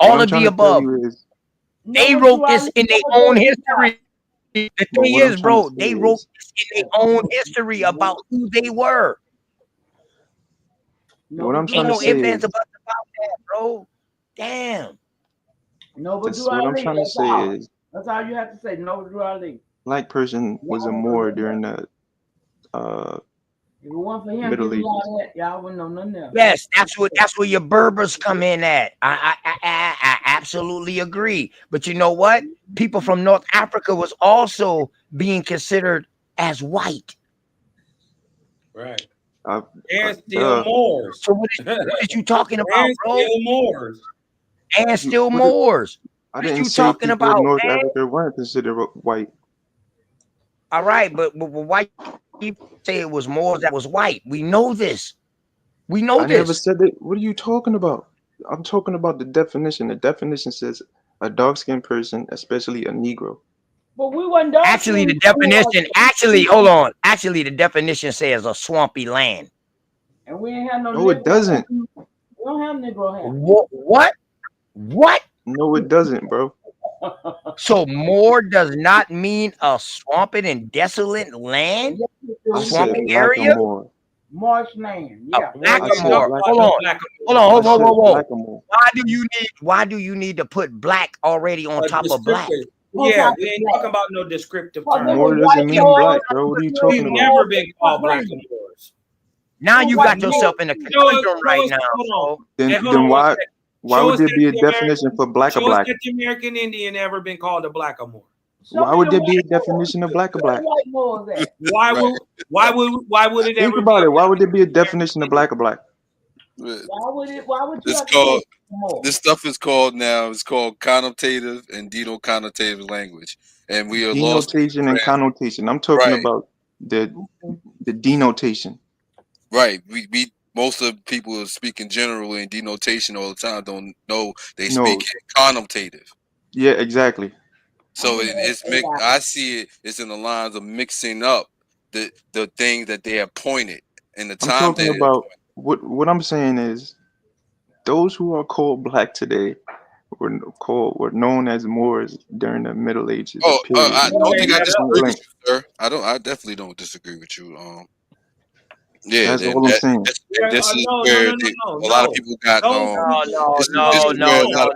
All I'm of trying the to tell above. you is, They wrote this in their own history. The but thing what I'm is, trying to bro, say they wrote is, this in their own history about who they were. what I'm Ain't trying to no say ifs, ands, is, or buts about that, bro. Damn. what I'm trying to That's say all. is, That's all you have to say. No duality. black person was a Moor during the If it weren't for him Middle giving Ages. y'all that, y'all wouldn't know nothing else. Yes, that's where your Berbers come in at. I absolutely agree. But you know what? People from North Africa was also being considered as white. Right. And still Duh. Moors. So what is you talking about, And bro? still Moors. And still What Moors. I What are didn't you say talking people in about, North man? Africa weren't considered white. All right, but why you say it was Moors that was white? We know this. We know I never this. said that. What are you talking about? I'm talking about the definition. The definition says a dark-skinned person, especially a Negro. But we wasn't dark. Actually, the definition, hold on. Actually, the definition says a swampy land. And we ain't have no No, it doesn't. We don't have Negro hair. What? What? No, it doesn't, bro. So Moor does not mean a swampy and desolate land? I Swampy said black area? and more. Marshland. Yeah. Blackamoor. Black- Hold on. Black- Hold on. I said Whoa. blackamoor. Why do you need to put black already on top of black? descriptive. Yeah, we ain't talking about no descriptive term. More doesn't mean black, bro. What are you talking We've about? never been called black Moors. Now you got No. yourself in a Show us- conundrum right show us- now. hold on. Then, Hey, hold then on one why second. why Show would us there that be a the definition for black or Show us black? that the American Indian ever been called a black Moor. Why would there be a definition of black or black? White Moors at? Why would it Think ever about be it. Why would there be a definition of black or black? Why would you It's have to called say more? this stuff is called now. It's called connotative and denotative language, and we are lost. Denotation and connotation. I'm talking about the denotation. Right. We most of the people who speak in general in denotation all the time don't know they No. speak in connotative. Yeah, exactly. So it's mixed. I see it. It's in the lines of mixing up the things that they have pointed in the I'm time talking that about what I'm saying is those who are called black today were known as Moors during the Middle Ages. Period. I don't think I disagree with Blank. you, sir. I definitely don't disagree with you. Yeah, That's all I'm saying. this is no, where no, a lot of people got No. This is where a lot of people got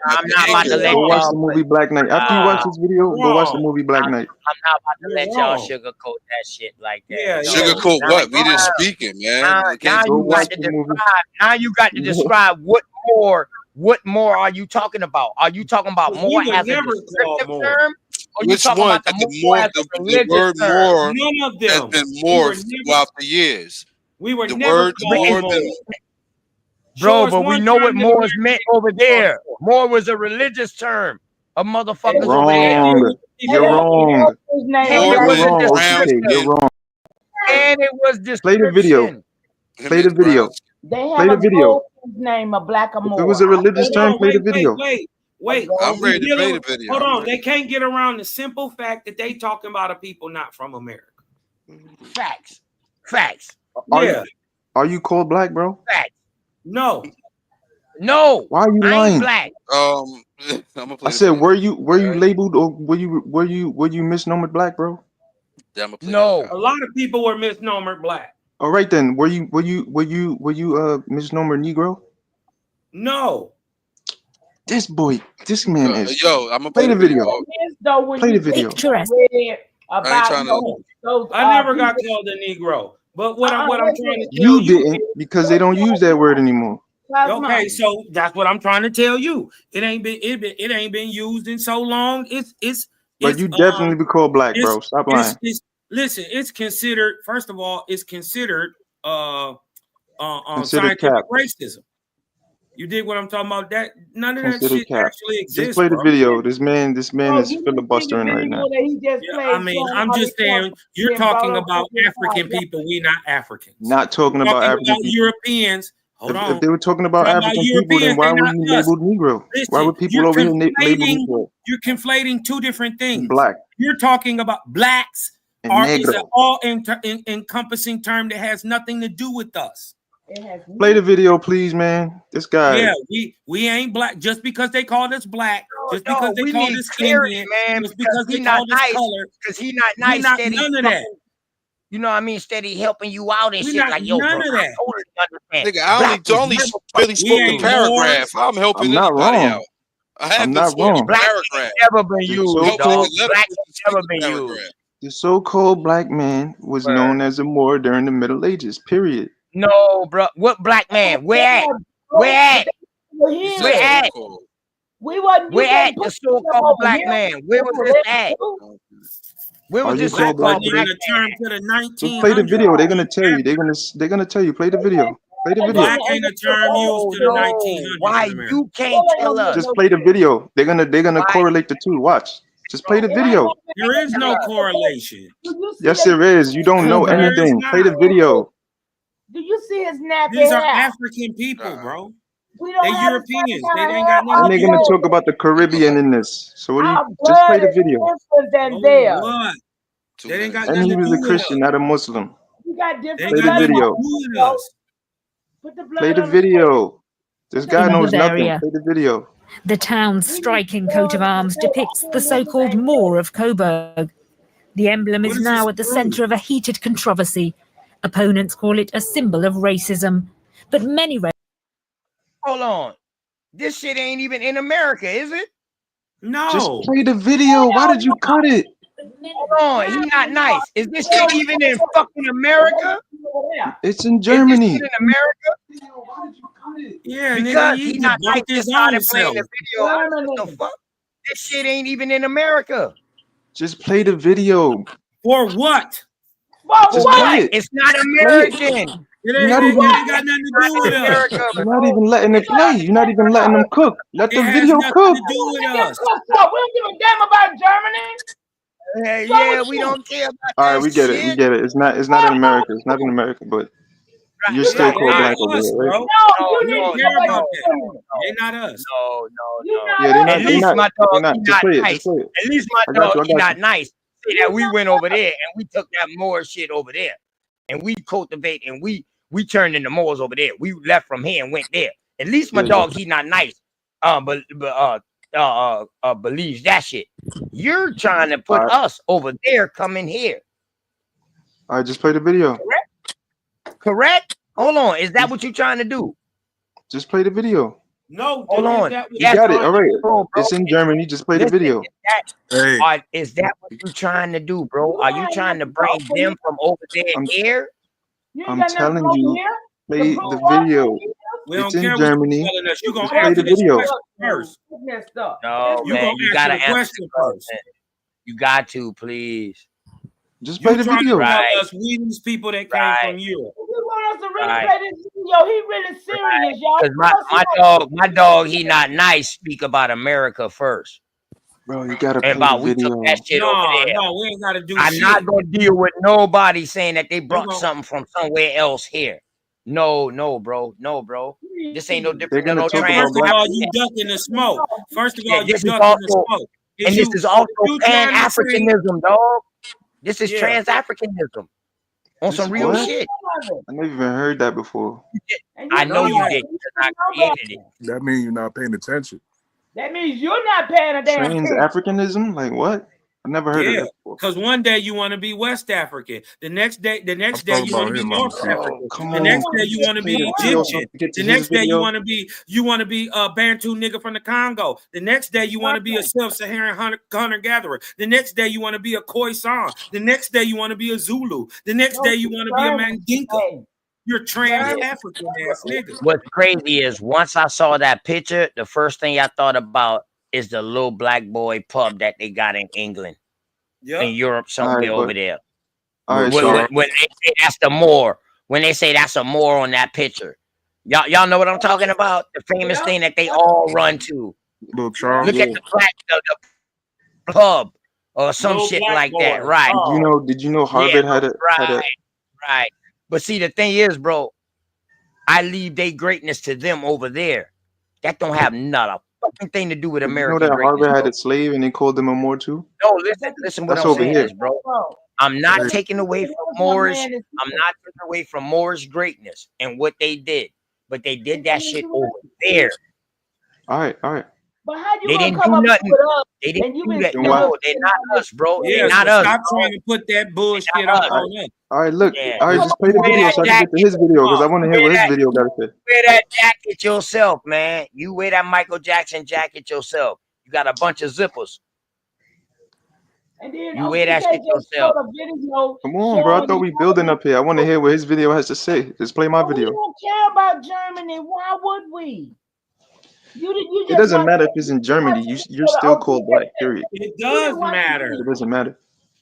I'm not about to let Go watch y'all. the movie Black Knight. After you watch this video, go watch the movie Black Knight. I'm not about to let y'all wrong. sugarcoat that shit like that. Yeah, sugarcoat what? We didn't speak it, man. Now Go you watch got to the movie. describe. Now you got to describe what more are you talking about? Are you talking about We more would as a never call descriptive more. term? Or you Which talking one? about the more as a The religious word term? more None of has them. been We were morphed never- throughout the years. We were The never word called more more. been Bro, Show us but we one know what time that Moors American meant over there. More was a religious term of motherfuckers over there. Wrong. You're wrong. And it You're was a wrong, OTK. You're description. wrong. And it was Play the video. description. Play the video. They Play have the a video. gold name of Blackamoor. If it was a religious term, play the video. Wait. I'm ready to Dealing play the with- video. Hold I'm on. ready. They can't get around the simple fact that they talking about a people not from America. Facts. Facts. Yeah. Are you called black, bro? Facts. No. No. Why are you I lying? ain't black. I'm gonna play I said, this. were you labeled or were you misnomered black, bro? No. A lot of people were misnomered black. All right then. Were you misnomer Negro? No. This man is. Yo, I'm gonna play the video. Play the video. About I never got called a Negro. But what I'm trying to tell You didn't, because they don't use that word anymore. Okay, so that's what I'm trying to tell you. It ain't been used in so long. But you definitely be called black, bro. Stop lying. Listen, it's considered, first of all, it's considered Considered scientific cap. racism. You dig what I'm talking about? That none of that Considered shit cap. actually exists. Just play the bro. video. This man is filibustering right now. I mean, I'm just saying, you're talking about African people. We not Africans. Not talking about African people. Europeans. Hold on. If they were talking about African people, then why were you labeled Negro? Why were people over here labeled Negro? You're conflating two different things. Black. You're talking about blacks is an all-encompassing term that has nothing to do with us. Play the video, please, man. This guy. Yeah, we ain't black just because they called us black, just because they called us Indian, man, just because they not called us nice, color. because he not nice. None of that. You know what I mean? Steady helping you out and We shit. not like, yo, none bro, of that. I totally understand. Nigga, I only really spoke a paragraph. I'm helping anybody out. I haven't spoken a paragraph. Never been used, dog. Black has never been used. The so-called black man was known as a Moor during the Middle Ages, period. No, bro. What black man? Where at? Where at? Where at? Where at the so-called black man? Where was this at? Where was this so-called black man? Just play the video. They're gonna tell you. They're gonna tell you. Play the video. Play the video. Black ain't a term used to the 1900s. Why you can't tell us? Just play the video. They're gonna correlate the two. Watch. Just play the video. There is no correlation. Yes, there is. You don't know anything. Play the video. Do you see his nappy These are hair? African people, bro. We don't They have Europeans. They ain't And got nothing they're to gonna do. talk about the Caribbean in this. So what do Our you just play the blood is video? different than Oh, theirs. what? They ain't got And nothing he to was do a with Christian, us. not a Muslim. You got They different ain't Play got the nothing to video. do with us. Put the blood Play the on video. This guy In knows nothing. Bavaria. Play the video. The town's striking coat of arms depicts the so-called Moor of Coburg. The emblem is now at the centre of a heated controversy. Opponents call it a symbol of racism, but many... Hold on. This shit ain't even in America, is it? No. Just play the video. Why did you cut it? Hold on. He not nice. Is this shit even in fucking America? It's in Is Germany. this shit in America? Yeah, Because nigga, he not nice. Just started playing the video. What the fuck? This shit ain't even in America. Just play the video. For what? Just play it. It's not Just play it. American. You're not even. It got nothing to do with us. You're not even letting it play. You're not even letting them cook. Let the It has video nothing cook. to do with us. We don't give a damn about Germany. Yeah, we don't care about All right, that we get shit. it. We get it. It's not in America. It's not in America, but you're still called black over there, right? No, you don't didn't care care about about that. They're not us. No. Yeah, they're not. At least my They're dog, not. he Just not play it. nice. Just play it. At least my I got dog, he you. not nice. Say that we went over there and we took that Moor shit over there, and we cultivate and we turned into Moors over there. We left from here and went there. At least my dog, he not nice. Believes that shit. You're trying to put us over there, coming here. All right, just play the video. Correct? Hold on. Is that what you're trying to do? Just play the video. No, hold on. You got it. All right. It's in Germany. Just play the video. Is that what you're trying to do, bro? Are you trying to bring them from over there here? I'm telling you, play the video. It's in Germany. You gonna Just play the answer this video. question first. No, man. You gotta answer the question. You got to, please. Just play the video. Right. Us, we these people that came from Europe. You want us to really play this video? He really serious, y'all. Because my dog, he not nice. Speak about America first. Bro, you gotta play about the we video. took that shit over there. No, we ain't gotta do I'm shit. not gonna deal with nobody saying that they brought something from somewhere else here. No, bro. No, bro. This ain't no different than no trans. First of all, you ducking the smoke. First of all, you this is ducking also, the smoke. And this is also Pan-Africanism, dog. This is trans-Africanism. on some real What? shit. I never even heard that before. I know you did because I created it. That means you're not paying attention. That means you're not paying a damn Trans attention. Africanism? Like what? I never heard of Yeah, that before. because one day you want to be West African, the next day you want to be North African, Come the on, next day just you want to play be the video so Egyptian, I can get to the his next day video. you want to be a Bantu nigga from the Congo, the next day you want to be a sub-Saharan hunter gatherer, the next day you want to be a Khoisan, the next day you want to be a Zulu, the next day you want to be a Mandinka. You're trans African ass nigga. What's crazy is once I saw that picture, the first thing I thought about is the little black boy pub that they got in England, in Europe, somewhere over there. All right, when they say that's the Moor, when they say that's a Moor on that picture, y'all know what I'm talking about? The famous thing that they all run to. Little Charles. Look at the black the pub or some Little shit black like boy. that, right? Did you know Harvard had a right. But see, the thing is, bro, I leave their greatness to them over there. That don't have not a fucking thing to do with you know American that greatness, Harvard had bro. a slave and they called them a Moor too? No, listen what That's I'm over saying here. is, bro. I'm not taking away from Moorish. I'm not taking away from Moorish greatness and what they did, but they did that shit over there. All right. But how you They gonna didn't come do up nothing. with us? They didn't do been that. Then No, why- they're not us, bro. Yeah, They're not so us. stop bro. trying to put that bullshit on us. All right, look. Yeah. All right, just play the Wear video that so I can get to jacket. his video because I want to hear Wear what his that- video got to say. Wear that jacket yourself, man. You wear that Michael Jackson jacket yourself. You got a bunch of zippers. And then You wear that OTK shit just yourself. showed a video Come on, bro. I thought we building up here. I want to hear what his video has to say. Just play my We video. don't care about Germany. Why would we? You It doesn't matter if it's in Germany. You're still called black. Period. It does matter. It doesn't matter.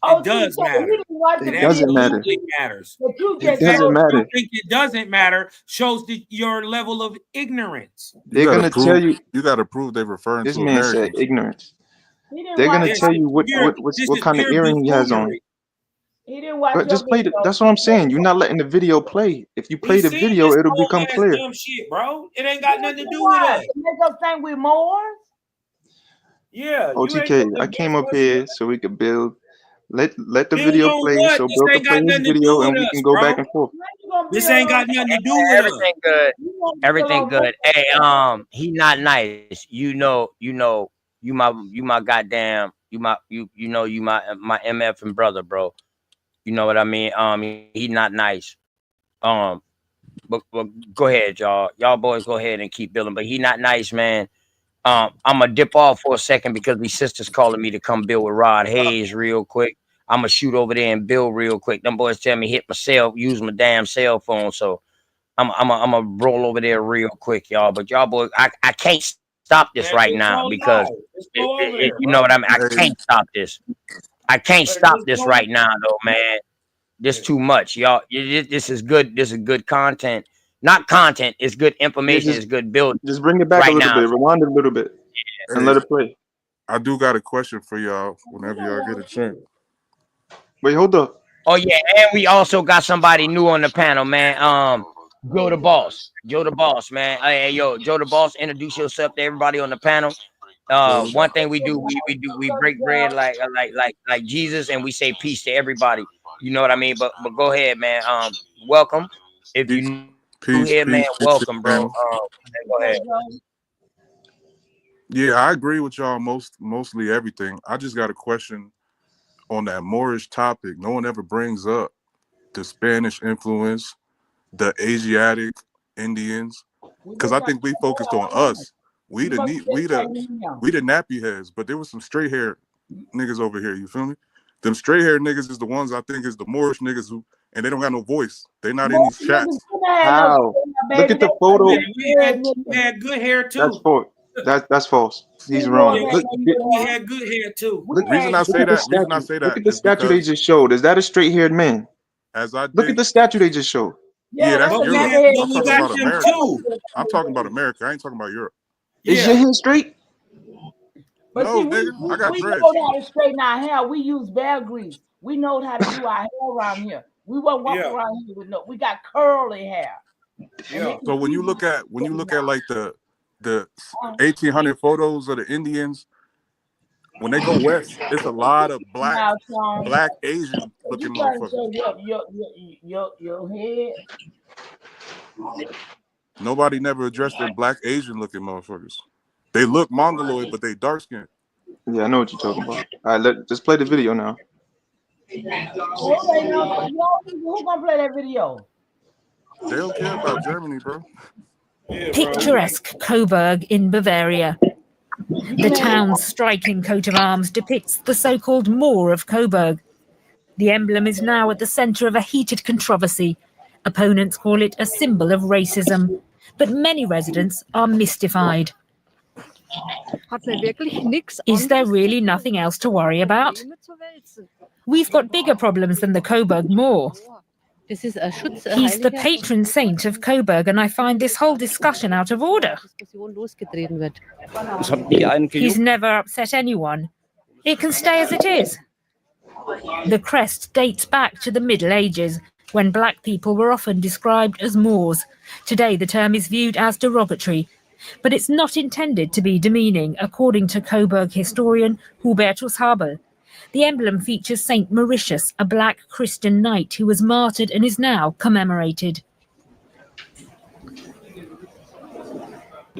It does matter. It doesn't matter. absolutely matters. It doesn't matter. You think it doesn't matter shows your level of ignorance. They're gonna tell you. You got to prove they're referring This to man Americans. said ignorance. They're gonna tell you what kind of earring he has on. He didn't watch But your just play the, video. that's what I'm saying. You're not letting the video play. If you play the video, it'll become clear. Dumb shit, bro. It ain't got nothing to do Why? with us. To make us think we're Moors? Yeah. OTK, I came up here so we could build. Let the Build video on play what? so This Bill ain't can play got his nothing to do video and with we us, can go bro. back and forth. This ain't got nothing to do with us. Everything good. Everything good. Hey, he not nice. You know, you my goddamn, you my MF and brother, bro. You know what I mean? He not nice. But go ahead, y'all. Y'all boys go ahead and keep building. But he not nice, man. I'm gonna dip off for a second because these sisters calling me to come build with Rod Hayes real quick. I'm gonna shoot over there and build real quick. Them boys tell me use my damn cell phone. So I'm gonna roll over there real quick, y'all. But y'all boys, I can't stop this right now because you know what I mean. I can't stop this. I can't stop this right now, though, man. This too much, y'all. This is good. This is good content. Not content. It's good information. It's good build. Just bring it back a little bit. Rewind it a little bit, and let it play. I do got a question for y'all whenever y'all get a chance. Wait, hold up. Oh yeah, and we also got somebody new on the panel, man. Joe the Boss. Joe the Boss, man. Hey, yo, Joe the Boss. Introduce yourself to everybody on the panel. One thing we do, we break bread like Jesus, and we say peace to everybody. You know what I mean? But go ahead, man. Welcome. If you new here, man, welcome, bro. Go ahead. Yeah, I agree with y'all mostly everything. I just got a question on that Moorish topic. No one ever brings up the Spanish influence, the Asiatic Indians, because I think we focused on us. We the nappy heads, but there was some straight hair niggas over here. You feel me? Them straight hair niggas is the ones I think is the Moorish niggas who, and they don't got no voice. They not in these chats. How? Look at the photo. We had good hair too. That's false. That's false. He's wrong. Look, we had good hair too. Reason I say that. Look at the statue they just showed. Is that a straight-haired man? Look at the statue they just showed. Yeah, that's but Europe. I'm talking about America. Too. I'm talking about America. I ain't talking about Europe. Is your hair straight? But no, see, nigga, I got we dreads. know how to straighten our hair. We use bear grease. We know how to do our hair around here. We won't walk around here with we got curly hair. Yeah. So when you look at like the 1800 photos of the Indians, When they go west, it's a lot of Now, Sean, black Asian you looking trying to motherfuckers. show your head? Nobody never addressed them black Asian looking motherfuckers. They look mongoloid, but they dark skinned. Yeah, I know what you're talking about. All right, just play the video now. Who gonna play that video? They don't care about Germany, bro. Picturesque Coburg in Bavaria. The town's striking coat of arms depicts the so-called Moor of Coburg. The emblem is now at the centre of a heated controversy. Opponents call it a symbol of racism, but many residents are mystified. Is there really nothing else to worry about? We've got bigger problems than the Coburg Moor. He's the patron saint of Coburg, and I find this whole discussion out of order. He's never upset anyone. It can stay as it is. The crest dates back to the Middle Ages, when black people were often described as Moors. Today the term is viewed as derogatory, but it's not intended to be demeaning, according to Coburg historian Hubertus Habel. The emblem features Saint Mauritius, a black Christian knight who was martyred and is now commemorated.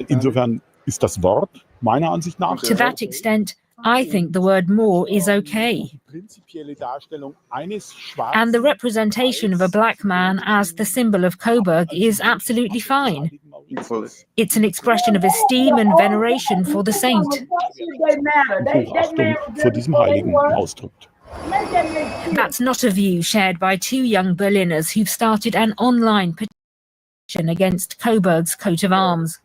Insofern ist das Wort meiner Ansicht nach. To that extent, I think the word Moor is okay. And the representation of a black man as the symbol of Coburg is absolutely fine. It's an expression of esteem and veneration for the saint. Vor diesem heiligen ausdrückt. That's not a view shared by two young Berliners who've started an online petition against Coburg's coat of arms.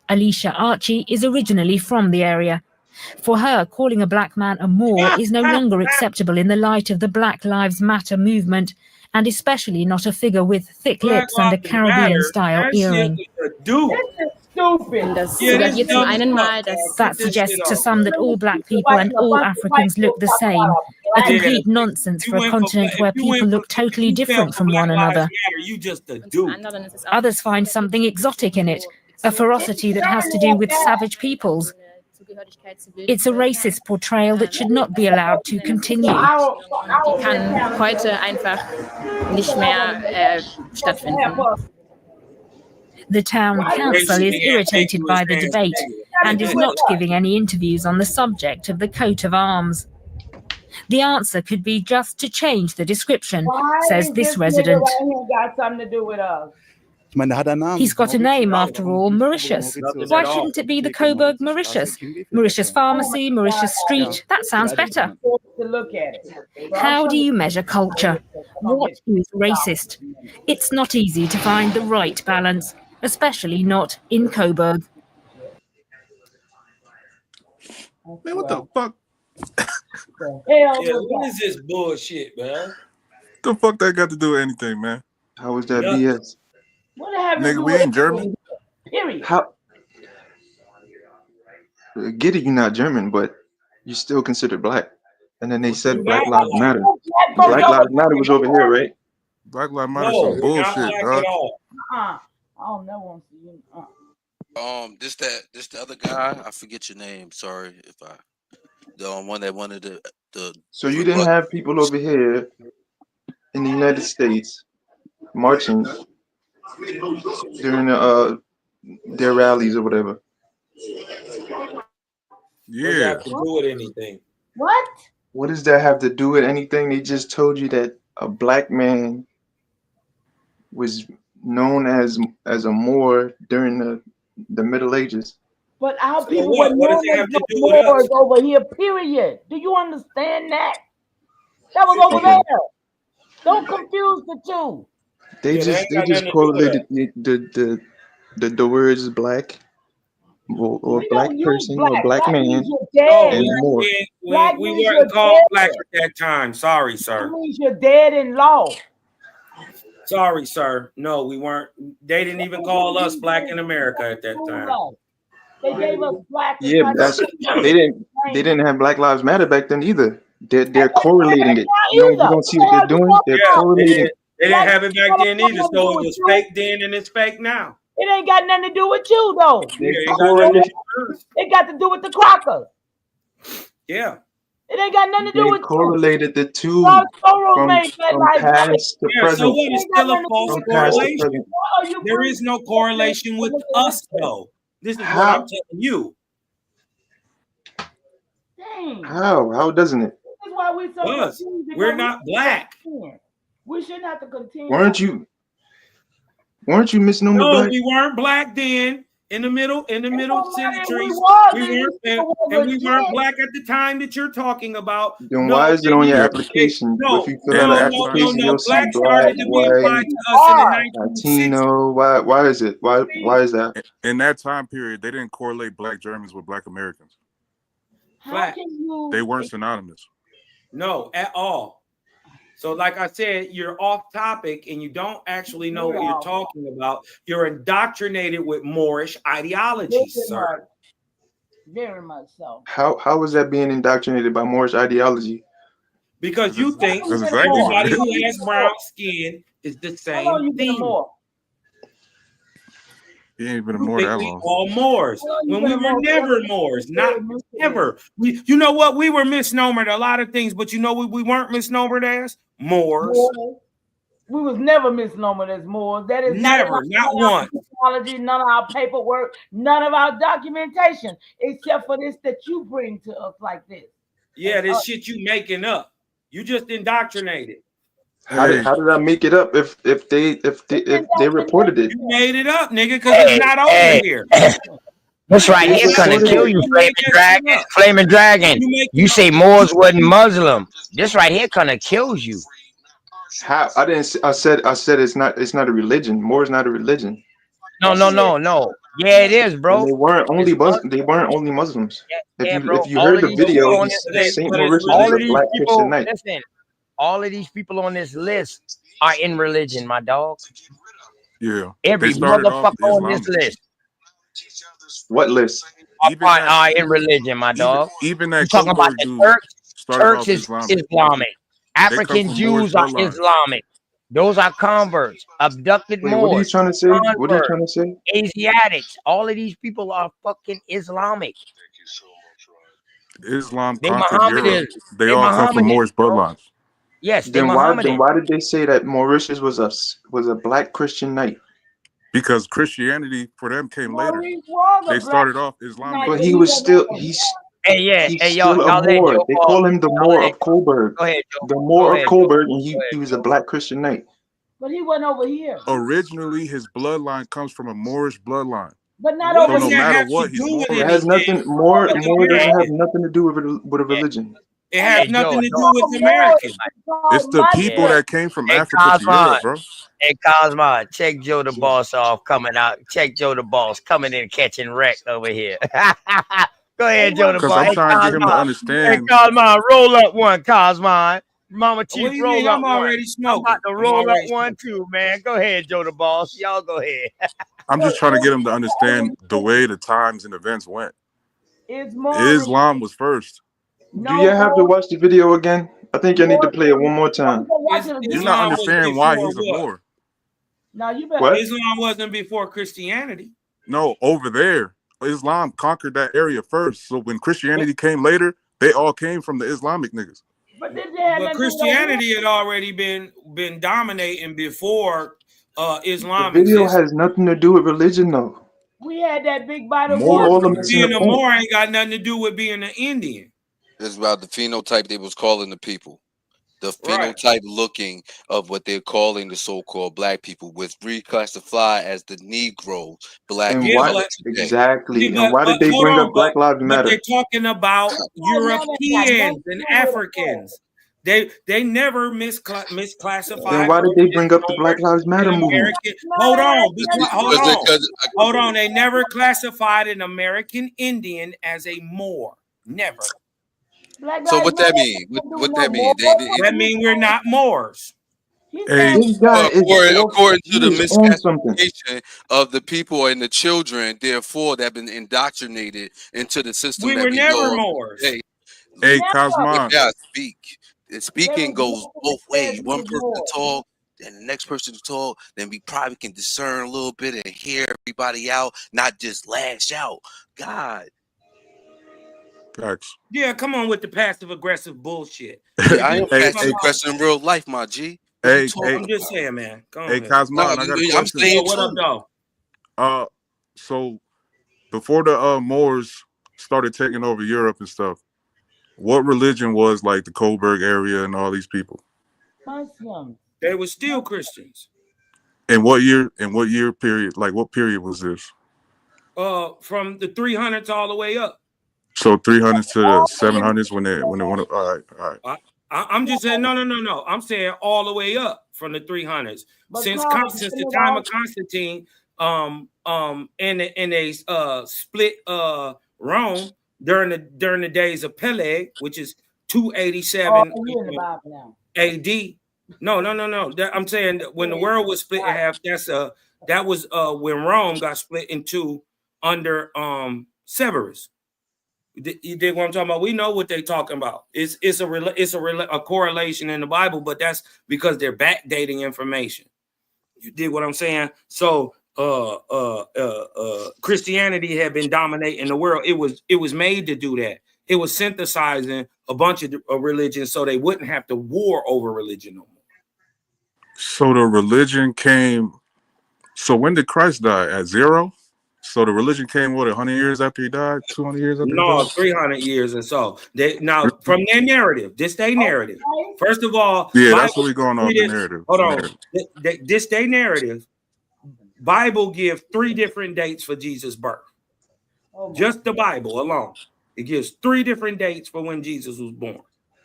Alicia Archie is originally from the area. For her, calling a black man a Moor is no longer acceptable in the light of the Black Lives Matter movement, and especially not a figure with thick lips and a Caribbean-style earring. That suggests to some that all black people and all Africans look the same, a complete nonsense for a continent where people look totally different from one another. Others find something exotic in it, a ferocity that has to do with savage peoples. It's a racist portrayal that should not be allowed to continue. The town council is irritated by the debate and is not giving any interviews on the subject of the coat of arms. The answer could be just to change the description, says this resident. Got something to do with us. He's got a name, after all, Mauritius. Why shouldn't it be the Coburg Mauritius? Mauritius Pharmacy, Mauritius Street, that sounds better. How do you measure culture? What is racist? It's not easy to find the right balance, especially not in Coburg. Man, what the fuck? What is this bullshit, man? The fuck that got to do with anything, man? How is that BS? Nigga, we ain't German. Period. How? Get it, you're not German, but you're still considered black. And then they said Black Lives Matter. Black Lives Matter was over here, right? Black Lives Matter is some bullshit, dog. I don't know. This the other guy. I forget your name. Sorry if I the one that wanted the. So you didn't have people over here in the United States marching during their rallies or whatever. Yeah. What does that have to do with anything? What? What does that have to do with anything? They just told you that a black man was known as a Moor during the Middle Ages. But our people were Moors over here, period. Do you understand that? That was over there. Don't confuse the two. They just correlated the words black or black person or black man and more. We weren't called black at that time. Sorry, sir. That means you're dead in law. Sorry, sir. No, we weren't. They didn't even call us black in America at that time. They gave us black. Yeah, but they didn't have Black Lives Matter back then either. They're correlating it. You don't see what they're doing? They're correlating. They didn't have it back then either, so it was fake then and it's fake now. It ain't got nothing to do with you, though. It got to do with the crackers. Yeah. It ain't got nothing to do They with you. correlated the two Charles Toro from made that like past to Yeah, so present. what is still a false From past to correlation? present. There is no correlation with us, though. This is what I'm telling you. Dang. How doesn't it? This is why we're so Because confused. because we're not black. We shouldn't have to continue. Weren't you misnomer No, black? we weren't black then. In the middle centuries, we weren't black at the time that you're talking about. Then why is it on your application? If you fill out an application, you'll see Black black, started to be applied white, to us in the 1960s. Latino. Why is it? Why is that? In that time period, they didn't correlate black Germans with black Americans. Black. They weren't synonymous. No, at all. So, like I said, you're off topic and you don't actually know what you're talking about. You're indoctrinated with Moorish ideologies, sir. Very much so. How was that being indoctrinated by Moorish ideology? Because you think everybody who has brown skin is the same thing. He ain't been a Moor that long. All Moors. When we were never Moors, not ever. You know what? We were misnomered a lot of things, but you know what we weren't misnomered as? Moors. We was never misnomered as Moors. That is never, not one. Technology, none of our paperwork, none of our documentation, except for this that you bring to us like this. Yeah, this shit you making up. You just indoctrinated. How did I make it up if they reported it? You made it up, nigga, because it's not over here. This right here gonna kill you, Flaming Dragon. You say Moors wasn't Muslim. This right here gonna kills you. How? I didn't. I said it's not a religion. Moor is not a religion. No. Yeah, it is, bro. And they weren't only Muslims. If you all heard of the these video, people on this Saint list, Mauritius was a black Christian knight. Listen, all of these people on this list are in religion, my dog. Yeah. Every motherfucker on this list. What list? Are in religion, my dog. Even that talking about the Turks is Islamic. African Jews are Islamic. Those are converts, abducted Moors. What are you trying to say? Converts, what are you trying to say? Asiatics. All of these people are fucking Islamic. Islam conquered Europe. They all come from Moorish bloodlines. Yes, then why did they say that Mauritius was a black Christian knight? Because Christianity for them came later. They started off Islamic. But he was still he's still a Moor. They call him the Moor of Coburg. Go ahead, the Moor of Coburg, and he was a black Christian knight. But he wasn't over here. Originally, his bloodline comes from a Moorish bloodline. But not over here. No matter what, he's Moorish. It has nothing. Moor doesn't have nothing to do with a religion. It has nothing to do with Americans. It's the people that came from Africa to Europe, bro. Hey, Cosmon, check Joe the Boss off coming out. Check Joe the Boss coming in catching wreck over here. Go ahead, Joe the Boss. Because I'm trying to get him to understand. Hey, Cosmon, roll up one, Cosmon. Mama Chief, roll up I'm one. already smoking. I'm about to roll up one too, man. Go ahead, Joe the Boss. Y'all go ahead. I'm just trying to get him to understand the way the times and events went. Islam was first. Do you have to watch the video again? I think I need to play it one more time. You're not understanding why he's a Moor. Now you What? Islam wasn't before Christianity. No, over there, Islam conquered that area first. So when Christianity came later, they all came from the Islamic niggas. But Christianity had already been dominating before Islam. The video has nothing to do with religion, though. We had that big body. Being a Moor ain't got nothing to do with being an Indian. It's about the phenotype they was calling the people. The phenotype looking of what they're calling the so-called black people was reclassified as the Negro black people. Exactly. And why did they bring up Black Lives Matter? But they're talking about Europeans and Africans. They never misclassified. Then why did they bring up the Black Lives Matter movement? Hold on. They never classified an American Indian as a Moor. Never. So what that mean? What that mean? That mean we're not Moors. Hey, according to the misclassification of the people and the children, therefore, that have been indoctrinated into the system. We were never Moors. Hey, Cosmon. Yeah, speak. Speaking goes both ways. One person to talk, then the next person to talk. Then we probably can discern a little bit and hear everybody out, not just lash out. God. Facts. Yeah, come on with the passive aggressive bullshit. I am passive aggressive in real life, my G. What you talking I'm just about? saying, man. Go Hey, ahead. Cosmon, I got a I'm question. saying What up, dog? So before the Moors started taking over Europe and stuff, what religion was like the Coburg area and all these people? Muslims. They were still Christians. And what year? And what year period? Like what period was this? From the 300s all the way up. So 300s to the 700s when they went. All right. I'm just saying no. I'm saying all the way up from the 300s. Since the time of Constantine, and they split Rome during the days of Peleg, which is 287 AD. No. I'm saying that when the world was split in half, that was when Rome got split in two under Severus. You dig what I'm talking about? We know what they're talking about. It's a correlation in the Bible, but that's because they're backdating information. You dig what I'm saying? So Christianity had been dominating the world. It was made to do that. It was synthesizing a bunch of religions so they wouldn't have to war over religion no more. So the religion came. So when did Christ die? At 0? So the religion came, what, 100 years after he died? 200 years after he died? 300 years or so. Now, from their narrative, this their narrative. First of all, yeah, that's what we're going off the narrative. Hold on. This their narrative. Bible gives 3 different dates for Jesus' birth. Just the Bible alone. It gives 3 different dates for when Jesus was born.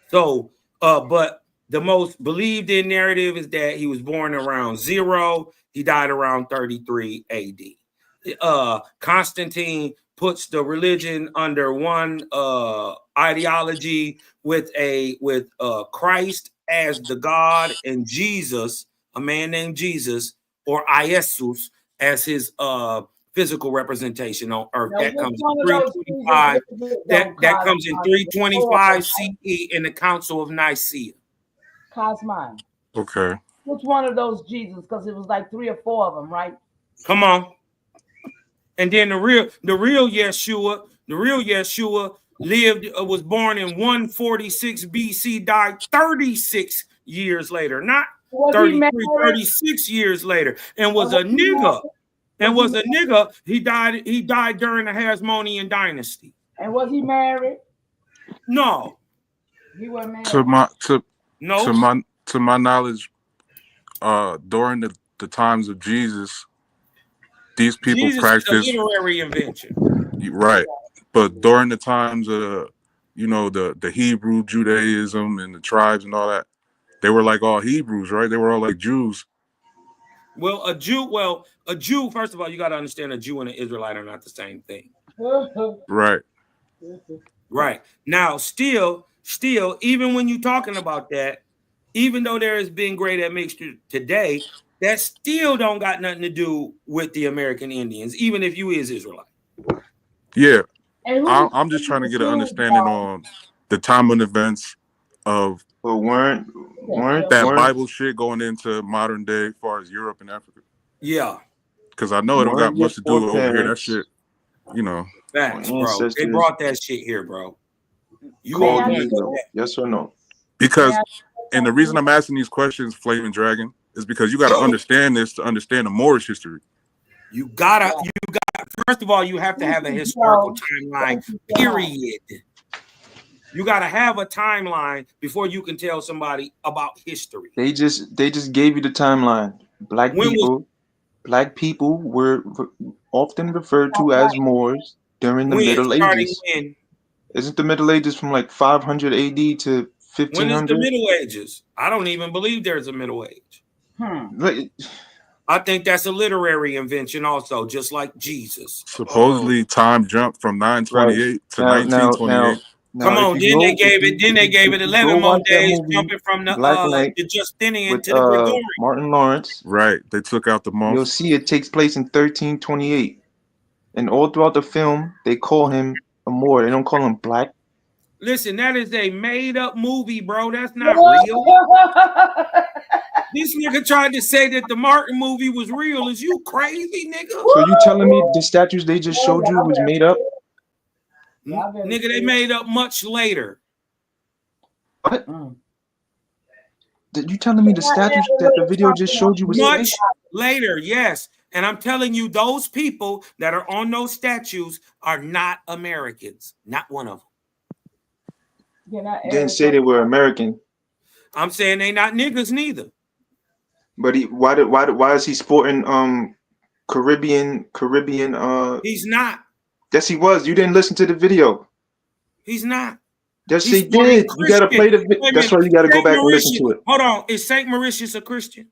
So, but the most believed in narrative is that he was born around 0. He died around 33 AD. Constantine puts the religion under one ideology with Christ as the God and Jesus, a man named Jesus, or Iesus as his physical representation on earth. That comes in 325. That comes in 325 CE in the Council of Nicaea. Cosmon. Okay. Which one of those Jesus? Because it was like 3 or 4 of them, right? Come on. And then the real Yeshua was born in 146 BC, died 36 years later, not 33, 36 years later, and was a nigga. He died during the Hasmonean dynasty. And was he married? No. He wasn't married. To my knowledge, during the times of Jesus, these people practiced a literary invention. Right. But during the times of the Hebrew Judaism and the tribes and all that, they were like all Hebrews, right? They were all like Jews. Well, a Jew, first of all, you got to understand a Jew and an Israelite are not the same thing. Right. Right. Now, still, even when you're talking about that, even though there has been great admixture today, that still don't got nothing to do with the American Indians, even if you is Israelite. Yeah. I'm just trying to get an understanding on the time and events of weren't Bible shit going into modern day as far as Europe and Africa. Yeah. Because I know it don't got much to do with over here. That shit, Facts, bro. They brought that shit here, bro. Yes or no? Because, and the reason I'm asking these questions, Flaming Dragon, is because you got to understand this to understand the Moorish history. You gotta, first of all, you have to have a historical timeline, period. You gotta have a timeline before you can tell somebody about history. They just gave you the timeline. Black people were often referred to as Moors during the Middle Ages. Isn't the Middle Ages from like 500 AD to 1500? When is the Middle Ages? I don't even believe there's a Middle Age. I think that's a literary invention also, just like Jesus. Supposedly time jumped from 928 to 1928. Come on, then they gave it 11 more days, jumping from the Justinian to the Gregorian. Martin Lawrence. Right. They took out the month. You'll see it takes place in 1328. And all throughout the film, they call him a Moor. They don't call him black. Listen, that is a made-up movie, bro. That's not real. This nigga tried to say that the Martin movie was real. Is you crazy, nigga? So you telling me the statues they just showed you was made up? Nigga, they made up much later. What? Did you telling me the statues that the video just showed you was much fake? later? Yes, and I'm telling you, those people that are on those statues are not Americans. Not one of them. Didn't say they were American. I'm saying they not niggas neither. But why is he sporting Caribbean He's not. Yes, he was. You didn't listen to the video. He's not. Yes, He's he did. You gotta play the video. That's why you gotta go back and listen to it. Hold on. Is Saint Mauritius a Christian?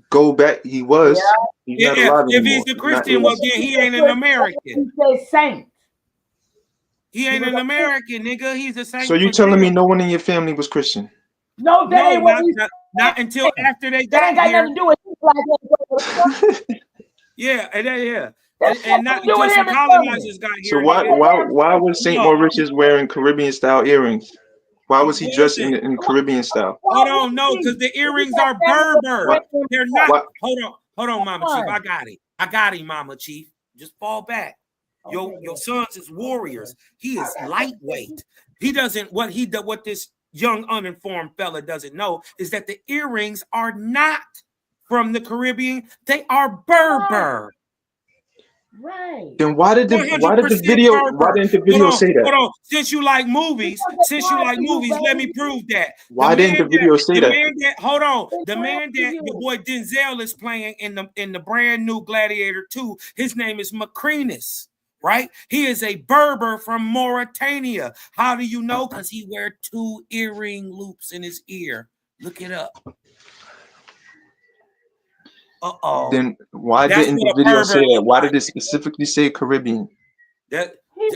Go back. He was. He's not alive if anymore. he's a Christian, well then he ain't an American. He said saint. He ain't an American, nigga. He's a saint. So you telling me no one in your family was Christian? No, that ain't what not until after they that ain't got here. nothing to do with his Yeah, and not until some colonizers got here. So why was Saint Mauritius wearing Caribbean style earrings? Why was he dressed in Caribbean style? Hold on, no, because the earrings are Berber. They're not. Hold on, Mama Chief. I got him, Mama Chief. Just fall back. Your sons is warriors. He is lightweight. He doesn't what this young uninformed fella doesn't know is that the earrings are not from the Caribbean. They are Berber. Right. Then why didn't the video say that? Hold on. Since you like movies, let me prove that. Why didn't the video say that? Hold on. The man that your boy Denzel is playing in the brand new Gladiator 2, his name is Macrinus, right? He is a Berber from Mauritania. How do you know? Because he wear 2 earring loops in his ear. Look it up. Then why didn't the video say that? Why did it specifically say Caribbean? I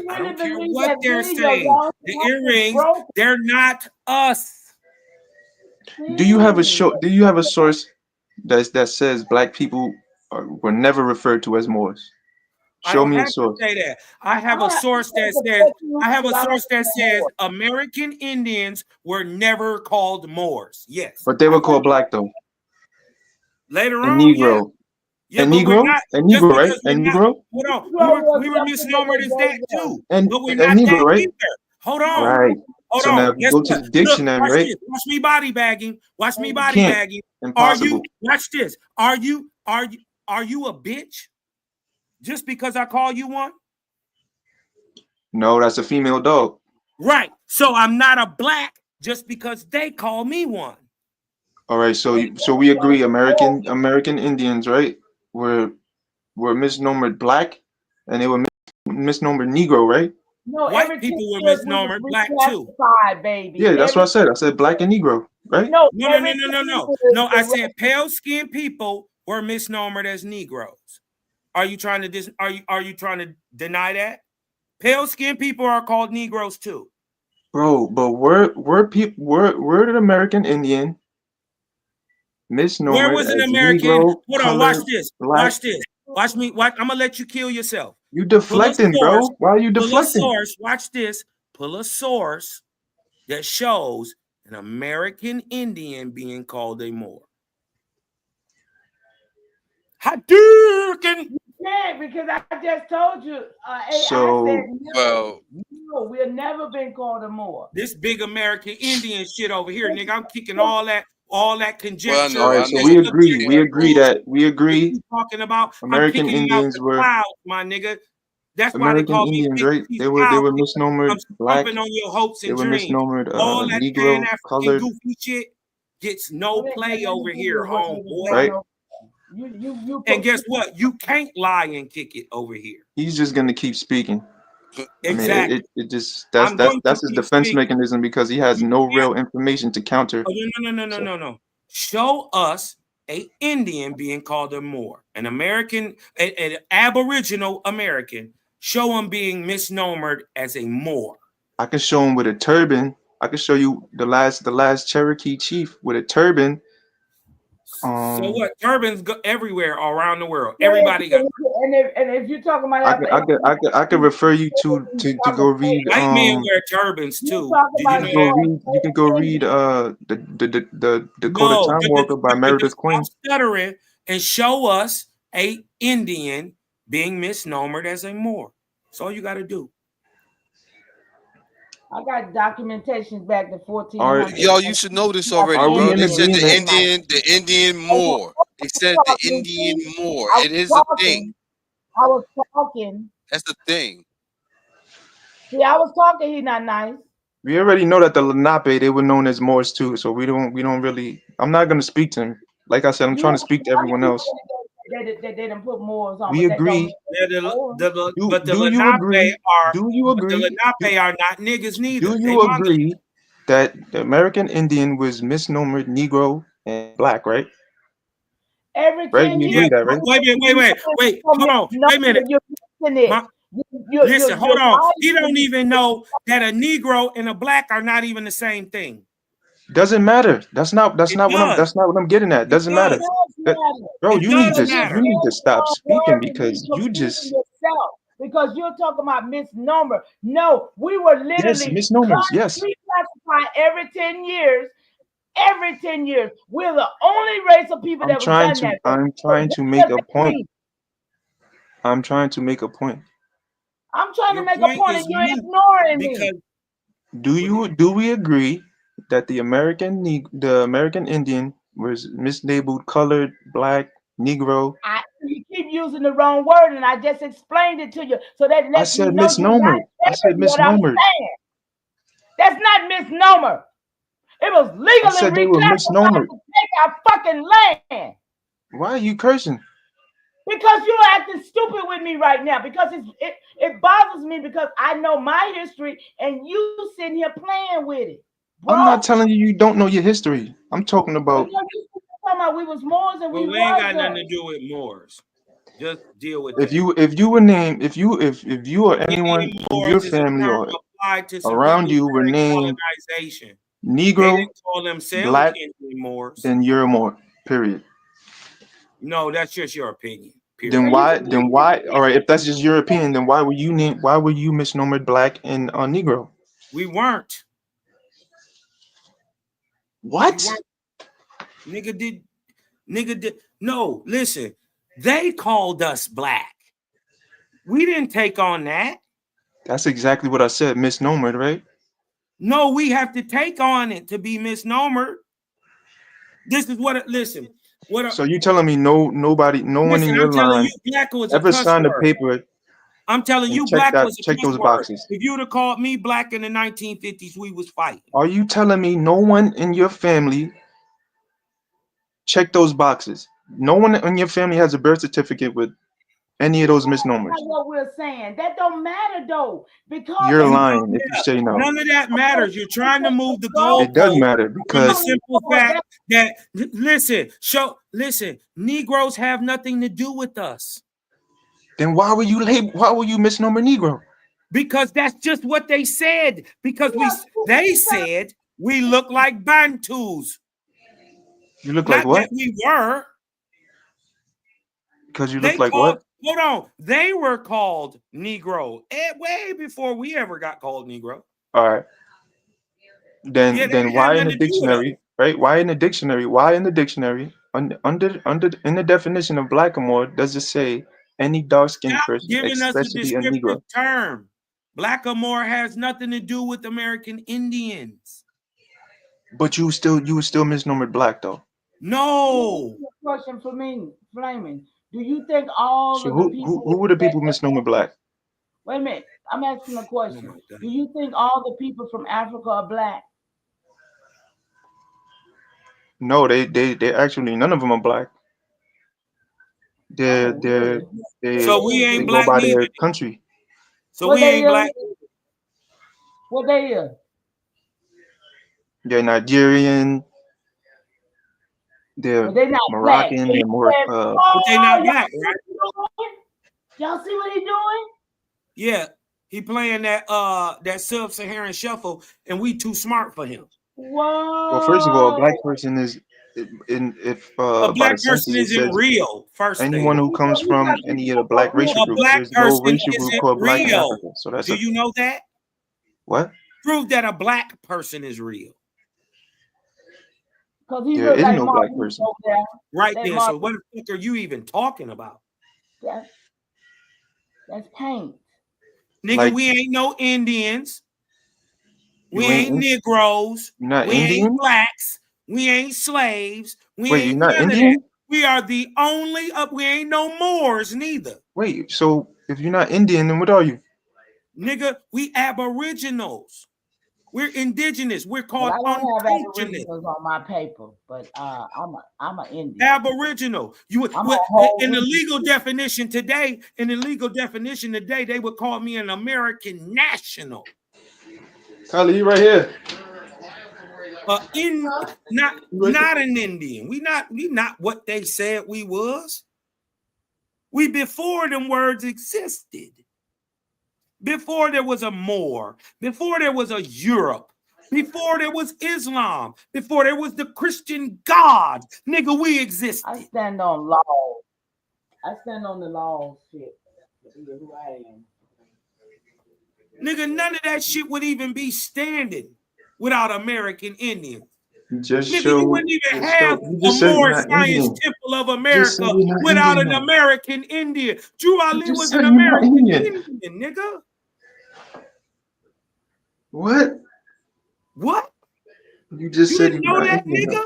don't care what they're saying. The earrings, they're not us. Do you have a source that says black people were never referred to as Moors? Show me a source. Say that. I have a source that says American Indians were never called Moors. Yes. But they were called black though. Later on, Negro. Yeah, and Negro, right? And Negro. Hold on, we were misnomered as that too, but we're not Negro, that right? either. Hold on, right? Hold so on. now go to the dictionary, watch right? This. Watch me body bagging. Watch me body bagging. Impossible. Watch this? Are you a bitch? Just because I call you one? No, that's a female dog. Right. So I'm not a black just because they call me one. All right, so we agree. American Indians, right, were misnomered black, and they were misnomered Negro, right? No, white people were misnomered black too. Baby. Yeah, that's what I said. I said black and Negro, right? No. No, I said pale skinned people were misnomered as Negroes. Are you trying to are you trying to deny that? Pale skinned people are called Negroes too. Bro, but were an American Indian misnomered? Where was an American? Negro, hold on, watch this. Black. Watch this. Watch me. I'm gonna let you kill yourself. You deflecting, bro. Why are you deflecting? Pull a source. Watch this. Pull a source that shows an American Indian being called a Moor. Hadouken. Yeah, because I just told you. So, I said, no, we've never been called a Moor. This big American Indian shit over here, nigga. I'm kicking all that conjecture. All right, so we agree. Talking about American Indians were clouds, my nigga. That's American why they call Indians, me right? They were misnomered black. On your hopes and they were dreams. misnomered all that Negro, colored. Goofy shit gets no play over here, homeboy. Right? You and guess what? You can't lie and kick it over here. He's just gonna keep speaking. Exactly. I mean, that's his defense mechanism because he has no real information to counter. Oh, no. Show us an Indian being called a Moor, an American, an Aboriginal American. Show him being misnomered as a Moor. I can show him with a turban. I can show you the last Cherokee chief with a turban. So what? Turbans go everywhere around the world. Everybody got. And if you're talking about, I could refer you to go read. White men wear turbans too. You can go read the Dakota Time Walker by Meredith Quinn. Stuttering and show us a Indian being misnomered as a Moor. That's all you got to do. I got documentation back to Are 1400. Yo, you should know this already, are we bro. in They said agreement? the Indian Moor. They said the Indian Moor. I It was is a thing. talking. I was talking. That's the thing. See, I was talking. He not nice. We already know that the Lenape, they were known as Moors too, so we don't really. I'm not gonna speak to him. Like I said, I'm trying to speak to everyone else. They didn't put Moors on, We but that don't agree. mean But the Do you Lenape agree? are Do you agree? Lenape are not niggas neither. Do They you agree that the American Indian was misnomered Negro and Black, right? every Right? 10 We years. agree that, right? Wait. Hold on. Wait a minute. You're missing it. Listen, hold on. He don't even know that a Negro and a Black are not even the same thing. Doesn't matter. That's not what I'm getting at. Doesn't matter. Bro, you need to stop speaking because you just yourself, because you're talking about misnomer. No, we were literally misnomers, yes. reclassified every 10 years. Every 10 years. We're the only race of people that was done that. I'm trying to make a point. I'm trying to make a point. I'm trying to make a point and you're ignoring me. Do we agree that the American Indian was mislabeled colored, black, Negro? You keep using the wrong word, and I just explained it to you, so that lets me know misnomer. I said misnomer. That's not misnomer. It was legally reclassified to take our fucking land. Why are you cursing? Because you're acting stupid with me right now. Because it bothers me because I know my history, and you sitting here playing with it. Bro. I'm not telling you don't know your history. I'm talking about. We was Moors and we ain't got nothing to do with Moors. Just deal with if you were named, if you or anyone from your family or around you were named Negro, Black, then you're a Moor. Period. No, that's just your opinion. Period. Then why? All right, if that's just your opinion, then why were you misnomered Black and Negro? We weren't. What? Nigga did. No, listen. They called us Black. We didn't take on that. That's exactly what I said. Misnomered, right? No, we have to take on it to be misnomered. This is what. Listen. So you telling me no one in your line ever signed a paper? I'm telling you, Black was a check those boxes. If you would have called me Black in the 1950s, we was fighting. Are you telling me no one in your family checked those boxes? No one in your family has a birth certificate with any of those misnomers. That's what we're saying. That don't matter though, because you're lying if you say no. None of that matters. You're trying to move the goal. It does matter because the simple fact that listen, Negroes have nothing to do with us. Then why were you misnomer Negro? Because that's just what they said. Because they said we look like Bantus. You look like what? That we were. Because you look like what? Hold on. They were called Negro way before we ever got called Negro. All right. Then why in the dictionary, right? Why in the dictionary? Under in the definition of Blackamoor does it say any dark-skinned person, giving us a especially a descriptive Negro? term? Blackamoor has nothing to do with American Indians. But you were still misnomered Black though. No. Question for me, Flaming. Do you think all so of the people who were the people misnomered Black? Wait a minute. I'm asking a question. Do you think all the people from Africa are Black? No, they actually none of them are Black. So we ain't they Black go by neither. their country. So we ain't Black. What they are? They're Nigerian. They're not Moroccan. Black. They're more. But they not Black, right? Y'all see what he doing? Yeah, he playing that sub-Saharan shuffle, and we too smart for him. Whoa. Well, first of all, a Black person is a Black person isn't real. First anyone who comes from any of the Black racial groups, there's no racial group called Black in Africa. So that's. Do you know that? What? Prove that a Black person is real. There is no Black person. Right there. So what the fuck are you even talking about? That's paint. Nigga, we ain't no Indians. We ain't Negroes. You're not We ain't Indian? blacks. We ain't slaves. We Wait, ain't you're not none of Indian? that. We are the only we ain't no Moors neither. Wait, so if you're not Indian, then what are you? Nigga, we aboriginals. We're indigenous. We're called I don't have uncultured. aboriginals on my paper, but I'm an Indian. Aboriginal. You would in the legal definition today, they would call me an American national. Kylie, you right here. Not an Indian. We not what they said we was. We before them words existed. Before there was a Moor, before there was a Europe, before there was Islam, before there was the Christian God, nigga, we existed. I stand on law. I stand on the law shit. Who I am. Nigga, none of that shit would even be standing without American Indians. Nigga, you wouldn't even have a Moorish Science Temple of America without an American Indian. Drew Ali was an American Indian, nigga. What? What? You just said didn't know that, nigga?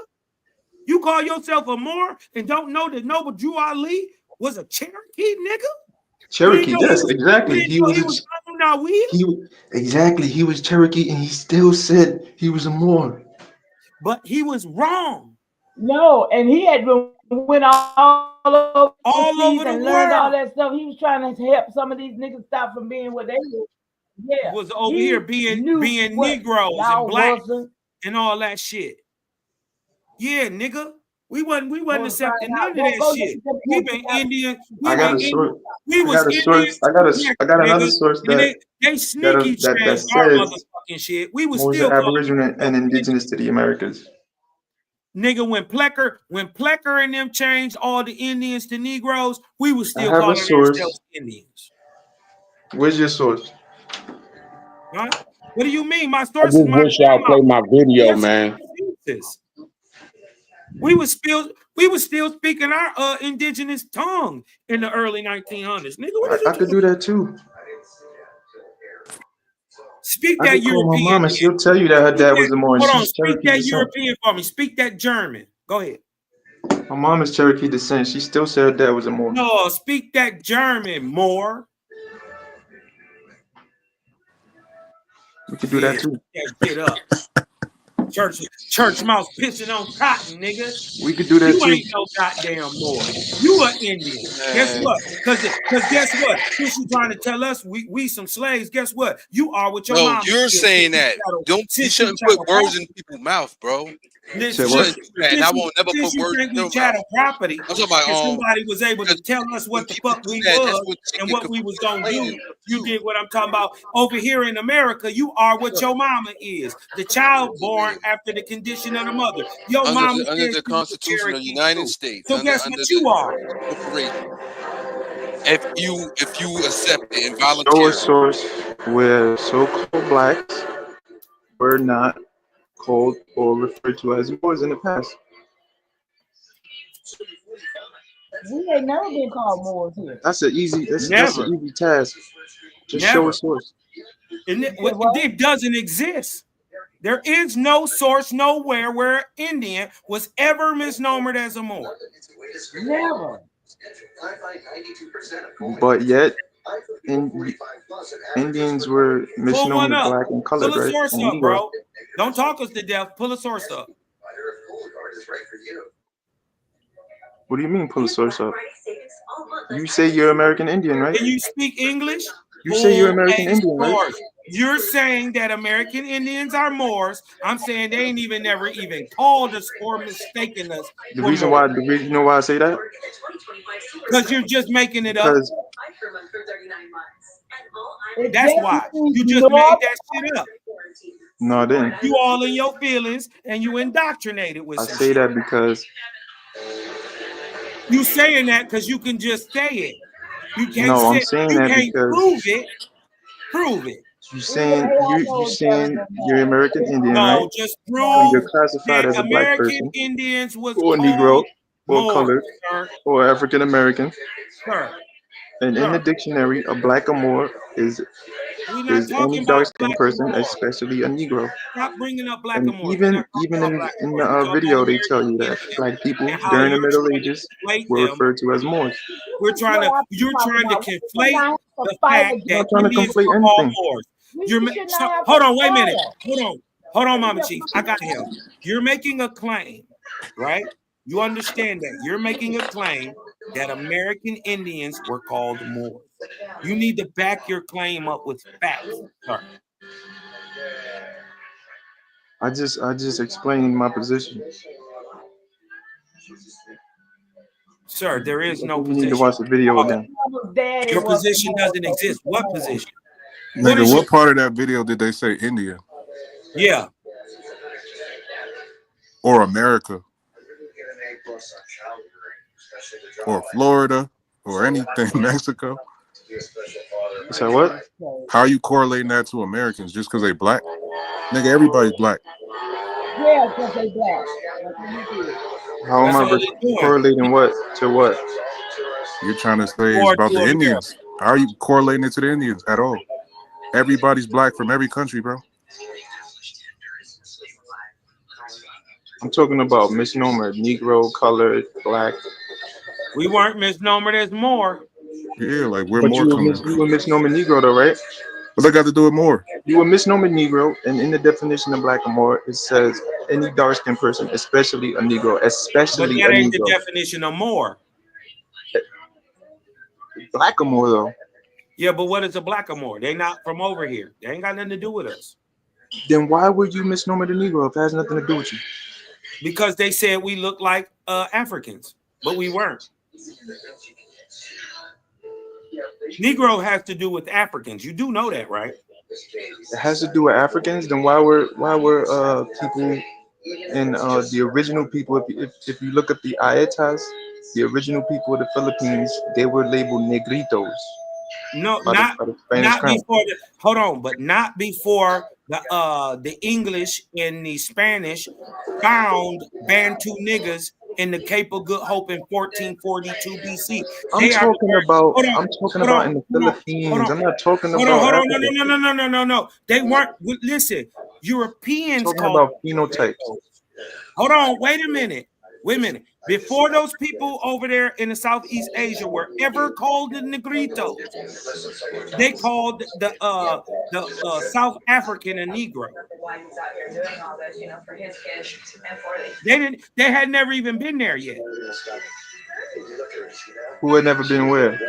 You call yourself a Moor and don't know that Noble Drew Ali was a Cherokee, nigga? Cherokee, yes, exactly. He was exactly. He was Cherokee, and he still said he was a Moor. But he was wrong. No, and he had went all over the and learned world. all that stuff. He was trying to help some of these niggas stop from being what they were. Yeah, was over here being Negroes and blacks and all that shit. Yeah, nigga. We wasn't accepting none of that shit. We been Indian. I got a source. We was Indians. I got another source that they sneaky changed our says motherfucking shit. We was Moors still are Aboriginal and indigenous to the Americas. Nigga, when Plecker and them changed all the Indians to Negroes, we was still calling ourselves Indians. Where's your source? Huh? What do you mean? My I source just is my wish y'all play my video, man. We was still speaking our indigenous tongue in the early 1900s. Nigga, what did you I could do that too. Speak I that could call European. my mom and she'll tell you that her dad was a Moor. Hold on, speak that European for me. Speak that German. Go ahead. My mom is Cherokee descent. She still said her dad was a Moor. No, speak that German, Moor. We could do that too. Get up. Church mouse pissing on cotton, nigga. We could do that you too. You ain't no goddamn Moor. You an Indian. Guess what? Because guess what? Since you trying to tell us we some slaves, guess what? You are what your mom. No, you're saying that. You shouldn't put words in people's mouth, bro. Listen, and I won't never put words in your mouth. Property. I'm talking about somebody was able to tell us what the fuck we was and what we was gonna do. You did what I'm talking about. Over here in America, you are what your mama is. The child born after the condition of the mother. Your mama under the Constitution of the United States. So guess what you are? If you accept it and volunteer. Show a source where so-called blacks were not called or referred to as Moors in the past. We ain't never been called Moors here. That's an easy task. Just show a source. It doesn't exist. There is no source nowhere where Indian was ever misnomered as a Moor. Never. But yet, Indians were misnomered black and colored, right? Pull a source up, bro. Don't talk us to death. Pull a source up. What do you mean, pull a source up? You say you're American Indian, right? Can you speak English? You say you're American Indian, right? You're saying that American Indians are Moors. I'm saying they ain't never even called us or mistaken us. The reason why I say that? Because you're just making it up. That's why. You just made that shit up. No, I didn't. You all in your feelings and you indoctrinated with I say that because you saying that because you can just say it. You can't I'm saying that because prove it. Prove it. You saying you're American Indian, right? No, just prove you're classified as a black person, American Indians was or Negro, or colored, or African American. Sir. And in the dictionary, a black or Moor is We're not There's any talking about dark-skinned person, Blackamoor. especially a Negro. Stop bringing up And Blackamoor. We're even not talking even about in Blackamoor. the We're talking about video, they tell American you that Indians black people and how during the you're Middle trying to Ages conflate were them. referred to as Moors. You're trying to conflate the fact I'm that not trying to Indians conflate were all anything. Moors. Hold on, wait a minute. Hold on, Mama Chief. I got him. You're making a claim, right? You understand that you're making a claim that American Indians were called Moors. You need to back your claim up with facts, sir. I just explained my position. Sir, there is I no think you need to position. watch the video again. Your position doesn't exist. What position? What Nigga, is your what part of that video did they say India yeah? or America or Florida or anything, Mexico? So what? How are you correlating that to Americans just because they black? Nigga, everybody's black. Yeah, because they black. How am That's I all they're doing. correlating what to what? You're trying to say it's Or about to the America. Indians. How are you correlating it to the Indians at all? Everybody's black from every country, bro. I'm talking about misnomer, Negro, colored, black. We weren't misnomered as more. Yeah, like we're But more coming. you were misnomer Negro though, right? What they got to do with more? You were misnomer Negro, and in the definition of black or more, it says any dark-skinned person, especially a Negro, But especially a that ain't the Negro. definition of more. Black or more though. Yeah, but what is a blackamoor? They not from over here. They ain't got nothing to do with us. Then why would you misnomer the Negro if it has nothing to do with you? Because they said we look like Africans, but we weren't. Negro has to do with Africans. You do know that, right? It has to do with Africans. Then why were people in the original people? If you look at the Aetas, the original people of the Philippines, they were labeled negritos. No, by the Spanish not crown. before the hold on, but not before the English and the Spanish found Bantu niggas in the Cape of Good Hope in 1442 BC. I'm talking about in the Philippines. I'm not talking about Africa. No. They weren't. Listen, Europeans I'm talking called about phenotypes. Hold on, wait a minute. Before those people over there in the Southeast Asia were ever called the Negritos, they called the South African a Negro. They had never even been there yet. Who had never been where?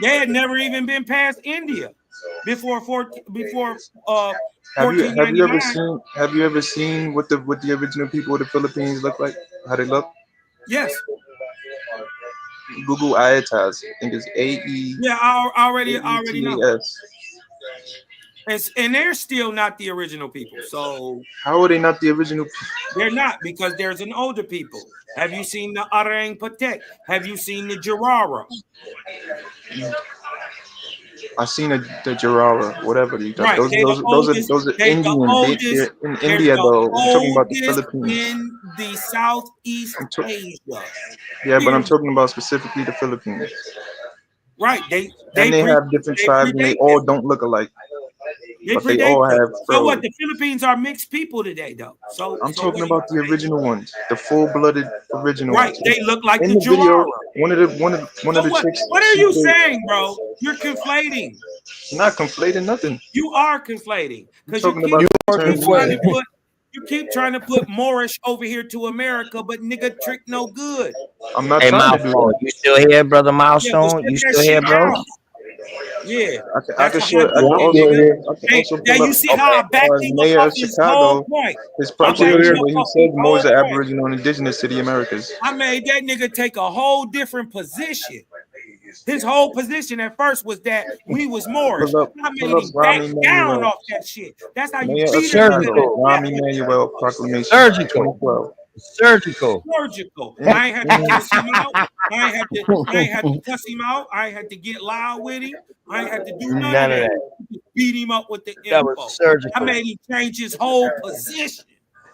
They had never even been past India before 1499. Have you ever seen what the original people of the Philippines look like? How they look? Yes. Google Aetas. I think it's AE. Yeah, I already know. And they're still not the original people. So how are they not the original people? They're not, because there's an older people. Have you seen the Arang Patek? Have you seen the Jarara? I've seen the Jarara, whatever you right. Those are Indian. They're in India though. We're talking about the Philippines. In the Southeast Asia. Yeah, but I'm talking about specifically the Philippines. Right. They have different tribes and they all don't look alike. But they all have fur. So what? The Philippines are mixed people today, though. So I'm talking about the original ones, the full-blooded original right. ones. They look like in the video. Jarara. One of the chicks. What are you saying, bro? You're conflating. I'm not conflating nothing. You are conflating because you keep trying to put Moorish over here to America, but nigga, trick no good. I'm not hey, trying to do Milestone, that. you still here, brother Milestone? You still here, bro? Yeah, I can also you see how I backed him mayor up of his Chicago, whole point. his proclamation where he said Moors are Aboriginal and indigenous to the Americas. I made that nigga take a whole different position. His whole position at first was that we was Moorish. I made him back down off that shit. That's how you beat him. Rami Emanuel proclamation. Surgical. I ain't had to cuss him out. I ain't had to cuss him out. I ain't had to get loud with him. I ain't had to do none of that. Beat him up with the info. I made him change his whole position.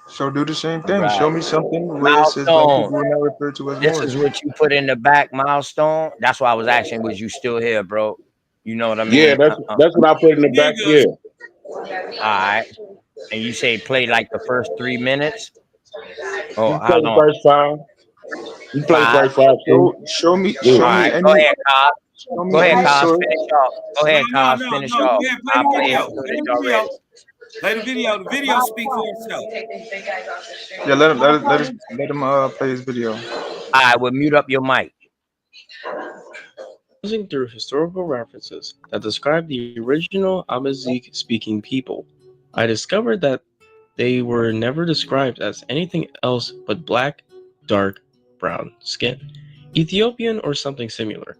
So do the same thing. Right. Show me something where it says black people are not referred to as This Moors. is what you put in the back, Milestone. That's why I was asking, was you still here, bro? You know what I Yeah, mean? that's what I put in the back. Yeah. All right. And you say play like the first 3 minutes? Oh, You how play the long? first 5. You play the 5. first 5 too. Show me Yeah. All any right. Go ahead, Cobb. show Go me ahead, any Cobb. source. Finish off. Go ahead, Cobb. Finish No. off. Go ahead, play I the play video. the Play footage the video. already. Play the video. The video speaks for itself. Yeah, let him play his video. All right, well, mute up your mic. Browsing through historical references that describe the original Amazigh-speaking people, I discovered that they were never described as anything else but black, dark, brown skin, Ethiopian or something similar.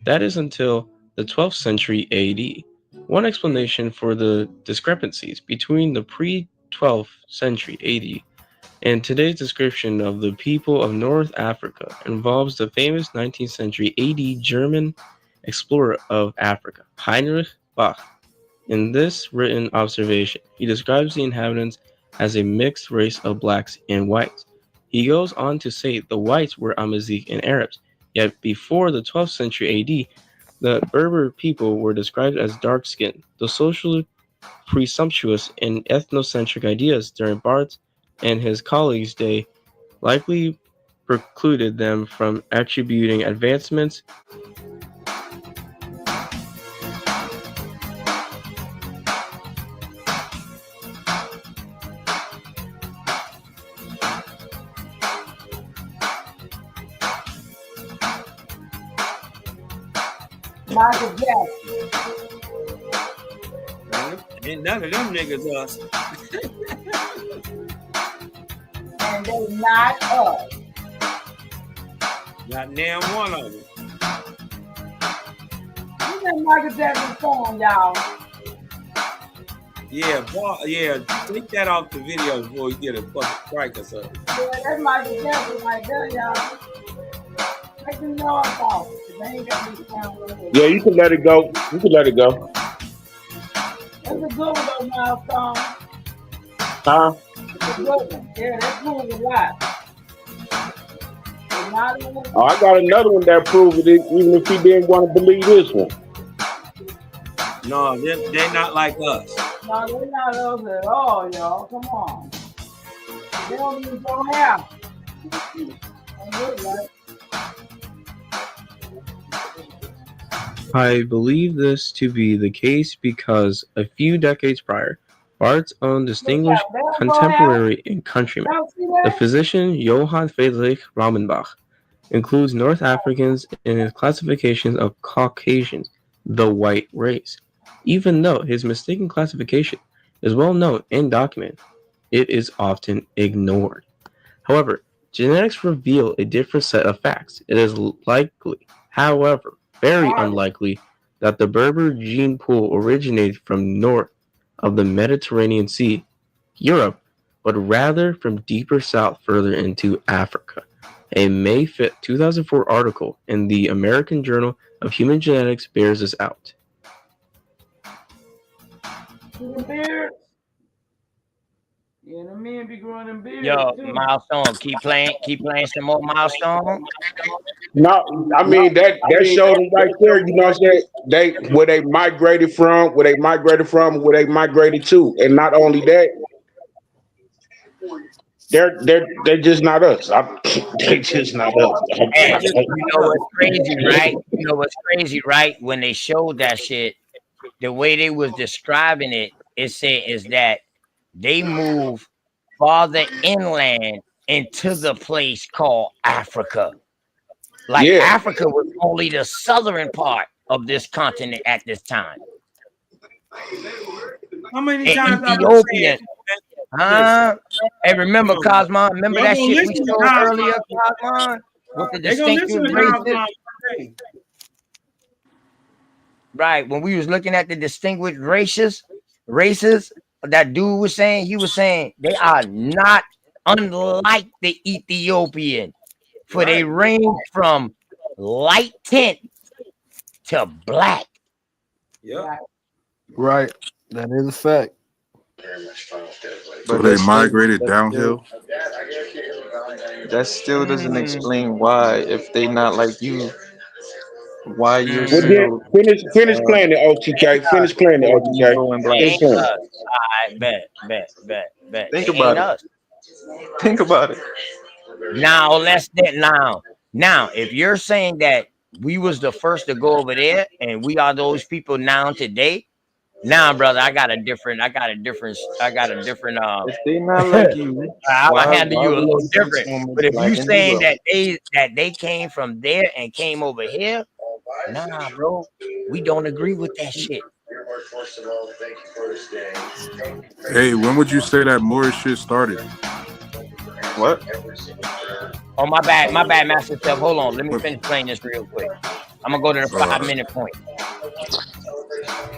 That is until the 12th century AD. One explanation for the discrepancies between the pre-12th century AD and today's description of the people of North Africa involves the famous 19th century AD German explorer of Africa, Heinrich Bach. In this written observation, he describes the inhabitants as a mixed race of blacks and whites. He goes on to say the whites were Amazigh and Arabs, yet before the 12th century AD, the Berber people were described as dark-skinned. The socially presumptuous and ethnocentric ideas during Barth's and his colleagues' day likely precluded them from attributing advancements Michael Jackson. Ain't none of them niggas us. And they not us. Not damn one of them. You that Michael Jackson song, y'all. Yeah, take that off the video before you get a fucking strike or something. Yeah, that's Michael Jackson right there, y'all. Make them know about it. They ain't got me sound like it. Yeah, you can let it go. You can let it go. That's a good one, though, milestone. Huh? It's a good one. Yeah, that's proves a lot. Oh, I got another one that proves it, even if he didn't want to believe this one. No, they're not like us. No, they're not us at all, y'all. Come on. They don't even go half. I believe this to be the case because a few decades prior, Barth's own distinguished contemporary and countryman, the physician Johann Friedrich Raumenbach, includes North Africans in his classifications of Caucasians, the white race. Even though his mistaken classification is well known and documented, it is often ignored. However, genetics reveal a different set of facts. It is likely, however, very unlikely that the Berber gene pool originated from north of the Mediterranean Sea, Europe, but rather from deeper south further into Africa. A May 5, 2004 article in the American Journal of Human Genetics bears this out. Yeah, the men be growing them beards. Yo, too. Milestone, keep playing some more Milestone. No, I mean that showed them right there. You know what I'm saying? Where they migrated from, where they migrated to, and not only that, they're just not us. They're just not us. Hey, you know what's crazy, right? You know what's crazy, right? When they showed that shit, the way they was describing it, it said is that they moved farther inland into the place called Africa. Like Africa was only the southern part of this continent at this time. How many times Ethiopian? Hey, remember Cosmon? Remember that shit we showed earlier, Cosmon? With the distinctive races? Right, when we was looking at the distinguished races, that dude was saying, he was saying they are not unlike the Ethiopian, for they range from light tint to black. Yeah. Right. That is a fact. So they migrated downhill? That still doesn't explain why, if they not like you. why you're Well, then still finish playing the OTK. Finish playing the It OTK. Negro and black. Finish ain't playing. us. I bet. Think It ain't about it. us. Think about it. Now let's get now. If you're saying that we was the first to go over there and we are those people now today, now, brother, I got a different. If they not like you, I'll handle why you a would little you think different. someone But is if black you and saying Negro? that they came from there and came over here, nah, bro, we don't agree with that shit. Hey, when would you say that Moorish shit started? What? Oh, my bad, Master Self. Hold on, let me finish playing this real quick. I'm gonna go to the 5-minute point.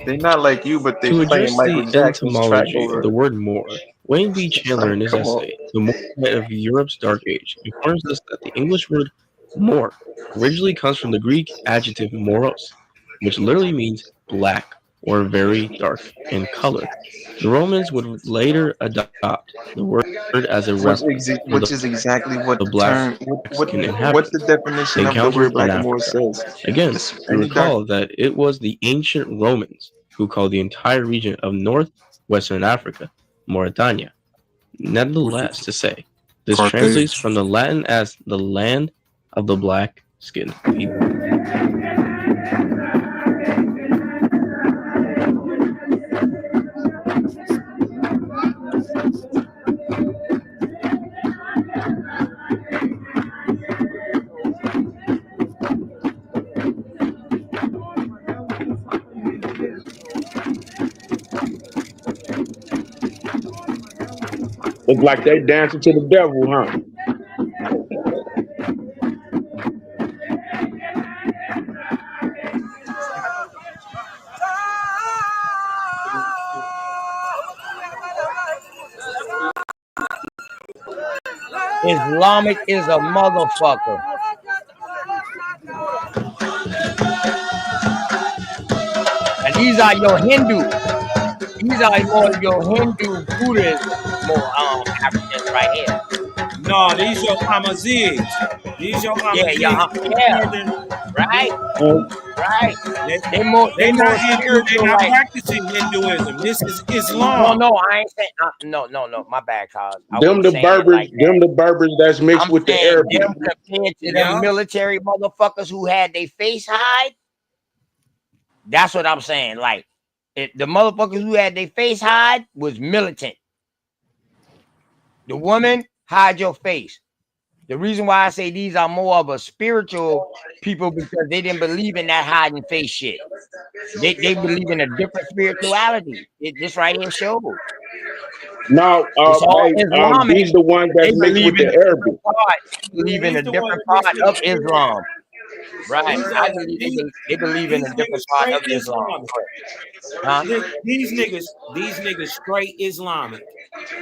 They not like you, but they To playing address Michael the Jackson's track etymology of over. the word Moor, Wayne B. Chandler in his Come on. essay, The Moor of Europe's Dark Age, informs us that the English word Moor originally comes from the Greek adjective moros, which literally means black or very dark in color. The Romans would later adopt the word as a reference for Which is exactly what the the black term. What Mexican the inhabitants definition they of the encountered word in black and Moor Africa. says? Again, It's we any dark. recall that it was the ancient Romans who called the entire region of northwestern Africa Mauritania. Nevertheless, to say, this translates Carthage. from the Latin as the land of the black skinned people. Look like they dancing to the devil, huh? Islamic is a motherfucker. And these are your Hindu. These are more your Hindu Buddhist, more Africans right here. No, these your Amazids. These your Yeah, Amazids. right. They They not more Hindu. They spiritual, not like. practicing Hinduism. This is Islam. No, I ain't saying. No, my bad, cause I Them wasn't the saying Berbers, like that. them the Berbers that's mixed I'm with the saying Arabic. them compared to them military motherfuckers who had their face hide. That's what I'm saying. Like, the motherfuckers who had their face hide was militant. The woman, hide your face. The reason why I say these are more of a spiritual people because they didn't believe in that hiding face shit. They believe in a different spirituality. This right here shows. No, It's all hey, Islamic. these the ones They that's mixed believe with in the a Arabic. different part. They believe in a different part of Islam. Right. I believe they believe in a These niggas different part straight of Islam. Islamic. Huh? These niggas straight Islamic.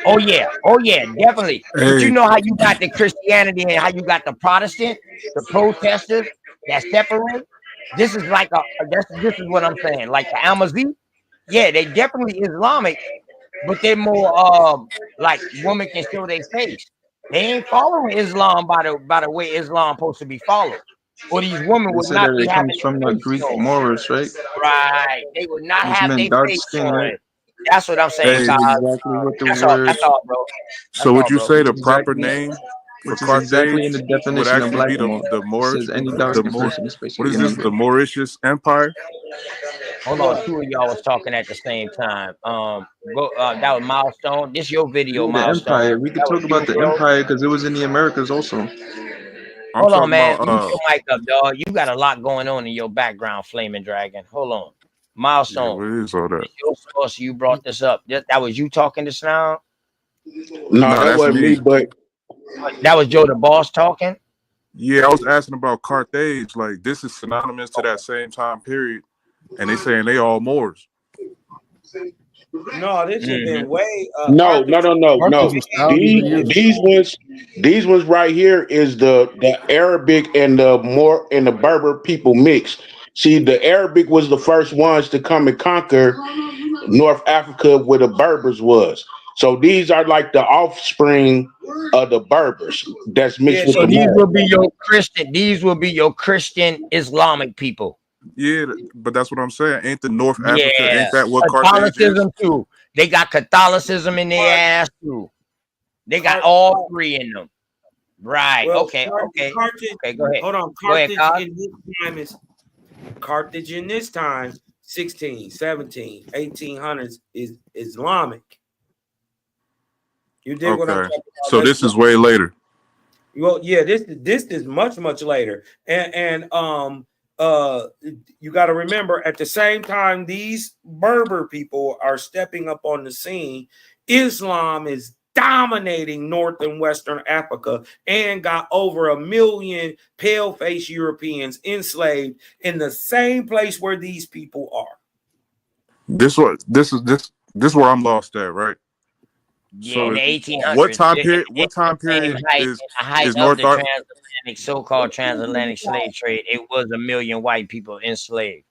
Oh yeah, definitely. But you Hey, know how you got the Christianity and how you got the Protestant, the protesters that separate. This is like this is what I'm saying. Like the Amazigh, yeah, they definitely Islamic, but they're more like women can show their face. They ain't following Islam by the way Islam supposed to be followed. Or these women They would said not that be it having comes from their the face Greek shown. Moorish, right? Right. They would not Which have meant their dark face skin, showing. right? That's what I'm saying, hey. Which is Kyle. exactly what the That's word. all, bro. So would you say Which the is proper exactly. name for Which is exactly in Carthage the would definition of actually black be and Moor. the It Moorish, says any dark the skinned Moor? person is What basically is a this? The Negro. Mauritius Empire? Hold on, two of y'all was talking at the same time. Go. That was Milestone. This your video, Yeah, the Milestone. empire. We could That was talk about you, the bro. empire because it was in the Americas also. I'm Hold on, talking man. about Mute your mic up, dog. You got a lot going on in your background, Flaming Dragon. Hold on, yeah, Milestone. what is all that? It's your source. You brought this up. That was you talking just now. No, No, that that's wasn't me, me. but That was Joe the Boss talking. Yeah, I was asking about Carthage. Like this is synonymous to that same time period, and they saying they all Moors. No, this has been way no. Carthage was thousands of years ago. These ones right here is the Arabic and the Berber people mixed. See, the Arabic was the first ones to come and conquer North Africa where the Berbers was. So these are like the offspring of the Berbers that's mixed with So the these will Moors. be your Christian. These will be your Christian Islamic people. Yeah, but that's what I'm saying. Ain't the North Africa? Yeah, Ain't that what Carthage is? Catholicism too. They got Catholicism in their ass too. They got all three in them. Right. Well, Okay. Okay. Carthage. Okay. Go ahead. Hold on. Go ahead, Carthage Carl. in this time is Carthage in this time, 16, 17, 1800s is Islamic. You dig what I'm Okay, talking about? so this is way later. Well, yeah, this is much later, and you got to remember at the same time these Berber people are stepping up on the scene, Islam is dominating North and Western Africa and got over 1 million pale-faced Europeans enslaved in the same place where these people are. This is where I'm lost at, right? Yeah, So in the 1800s. what time period? What time period in the height is of North the Africa? so-called transatlantic slave trade, it was 1 million white people enslaved.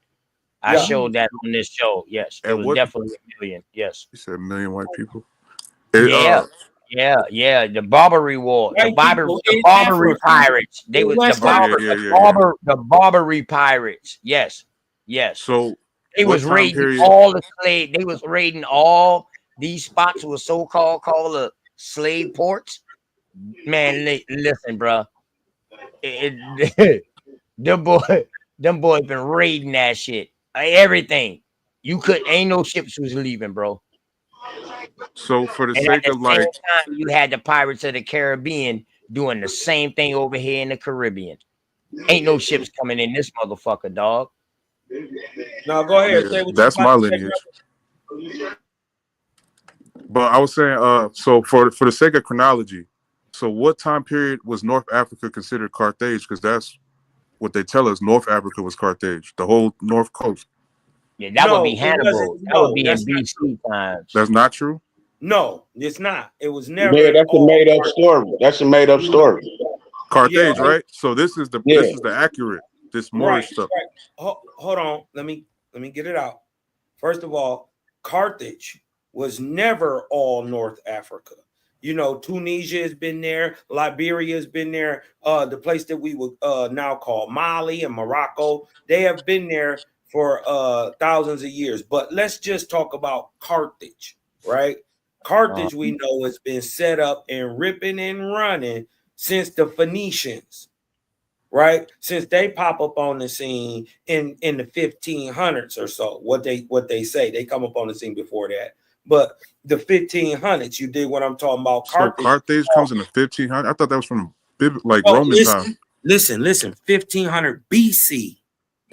I Yeah. showed that on this show. Yes, it And was what- definitely 1 million. Yes. You said 1 million white people. Yeah. The Barbary War, the White Barbary people in Barbary Africa. pirates. They In was West the Barbary pirates. Yes. So They what was time raiding period? all the slave. They was raiding all these spots were so-called the slave ports. Man, listen, bro. Them boys been raiding that shit. Everything. Ain't no ships was leaving, bro. So for the And at sake the of same like, time, you had the Pirates of the Caribbean doing the same thing over here in the Caribbean. Ain't no ships coming in this motherfucker, dog. Now go ahead. yeah, Say what that's you my about to say, lineage. But I was saying, so for the sake of chronology, so what time period was North Africa considered Carthage? Because that's what they tell us. North Africa was Carthage, the whole north coast. Yeah, that would be it Hannibal. wasn't. That would No, be in that's not BC true. times. That's not true. No, it's not. It was Yeah, never. that's a made up story. That's a made up story. Carthage, Yeah. right? So this is the accurate, this Moorish stuff. Right. Hold on. Let me get it out. First of all, Carthage was never all North Africa. You know, Tunisia has been there, Liberia has been there, the place that we would now call Mali and Morocco. They have been there for thousands of years. But let's just talk about Carthage, right? Carthage, we know, has been set up and ripping and running since the Phoenicians, right? Since they pop up on the scene in the 1500s or so. What they say, they come up on the scene before that. But the 1500s, you dig what I'm talking about? So Carthage comes in the 1500. I thought that was from Roman time. Listen, 1500 BC.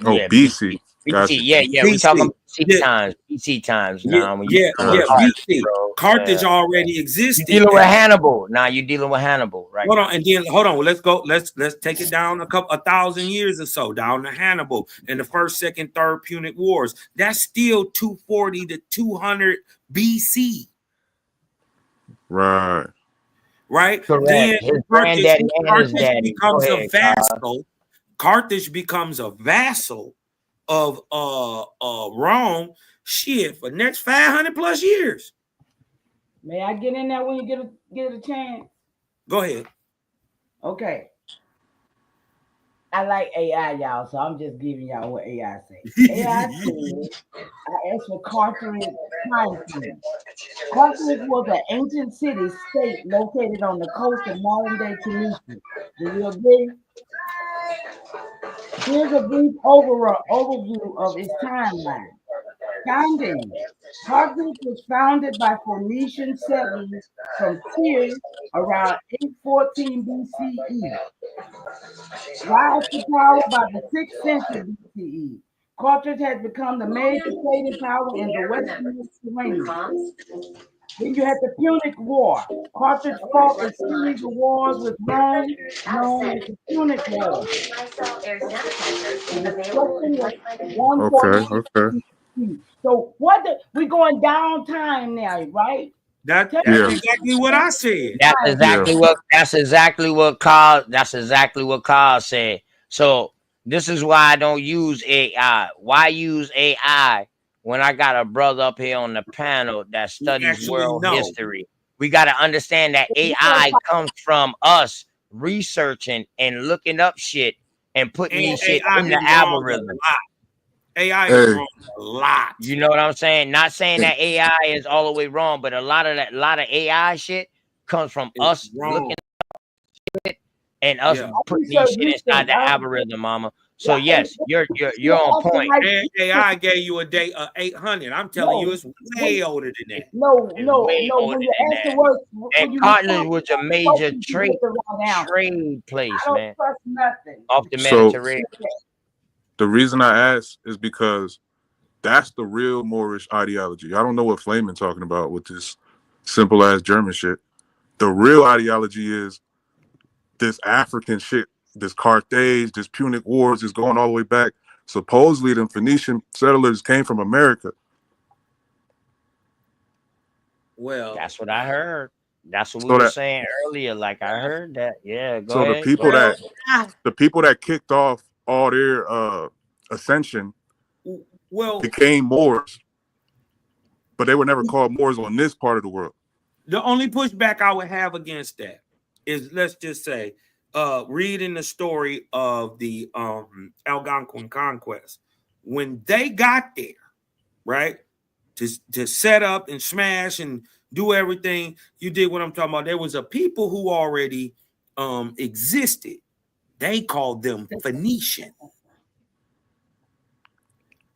Oh, Yeah, BC. Gotcha. Yeah. We talking BC times now. BC. Carthage already existed. You're dealing with Hannibal. Now you're dealing with Hannibal, right? Hold on, and then hold on. Let's go. Let's take it down 1,000 years or so, down to Hannibal and the first, second, third Punic Wars. That's still 240 to 200 BC. Right. Correct. Then His granddaddy and his daddy. becomes a vassal. Carthage becomes a vassal of Rome. Shit, for the next 500 plus years. May I get in there when you get a chance? Go ahead. Okay. I like AI, y'all, so I'm just giving y'all what AI say. AI says, I asked for Carthage time frame. Carthage was an ancient city-state located on the coast of modern-day Tunisia. Do you agree? Here's a brief overview of its timeline. Founding. Carthage was founded by Phoenician settlers from Tyre around 814 BCE. Rise to power by the 6th century BCE. Carthage has become the major trading power in the Western Mediterranean. Then you had the Punic War. Carthage fought a series of wars with Rome, known as the Punic War. The destruction was 140. Okay. So we going down time now, right? That's exactly what I said. That's exactly what Carl said. So this is why I don't use AI. Why use AI when I got a brother up here on the panel that studies actually world know. history. We got to understand that AI comes from us researching and looking up shit and putting And these shit AI in be the wrong algorithm. a lot. AI Hey. is wrong a lot. You know what I'm saying? Not saying that AI is all the way wrong, but a lot of AI shit comes from us looking at it and us putting these shit inside the algorithm, mama. So yes, you're on point. And AI gave you a date of 800. I'm telling you, it's way older than that. No. When you ask the word, and cartilage was a major trade place, I don't man, trust nothing. off the So Mediterranean. the reason I ask is because that's the real Moorish ideology. I don't know what Flamin talking about with this simple ass German shit. The real ideology is this African shit, this Carthage, this Punic Wars is going all the way back. Supposedly, the Phoenician settlers came from America. Well, that's what I heard. That's what we So were that saying earlier. Like I heard that. Yeah, go so ahead. the people that kicked off all their ascension became Moors, but they were never called Moors on this part of the world. The only pushback I would have against that is, let's just say, reading the story of the Algonquin conquest. When they got there, right, to set up and smash and do everything, you did what I'm talking about. There was a people who already existed. They called them Phoenician.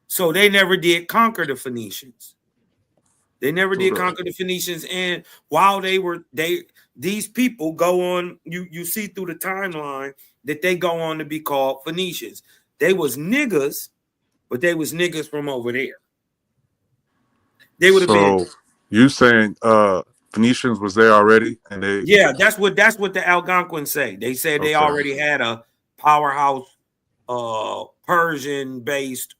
So they never did conquer the Phoenicians. They never did conquer the Phoenicians. And while these people go on, you see through the timeline that they go on to be called Phoenicians. They was niggas, but they was niggas from over there. They would have been. You saying Phoenicians was there already, and they? Yeah, that's what the Algonquins say. They said they already had a powerhouse Persian based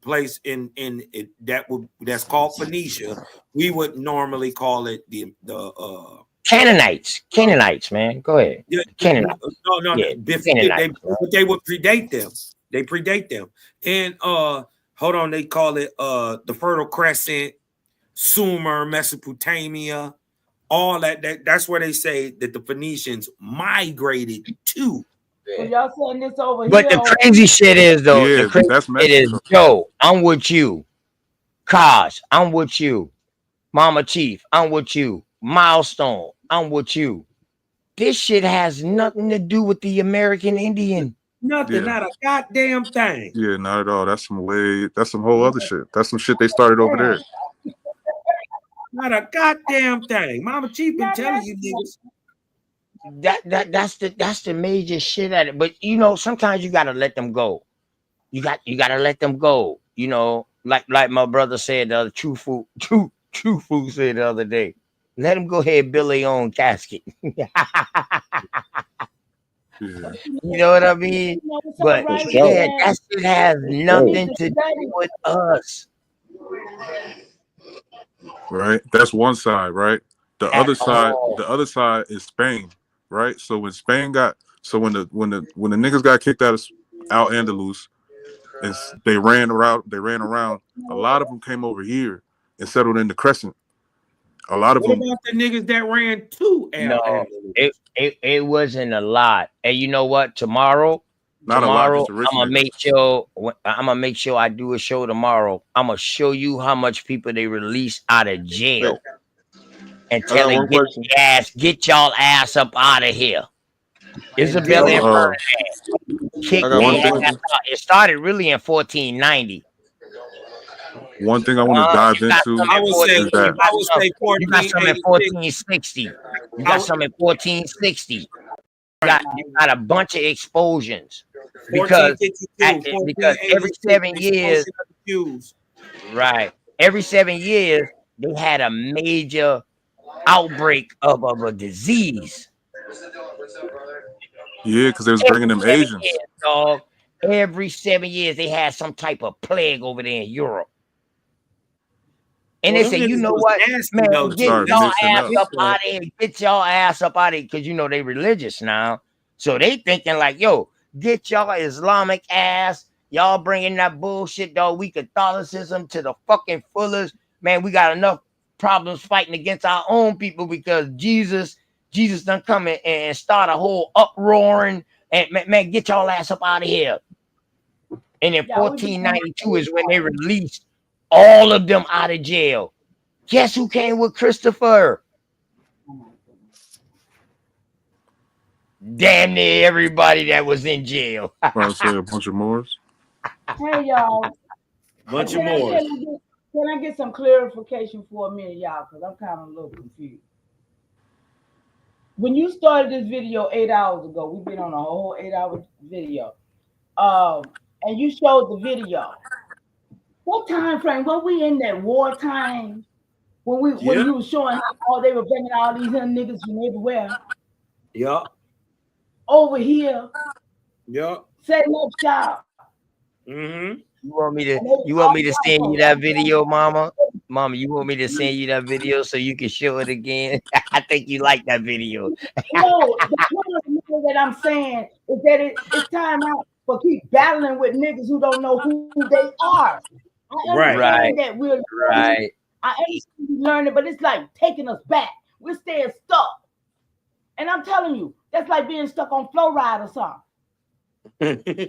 place in it that's called Phoenicia. We would normally call it the Canaanites, man. Go ahead. Canaanites. No. Yeah, They would predate them. They predate them. And hold on, they call it the Fertile Crescent, Sumer, Mesopotamia, all that's where they say that the Phoenicians migrated to. So y'all saying this over But here? the crazy shit is though, the crazy shit is, Joe, I'm with you. Kaz, I'm with you. Mama Chief, I'm with you. Milestone, I'm with you. This shit has nothing to do with the American Indian. Nothing, not a goddamn thing. Yeah, not at all. That's some whole other shit. That's some shit they started over there. Not a goddamn thing. Mama Chief been telling you niggas. That's the major shit at it. But you know, sometimes you gotta let them go. You gotta let them go. You know, like my brother said, the other true food said the other day. Let them go ahead and build their own casket. You know what I mean? But yeah, that shit has nothing to do with us. Right? That's one side, right? The other side is Spain, right? So when Spain got when the niggas got kicked out of Al-Andalus, they ran around. A lot of them came over here and settled in the Crescent. A lot of them. What about the niggas that ran to No, it wasn't a lot. And you know what? Tomorrow, I'm gonna make sure I do a show tomorrow. I'm gonna show you how much people they release out of jail and tell them get y'all ass up out of here. Isabella and Ferdinand kicked their ass out. It started really in 1490. One thing I want to dive into is that you got some in 1460. You got some in 1460. You got a bunch of explosions because every 7 years, right? Every 7 years they had a major outbreak of a disease. Yeah, because they was bringing them Asians. Dog. Every 7 years they had some type of plague over there in Europe. And they say, you know what, man, get y'all ass up out of here. Get y'all ass up out of here. Because, you know, they religious now. So they thinking like, yo, get y'all Islamic ass Y'all bringing that bullshit, dog. We Catholicism to the fucking fullest. Man, we got enough problems fighting against our own people because Jesus done come in and start a whole uproaring. And man, get y'all ass up out of here. And in 1492 is when they released all of them out of jail. Guess who came with Christopher? Damn near everybody that was in jail. I say a bunch of Moors. Hey y'all. Bunch of Moors. Can I get some clarification for a minute, y'all? Because I'm kind of a little confused. When you started this video 8 hours ago, we've been on a whole 8-hour video. And you showed the video. What time frame? Were we in that wartime? When you were showing how they were bringing all these young niggas from everywhere. Yeah. Over here. Yeah. Setting up shop. Mm-hmm. You want me to send you that video, Mama? Mama, you want me to send you that video so you can show it again? I think you like that video. No, the point that I'm saying is that it's time out for keep battling with niggas who don't know who they are. I understand that we're learning. I understand we're learning, but it's like taking us back. We're staying stuck. And I'm telling you, that's like being stuck on flow ride or something.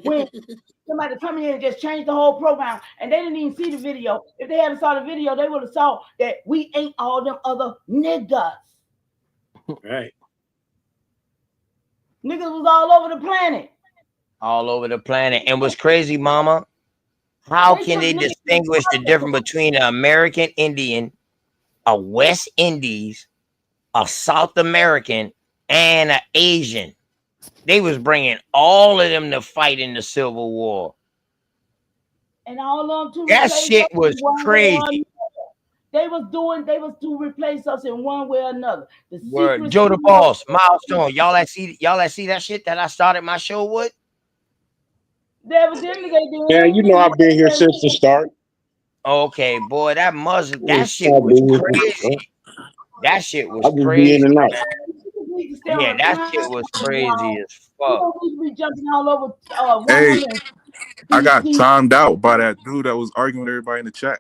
When somebody come in and just change the whole program and they didn't even see the video. If they hadn't saw the video, they would have saw that we ain't all them other niggas. Right. Niggas was all over the planet. All over the planet. And what's crazy, Mama? How can they distinguish the difference between an American Indian, a West Indies, a South American, and an Asian? They was bringing all of them to fight in the Civil War. And all of them that shit was crazy. They was to replace us in one way or another. Word. Joe the Boss, Milestone. Y'all that see that shit that I started my show with? Evidently they did. Yeah, you know I've been here since the start. Okay, boy, that shit was crazy. That shit was crazy. Yeah, that shit was crazy as fuck. We jumping all over. Hey, I got timed out by that dude that was arguing with everybody in the chat.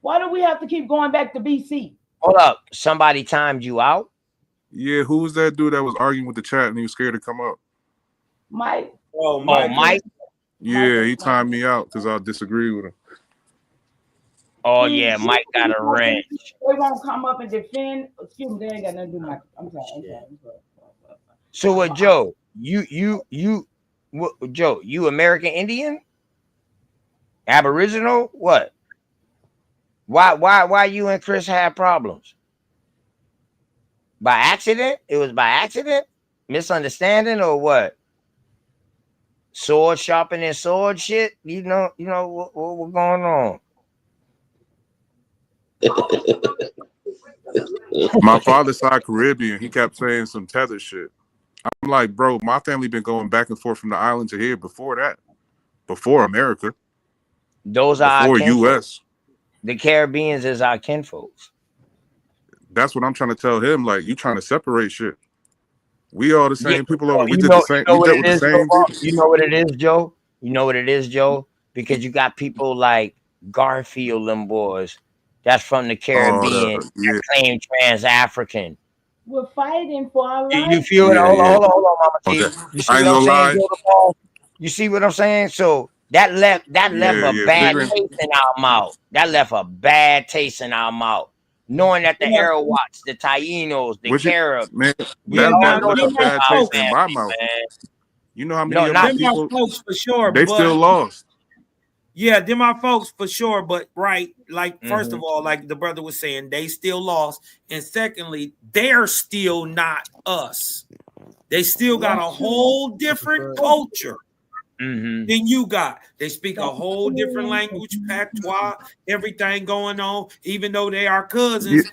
Why do we have to keep going back to BC? Hold up, somebody timed you out? Yeah, who was that dude that was arguing with the chat and he was scared to come up? Mike. Oh, Mike. Yeah, he timed me out because I disagree with him. Oh yeah, Mike got a wrench. They won't come up and defend. Excuse me, they ain't got nothing to do with Mike. I'm sorry. So what, Joe? Joe, you American Indian? Aboriginal? What? Why you and Chris had problems? By accident? It was by accident? Misunderstanding or what? Sword sharpening sword shit? You know what's going on? My father's side Caribbean. He kept saying some tether shit. I'm like, bro, my family been going back and forth from the island to here before that. Before America. Those are before US. The Caribbeans is our kinfolks. That's what I'm trying to tell him. Like, you trying to separate shit. We all the same people over. We You did know, the same. You know we what dealt it with is, the same Joe? people. You know what it is, Joe? You know what it is, Joe? Because you got people like Garfield and boys that's from the Caribbean that claim trans-African. We're fighting for our life. You feel it? Hold on, Mama T. Okay. You see what I'm saying, Joe the Ball? You see what I'm saying? So that left a bad taste in our mouth. That left a bad taste in our mouth. Knowing that the Arawaks, the Tainos, the Caribs, man, we all know left a bad taste in my mouth. You know how many of my people folks for sure, they still lost. Yeah, them our folks for sure, but first of all, like the brother was saying, they still lost, and secondly, they're still not us. They still got a whole different culture than you got. They speak a whole different language, patois, everything going on. Even though they are cousins,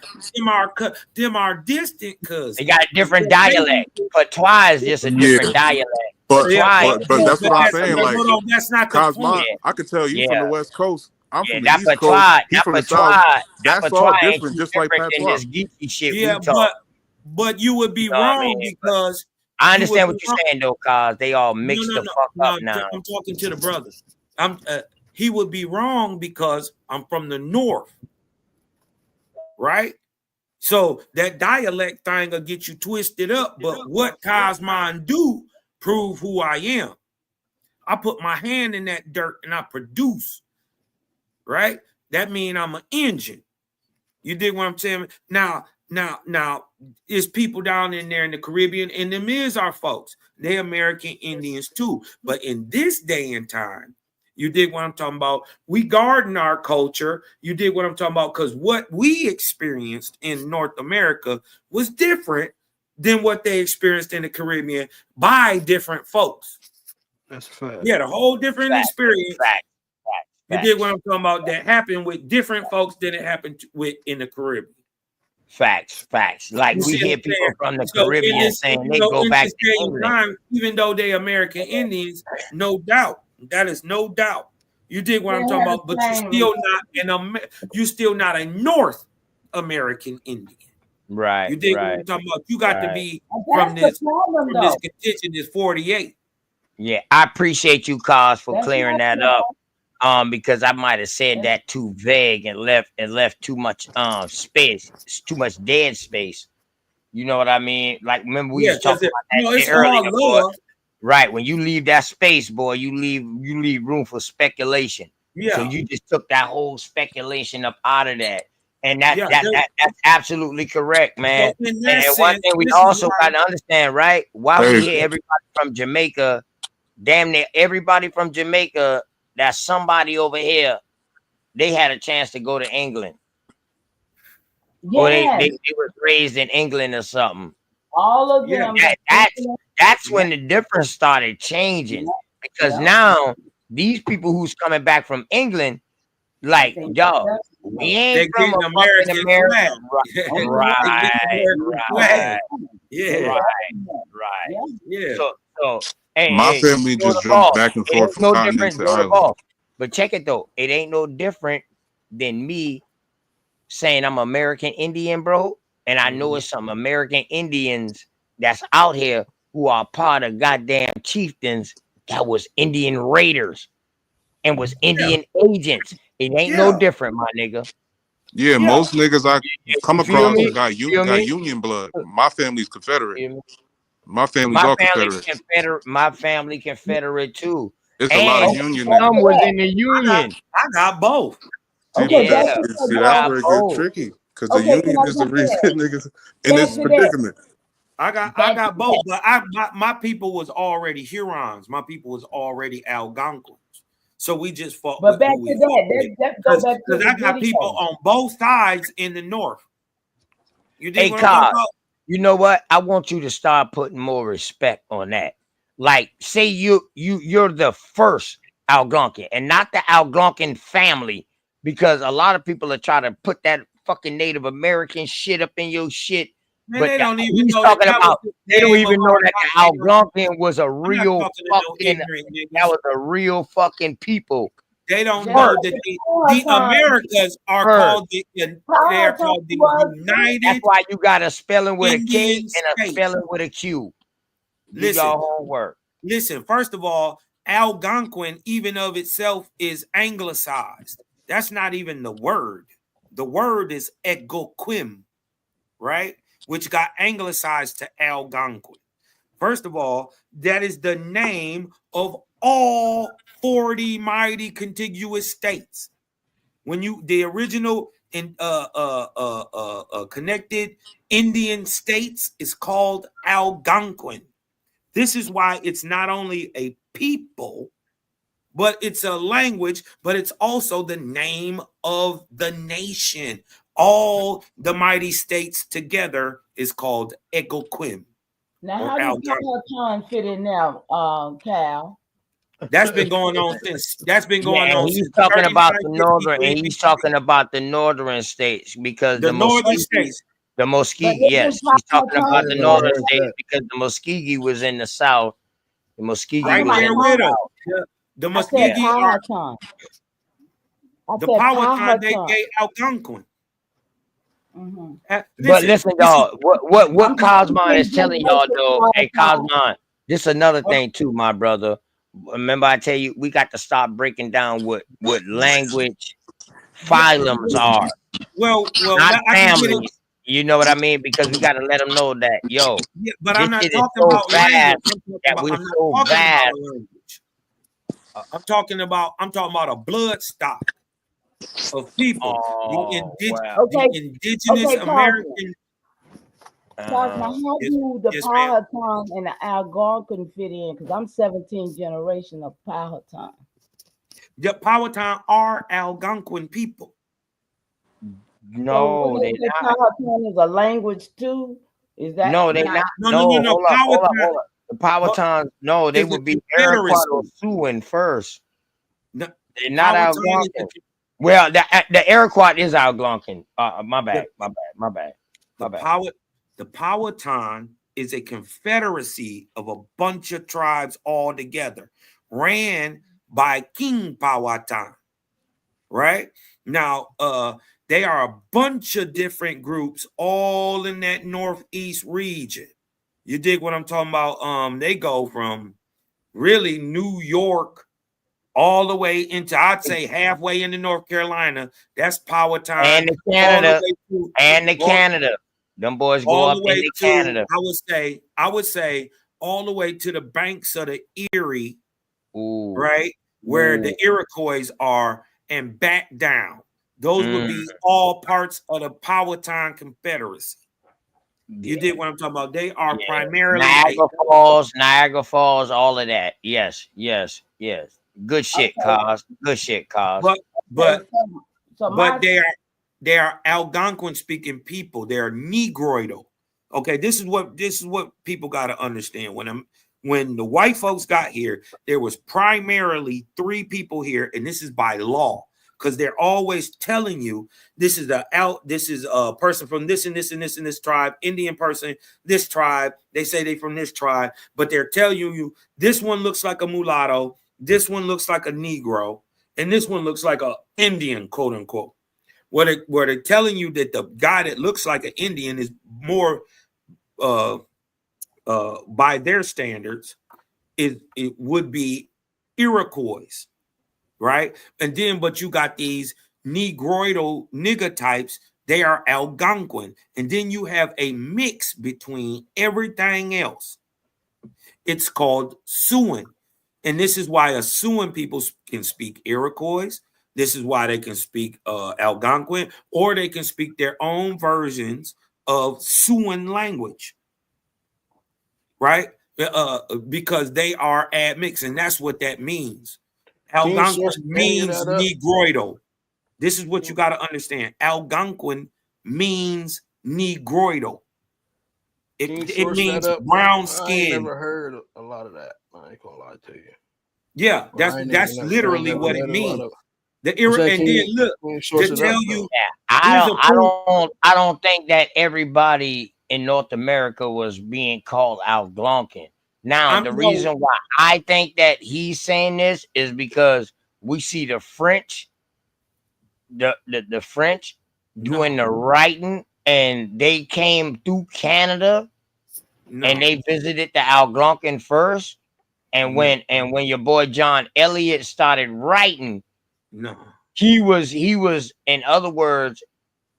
them are distant cousins. They got a different dialect. Patois is just a different dialect. But that's what I'm saying. Like, that's not the Cosmon, I can tell you from the West Coast. I'm from the East Coast. He's from the South. That's all different, just like patois. But you would be wrong because I understand what you're saying though, cause they all mixed the fuck up now. I'm talking to the brother. He would be wrong because I'm from the north, right? So that dialect thing will get you twisted up. But what KOSMON do prove who I am. I put my hand in that dirt and I produce, right? That means I'm an engine. You dig what I'm saying? Now, there's people down in there in the Caribbean, and them is our folks. They're American Indians too. But in this day and time, you dig what I'm talking about? We garden our culture. You dig what I'm talking about? Because what we experienced in North America was different than what they experienced in the Caribbean by different folks. That's fact. Yeah, the whole different experience. You dig what I'm talking about? That happened with different folks than it happened with in the Caribbean. Facts. Like we hear people from the Caribbean saying they go back to England. Even though they American Indians, no doubt. That is no doubt. You dig what I'm talking about? But you're still not a North American Indian. Right. You dig what I'm talking about? You got to be from this contingent is 48. Yeah, I appreciate you, Cos, for clearing that up. Because I might have said that too vague and left too much space, too much dead space. You know what I mean? Like, remember we was talking about that earlier, boy. Right, when you leave that space, boy, you leave room for speculation. Yeah. So you just took that whole speculation up out of that. And that's absolutely correct, man. So and one thing we also got to understand, right? Why we hear everybody from Jamaica, damn near everybody from Jamaica, that somebody over here, they had a chance to go to England. Yes. Or they was raised in England or something. All of them. That's when the difference started changing. Because now these people who's coming back from England, like, yo, we ain't from American. Right. Yeah. So hey, my family just jumped back and forth from continent to island. But check it though, it ain't no different than me saying I'm American Indian, bro. And I know it's some American Indians that's out here who are part of goddamn chieftains that was Indian raiders and was Indian agents. It ain't no different, my nigga. Yeah, most niggas I come across got Union blood. My family's Confederate. My family's all Confederate. My family Confederate too. It's a lot of Union niggas. Some was in the Union. I got both. See, that's where it gets tricky. Because the Union is the reason niggas in this predicament. I got both, but my people was already Hurons. My people was already Algonquins. So we just fought. But back to that, because I got people on both sides in the north. You hey, Carl, you know what? I want you to start putting more respect on that. Like, say you're the first Algonquin and not the Algonquin family, because a lot of people are trying to put that fucking Native American shit up in your shit. Man, but they don't even know talking about. They don't even know that the Algonquin was a real fucking. That was a real fucking people. They don't know that the Americas are called the United. That's why you got a spelling with Indian a K and a spelling with a Q. Do your homework. Listen, first of all, Algonquin, even of itself, is anglicized. That's not even the word. The word is Egoquim, right? Which got anglicized to Algonquin. First of all, that is the name of all 40 mighty contiguous states. When the original connected Indian states is called Algonquin. This is why it's not only a people, but it's a language, but it's also the name of the nation. All the mighty states together is called Egoquim. Now, how does Powhatan fit in now, Cal? That's been going on since. That's been going on. He's talking about the northern, and he's talking about the northern states because the northern states. The Muskegee, yes, he's talking about the northern states because the Muskegee was in the south. The Muskegee was in the south. The Muskegee are. The Powhatan, they gave Algonquin. But listen, dog. What Cosmon is telling y'all, though, hey, Powhatan. Cosmon, this is another thing too, my brother. Remember, I tell you, we got to stop breaking down what language phylums are, Well, not I can get it. families. You know what I mean? Because we got to let them know that, yo, Yeah, but this I'm not shit is talking so about vast language. that we're I'm not so talking vast. about a language. I'm talking about a blood stock of people. Oh, wow. Okay. The indigenous Okay, Cosmo. American. Cosmo, how Yes, do the yes, ma'am. Powhatan and the Algonquin fit in? Because I'm 17th generation of Powhatan. The Powhatan are Algonquin people. No, So they the not. Powhatan is a language too? Is that No, they not. No, hold up. The Powhatans, no, they would be Iroquois or Siouan first. The They're not Algonquin. Well, the Iroquois is Algonquin. My bad. The Powhatan is a confederacy of a bunch of tribes all together, ran by King Powhatan. Right now, they are a bunch of different groups, all in that northeast region. You dig what I'm talking about? They go from really New York all the way into, I'd say, halfway into North Carolina. That's Powhatan. And the Canada. Canada. Them boys go up into Canada. I would say all the way to the banks of the Erie, Ooh. right? Where the Iroquois are, and back down. Those would be all parts of the Powhatan Confederacy. You did what I'm talking about. They are primarily Niagara Falls, all of that. Yes. Good shit, Cos. Good shit, Cos. But they are Algonquin speaking people. They are Negroidal. Okay, this is what people got to understand. When the white folks got here, there was primarily 3 people here, and this is by law, because they're always telling you this is a person from this and this and this and this tribe, Indian person, this tribe. They say they from this tribe, but they're telling you this one looks like a mulatto, this one looks like a Negro, and this one looks like a Indian, quote unquote. Where they're telling you that the guy that looks like an Indian is more by their standards, it would be Iroquois, right? And then, but you got these Negroidal nigger types, they are Algonquin. And then you have a mix between everything else. It's called Siouan. And this is why a Siouan people can speak Iroquois. This is why they can speak Algonquin, or they can speak their own versions of Siouan language, right? Because they are admixed, and that's what that means. Algonquin means Negroidal. This is what you got to understand. Algonquin means Negroidal. It means brown skin. I never heard a lot of that. I ain't gonna lie to you. Yeah, that's literally what it means. And then look, to tell you, I don't think that everybody in North America was being called Algonquin. Now, the reason why I think that he's saying this is because we see the French, the French doing the writing, and they came through Canada, and they visited the Algonquin first. And when your boy John Eliot started writing, he was, in other words,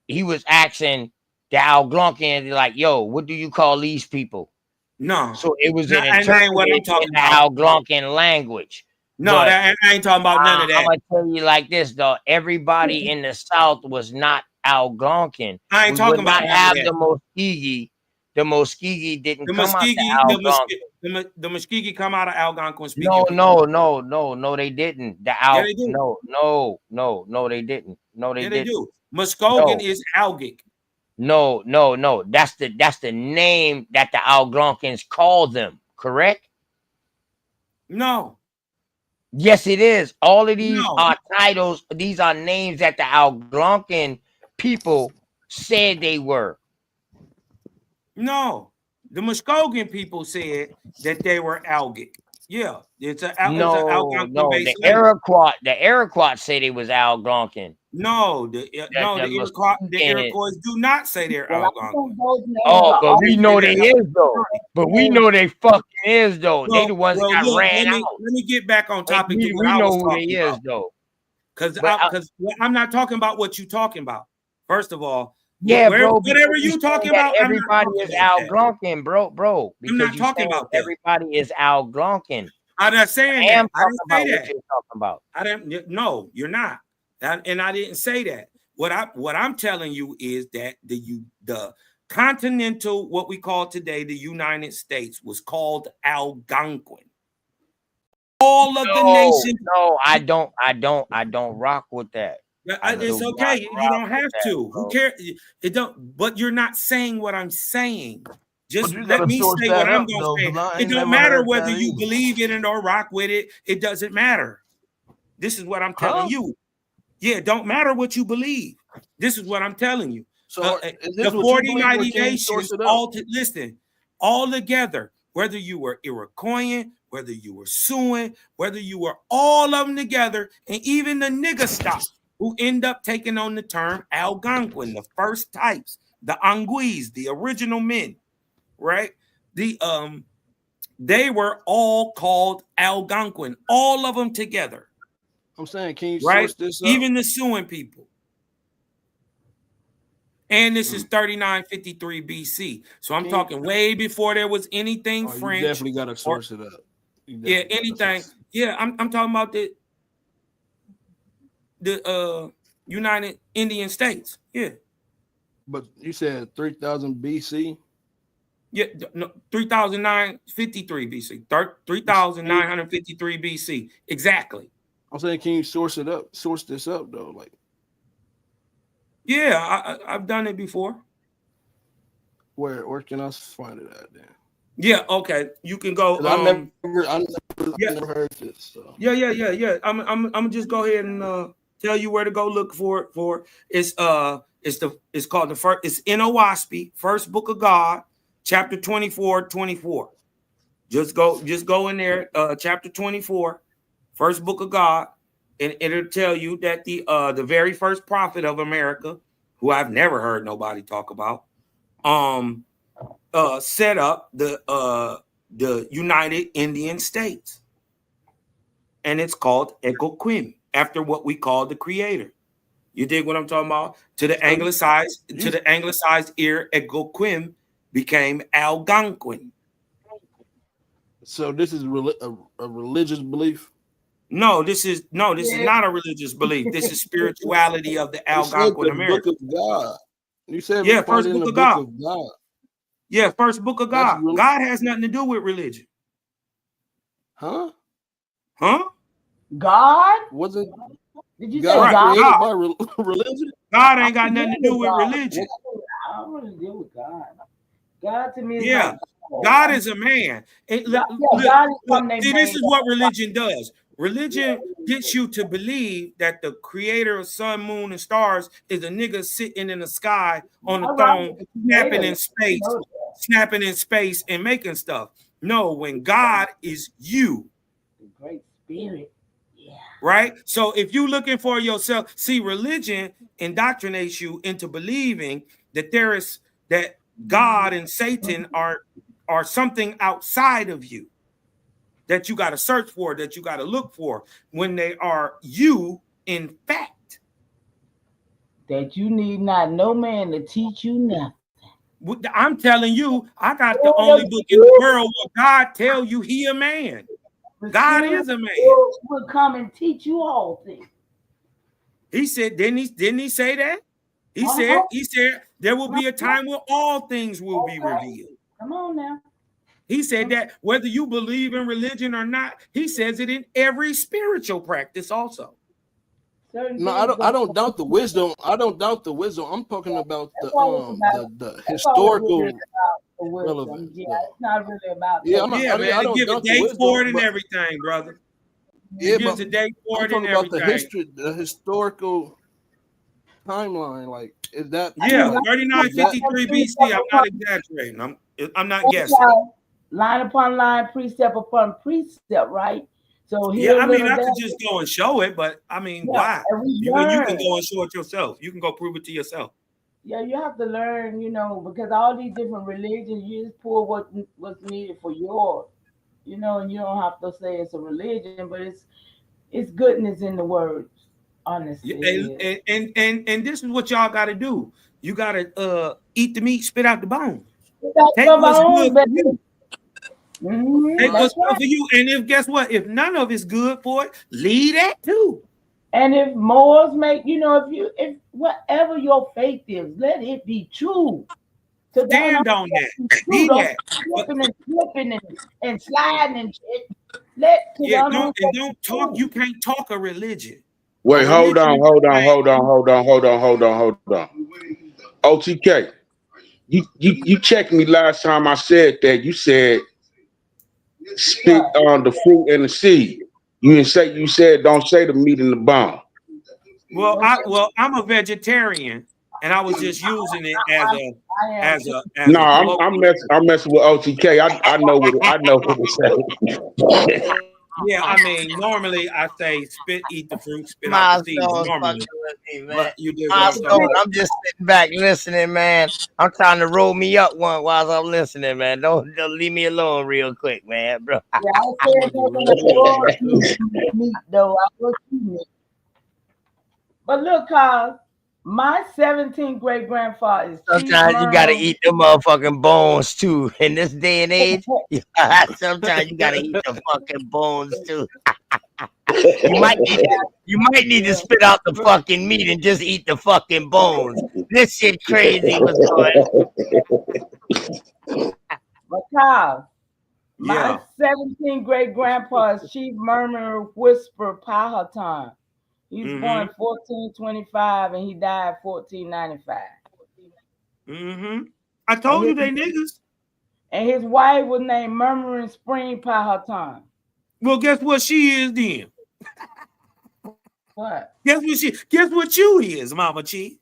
he was asking the Algonquin, like, yo, what do you call these people? No. So it was an interpreted in the Algonquin language. No, I ain't talking about none of that. I'm gonna tell you like this, though. Everybody in the South was not Algonquin. I ain't talking about the Muskegee. The Muskegee didn't come out of Algonquin. The Muskegee come out of Algonquin speaking. No, they didn't. No, they didn't. No, they didn't. Do. Muskogee is Algic. No. That's the name that the Algonquins call them, correct? No. Yes, it is. All of these are titles. These are names that the Algonquin people said they were. No. The Muskogee people said that they were Algic. Yeah, it's an No, Algonquin based the language. Iroquois say they was Algonquin. No, the Iroquois do not say they're Well, I Algonquin. think those names Oh, are but all we know they is though. But we know they fucking is though. They the ones that got look, ran let out. me get back on topic to what We I know was who they talking is about. though. Because I'm not talking about what you talking about. First of all, Yeah, bro. whatever you talking about, I'm not everybody talking is about that. Algonquin, bro. I'm not Because you talking saying about that. everybody is Algonquin. I'm not saying I am that. I talking didn't say about that. what you're talking about. I didn't. No, you're not. And I didn't say that. What I'm telling you is that the continental, what we call today the United States, was called Algonquin. All of the nations. No, I don't rock with that. It's okay. You don't have to. Who cares? It don't. But you're not saying what I'm saying. Just let me say what I'm going to say. It don't matter whether you believe in it or rock with it. It doesn't matter. This is what I'm telling you. Yeah, it don't matter what you believe. This is what I'm telling you. So The 4090 nations, listen, all together, whether you were Iroquoian, whether you were Siouan, whether you were all of them together, and even the nigger stock who end up taking on the term Algonquin, the first types, the Anguis, the original men, right? They were all called Algonquin, all of them together. I'm saying, can you source this up? Even the Siouan people. And this is 3953 BC. So I'm talking way before there was anything French. You definitely got to source it up. Yeah, anything. Yeah, I'm talking about the United Indian States. Yeah. But you said 3000 BC? Yeah, no, 3953 BC. 3953 BC. Exactly. I'm saying, can you source this up though? Like, yeah, I've done it before. Where can I find it at then? Yeah, okay. You can go. I never heard this. So. Yeah. I'm just go ahead and tell you where to go look for it. It's called the first. It's Inowaspi, First Book of God, chapter 24. Just go in there, chapter 24, First Book of God, and it'll tell you that the very first prophet of America, who I've never heard nobody talk about, set up the United Indian States, and it's called Ecoquim, after what we call the creator. You dig what I'm talking about? To the anglicized ear, Ecoquim became Algonquin. So this is a religious belief? No, this is not a religious belief. This is spirituality of the Algonquin America. Book of God. You said First Book of God. Yeah, First Book of God. Really... God has nothing to do with religion. Huh? God? Wasn't Did you God say God? By religion? God ain't got nothing to do with religion. I don't want to deal with God. God to me is like God is a man. See, this is what religion does. Religion gets you to believe that the creator of sun, moon, and stars is a nigga sitting in the sky on a throne, snapping in space and making stuff. No, when God is you. The Great Spirit. Yeah. Right? So if you're looking for yourself, see, religion indoctrinates you into believing that God and Satan are something outside of you that you got to search for, that you got to look for, when they are you in fact. That you need not no man to teach you nothing. I'm telling you, I got the only book in the world where God tell you he a man. God is a man. Will come and teach you all things. He said, didn't he say that? He said there will be a time where all things will be revealed. Come on now. He said that whether you believe in religion or not, he says it in every spiritual practice also. No, I don't doubt the wisdom. I'm talking about the historical relevance. Yeah, it's not really about I don't give a date for it and everything, brother. Yeah, gives a date for it and everything. The historical timeline, like is that? Yeah, 3953 BC. I'm not exaggerating. I'm not guessing. line upon line, precept upon precept, right? So Yeah, here I mean, little I could there, just go and show it, but I mean, yeah, why? and we You can learn. go and show it yourself. You can go prove it to yourself. Yeah, you have to learn, because all these different religions, you just pull what's needed for yours, and you don't have to say it's a religion, but it's goodness in the words. Honestly, it is. And this is what y'all got to do. You got to eat the meat, spit out the bones. That's Take your what's good bones, for baby. you. Take That's what's good right. for you. And if guess what? If none of it's good for it, leave that too. And if Moors make, if whatever your faith is, let it be true. So Stand on that. true. Be Don't that. slipping and slipping and sliding and shit. Let to the Don't unrooted talk. You can't talk a religion. Wait, hold on. OTK, you checked me last time I said that. You said spit on the fruit and the seed. You said don't say the meat and the bone. Well, I'm a vegetarian, and I was just using it as No, a I'm messing with OTK. I know what to say. Yeah, I mean, normally I say eat the fruit, spit out the seeds. Milestone's fucking Normally, with me, man. but you did what I'm talking Milestone, about. I'm just sitting back listening, man. I'm trying to roll me up one while I'm listening, man. Don't leave me alone real quick, man, bro. Yeah, I said nothing meat though. I was eating it. But look, Carl, my 17th great grandfather is Chief Sometimes you gotta Murmur. eat the motherfucking bones too. In this day and age, sometimes you gotta eat the fucking bones too. You might need to spit out the fucking meat and just eat the fucking bones. This shit crazy. What's going? But Carl, my 17th great grandpa is Chief Murmur Whisper Powhatan. He was born 1425 and he died 1495. I told you they niggas. And his wife was named Murmuring Spring Powhatan. Well, guess what she is then? What? Guess what you is, Mama Chief?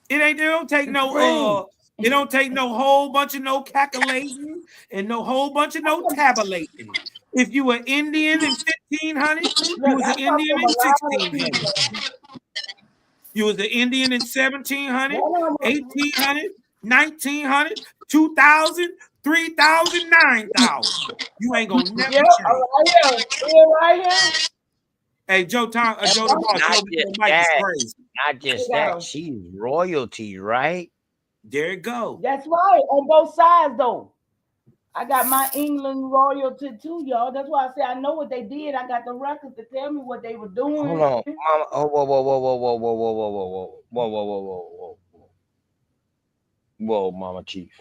It don't take no it don't take no whole bunch of no calculating and no whole bunch of no tabulating. If you were Indian in 1500, you was an Indian in 1600. You was an Indian in 1700, 1800, 1900, 2000, 3000, 9000. You ain't gonna never change. Right here. Hey, Joe the boss, show me the mic is crazy. Not just that, she's royalty, right? There it go. That's right. On both sides, though. I got my England royalty too, y'all. That's why I say I know what they did. I got the records to tell me what they were doing. Hold on, Mama. Oh, whoa, Mama Chief.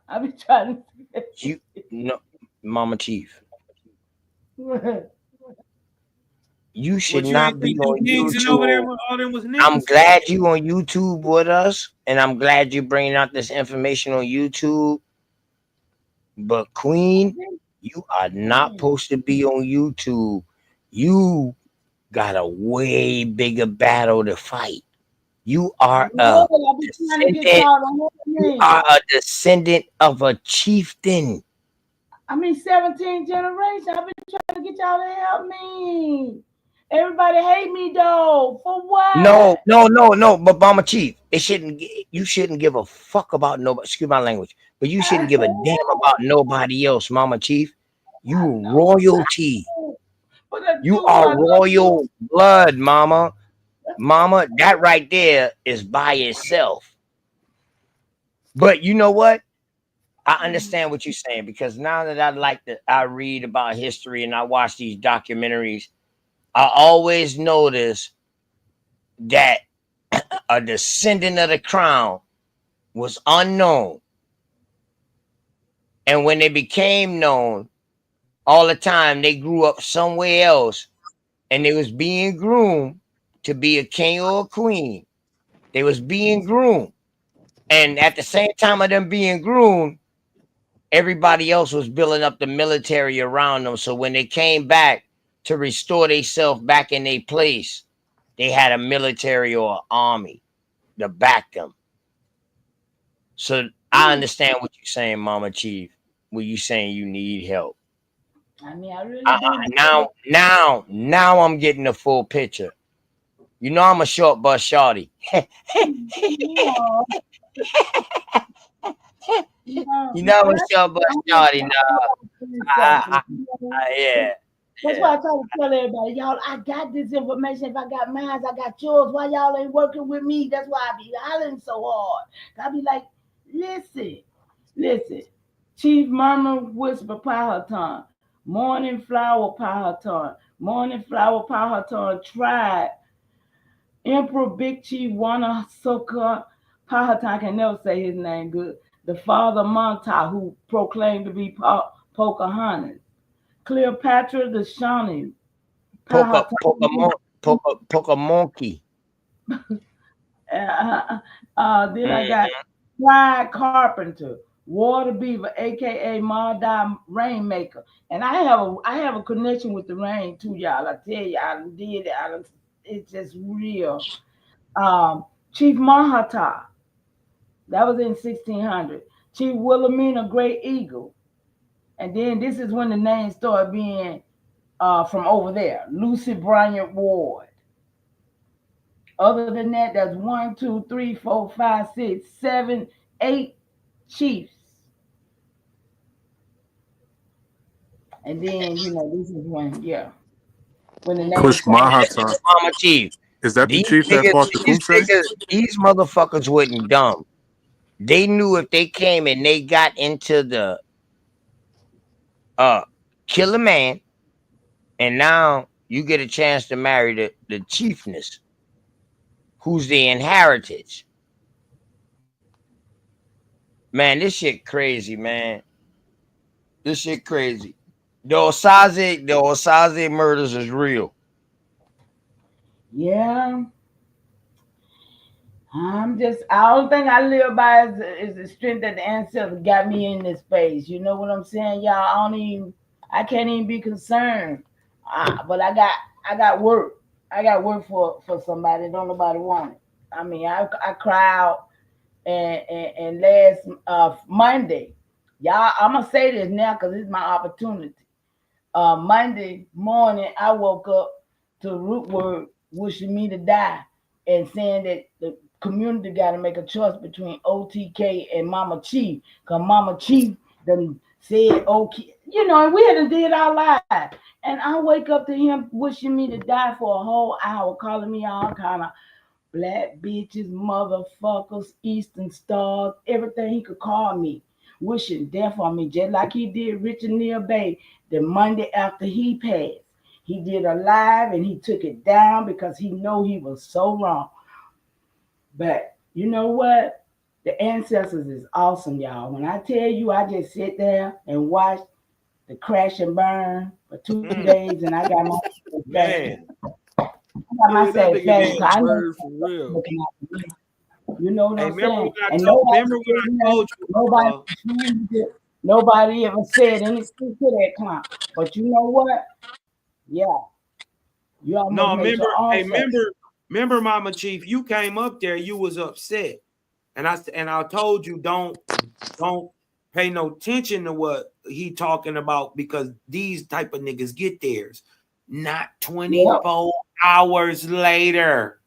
I be trying to. Mama Chief. You should not be on YouTube. I'm glad you on YouTube with us, and I'm glad you're bringing out this information on YouTube. But Queen, you are not supposed to be on YouTube. You got a way bigger battle to fight. You are a descendant of a chieftain. I mean, 17th generation. I've been trying to get y'all to help me. Everybody hate me though. For what? No. But Mama Chief, you shouldn't give a fuck about nobody. Excuse my language, but you shouldn't give a damn about nobody else, Mama Chief. You royalty. You are royal blood, Mama. Mama, that right there is by itself. But you know what? I understand what you're saying, because now that I read about history and I watch these documentaries, I always notice that a descendant of the crown was unknown. And when they became known, all the time they grew up somewhere else and they was being groomed to be a king or a queen. They was being groomed. And at the same time of them being groomed, everybody else was building up the military around them. So when they came back to restore themselves back in their place, they had a military or an army to back them. So I understand what you're saying, Mama Chief. When you saying you need help. I mean, I really do. Now I'm getting the full picture. You know I'm a short bus shorty. You know I'm a short bus shorty now. Yeah. That's why I try to tell everybody, y'all, I got this information. If I got mine, I got yours. Why y'all ain't working with me? That's why I be hollering so hard. I be like, listen. Chief murmur, whisper, Powhatan. Morning flower, Powhatan. Morning flower, Powhatan. Tried. Emperor Big Chief Wanasoka. Powhatan can never say his name good. The father Monta, who proclaimed to be Pocahontas. Cleopatra the Shawnee. Pocamonkey. Then I got Clyde Carpenter, Water Beaver, aka Mardai Rainmaker. And I have a connection with the rain too, y'all. I tell you, I did it. It's just real. Chief Mahata, that was in 1600. Chief Wilhelmina Great Eagle. And then this is when the names started being from over there. Lucy Bryant Ward. Other than that, that's 1, 2, 3, 4, 5, 6, 7, 8 chiefs. And then, this is when the name Kush Mahata. Mama Chief. Is that the chief that fought the These motherfuckers wasn't dumb. They knew if they came and they got into the kill a man, and now you get a chance to marry the chiefness, who's the inheritance. Man, this shit crazy, man. This shit crazy. The Osaze murders is real. Yeah. I don't think I live by is the strength that the ancestors got me in this space. You know what I'm saying, y'all? I can't even be concerned. But I got work. I got work for somebody. Don't nobody want it. I mean, I cry out and last Monday, y'all. I'm gonna say this now because it's my opportunity. Monday morning, I woke up to root word wishing me to die and saying that the community got to make a choice between OTK and Mama Chief, because Mama Chief done said okay, and we hadn't did our lives. And I wake up to him wishing me to die for a whole hour, calling me all kind of black bitches, motherfuckers, Eastern stars, everything he could call me, wishing death on me, just like he did Richard Neal Bay the Monday after he passed. He did a live and he took it down because he know he was so wrong. But you know what? The ancestors is awesome, y'all. When I tell you, I just sit there and watch the crash and burn for 2 days, and I got my satisfaction. I got my satisfaction. I know for real. You know what I'm saying? And nobody ever said anything to that clown. But you know what? Yeah. You remember, Mama Chief, you came up there, you was upset. And I told you don't pay no attention to what he talking about, because these type of niggas get theirs. Not 24 hours later.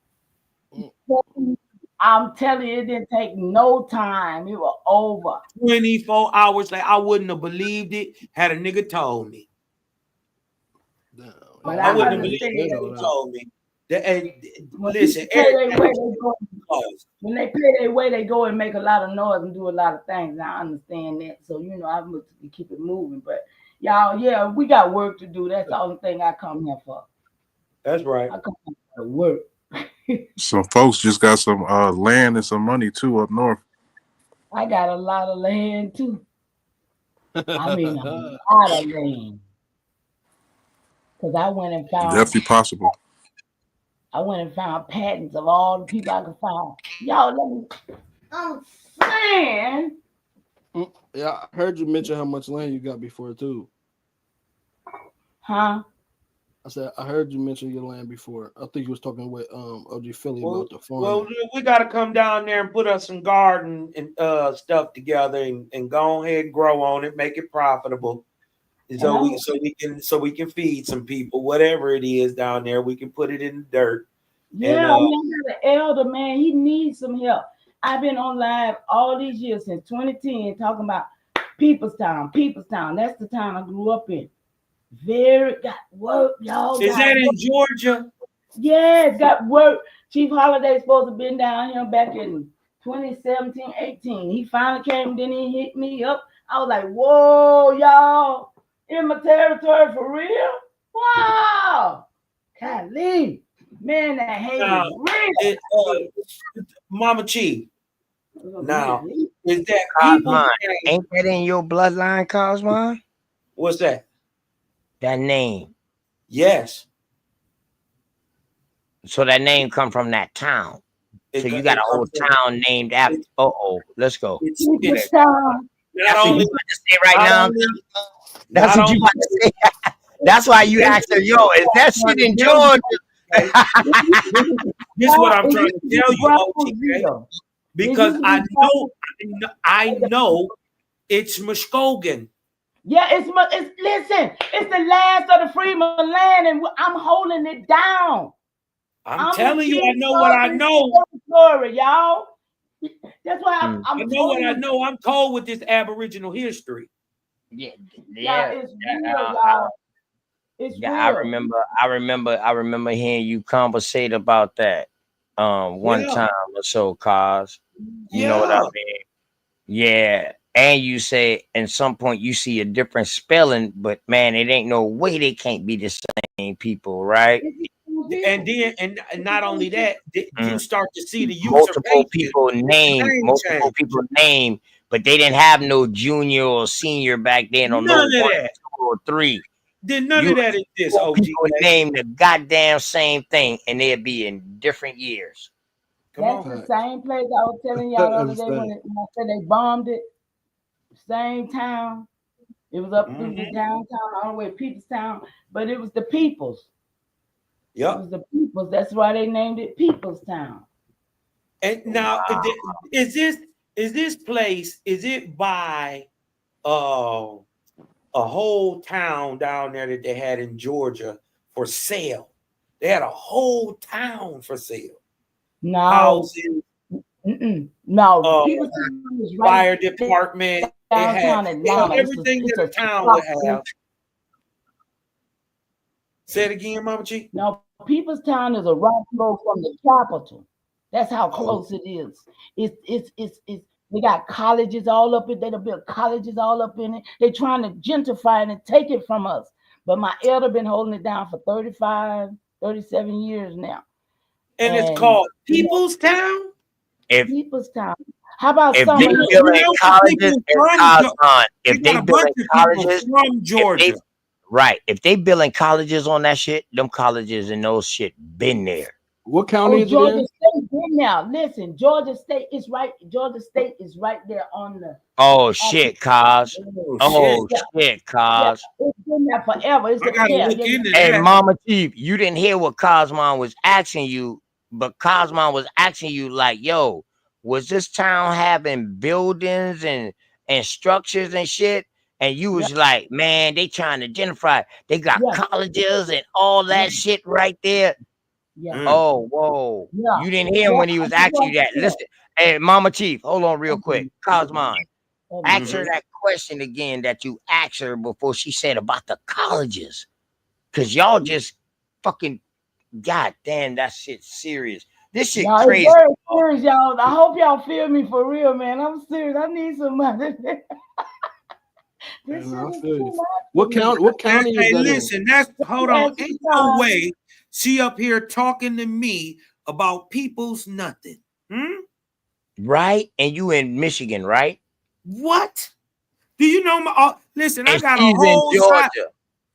I'm telling you, it didn't take no time. It was over. 24 hours later. I wouldn't have believed it had a nigga told me. No, but I wouldn't have believed it had he told me. Listen, when they play their way, they go and make a lot of noise and do a lot of things. I understand that. So, I'm looking to keep it moving. But y'all, yeah, we got work to do. That's the only thing I come here for. That's right. I come here for work. Some folks just got some land and some money too up north. I got a lot of land too. I mean, a lot of land. Because I went and found. Definitely possible. I went and found patents of all the people I could find. Y'all, I'm saying. Yeah, I heard you mention how much land you got before too. Huh? I said I heard you mention your land before. I think you was talking with OG Philly about the farm. Well, we got to come down there and put us some garden and stuff together and go ahead and grow on it, make it profitable, and so we can feed some people, whatever it is down there. We can put it in the dirt. Yeah, I got an elder, man. He needs some help. I've been on live all these years since 2010 talking about Peoplestown. That's the town I grew up in. Got work, y'all. Is that in Georgia? Yeah, it's got work. Chief Holiday's supposed to have been down here back in 2017, 18. He finally came, then he hit me up. I was like, whoa, y'all, in my territory for real? Wow. Golly. Man, that hate is real. Mama Chief. Now, is that Cosmon? Ain't that in your bloodline, Cosmon? What's that? That name. Yes. So that name come from that town. So you got a whole town named after. Let's go. It's That's what you about to say right now. That's what you about to say. That's why you asked her, yo, is that shit in Georgia? This is what I'm trying to tell you, OTK, because I know it's Muskogee. Yeah, it's listen, it's the last of the Freeman land, and I'm holding it down. I'm telling you, I know what I know. Story, y'all. That's why I know what I know. I'm told with this Aboriginal history. Yeah, it's real, y'all. It's real. I remember hearing you conversate about that one time or so, cause you know what I mean. Yeah. And you say at some point you see a different spelling, but man, it ain't no way they can't be the same people, right? And then, and not only that, you start to see the multiple people name, but they didn't have no junior or senior back then, or none no of 1, that. 2, or 3. Then none of that exists. People name the goddamn same thing, and they'd be in different years. That's the same place I was telling y'all the other day when I said they bombed it. Same town. It was up through the downtown, all the way to Peoplestown, but it was the peoples. Yeah, it was the peoples. That's why they named it Peoplestown. And now, is this place? Is it by a whole town down there that they had in Georgia for sale? They had a whole town for sale. No, houses. No, fire department. Downtown Atlanta. Everything that a town would have. Say it again, Mama G. No, Peoplestown is a rock road from the capital. That's how close it is. It's they got colleges all up in there. They built colleges all up in it. They're trying to gentrify it and take it from us. But my elder been holding it down for 35, 37 years now. And it's called Peoplestown? Peoplestown. How about if some they building colleges if they building colleges from Georgia? If they building colleges on that shit, them colleges and those shit been there. What county is Georgia it State been now. Listen, Georgia State is right. Georgia State is right there on the. Oh shit, cause. Oh shit, cause. Yeah, it's been there forever. It's Hey, Mama Chief, you didn't hear what Cosmon was asking you, but Cosmon was asking you like, yo, was this town having buildings and structures and shit? And you was like, man, they trying to gentrify. They got colleges and all that shit right there. Oh, whoa. You didn't hear him when he was asking you that. Listen, hey, Mama Chief, hold on real quick. Cosmon, ask her that question again that you asked her before she said about the colleges. Because y'all just fucking, goddamn, that shit's serious. This shit crazy. It's very serious, y'all. I hope y'all feel me for real, man. I'm serious. I need some money. What county is that listen, hold on. Ain't no way she up here talking to me about people's nothing. Right? And you in Michigan, right? What? Do you know my listen, and I got a whole side.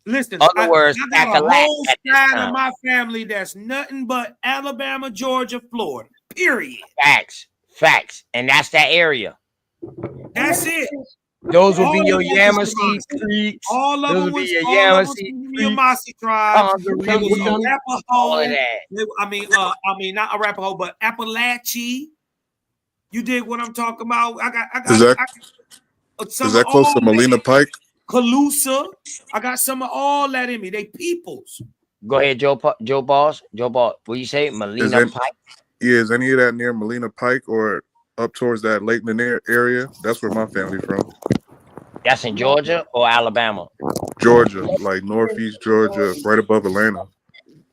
Listen, other words, I got a whole side of my family that's nothing but Alabama, Georgia, Florida. Period. Facts. And that's that area. That's it. Those will All be of your them Yamasee was Yamasee. Creeks. All of Those them will be was your all of them Yamasee from the Creeks, Yamasee tribes. What There was Tongarees, all of Arapaho. that. I mean, not Arapaho, but Appalachie. You dig what I'm talking about? I Is got some of that close all to Molina that. Pike? Calusa. I got some of all that in me. They peoples. Go ahead, Joe Boss. What you say? Is Molina Pike? is any of that near Molina Pike or up towards that Lake Lanier area? That's where my family from. That's in Georgia or Alabama? Georgia, like northeast Georgia, right above Atlanta.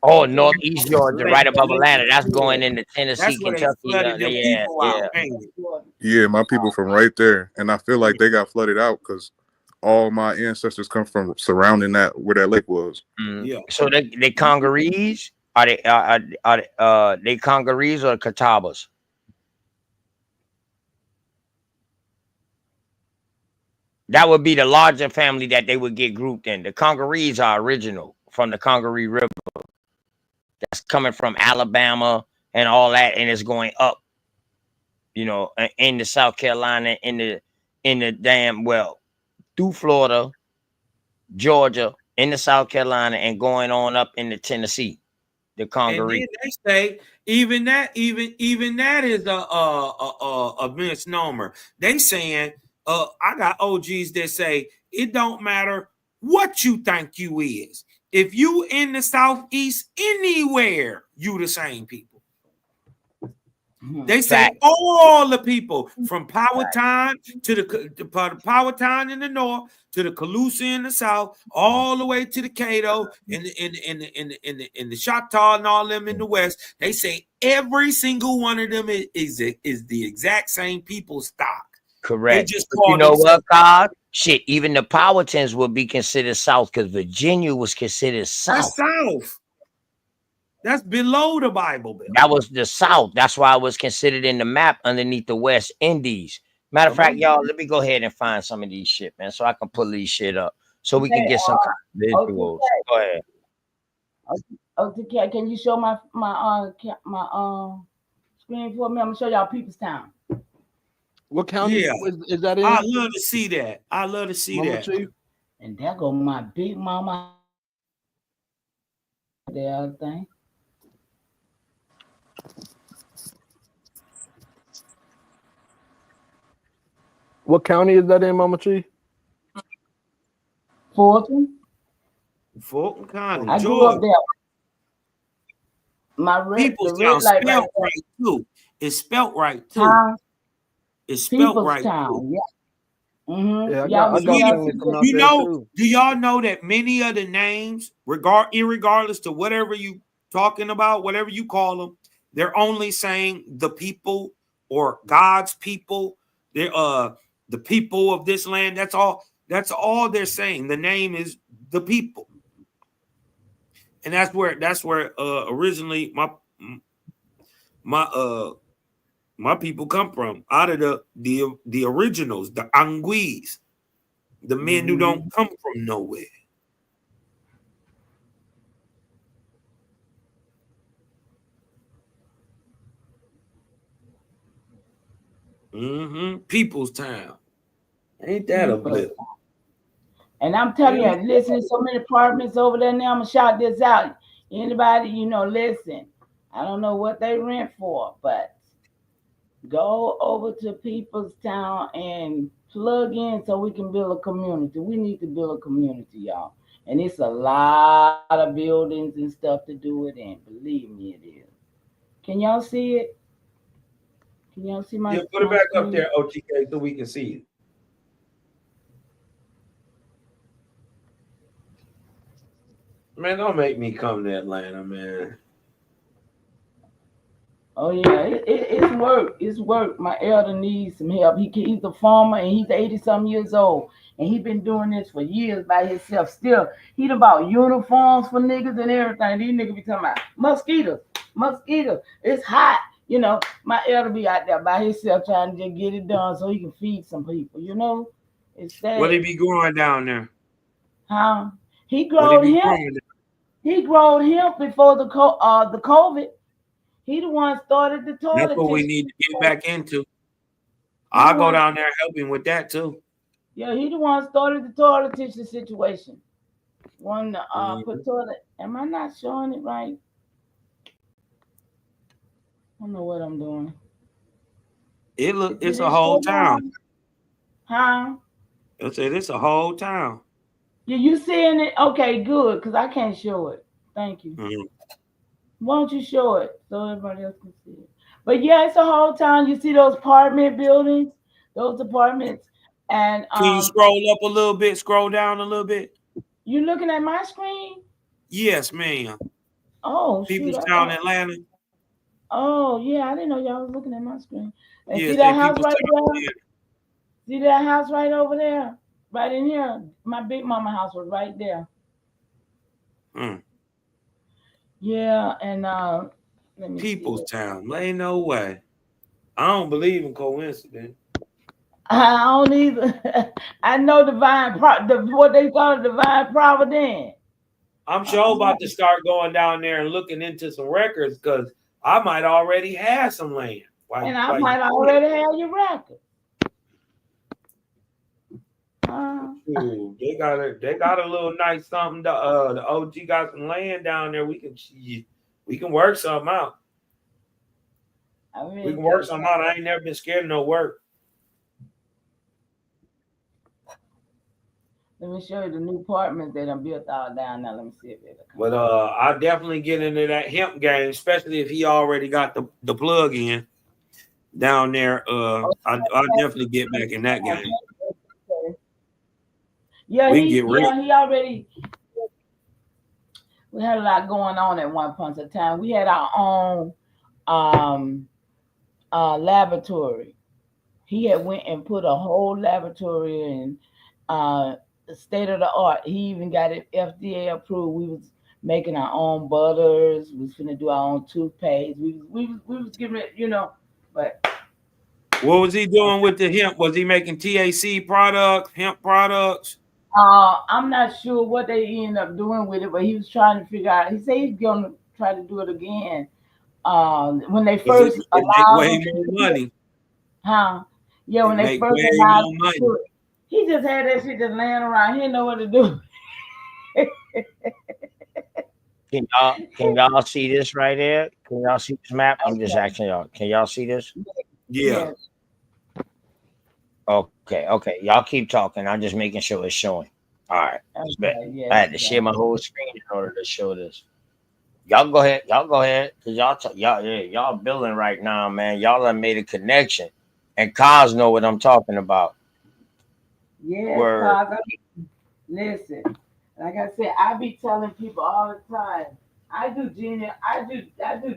Oh, northeast Georgia, right above Atlanta. That's Yeah. going into Tennessee, That's where they Kentucky. flooded them people out. Ain't it? Yeah, my people from right there, and I feel like they got flooded out because all my ancestors come from surrounding that where that lake was. Yeah. So they Congolese? Are they Congolese or Catawbas? That would be the larger family that they would get grouped in. The Congolese are original from the Congaree River. That's coming from Alabama and all that, and it's going up, you know, into South Carolina, in the damn through Florida, Georgia, into South Carolina, and going on up into Tennessee. The Congaree. And then they say even that is a misnomer. They saying I got OGs that say it don't matter what you think you is. If you in the Southeast anywhere, you the same people. They say all the people from Powhatan to the Powhatan in the north to the Calusa in the south, all the way to the Cato in the Choctaw and all them in the west. They say every single one of them is the exact same people stock. Correct. They just But you know what, God? Shit, even the Powhatans would be considered south because Virginia was considered south. That's south. That's below the Bible Belt. That was the South. That's why it was considered in the map underneath the West Indies. Matter of fact, y'all, let me go ahead and find some of these shit, man, so I can pull these shit up so we can get some kind of visuals. Go ahead. OTK, can you show my screen for me? I'm gonna show y'all People's Town. What county is that in? I love to see that. I love to see Mama that. Chief? And there go my big mama. The other thing. What county is that in, Mama Chief? Fulton. Fulton County. I grew up there. My People's the red Town light spelled right right too. It's spelled right too. It's spelled People's right Town. too. Yeah. Mm-hmm. Yeah, I got family from out there too. Do y'all know that many of the names, irregardless to whatever you talking about, whatever you call them, they're only saying the people or God's people. They're the people of this land. That's all they're saying. The name is the people. And that's where originally my people come from, out of the originals, the Anguis, the men who don't come from nowhere. People's Town. Ain't that a blip? And I'm telling you, listen, so many apartments over there now. I'm gonna shout this out. Anybody, listen. I don't know what they rent for, but go over to People's Town and plug in so we can build a community. We need to build a community, y'all. And it's a lot of buildings and stuff to do it in. Believe me, it is. Can y'all see it? Can y'all see my? Yeah, put it back screen? up there, OTK, so we can see it. Man, don't make me come to Atlanta, man. Oh yeah, it's work. It's work. My elder needs some help. He's a farmer and he's 80-some years old, and he's been doing this for years by himself. Still, he done bought uniforms for niggas and everything. These niggas be talking about mosquitoes. It's hot. My elder be out there by himself trying to just get it done so he can feed some people. It's sad. What he be growing down there? Huh? He growed him. He growed him before the COVID. He the one started the toilet. That's what we need to get back into. I'll go down there and help him with that too. Yeah, he the one started the toilet tissue situation. One put toilet. Am I not showing it right? I don't know what I'm doing. It's a whole town. Huh? I said it's a whole town. You seeing it? Okay, good, because I can't show it. Thank you. Mm-hmm. Why don't you show it so everybody else can see it? But yeah, it's a whole town. You see those apartment buildings, those apartments, and can you scroll up a little bit? Scroll down a little bit. You looking at my screen? Yes, ma'am. Oh, People's shoot, Town, Atlanta. Oh yeah, I didn't know y'all was looking at my screen. And Yeah, see that house People's right Town, there? See that house right over there? Right in here. My big mama house was right there. Yeah, and let me People's see. Town. Ain't no way. I don't believe in coincidence. I don't either. I know what they call divine providence. I'm sure about to start going down there and looking into some records because I might already have some land. And I might already have your record. Ooh, they got a little nice something. The OG got some land down there. We can work something out. We can work something out. I ain't never been scared of no work. Let me show you the new apartments they done built all down there. Let me see if it'll come. But I definitely get into that hemp game, especially if he already got the plug in down there. I definitely get back in that game. Yeah, he already. We had a lot going on at one point in time. We had our own laboratory. He had went and put a whole laboratory in state of the art. He even got it FDA approved. We was making our own butters. We was gonna do our own toothpaste. We was giving it, but. What was he doing with the hemp? Was he making THC products, hemp products? I'm not sure what they ended up doing with it, but he was trying to figure out. He said he's gonna try to do it again. When they first allowed way more money. Huh? Yeah, when they first allowed him to do it, he just had that shit just laying around. He didn't know what to do. Can y'all see this right here? Can y'all see this map? I'm just asking y'all. Can y'all see this? Yeah. Okay. Y'all keep talking. I'm just making sure it's showing. All right. I had to share my whole screen in order to show this. Y'all go ahead. Cause y'all building right now, man. Y'all have made a connection, and Cos know what I'm talking about. Yeah, listen. Like I said, I be telling people all the time. I do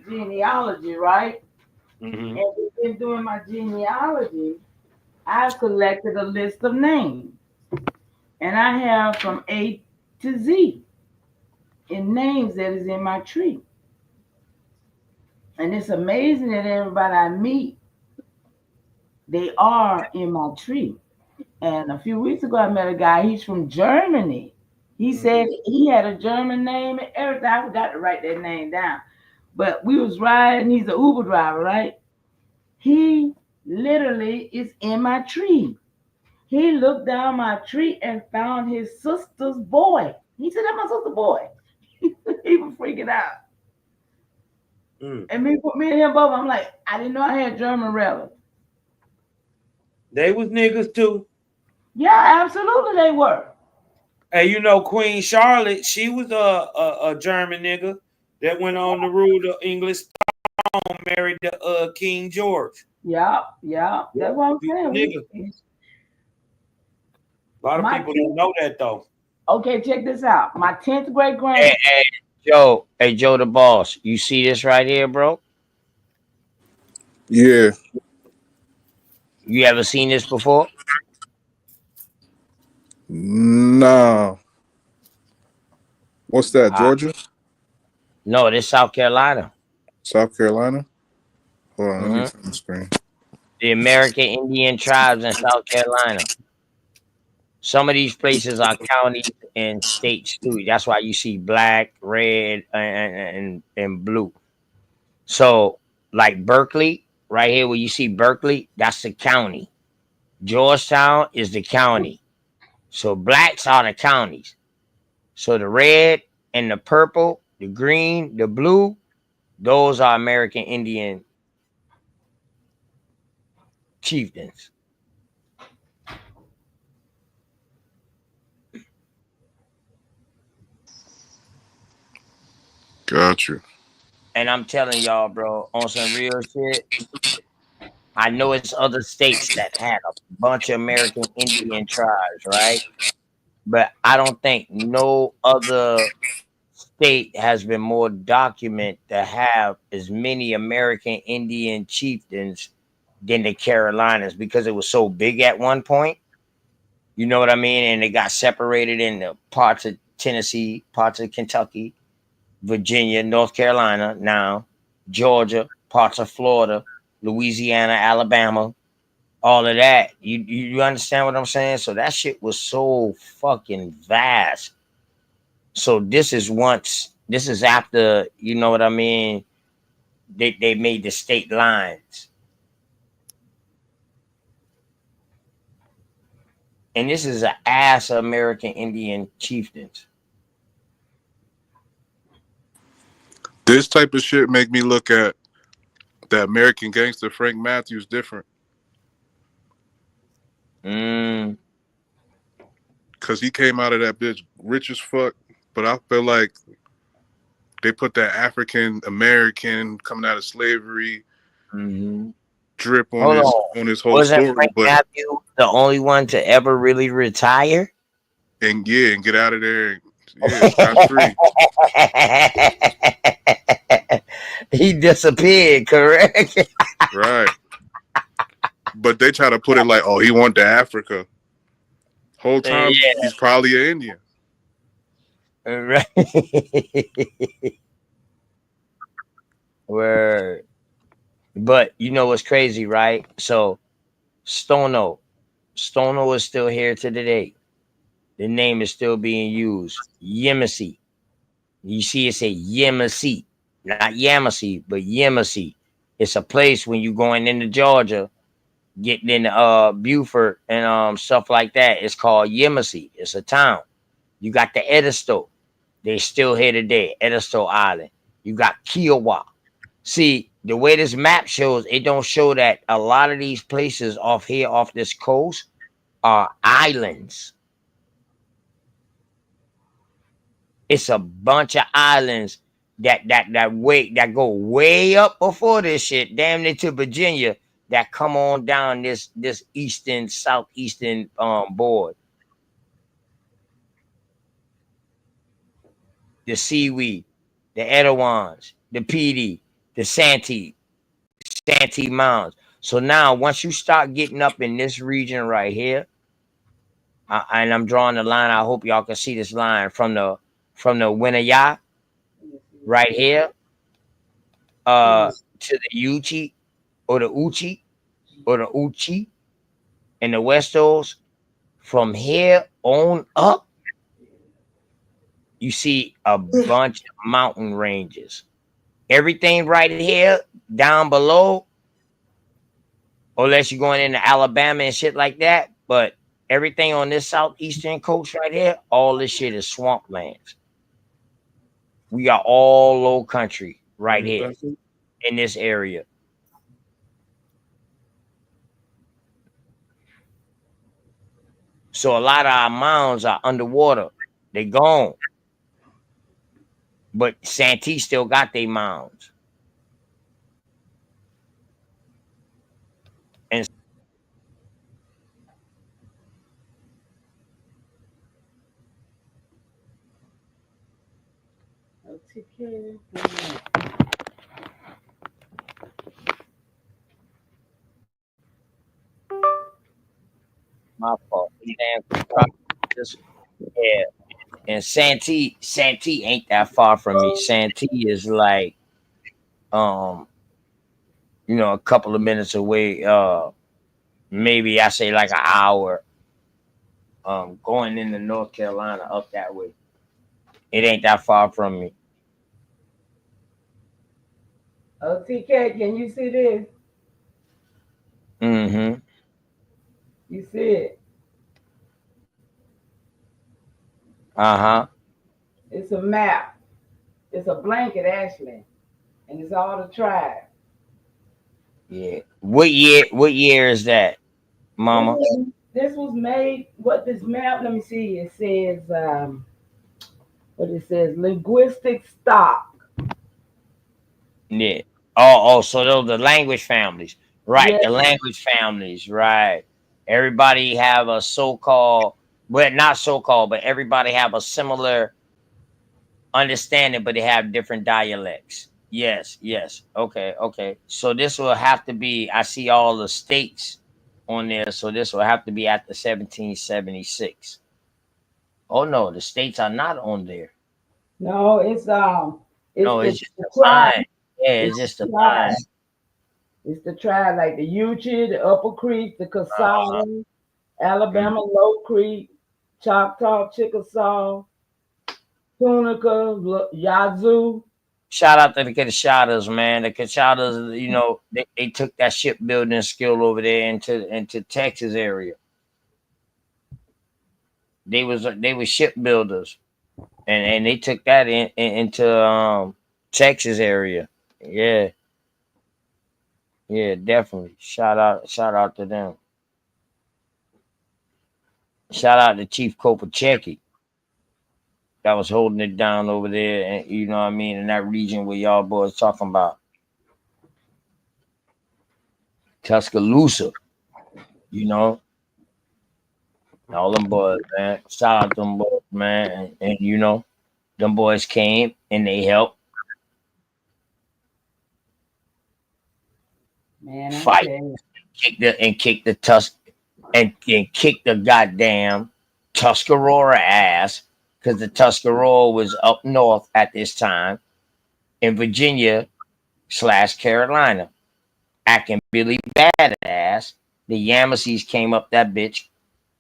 genealogy, right? Mm-hmm. And in doing my genealogy, I've collected a list of names, and I have from A to Z in names that is in my tree. And it's amazing that everybody I meet, they are in my tree. And a few weeks ago, I met a guy. He's from Germany. He said he had a German name and everything. I forgot to write that name down. But we was riding. He's an Uber driver, right? He literally is in my tree. He looked down my tree and found his sister's boy. He said, "That's my sister's boy." He was freaking out. And me and him both, I'm like, I didn't know I had German relatives. They was niggas too. Yeah, absolutely they were. Hey, Queen Charlotte, she was a German nigga that went on to rule the English throne, married to King George. Yeah. That's what I'm saying. A lot of people don't know that though. Okay, check this out. My 10th great grand. Hey, Joe, the boss. You see this right here, bro? Yeah. You ever seen this before? No. What's that, Georgia? No, this South Carolina. South Carolina? Hold on, let me turn the screen. The American Indian tribes in South Carolina. Some of these places are counties and states too. That's why you see black, red, and blue. So, like Berkeley, right here where you see Berkeley, that's the county. Georgetown is the county. So blacks are the counties. So the red and the purple, the green, the blue, those are American Indian chieftains. Got you. And I'm telling y'all, bro, on some real shit, I know it's other states that had a bunch of American Indian tribes, right? But I don't think no other state has been more documented to have as many American Indian chieftains than the Carolinas because it was so big at one point. You know what I mean? And they got separated into parts of Tennessee, parts of Kentucky, Virginia, North Carolina, now Georgia, parts of Florida, Louisiana, Alabama, all of that. You understand what I'm saying? So that shit was so fucking vast. So this is after, you know what I mean? They made the state lines. And this is an ass American Indian chieftains. This type of shit make me look at the American gangster Frank Matthews different. Cause he came out of that bitch rich as fuck, but I feel like they put that African American coming out of slavery drip on his whole Wasn't story. Frank But Matthews the only one to ever really retire? and get out of there, scot free. He disappeared, correct? Right. But they try to put it like, oh, he went to Africa. Whole time he's probably an Indian. Right. Word. But you know what's crazy, right? So Stono is still here to today. The name is still being used. Yemisi. You see it say Yemisi, not Yamasi, but Yemisi. It's a place when you going into Georgia, getting in Beaufort and stuff like that. It's called Yemisi. It's a town. You got the Edisto. They still here today, Edisto Island. You got Kiowa. See, the way this map shows, it don't show that a lot of these places off here, off this coast, are islands. It's a bunch of islands that go way up before this shit, damn near to Virginia, that come on down this southeastern board. The Seaweed, the Edawans, the PD, the Santee mounds. So now once you start getting up in this region right here, and I'm drawing the line, I hope y'all can see this line from the Winnaya right here to the Uchi or the Uchi and the Westos. From here on up, you see a bunch of mountain ranges. Everything right here down below, unless you're going into Alabama and shit like that, but everything on this southeastern coast right here, all this shit is swamplands. We are all low country right here in this area. So a lot of our mounds are underwater. They gone. But Santee still got their mounds. And OTK. my fault. Yeah. And Santee ain't that far from me. Santee is like a couple of minutes away. Maybe I say like an hour. Going into North Carolina up that way. It ain't that far from me. OTK, can you see this? Mm-hmm. You see it? Uh-huh. It's a map. It's a blanket actually, and it's all the tribes. Yeah. What year is that, This mama? was, this was made. What this map? Let me see. It says what it says. Linguistic stock. Yeah. Oh, so those the language families. Right. Yeah. The language families, right. Everybody have a so-called, well, not so-called, but everybody have a similar understanding, but they have different dialects. Yes, yes. Okay, okay. So this will have to be, I see all the states on there, so this will have to be after 1776. Oh no, the states are not on there. No, No, it's it's just the a tribe. line. Yeah, It's it's just a the tribe. line. It's the tribe like the Uchee, the Upper Creek, the Uh-huh. Cosada, Alabama Low Creek, Choctaw, Chickasaw, Tunica, Yazoo. Shout out to the Kashadas, man. The Kashadas, you know, they took that shipbuilding skill over there into Texas area. They were shipbuilders, and they took that into Texas area. Yeah, yeah, definitely. Shout out to them. Shout out to Chief Kopacheki that was holding it down over there, and you know what I mean, in that region where y'all boys talking about Tuscaloosa. You know, all them boys, man. Shout out them boys, man, and you know, them boys came and they helped Man, I fight, tell you. kick the kick the goddamn Tuscarora ass, because the Tuscarora was up north at this time in Virginia / Carolina, acting Billy badass. The Yamasees came up that bitch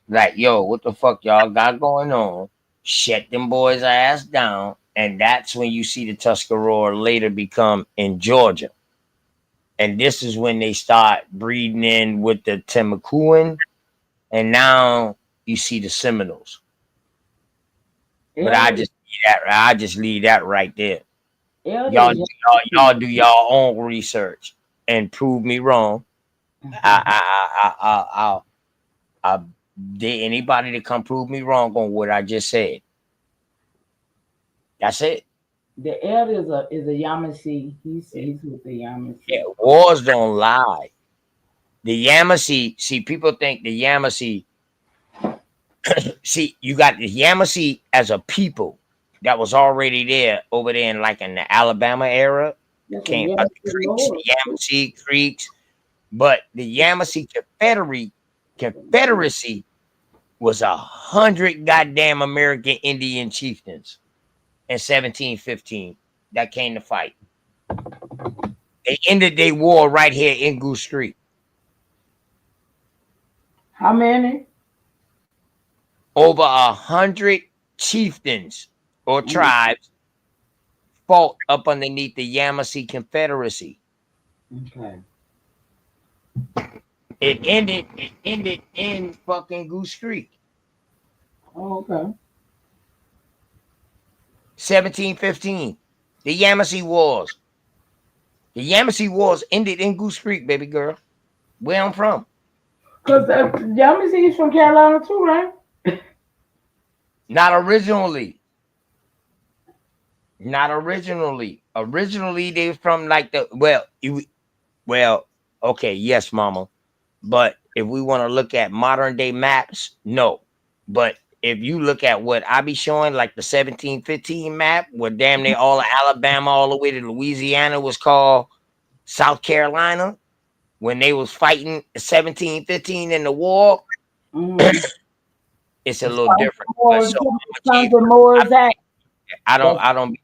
like, yo, what the fuck y'all got going on? Shut them boys' ass down, and that's when you see the Tuscarora later become in Georgia. And this is when they start breeding in with the Timucuan, and now you see the Seminoles. But Elder, I just leave that right there. Elder Y'all, is y'all do y'all own research and prove me wrong. I dare anybody to come prove me wrong on what I just said. That's it. the elder is a Yamasee. He's with the Yamasee. Yeah, wars don't lie. The Yamasee, see, people think the Yamasee, see, you got the Yamasee as a people that was already there over there in the Alabama era. That's a Came the Yamasee Creeks, Lord. the Yamasee Creeks, but the Yamasee Confederacy was 100 goddamn American Indian chieftains in 1715 that came to fight. They ended their war right here in Goose Creek. How many? Over 100 chieftains or tribes fought up underneath the Yamasee Confederacy. Okay. It ended in fucking Goose Creek. Oh, okay. 1715. The Yamasee Wars. The Yamasee Wars ended in Goose Creek, baby girl. Where I'm from. Because Yamasee is from Carolina too, right? Not originally. Not originally. Originally, they from like okay, yes, mama. But if we want to look at modern day maps, no. But if you look at what I be showing, like the 1715 map, where damn near all of Alabama, all the way to Louisiana was called South Carolina, when they was fighting 1715 in the war, it's a little different. But so Moors Act. I don't be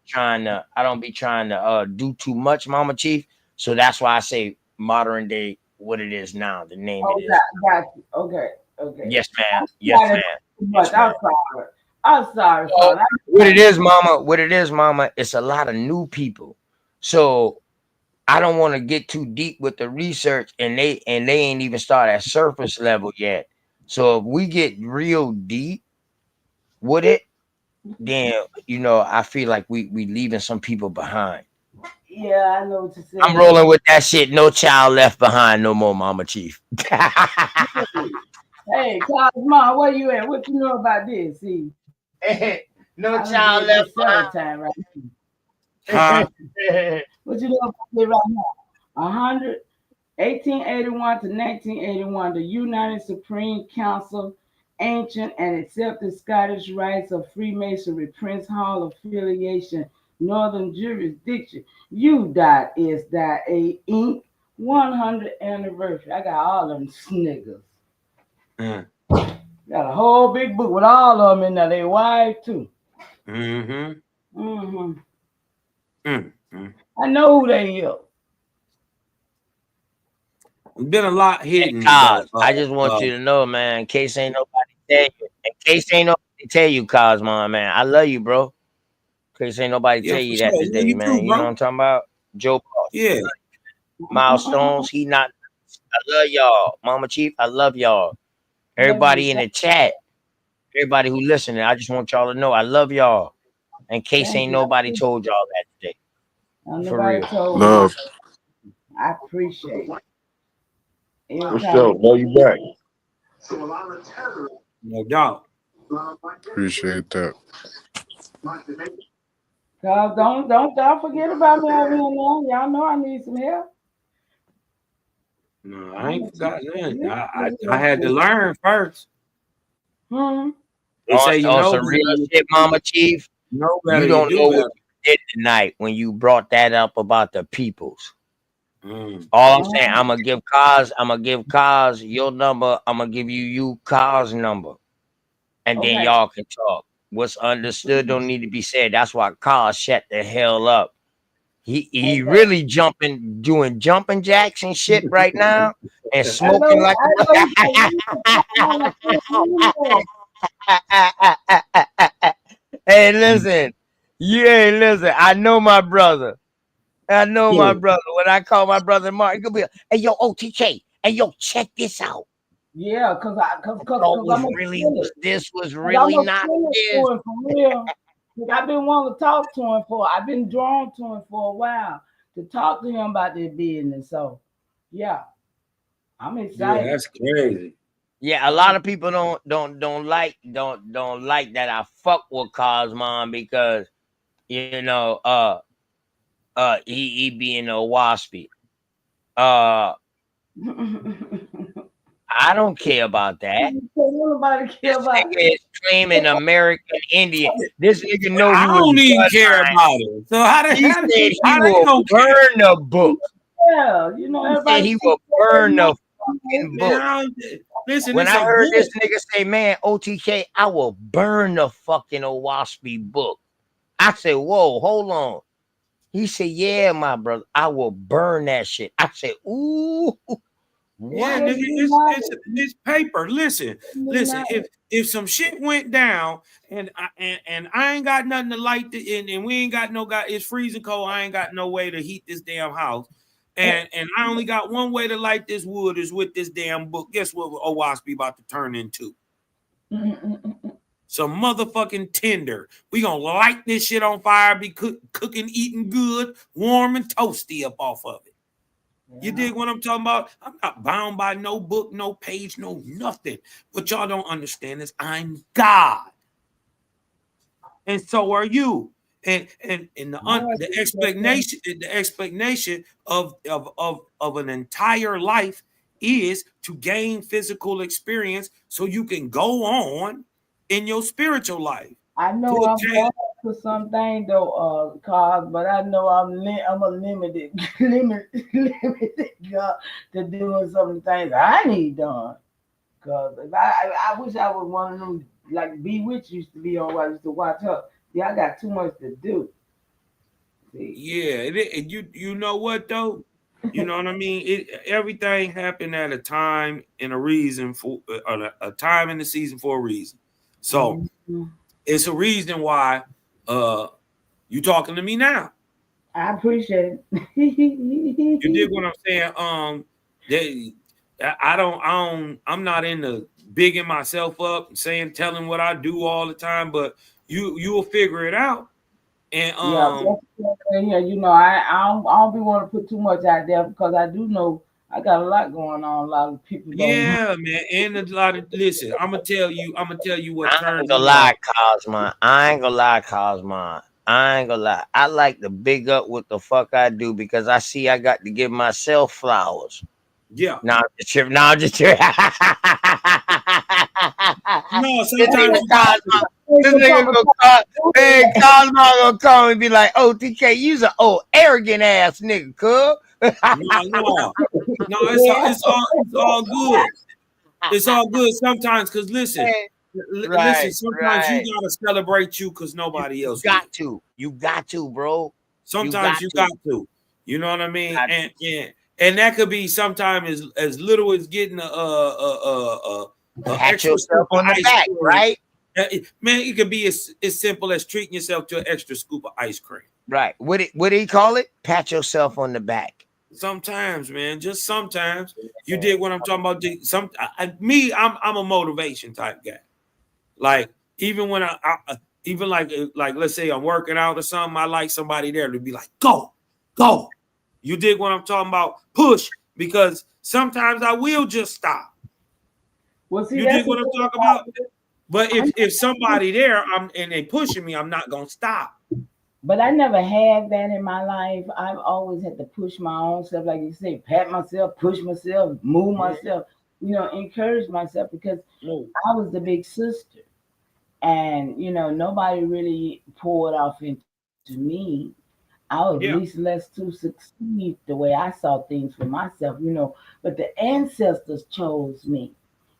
trying to do too much, Mama Chief. So that's why I say modern day what it is now, the name Oh, it is. got you. Okay, okay. Yes, ma'am. Yes, ma'am. Yes, I'm ma'am. sorry. I'm sorry, Well, son. what it is, mama, it's a lot of new people. So I don't want to get too deep with the research, and they ain't even start at surface level yet. So if we get real deep with it, then you know I feel like we leaving some people behind. Yeah, I know what you're saying. I'm rolling with that shit. No child left behind no more, Mama Chief. Hey, Cosmo, where you at? What you know about this? See, No I child did left this several times right now. behind. What you know about this right now? 1881 to 1981, the United Supreme Council, ancient and accepted Scottish rites of Freemasonry, Prince Hall affiliation, Northern jurisdiction, U.S.A. Inc. 100th anniversary. I got all them sniggers. Got a whole big book with all of them in there. They wife too. I know who they is. Been a lot hidden. Cos, I just want you to know, man, in case ain't nobody tell you, Cosmon, man, I love you, bro. In case ain't nobody tell you that today, man. You know what I'm talking about? Joe Boss. Yeah. Milestones, he not. I love y'all. Mama Chief, I love y'all. Everybody in the chat, everybody who listening, I just want y'all to know I love y'all. In case ain't nobody told y'all that today. For real. Love. I appreciate it. For sure. Love you back. No doubt. Appreciate that. Cause don't forget about me over here now. Y'all know I need some help. No, I ain't forgot nothing. I had to learn first. They say you know some real shit, Mama Chief. Know You better, don't you do know better. what you did tonight when you brought that up about the peoples. All I'm saying, I'm gonna give Kaz your number. I'm gonna give you Kaz number, and then Okay. y'all can talk. What's understood don't need to be said. That's why Kaz shut the hell up. He really doing jumping jacks and shit right now, and smoking like. Hey, listen, listen. I know my brother. My brother. When I call my brother Mark, he gonna be like, hey, yo, OTK. Hey, yo, check this out. Yeah, cause this was really not this. For real. I've been wanting to talk to him I've been drawn to him for a while to talk to him about their business. So, yeah, I'm excited. Yeah, that's crazy. Yeah, a lot of people don't like that I fuck with Cosmon because you know he being a waspy. I don't care about that. Nobody care about nigga is claiming American Indian. This nigga know I you was don't even care bloodline. about it. So how He said he don't will burn the book. Yeah, you know, He said everybody he will burn the fucking book. Listen, when it's I a heard book. this nigga say, man, OTK, I will burn the fucking Owaspy book. I said, whoa, hold on. He said, yeah, my brother, I will burn that shit. I said, ooh. Yeah, nigga, it's paper. Listen. If some shit went down and I ain't got nothing to light and we ain't got no guy, it's freezing cold. I ain't got no way to heat this damn house. And I only got one way to light this wood is with this damn book. Guess what Owaspy about to turn into? Some motherfucking tinder. We gonna light this shit on fire, be cooking, eating good, warm and toasty up off of it. You dig what I'm talking about? I'm not bound by no book, no page, no nothing. What y'all don't understand is I'm God. And so are you. And the explanation of an entire life is to gain physical experience so you can go on in your spiritual life. I know I'm going for something though, cause, but I know I'm a limited God to doing some of the things I need done. Cause if I wish I was one of them like Be Witch used to be on. Where I used to watch her. Yeah, I got too much to do. See? Yeah, you know what though? You know what I mean? Everything happened at a time and a reason for a time in the season for a reason. So it's a reason why you talking to me now. I appreciate it. You dig what I'm saying? I'm not in the bigging myself up, telling what I do all the time, but you'll figure it out. And yeah, you know, I don't be want to put too much out there because I do know I got a lot going on. A lot of people don't. yeah, man, and a lot of listen. I'm gonna tell you what I turns ain't gonna me lie, on. Cosmon. I ain't gonna lie, Cosmon. I ain't gonna lie. I like to big up what the fuck I do because I see I got to give myself flowers. Yeah. Now I'm just tripping. Now I'm just tripping. No, This sometimes nigga you got Cosmo. This nigga gonna call, man, Cosmo gonna call me and be like, OTK, you's an old arrogant ass nigga, cuz. no. It's all good. It's all good sometimes because listen, Right, sometimes you right. gotta celebrate you because nobody else will. You got to, bro. Sometimes you got to. You know what I mean? And that could be sometimes as little as getting a pat extra yourself scoop of on the ice back, cream. right? Man, it could be as simple as treating yourself to an extra scoop of ice cream. Right. What do you call it? Pat yourself on the back. Sometimes, man, just sometimes. You did what I'm talking about. I'm a motivation type guy. Like even when even like let's say I'm working out or something, I like somebody there to be like, go. You dig what I'm talking about? Push, because sometimes I will just stop. Well, see, You dig what I'm talking about? But if somebody there and they pushing me, I'm not gonna stop. But I never had that in my life. I've always had to push my own self, like you say, pat myself, push myself, move myself, you know, encourage myself because I was the big sister. And, you know, nobody really poured off into me. I was at least less to succeed the way I saw things for myself, you know. But the ancestors chose me.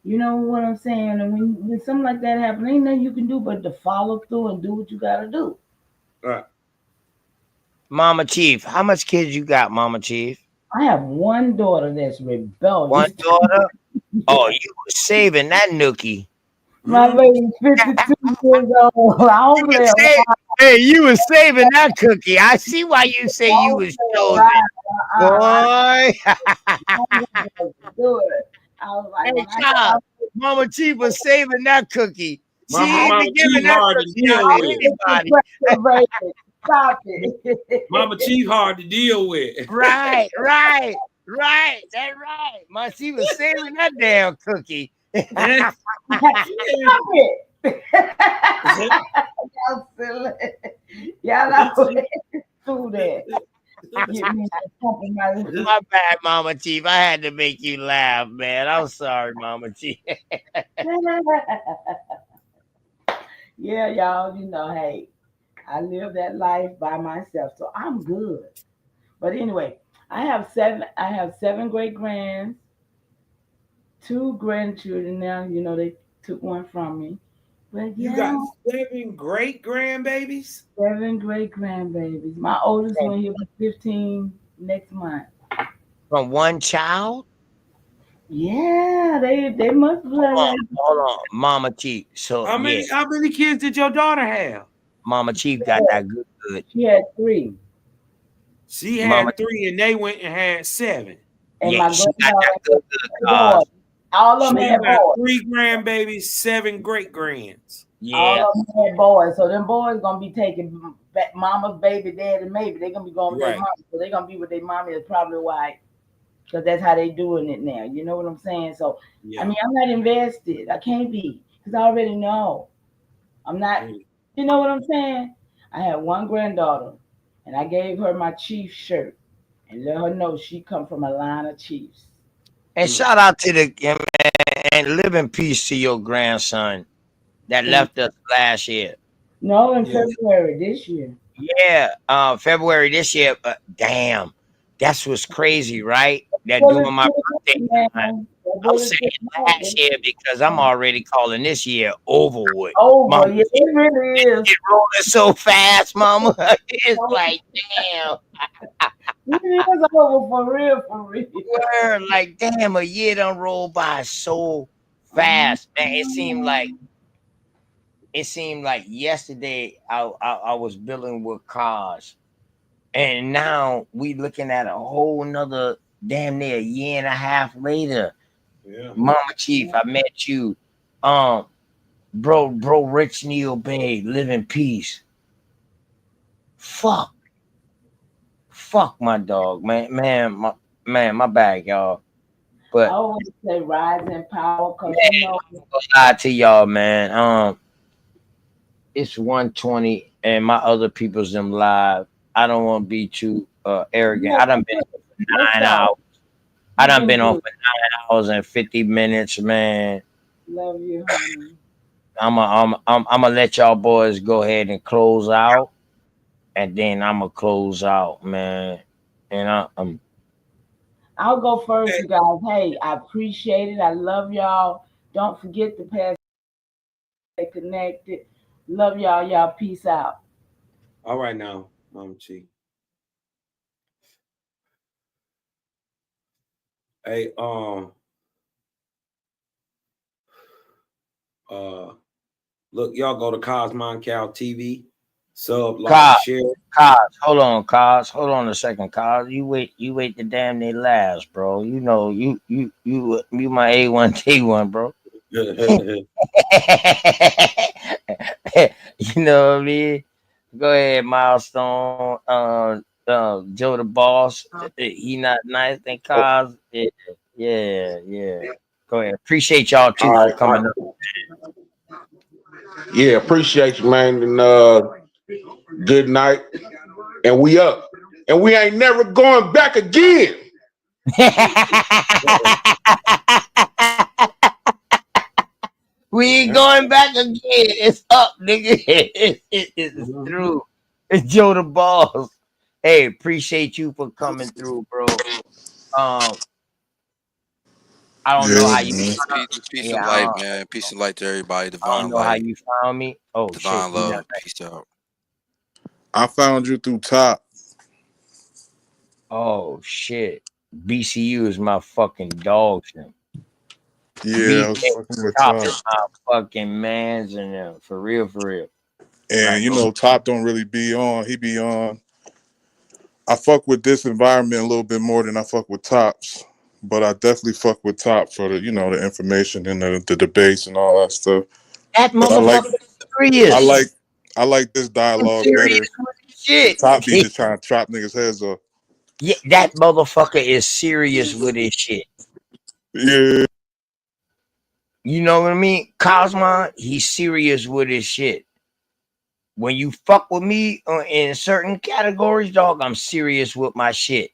You know what I'm saying? And when something like that happens, ain't nothing you can do but to follow through and do what you gotta do. Right. Mama Chief, how much kids you got, Mama Chief? I have one daughter that's rebellious. One daughter? Oh, you were saving that nookie. My baby's 52 years old. I don't play around. Hey, you were saving that cookie. I see why you say you was chosen. Boy. Do it. I was like, hey, child, Mama Chief was saving that cookie. She ain't Mama been giving Chief that hard to cookie deal out with. to anybody. Stop it. Mama Chief hard to deal with. Right. That's right. My she was saving that damn cookie. Stop it. Y'all silly. Y'all always do that. Get me My bad, Mama Chief. I had to make you laugh, man. I'm sorry, Mama Chief. Yeah, y'all, you know, hey, I live that life by myself, so I'm good. But anyway, I have seven great grands, two grandchildren now. You know, they took one from me. But You got 7 great grandbabies? 7 great grandbabies. My oldest one, he'll be 15 next month. From one child? Yeah, they must play. Hold on, Mama Chief. So how many kids did your daughter have? Mama Chief got that good. She had 3. She had Mama 3 and they went and had 7. And my she got that good. All of them She had got boys. 3 grandbabies, 7 great grands. All of them had boys. So them boys gonna be taking back mama's baby, daddy, maybe. They're gonna be going with their mama. So they're gonna be with their mommy. Is probably why. Because that's how they doing it now. You know what I'm saying? So I mean, I'm not invested. I can't be because I already know. I'm not. You know what I'm saying? I had one granddaughter, and I gave her my chief shirt, and let her know she come from a line of chiefs. And shout out to and live in peace to your grandson that left us last year. No, in February this year. Yeah, February this year. Damn, that's what's crazy, right? That doing my birthday time. I'm saying last year because I'm already calling this year over with. Over, yeah, it really is. It rolling so fast, Mama. It's like, damn. It is over for real. Word, like, damn, a year done rolled by so fast, man. It seemed like yesterday I was building with cars, and now we looking at a whole nother damn near a year and a half later. Yeah. Mama Chief, I met you. Bro, Rich Neil Bay, live in peace. Fuck my dog, my bad, y'all. But I always say rise in power because man, you know. I'm gonna lie to y'all, man. It's 1:20 and my other people's them live. I don't want to be too arrogant. I done been on for 9 hours. I done been on for 9 hours and 50 minutes, man. Love you, honey. I'm gonna let y'all boys go ahead and close out, and then I'm gonna close out, man. And I'll go first, you guys. Hey, I appreciate it. I love y'all. Don't forget to pass. Stay connected. Love y'all. Y'all peace out. All right now, Mama Chief. Hey, look, y'all go to KOSMON Cal TV, sub, like, share. Hold on a second, Cos. You wait the damn near last, bro. You know, you my A1T1, bro. You know what I mean? Go ahead, Milestone. Joe the boss. He not nice than Cos. Yeah. Go ahead. Appreciate y'all too for coming up. Yeah, appreciate you, man. And good night. And we up. And we ain't never going back again. We ain't going back again. It's up, nigga. It's through. It's Joe the boss. Hey, appreciate you for coming through, bro. I don't know how you Peace and light, man. Peace and light to everybody. I Divine don't know how light. you found me. Oh Divine shit. love. Peace out. I found you through Top. Oh shit. BCU is my fucking dog shit. Yeah, I was fucking with Top Top. is my fucking mans and them. For real. And Like, you know, Top don't really be on. He be on. I fuck with this environment a little bit more than I fuck with Tops. But I definitely fuck with Top for the, you know, the information and the debates and all that stuff. that But I like serious. I like this dialogue better. Shit. Top be just trying to chop niggas' heads off. Yeah, that motherfucker is serious with his shit. Yeah. You know what I mean? KOSMON, he's serious with his shit. When you fuck with me in certain categories, dog, I'm serious with my shit.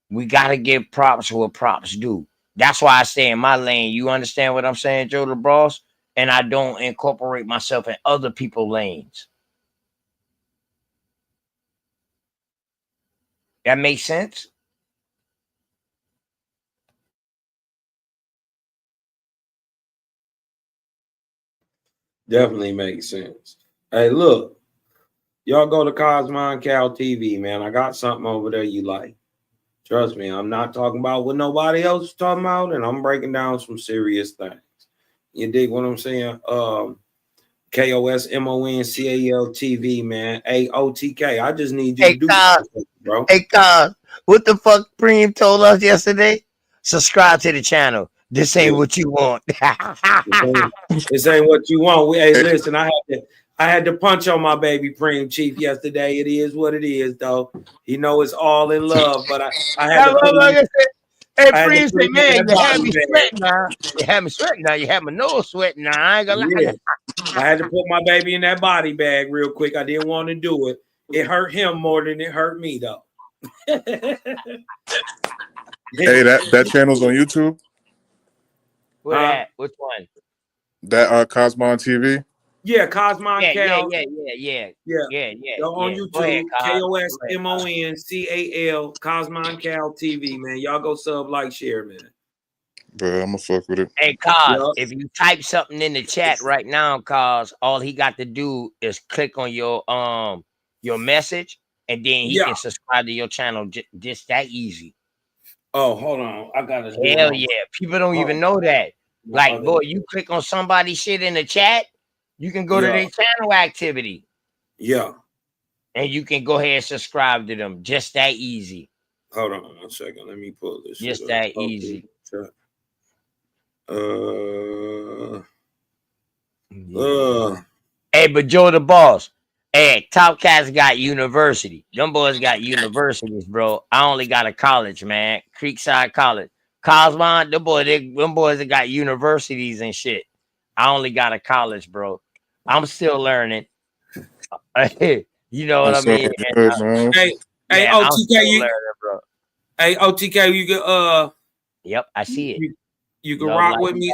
We gotta give props where props do. That's why I stay in my lane. You understand what I'm saying, Joe the Boss? And I don't incorporate myself in other people's lanes. That makes sense? Definitely makes sense. Hey, look, y'all go to KOSMON Cal TV, man. I got something over there you like. Trust me, I'm not talking about what nobody else is talking about, and I'm breaking down some serious things. You dig what I'm saying? KOSMON TV, man. AOTK. I just need you to do something, bro. Hey, Cos, what the fuck Preem told us yesterday? Subscribe to the channel. This ain't what you want. This ain't what you want. Hey, listen, I had to punch on my baby Preem Chief yesterday. It is what it is, though. He know it's all in love, but I had to put him. Hey, I had to Preem put said, him in man, that you had body me bag. sweating now. You had me sweating now. You had my nose sweating now. I ain't gonna lie. I had to put my baby in that body bag real quick. I didn't want to do it. It hurt him more than it hurt me, though. Hey, that channel's on YouTube? What that? Which one? That KOSMON TV? Yeah, KOSMON Cal. Yeah. On YouTube, KOSMONCAL, KOSMON Cal TV, man. Y'all go sub, like, share, man. But I'm gonna fuck with it. Hey, Cos, if you type something in the chat right now, Cos, all he got to do is click on your message, and then he can subscribe to your channel. Just that easy. Oh, hold on. I gotta do Hell yeah. People don't even know that. Like, boy, you click on somebody's shit in the chat, you can go to their channel activity. Yeah. And you can go ahead and subscribe to them. Just that easy. Hold on 1 second. Let me pull this. Just that easy. Hey, but Joe the boss. Hey, Top Cats got university. Them boys got universities, bro. I only got a college, man. Creekside College. Cosmon, them boys that got universities and shit. I only got a college, bro. I'm still learning. You know what I That's all mean? good, man. Hey, Yeah, I'm OTK, still you. learning, bro. Hey, OTK, you can Yep, I see it. you can Love rock life with me.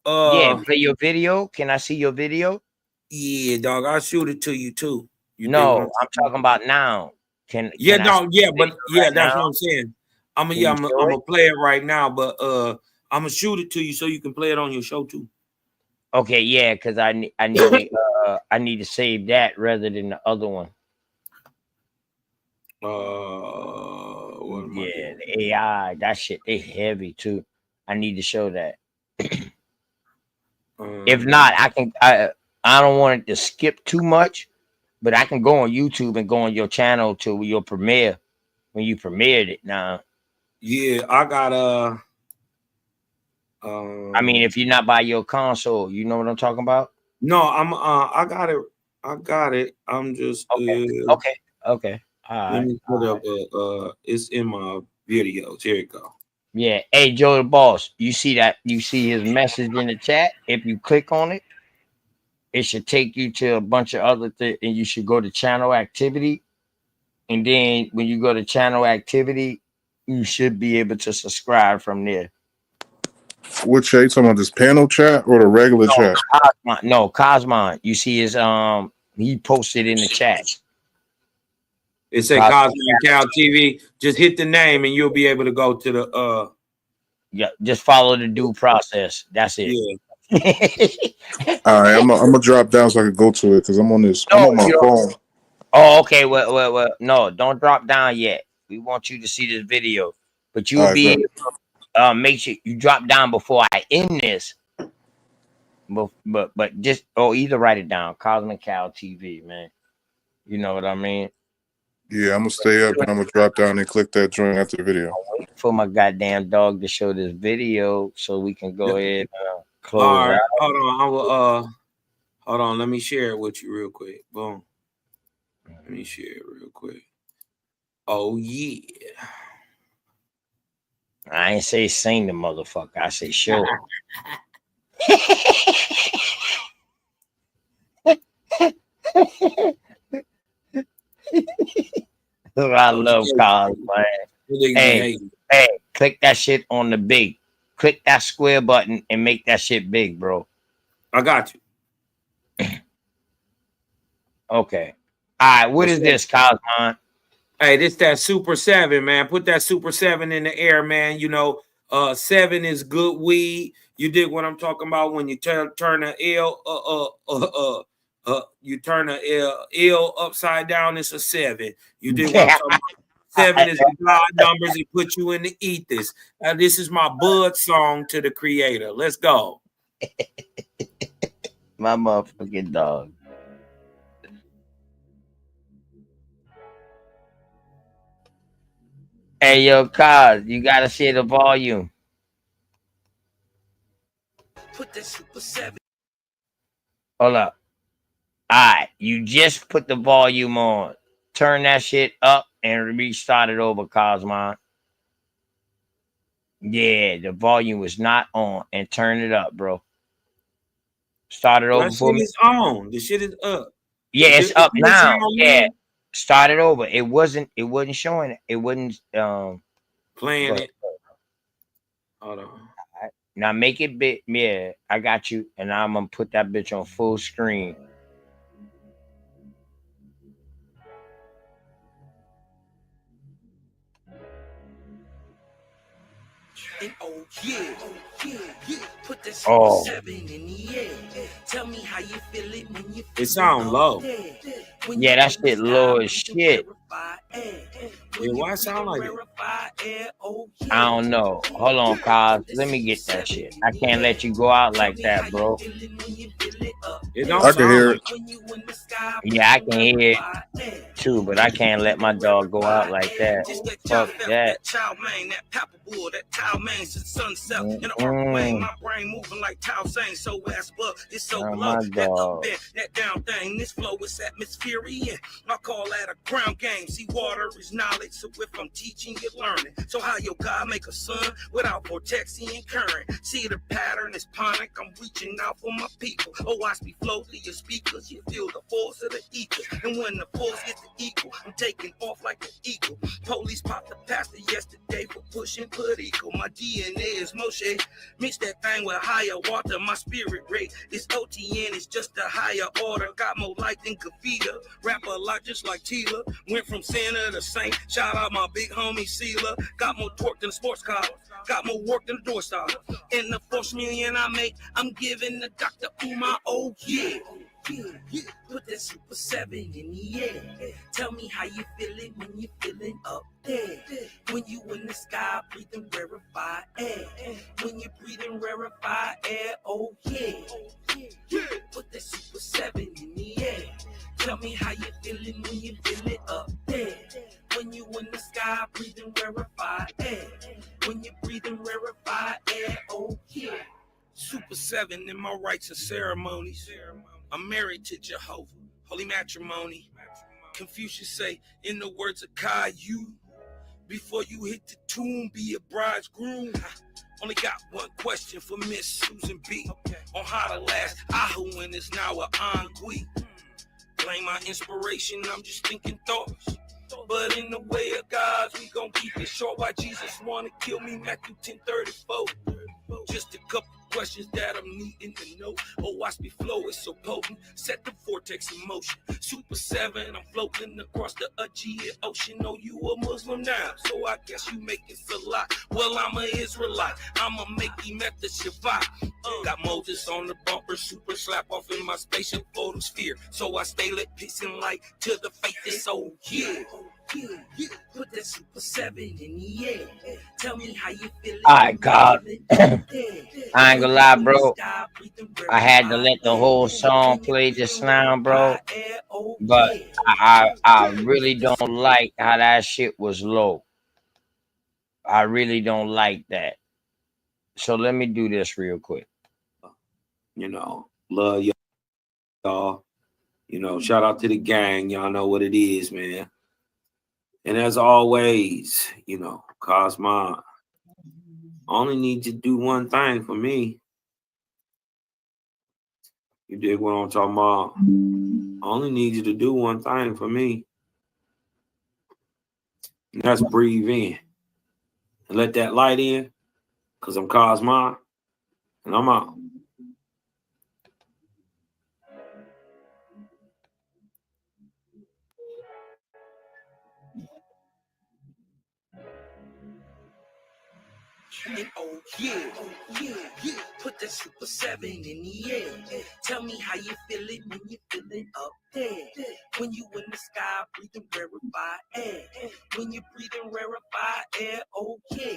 Yeah, play your video. Can I see your video? Yeah, dog. I'll shoot it to you too. You dig what No, I'm talking about now. Can Yeah, I no, see yeah, the but video yeah, right that's now? what I'm saying. I'm Can you show it? gonna play it right now, but I'm gonna shoot it to you so you can play it on your show too. Okay, yeah, because I need to save that rather than the other one. What am I Yeah, doing? the AI, that shit, they heavy too. I need to show that. If not, I don't want it to skip too much, but I can go on YouTube and go on your channel to your premiere when you premiered it now. Yeah, I got I mean, if you're not by your console, you know what I'm talking about? no, I got it. I'm just Okay. All let right. me put up it's in my videos. Here it go. Yeah. Hey, Joe the boss, you see that? You see his message in the chat? If you click on it, it should take you to a bunch of other things, and you should go to channel activity. And then when you go to channel activity, you should be able to subscribe from there. What chat? You talking about this panel chat or the regular chat? Cosmon. You see his he posted in the chat. It said Cosmon Cal TV. Just hit the name and you'll be able to go to the Yeah, just follow the due process. That's it. Yeah. All right, I'm gonna drop down so I can go to it because I'm on this. I'm on my phone. Oh, okay. Well. No, don't drop down yet. We want you to see this video, but you'll be make sure you drop down before I end this. But just either write it down. Cosmic Cal TV, man. You know what I mean? Yeah, I'm gonna stay up and I'm gonna drop down and click that joint after the video. I'm waiting for my goddamn dog to show this video so we can go ahead and close All right, out. hold on. I will hold on, let me share it with you real quick. Boom. Let me share it real quick. Oh yeah. I ain't say sing the motherfucker. I say show. I love cars, man. Hey, click that shit on the big. Click that square button and make that shit big, bro. I got you. Okay. All right. What is this, Cosmon? Hey, this that Super 7, man. Put that Super 7 in the air, man. You know, 7 is good weed. You dig what I'm talking about when you turn a L you turn a L upside down, it's a 7. You dig what I'm talking about? 7 is the God numbers that put you in the ethers. This is my bud song to the creator. Let's go. My motherfucking dog. Hey, yo, Cos, you gotta share the volume. Put that Super 7. Hold up. All right, you just put the volume on. Turn that shit up and restart it over, Cosmon. Yeah, the volume was not on, and turn it up, bro. Start it over for me. Shit is on. The shit is up. Yeah, it's up now. Yeah, start it over. It wasn't showing it. It wasn't playing it. Hold on. Right. Now make it big. Yeah, I got you. And I'm gonna put that bitch on full screen. And put that Oh. 7 in the air. Tell me how you feel it when you It sound low. Yeah, that shit low as shit. Yeah, why it sound like it? I don't know. Hold on, Cos. Let me get that shit. I can't let you go out like that, bro. It don't I can sound hear like it. Yeah, I can hear it too, but I can't let my dog go out like that. Fuck that. Mm-mm. My dog. That down thing, this flow is atmospheric. I call that a ground game. See, water is knowledge, so if I'm teaching, you're learning. So how your God make a sun without vortexing and current? See, the pattern is ponic. I'm reaching out for my people. Oh, watch me flow through your speakers. You feel the force of the ether, and when the force gets the equal, I'm taking off like an eagle. Police popped the pastor yesterday for pushing political. My DNA is Moshe. Mix that thing with higher water. My spirit rate is OTN. It's just a higher order. Got more light than Kavita. Rap a lot just like Tila. Went from sinner to saint. Shout out my big homie Sealer. Got more torque than a sports car. Got more work than a door star. And the 4 million I make, I'm giving the Dr. Umar. Oh yeah. Yeah. Put that Super 7 in the air. Tell me how you feeling when you feeling up there. When you in the sky breathing rarefied air. When you breathing rarefied air. Oh yeah. Put that Super 7 in the air. Tell me how you feeling when you feel it up there. When you in the sky breathing rarefied air. When you breathing rarefied air. Oh yeah. Super 7 in my rites and ceremonies. I'm married to Jehovah, holy matrimony. Confucius say, in the words of Caillou, before you hit the tomb, be a bridegroom. Only got one question for Miss Susan B. On how to last Ahuin is now a Angui. Blame my inspiration, I'm just thinking thoughts. But in the way of God, we gon' keep it short. Why Jesus wanna kill me, Matthew 10:34. Just a couple questions that I'm needing to know. Oh, watch me flow, it's so potent. Set the vortex in motion. Super 7, I'm floating across the Aegean Ocean. Oh, you a Muslim now, so I guess you making salat. Well, I'm an Israelite. I'ma make you met the Shabbat. Got Moses on the bumper, super slap off in my spaceship photosphere. So I stay lit, peace and light to the faith is so yeah. Put that Super 7 in the air. Tell me how you feel. Alright, God. I ain't gonna lie, bro. I had to let the whole song play just now, bro. But I really don't like how that shit was low. I really don't like that. So let me do this real quick. You know, love y'all. You know, shout out to the gang. Y'all know what it is, man. And as always, you know, KOSMON, only need to do one thing for me. You dig what I'm talking about? I only need you to do one thing for me. And that's breathe in. And let that light in. Because I'm KOSMON. And I'm out. And oh yeah. Put that Super 7 in the air. Tell me how you feeling when you feeling up there. When you in the sky breathing rarefied air. When you breathing rarefied air. Oh yeah.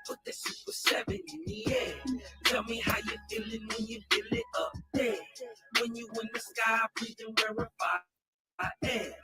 Put that Super 7 in the air. Tell me how you feeling when you feel it up there. When you in the sky breathing rarefied air.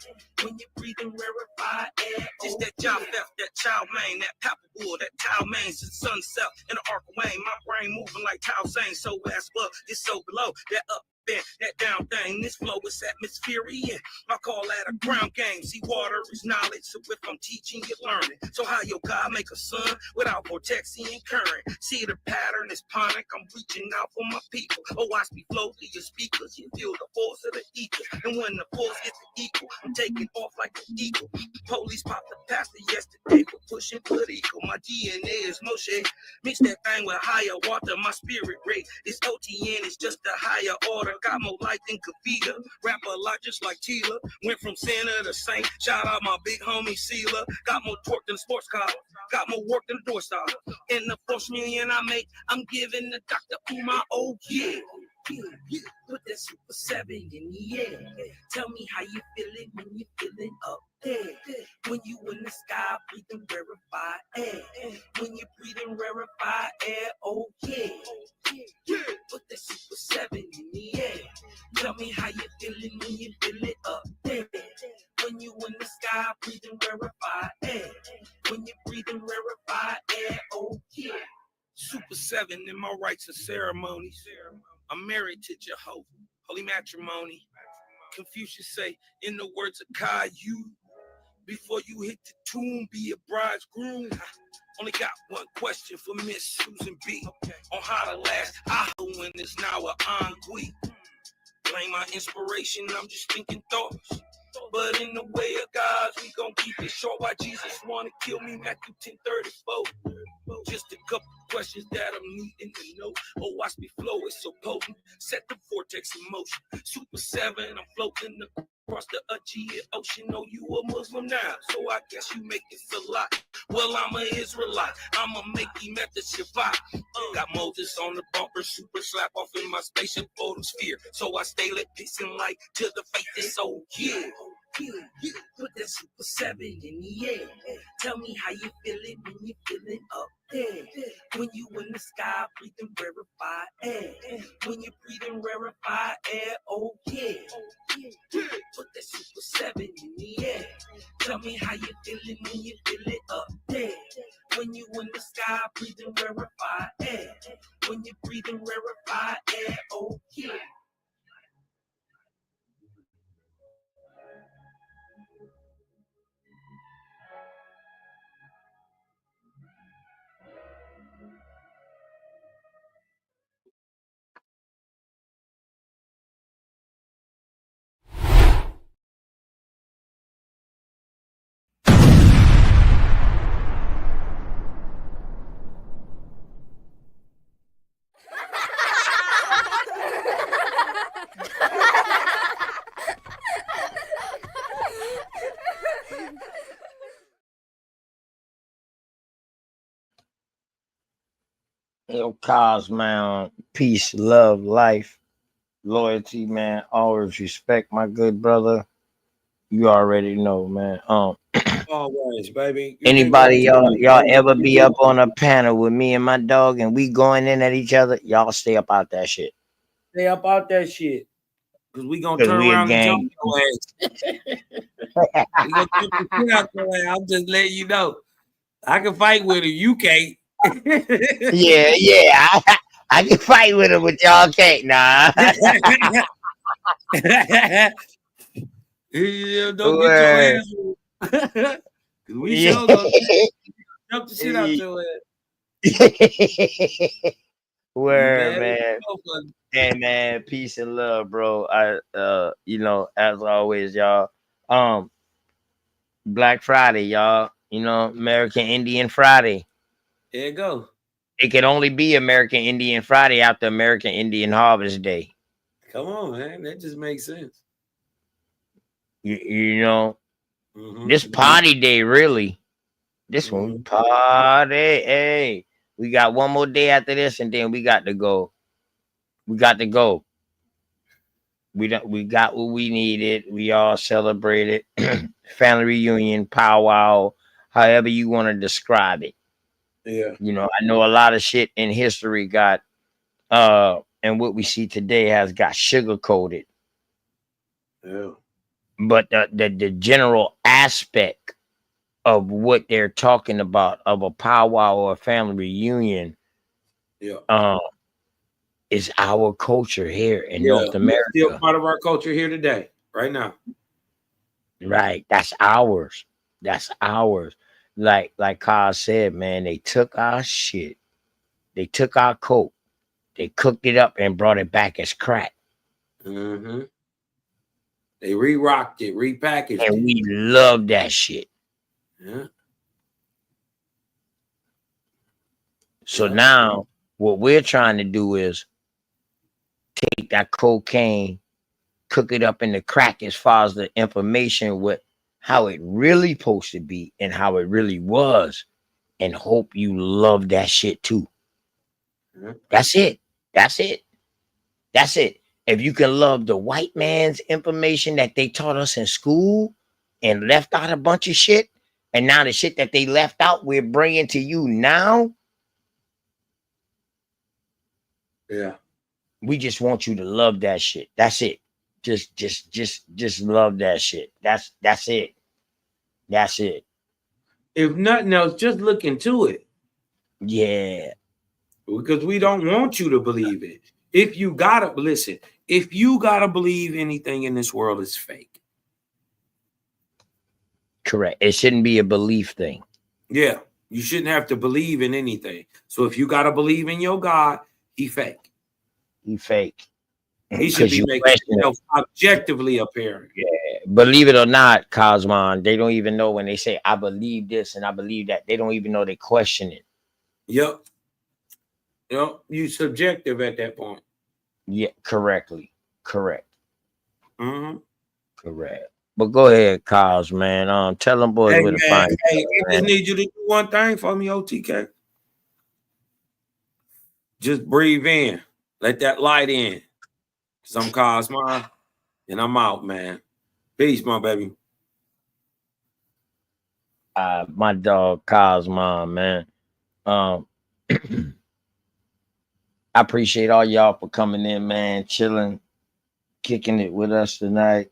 When you're breathing rarefied air. Just that job theft, that chow mein, that pepper wool, that cow mein, since sunset in the arc of Wayne. My brain moving like Tao Zane, so as well, it's so below, that up. That down thing, this flow is atmospheric. I call that a ground game. See, water is knowledge, so if I'm teaching, you're learning. So how your God make a sun without vortexing and current? See, the pattern is ponic. I'm reaching out for my people. Oh, watch me flow through your speakers. You feel the force of the ether, and when the force gets equal, I'm taking off like an eagle. Police popped the pastor yesterday for pushing political. My DNA is Moshe. Mix that thing with higher water. My spirit rate is OTN. It's just a higher order. Got more light than Kavita. Rap a lot just like Tila. Went from sinner to saint. Shout out my big homie Sealer. Got more torque than a sports car. Got more work than a door star. And the 4 million I make, I'm giving the Dr. Umar. Oh yeah. Put that Super 7 in the air. Tell me how you feeling when you feeling up there. When you in the sky breathing rarefied air. When you breathing rarefied air. Oh yeah. Put that Super 7 in the air. Tell me how you feeling when you feel it up there. When you in the sky, breathing rarefied air. When you breathing rarefied air, oh yeah. Super 7 in my rites and ceremonies. I'm married to Jehovah, holy matrimony. Confucius say, in the words of Kai, you, before you hit the tomb, be a bridegroom. Only got one question for Miss Susan B. On how to last Aho when it's now an ennui. Blame my inspiration, I'm just thinking thoughts. But in the way of God, we gon' keep it short. Why Jesus wanna kill me, Matthew 10:34. Just a couple questions that I'm needing to know. Oh, watch me flow, it's so potent. Set the vortex in motion. Super 7, I'm floating across the Aegean Ocean. Oh, you a Muslim now, so I guess you make it a lot. Well, I'm an Israelite. I'ma make him at the Shabbat. Got Moses on the bumper, super slap off in my spaceship photosphere. So I stay lit, peace and light till the faith is so yeah. Put that super 7 in the air. Tell me how you feeling when you feeling up there. When you in the sky, breathing rarefied air. When you breathing rarefied air, oh yeah. Put that super 7 in the air. Tell me how you feeling when you feel it up there. When you in the sky, breathing rarefied air. When you breathing rarefied air, oh yeah. Yo, KOSMON, peace, love, life, loyalty, man. Always respect, my good brother. You already know, man. Always, baby. You can go Anybody to y'all ever be up on a panel with me and my dog and we going in at each other, y'all stay up out that shit. stay up out that shit. Cause we gonna 'Cause turn we a around and jump gang. your ass. We gonna jump the shit out your ass. I'm just letting you know. I can fight with her. You can't. Yeah. I can fight with him, but y'all can't. Nah. Yeah, don't get your ass. Cause we sure gonna jump the shit out your ass. Word, Man, man. Hey, man, peace and love, bro. As always, y'all. Black Friday, y'all. American Indian Friday. There you go. It can only be American Indian Friday after American Indian Harvest Day. Come on, man. That just makes sense. This party day, really. This one party. Hey, we got one more day after this, and then we got to go. We got to go. We got what we needed. We all celebrated. Family reunion, powwow, however you want to describe it. Yeah. I know a lot of shit in history got and what we see today has got sugar coated. Yeah. But the general aspect of what they're talking about of a powwow or a family reunion, is our culture here in North America. Still part of our culture here today, right now. Right. That's ours. That's ours. Like Kyle said, man, they took our shit. They took our coat. They cooked it up and brought it back as crack. Mm-hmm. They re-rocked it, repackaged it. And we love that shit. Yeah. So now what we're trying to do is take that cocaine, cook it up in the crack as far as the information with how it really supposed to be and how it really was, and hope you love that shit too. That's it. That's it. That's it. If you can love the white man's information that they taught us in school and left out a bunch of shit, and now the shit that they left out, we're bringing to you now. Yeah. We just want you to love that shit. That's it. Just love that shit. That's it. That's it. If nothing else, just look into it. Yeah. Because we don't want you to believe it. If you gotta listen, if you gotta believe anything in this world is fake. Correct. It shouldn't be a belief thing. Yeah. You shouldn't have to believe in anything. So if you gotta believe in your God, he fake. He fake. He should be making himself objectively apparent. Yeah. Believe it or not, Cosmon, they don't even know when they say I believe this and I believe that. They don't even know they question it. Yep. Yep. You subjective at that point. Yeah, correctly. Correct. Mm-hmm. Correct. But go ahead, Cos, man. Tell them boys where to find you. Hey, I just need you to do one thing for me, OTK. Just breathe in. Let that light in. Some Cosmon. And I'm out, man. Peace, my baby. My dog Cosmon, man. I appreciate all y'all for coming in, man, chilling, kicking it with us tonight.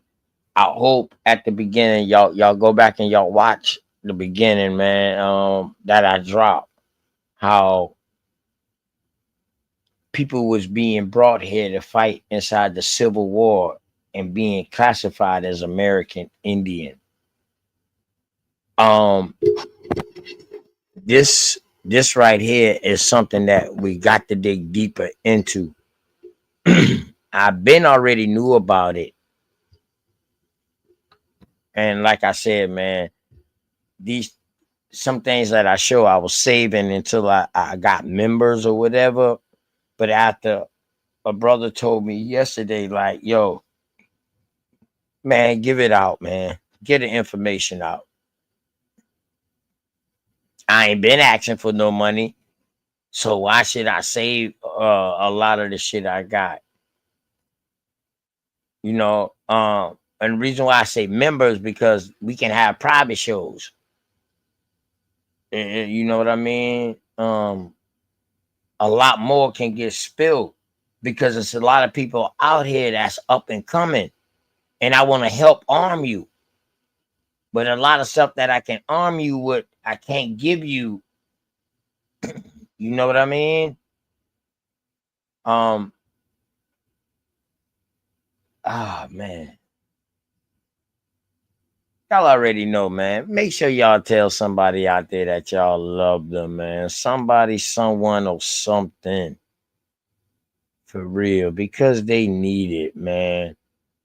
I hope at the beginning y'all go back and y'all watch the beginning, man, that I dropped. How people was being brought here to fight inside the Civil War and being classified as American Indian. This right here is something that we got to dig deeper into. I've been already knew about it. And like I said, man, some things that I show I was saving until I got members or whatever. But after a brother told me yesterday, like, yo, man, give it out, man. Get the information out. I ain't been asking for no money. So why should I save a lot of the shit I got? You know, and the reason why I say members, because we can have private shows. You know what I mean? A lot more can get spilled because there's a lot of people out here that's up and coming. And I want to help arm you. But a lot of stuff that I can arm you with, I can't give you. You know what I mean? Man. Y'all already know, man. Make sure y'all tell somebody out there that y'all love them, man. Somebody, someone, or something. For real. Because they need it, man.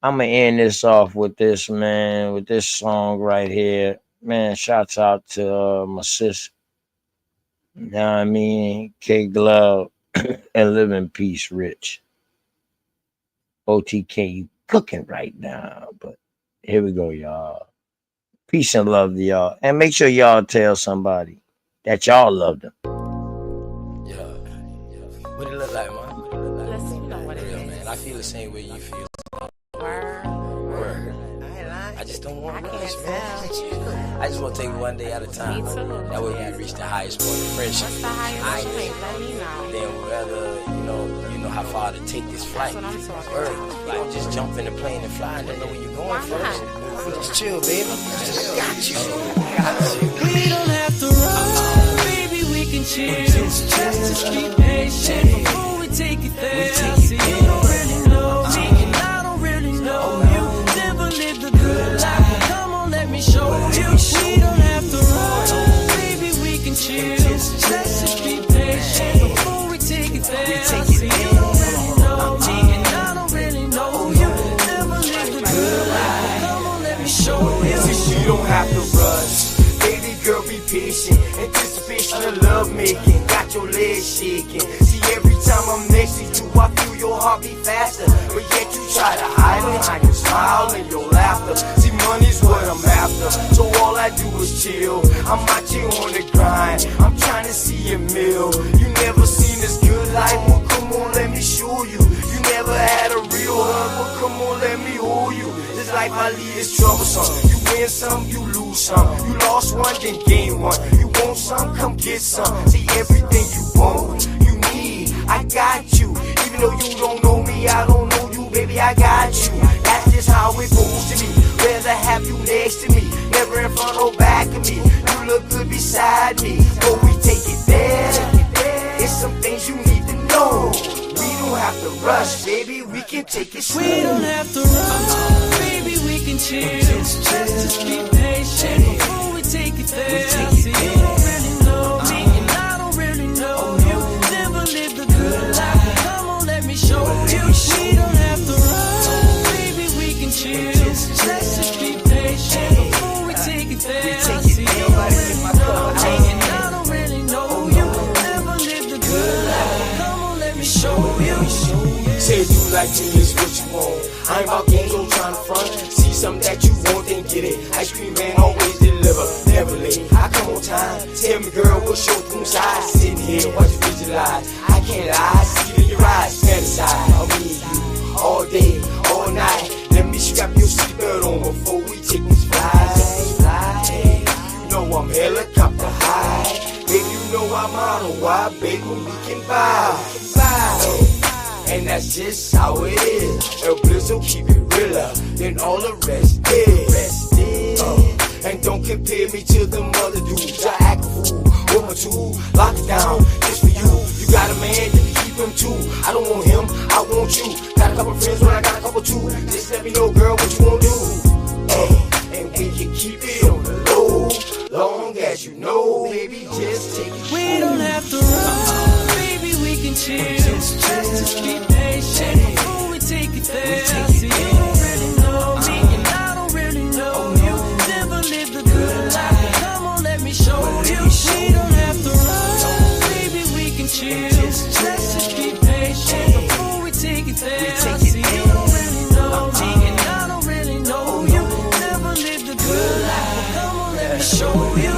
I'm going to end this off with this, man. With this song right here. Man, shouts out to my sis. You know what I mean? K Glove. And live in peace, Rich. OTK, you cooking right now. But here we go, y'all. Peace and love to y'all. And make sure y'all tell somebody that y'all love them. Yeah. What it look like, man? Let's see what it Real, is. man. I feel the same way you feel. Word. I just don't want to rush, man. I just want to take it one day at a time. Me too. That way we reach the highest point of friendship. What's the highest point? Let me know. Then whether you know how far to take this flight. That's what I'm talking Word. about. You don't just jump in the plane and fly and then know where you're going Why first. not? Just chill, baby. Just got you. We don't have to run, baby, we can chill. Just keep patient before we take it there. See, you don't really know me, and I don't really know you. Never lived a good life, come on, let me show you. We don't have to run, baby, we can chill. Just keep patient before we take it there. See, you don't really know me, and I don't really know you. Never lived a good life, come on, let me show you. You don't have to rush. Baby girl, be patient. Anticipation of love making. Got your legs shaking. See, every time I'm next to you, I feel your heart beat faster. But yet you try to hide behind your smile and your laughter. See, money's what I'm after. So all I do is chill. I'm out here on the grind. I'm trying to see a meal. You never seen this good life. Well, come on, let me show you. You never had a real hug. Well, come on, let me hold you. This life I lead is troublesome. You win some, you lose some. You lost one, then gain one. You want some, come get some. See, everything you want, you need, I got you. Even though you don't know me, I don't know you, baby, I got you. That's have you next to me, never in front or back of me. You look good beside me, but we take it there. It's some things you need to know. We don't have to rush, baby, we can take it slow. We don't have to rush, baby, we can chill. Just be patient before we take it there. See, you don't really know me, and I don't really know you. Never lived a good life, come on, let me show you. We don't have to rush, baby, we can chill. Just be patient before we take it there. See, you don't really know me, and I don't really know you. Never lived a good life, come on, let me show you. Say you like me, is what you want. I ain't about games, I'm trying to front. See something that you want, then get it. Ice cream man always deliver, never late. I come on time. Tell me, girl, what's your room size? Sitting here, watch you visualize. I can't lie, see it in your eyes. Fantasize, I mean you all day, all night. Let me strap your seatbelt on before we take these flies. You know I'm helicopter high. Baby, you know I'm on a wide, baby, we can buy. And that's just how it is. El Blizzo keep it realer than all the rest is. And don't compare me to them other dudes. I act a fool with my tool. Lock it down just for you. You got a man, you can keep him too. I don't want him, I want you. Got a couple friends when I got a couple too. Just let me know, girl, what you wanna do. And we can keep it on the low, long as you know, baby, just take it. We don't have to run, baby, we can chill. Just be patient before we take it there. See, you don't really know me, and I don't really know you. Never lived a good life, come on, let me show you. We don't have to run, baby, we can chill. Just be patient before we take it there. See, you don't really know me, and I don't really know you. Never lived a good life, come on, let me show you.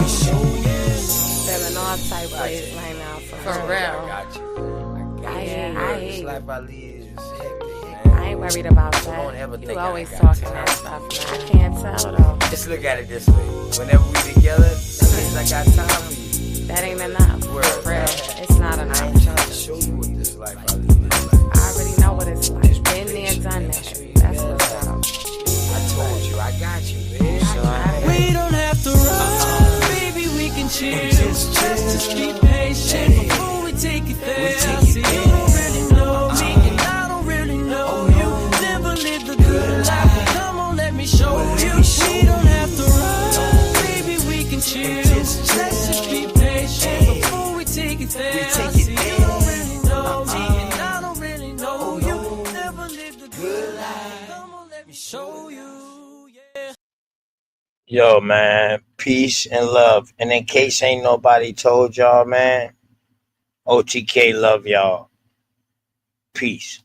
Feeling all type ways right now, for real. I got you. I Life I live is hectic, man. I ain't worried about Don't ever that. think You I always got talking time. that stuff, man. I can't tell though. Just look at it this way. Whenever we together, that means I got time for you. That ain't enough. Word. For real. It's not enough. I'm trying to show you what this life I live is like. I already know what it's like. Been there, done that. That's what's up. I told you, I got you, man. We don't have to run, baby, we can chill. Just be patient before we take it there. See, you don't really know me, and I don't really know you. Never lived a good life, come on, let me show you. We don't have to run, baby, we can chill. Just be patient before we take it there. See, you don't really know me, and I don't really know you. Never lived a good life, come on, let me show you. Yo, man, peace and love. And in case ain't nobody told y'all, man, OTK love y'all. Peace.